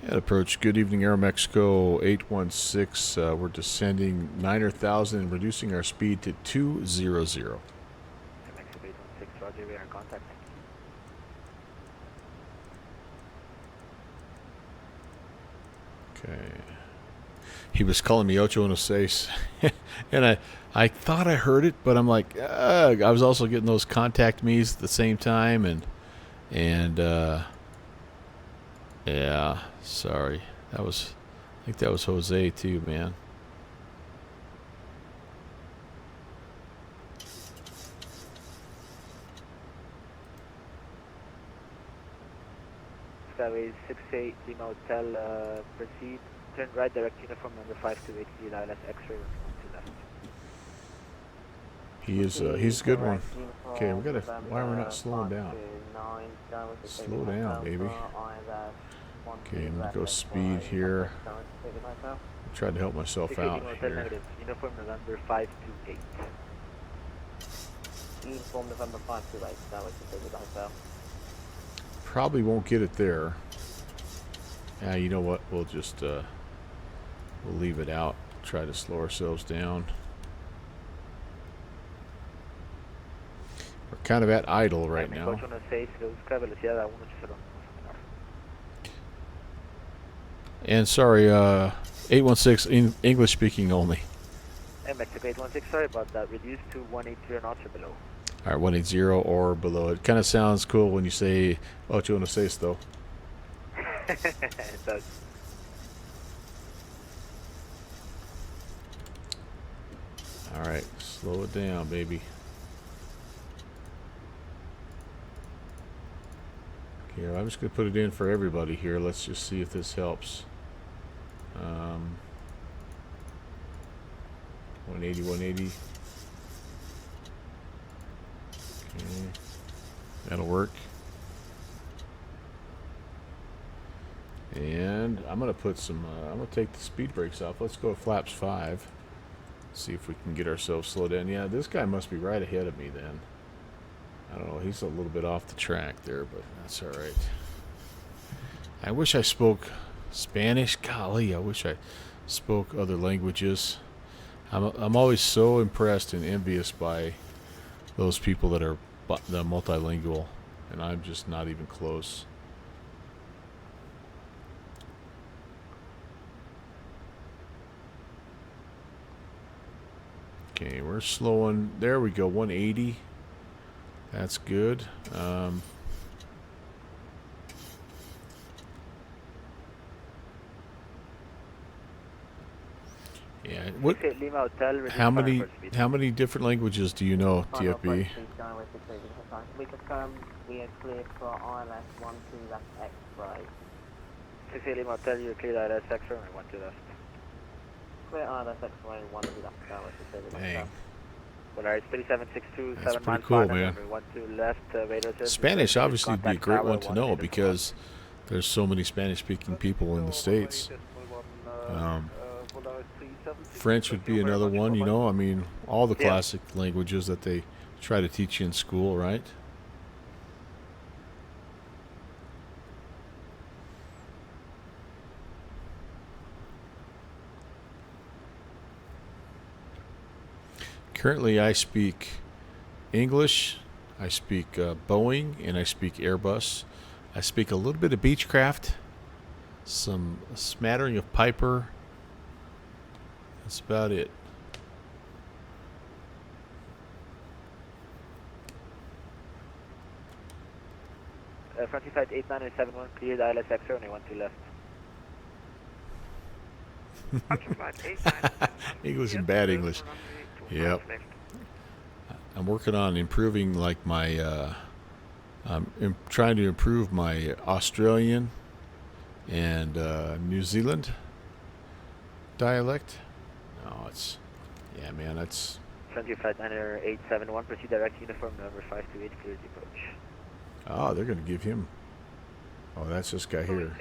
At approach, good evening, Aeromexico 816. We're descending 9,000 and reducing our speed to 200. Mexico 816, Roger, we are in contact. Okay. He was calling me Ocho no Seis. And I thought I heard it, but I'm like, ugh. I was also getting those contact me's at the same time, and yeah, sorry. I think that was Jose too, man. Skyway 68, Lima Hotel, proceed. Turn right, direct uniform number 528, ILS X-ray, to left. He's a good one. Okay, we gotta. Why are we not slowing down? Slow down, baby. Okay, I'm gonna go speed here. I tried to help myself out here. Uniform November 528. Uniform November 528, that was the big hotel. Probably won't get it there. Yeah, you know what? We'll just we'll leave it out. Try to slow ourselves down. We're kind of at idle right now. And sorry, 816 English speaking only. Mexico 816, sorry about that. Reduced to 180 knots or below. All right, 180 or below. It kind of sounds cool when you say Ocho no Seis, though. It does. All right, slow it down, baby. Okay, I'm just going to put it in for everybody here. Let's just see if this helps. 180, 180. Okay, that'll work. And I'm going to put some, I'm going to take the speed brakes off. Let's go flaps 5. See if we can get ourselves slowed down. Yeah, this guy must be right ahead of me then. I don't know, he's a little bit off the track there, but that's all right. I wish I spoke Spanish. Golly, I wish I spoke other languages. I'm always so impressed and envious by those people that are the multilingual, and I'm just not even close. Okay, we're slowing. There we go, 180. That's good. Yeah. What? How many different languages do you know, TFB? We confirm we are cleared for ILS 12 left X right. 60 Lima Hotel, you're cleared ILS X-ray and 12 left. Clear ILS X-ray 12 left, Tower 60 Lima Hotel. Well, alright, 3762, That's 7 pretty miles cool, fine, man. 12 left, radar says. Spanish obviously would be a great one to know because there's so many Spanish-speaking people in the States. French would be another one, you know. I mean, all the classic languages that they try to teach you in school, right? Currently, I speak English, I speak Boeing, and I speak Airbus. I speak a little bit of Beechcraft, some smattering of Piper. That's about it. Frontier Flight 8971, cleared ILS X-ray, only 12 left. English and bad English. Yep. I'm working on improving like my I'm trying to improve my Australian and New Zealand dialect. No, it's yeah, man, that's Frontier Flight 9871, proceed direct uniform number 528, cleared the approach. oh, they're gonna give him. Oh, that's this guy here.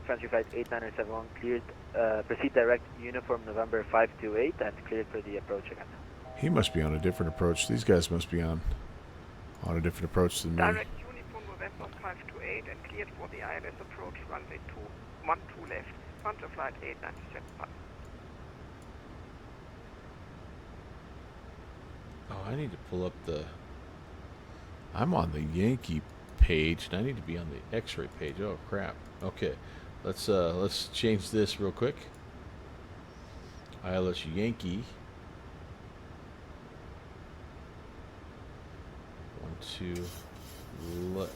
Frontier Flight 8971, cleared, proceed direct uniform November 528 and cleared for the approach again. He must be on a different approach. These guys must be on a different approach than me. Direct uniform November 528 and cleared for the ILS approach runway 12 left, Frontier Flight 8971. Oh, I need to pull up the. I'm on the Yankee page, and I need to be on the X-ray page. Oh crap! Okay, let's change this real quick. ILS Yankee. 1, 2.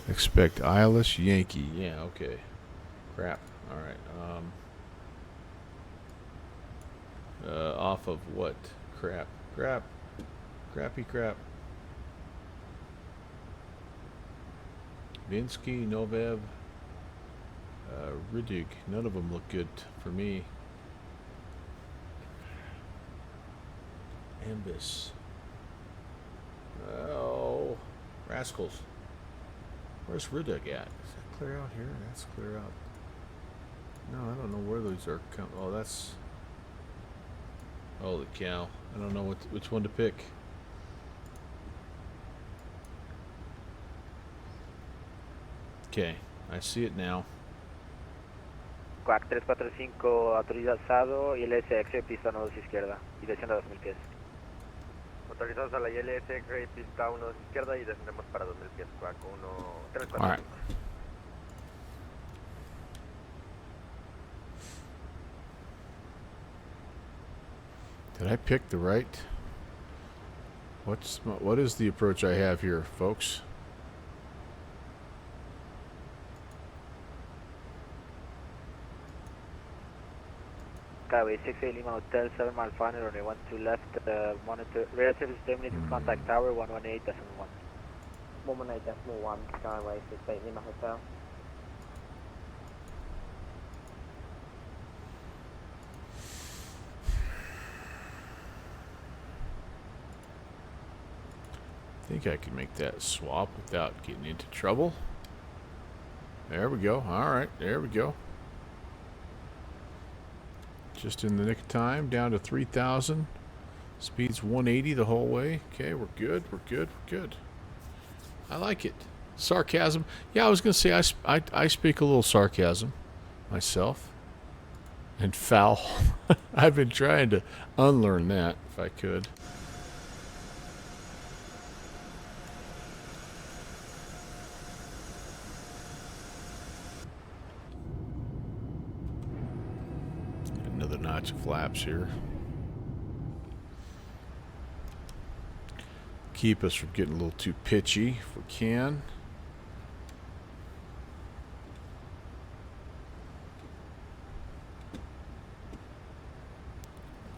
Expect ILS Yankee. Yeah. Okay. Crap. All right. Off of what? Crap. Crappy crap. Vinsky, Novev, Riddig. None of them look good for me. Ambus. Oh, rascals. Where's Riddig at? Is that clear out here? That's clear out. No, I don't know where those are. Oh, that's. Holy cow! I don't know which one to pick. Okay, I see it now. Quack 345 autorizado, ILS X-ray pista 1 izquierda y desciende a 2000 pies. Autorizados a la ILS X-ray pista 1 izquierda y descendemos para 2000 pies. Quack 1 All right. Did I pick the right? What is the approach I have here, folks? Skyway 68 Lima Hotel, 7 mile final, runway 12 left, monitor, radar service terminated, contact tower 118.1. 118.1, Skyway 68 Lima Hotel. I think I can make that swap without getting into trouble. There we go. All right, there we go. Just in the nick of time, down to 3,000. Speed's 180 the whole way. Okay, we're good, we're good, we're good. I like it. Sarcasm. Yeah, I was going to say I speak a little sarcasm myself. And foul. I've been trying to unlearn that, if I could. Another notch of flaps here. Keep us from getting a little too pitchy if we can.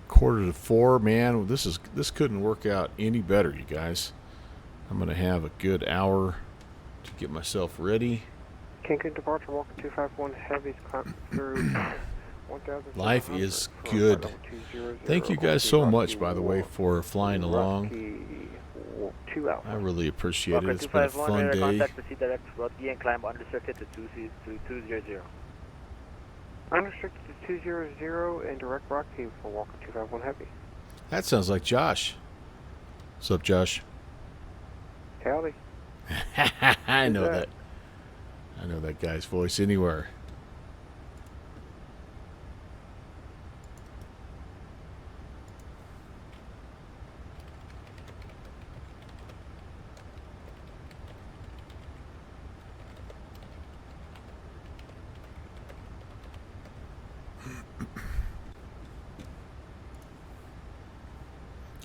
Quarter to 4, man. This couldn't work out any better, you guys. I'm gonna have a good hour to get myself ready. Cancun departure, Walker 251 heavies climb through 1,000. Life is good. Thank you guys so much, by the way, for flying along. I really appreciate it. It's been a fun day. Contact proceed direct Rocky and climb unrestricted to 200. Unrestricted to 200 and direct Rocky for Walker 251 heavy. That sounds like Josh. What's up, Josh? Howdy. I know that. I know that guy's voice anywhere.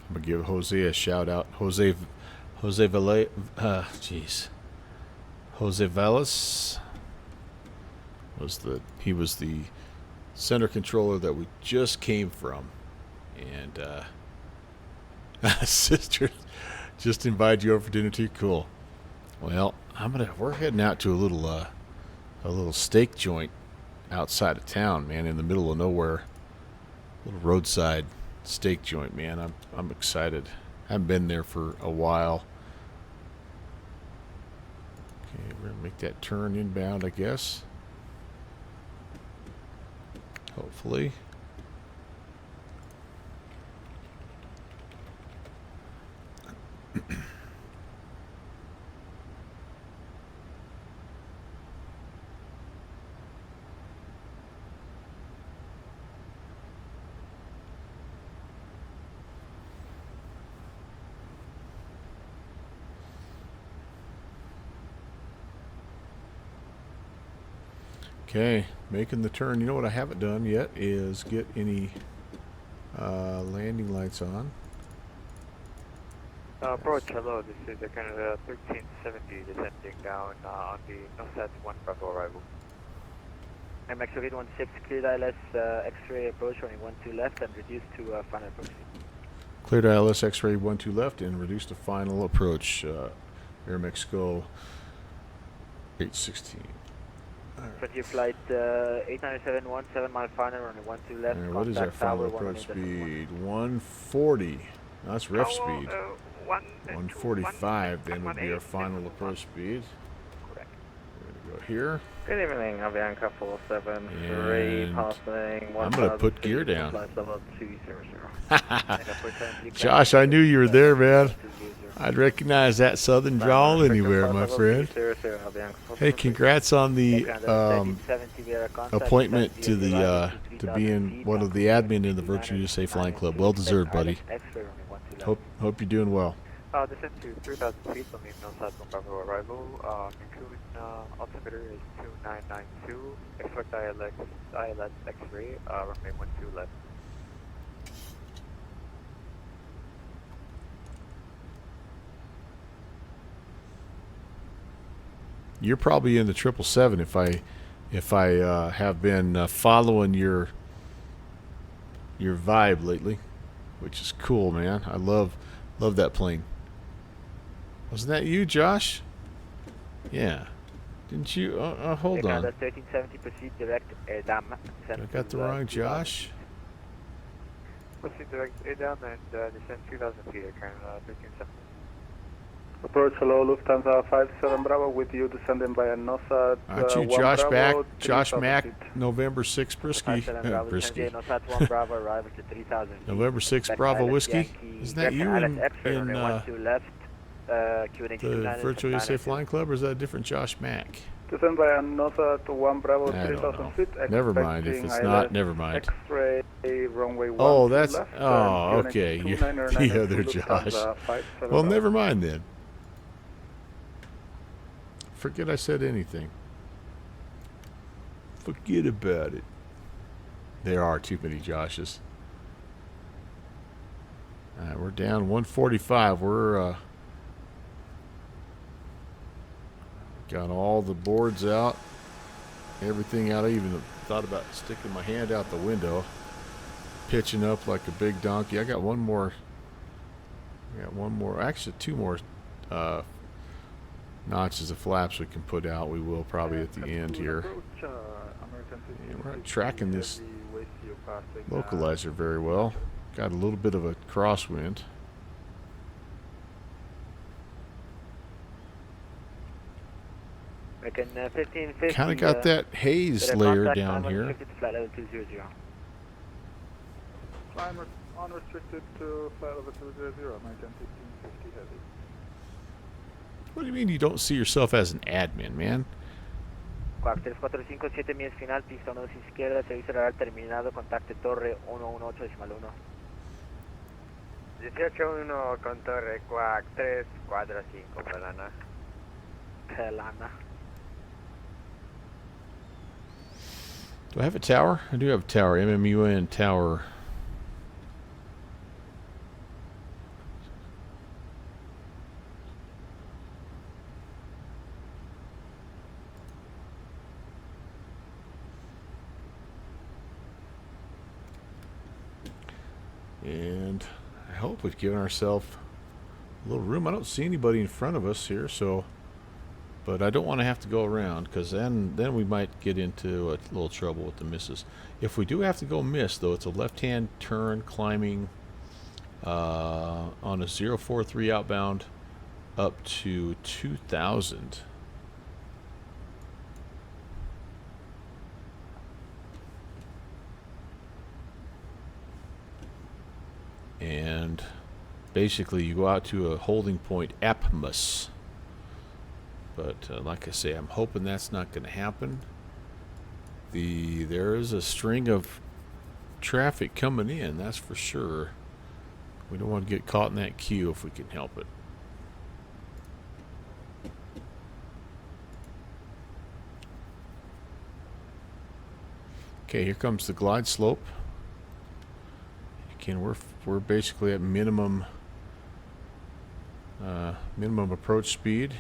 I'm gonna give Jose a shout out. Jose Velas was the center controller that we just came from, and sister just invited you over for dinner too. Cool. Well, we're heading out to a little steak joint outside of town, man, in the middle of nowhere. Little roadside steak joint, man. I'm excited. I haven't been there for a while. Okay, we're gonna make that turn inbound, I guess. Hopefully. Okay, making the turn. You know what I haven't done yet is get any landing lights on. Approach, hello, this is Canada 1370 descending down on the north-south 1 Bravo arrival. I'm X-ray 16, cleared ILS X-ray approach, running 12 left and reduced to final approach. Cleared ILS X-ray 12 left and reduced to final approach. Air Mexico 816. Frontier flight 897 7 mile final, running 12 left. And what is our final approach speed? 140. No, that's ref speed. 145 then would be our final approach speed. Correct. We're going to go here. Good evening, Avianca 473, passing 1. I'm going to put gear down. Flight level 200. Josh, I knew you were there, man. I'd recognize that southern drawl anywhere, my friend. Hey, congrats on the appointment to the to being one of the admin in the Virtual USA Flying Club. Well deserved, buddy. Hope you're doing well. Descend to 3,000 feet on the north-south 1 Bravo arrival. Cancun altimeter is 2992. Expect ILS X-ray, runway 12 left. You're probably in the 777 if I have been following your your vibe lately, which is cool, man. I love that plane. Wasn't that you, Josh? Yeah. Didn't you? Hold on. 1370, proceed direct air down. I got the wrong Josh. Proceed direct air down and descend 2,000 feet, Canada 1370. Approach hello, Lufthansa 57 Bravo with you descending via NOSAT. Aren't you 1 Josh Bravo, back? 3,000 Josh Mack, feet. November 6 Brisky. Brisky. NOSAT 1 Bravo, arrival to 3,000 feet. November 6 Bravo Whiskey. Isn't that you in left, the Virtual USA Flying Club, or is that a different Josh Mack? Descend via NOSAT 1 Bravo, I don't 3,000 know. feet. Never mind. If it's not, never mind. X-ray runway 1 Oh, that's... left, Oh, okay. You're the other Josh. Well, never mind then. Forget I said anything. Forget about it. There are too many Joshes. Alright, we're down 145. We're got all the boards out, everything out. I even thought about sticking my hand out the window, pitching up like a big donkey. I got one more. Actually, two more notches of flaps we can put out. We will probably at the end here. And we're not tracking this localizer very well. Got a little bit of a crosswind. Kind of got that haze layer down here. Climb unrestricted to flight level 200, American 1550 heavy. What do you mean you don't see yourself as an admin, man? 4357 millas final, pista 12 izquierda, servicio radar terminado, contacte torre 118.1. 18.1 con torre quack 345, Pelana. Pelana. Do I have a tower? I do have a tower. MMUN tower. And I hope we've given ourselves a little room. I don't see anybody in front of us here, so, but I don't want to have to go around, because then we might get into a little trouble with the misses. If we do have to go miss, though, it's a left-hand turn climbing on a 043 outbound up to 2,000. And basically you go out to a holding point Apmus, but like I say, I'm hoping that's not going to happen. There is a string of traffic coming in, that's for sure. We don't want to get caught in that queue if we can help it. Okay, here comes the glide slope. Again, we're basically at minimum approach speed.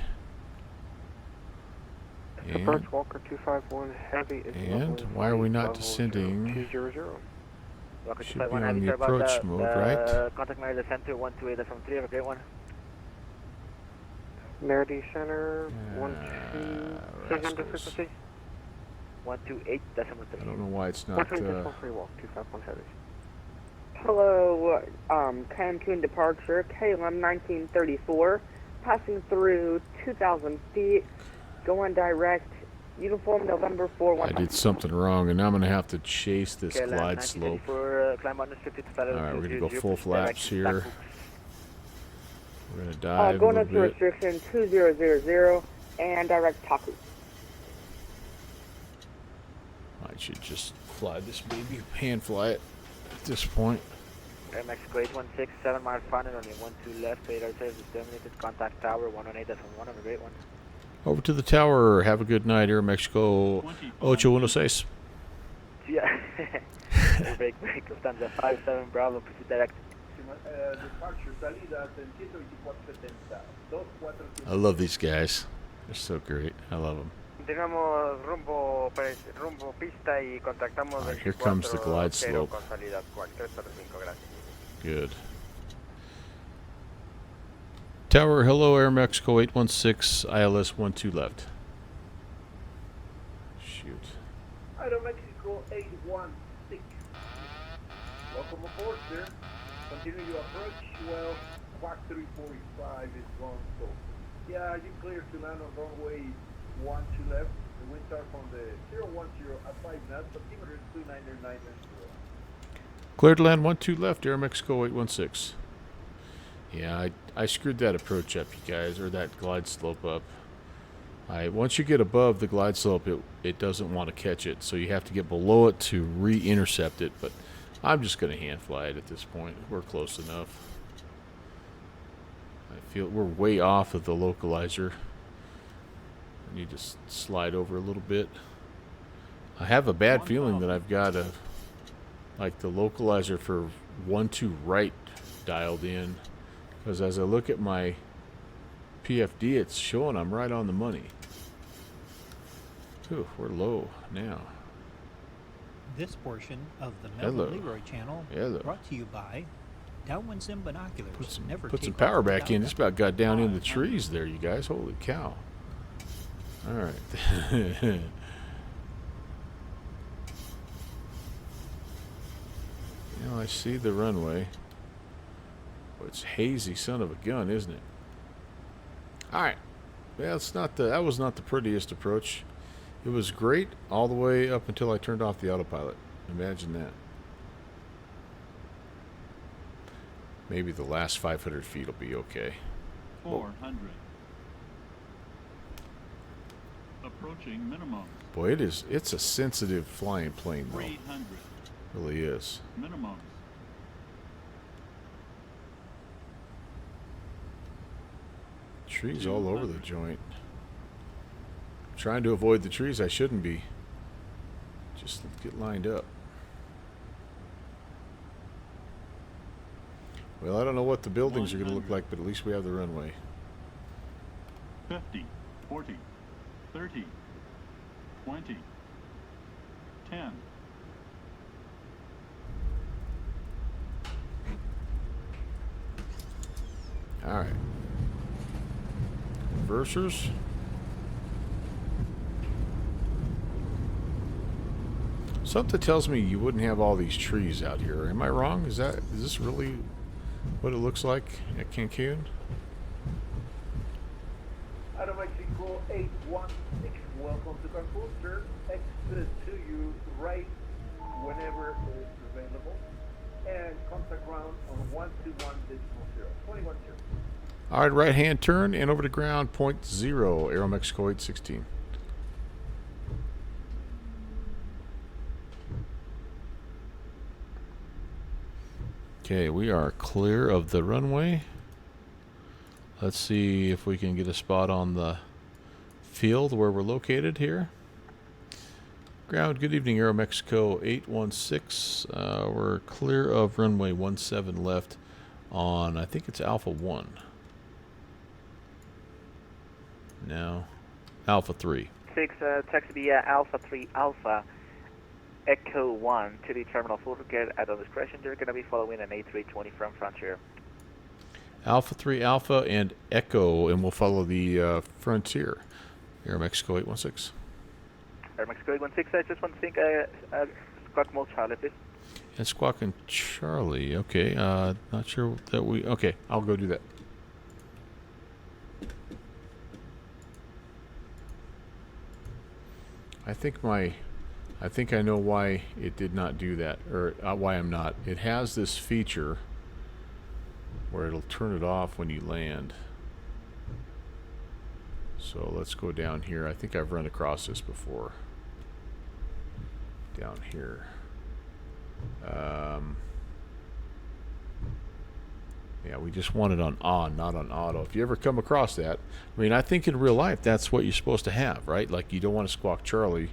Approach Walker 251 heavy. And why are we not descending? 200. Should be on the approach mode, right? Contact Merida Center 128 from 3. Have a great one. Merida Center 128 frequency. 128 decimal 3. I don't know why it's not. 123 walk 251 heavy. Hello, Cancun departure, KLM 1934, passing through 2,000 feet, going direct, uniform November 4. I did something wrong, and I'm going to have to chase this glide slope. Alright, we're going to go full flaps here. We're going to dive going a up to little bit. restriction 2000 and direct Taku. I should just fly this baby, hand fly it. At this point. Air Mexico 816, 7 miles final, only 12 left, radar service terminated, contact tower 118.1, have a great one. Over to the tower, have a good night, Air Mexico 816. Yeah. break, Lufthansa 57 Bravo, proceed direct. Departure, salida, 12470. I love these guys. They're so great. I love them. Mantenemos rumbo pista y contactamos Alright, here comes the glide slope. con salida actual 345, gracias. Good. Tower, hello, Air Mexico 816, ILS 12 left. Shoot. Aeromexico 816. Welcome aboard, sir. Continue your approach. Well, Quack 345 is gone, so yeah, you clear to land on runway 12 left. The winds are from the 010 at 5 knots, altimeter is 29990. Clear to land 12 left, Air Mexico 816. Yeah, I screwed that approach up, you guys, or that glide slope up. Once you get above the glide slope, it doesn't want to catch it, so you have to get below it to re-intercept it, but I'm just going to hand fly it at this point. We're close enough. I feel we're way off of the localizer. I need to slide over a little bit. I have a bad feeling that I've got like the localizer for 12 right dialed in, because as I look at my PFD, it's showing I'm right on the money. Whew, we're low now. This portion of the Melvin Leroy channel Hello. brought to you by Downwind Sim Binoculars. Put some power back in. Just about got down in the trees there, you guys. Holy cow. All right. I see the runway. Oh, it's hazy son of a gun, isn't it? All right. Well, it's not that was not the prettiest approach. It was great all the way up until I turned off the autopilot. Imagine that. Maybe the last 500 feet will be okay. 400. Approaching minimum. Boy, it's a sensitive flying plane though. 300. Really is. Minimum. Trees all over the joint. Trying to avoid the trees. I shouldn't be. Just get lined up. Well, I don't know what the buildings are going to look like, but at least we have the runway. 50, 40, 30, 20, 10. All right. Reversers. Something tells me you wouldn't have all these trees out here. Am I wrong? Is this really what it looks like at Cancun? Aeromexico 816, welcome to Cancun, sir. Exit to you right whenever it is available. And contact ground on 121.0, 21.0. All right, right hand turn and over to ground, 0.0, Aeromexico 816. Okay, we are clear of the runway. Let's see if we can get a spot on the field where we're located here. Ground, good evening, Aeromexico 816. We're clear of runway 17 left on, I think it's Alpha 1. No, Alpha 3. 6, taxi via Alpha 3 Alpha. Echo 1 to the terminal full get at your discretion. You're going to be following an A320 from Frontier. Alpha 3 Alpha and Echo, and we'll follow the Frontier. Aeromexico 816. Aeromexico 816, I just want to think, Squawk Mode Charlie, please. And Squawk and Charlie, okay. Not sure that we, okay, I'll go do that. I think I know why it did not do that, or why I'm not. It has this feature where it'll turn it off when you land. So let's go down here. I think I've run across this before. Down here. Yeah, we just want it on, not on auto. If you ever come across that, I mean, I think in real life that's what you're supposed to have, right? Like, you don't want to Squawk Charlie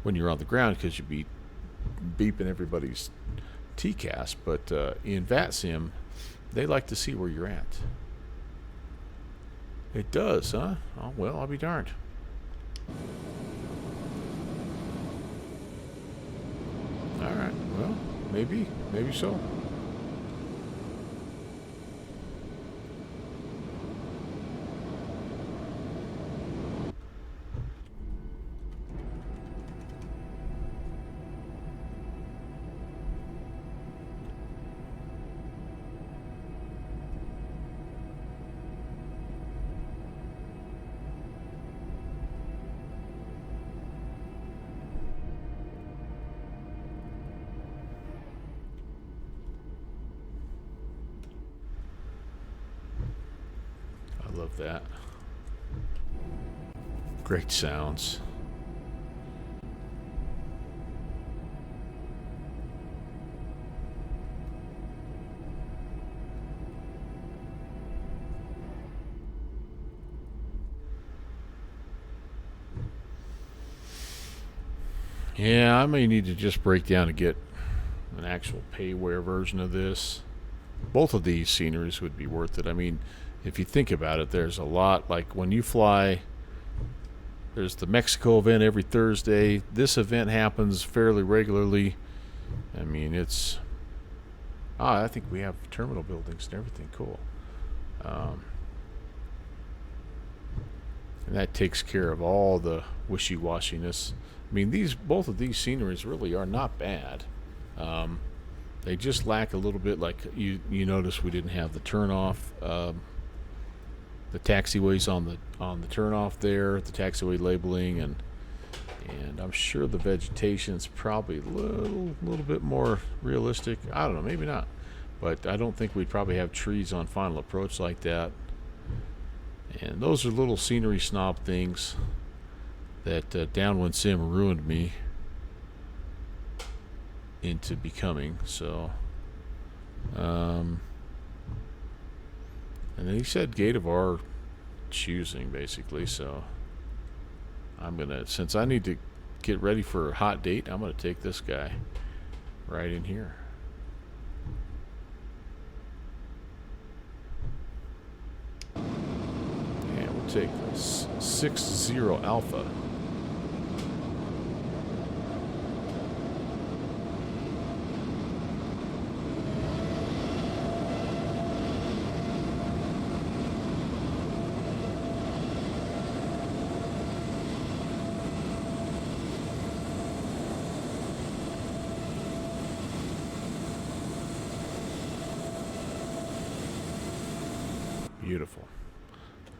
when you're on the ground because you'd be beeping everybody's TCAS, but in VATSIM, they like to see where you're at. It does, huh? Oh, well, I'll be darned. maybe so. I love that. Great sounds. Yeah, I may need to just break down to get an actual payware version of this. Both of these sceneries would be worth it. I mean, if you think about it, there's a lot. Like when you fly, there's the Mexico event every Thursday. This event happens fairly regularly. I mean, it's... I think we have terminal buildings and everything. Cool. And that takes care of all the wishy-washiness. I mean, both of these sceneries really are not bad. They just lack a little bit. Like you notice, we didn't have the turnoff, the taxiways on the turnoff there, the taxiway labeling, and I'm sure the vegetation's probably a little bit more realistic. I don't know, maybe not, but I don't think we'd probably have trees on final approach like that. And those are little scenery snob things that Downwind Sim ruined me into becoming. So, and then he said gate of our choosing, basically. So I'm gonna, since I need to get ready for a hot date, I'm gonna take this guy right in here. And we'll take 60 Alpha. Beautiful.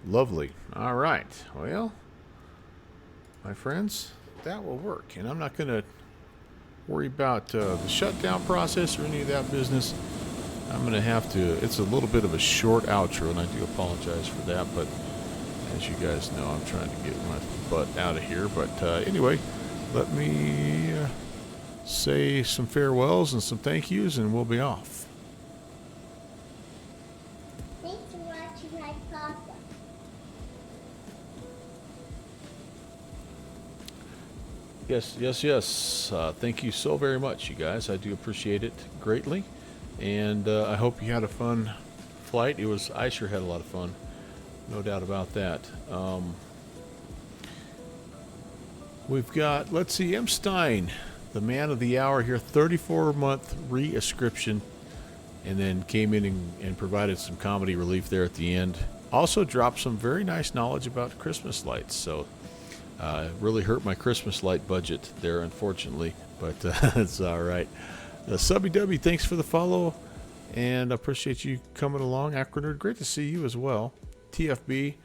Lovely. All right. Well, my friends, that will work. And I'm not going to worry about the shutdown process or any of that business. I'm going to have to, it's a little bit of a short outro, and I do apologize for that. But as you guys know, I'm trying to get my butt out of here. But anyway, let me say some farewells and some thank yous, and we'll be off. Yes. Thank you so very much, you guys. I do appreciate it greatly. And I hope you had a fun flight. I sure had a lot of fun. No doubt about that. We've got, let's see, M. Stein, the man of the hour here, 34-month re-ascription, and then came in and provided some comedy relief there at the end. Also dropped some very nice knowledge about Christmas lights. So really hurt my Christmas light budget there, unfortunately, but it's all right. Subby Dubby, thanks for the follow, and I appreciate you coming along. Acronerd, great to see you as well. TFB,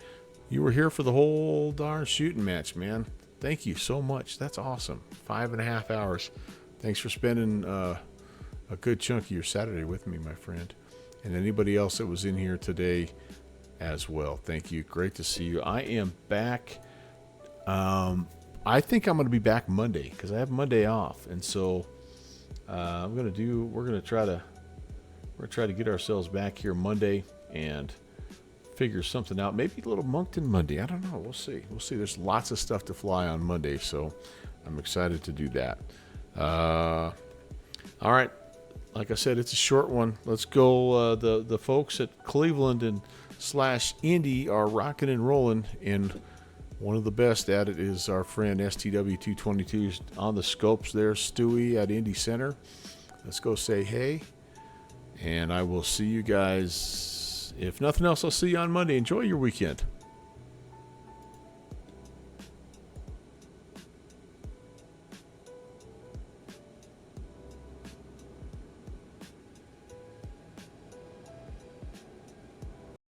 you were here for the whole darn shooting match, man. Thank you so much. That's awesome. 5.5 hours. Thanks for spending a good chunk of your Saturday with me, my friend. And anybody else that was in here today as well. Thank you. Great to see you. I am back. I think I'm going to be back Monday because I have Monday off, and so we're going to try to get ourselves back here Monday and figure something out. Maybe a little Moncton Monday. I don't know. We'll see. There's lots of stuff to fly on Monday, so I'm excited to do that. All right. Like I said, it's a short one. Let's go. The folks at Cleveland and /Indy are rocking and rolling, and one of the best at it is our friend STW222 on the scopes there, Stewie at Indy Center. let's go say hey. And I will see you guys. If nothing else, I'll see you on Monday. Enjoy your weekend.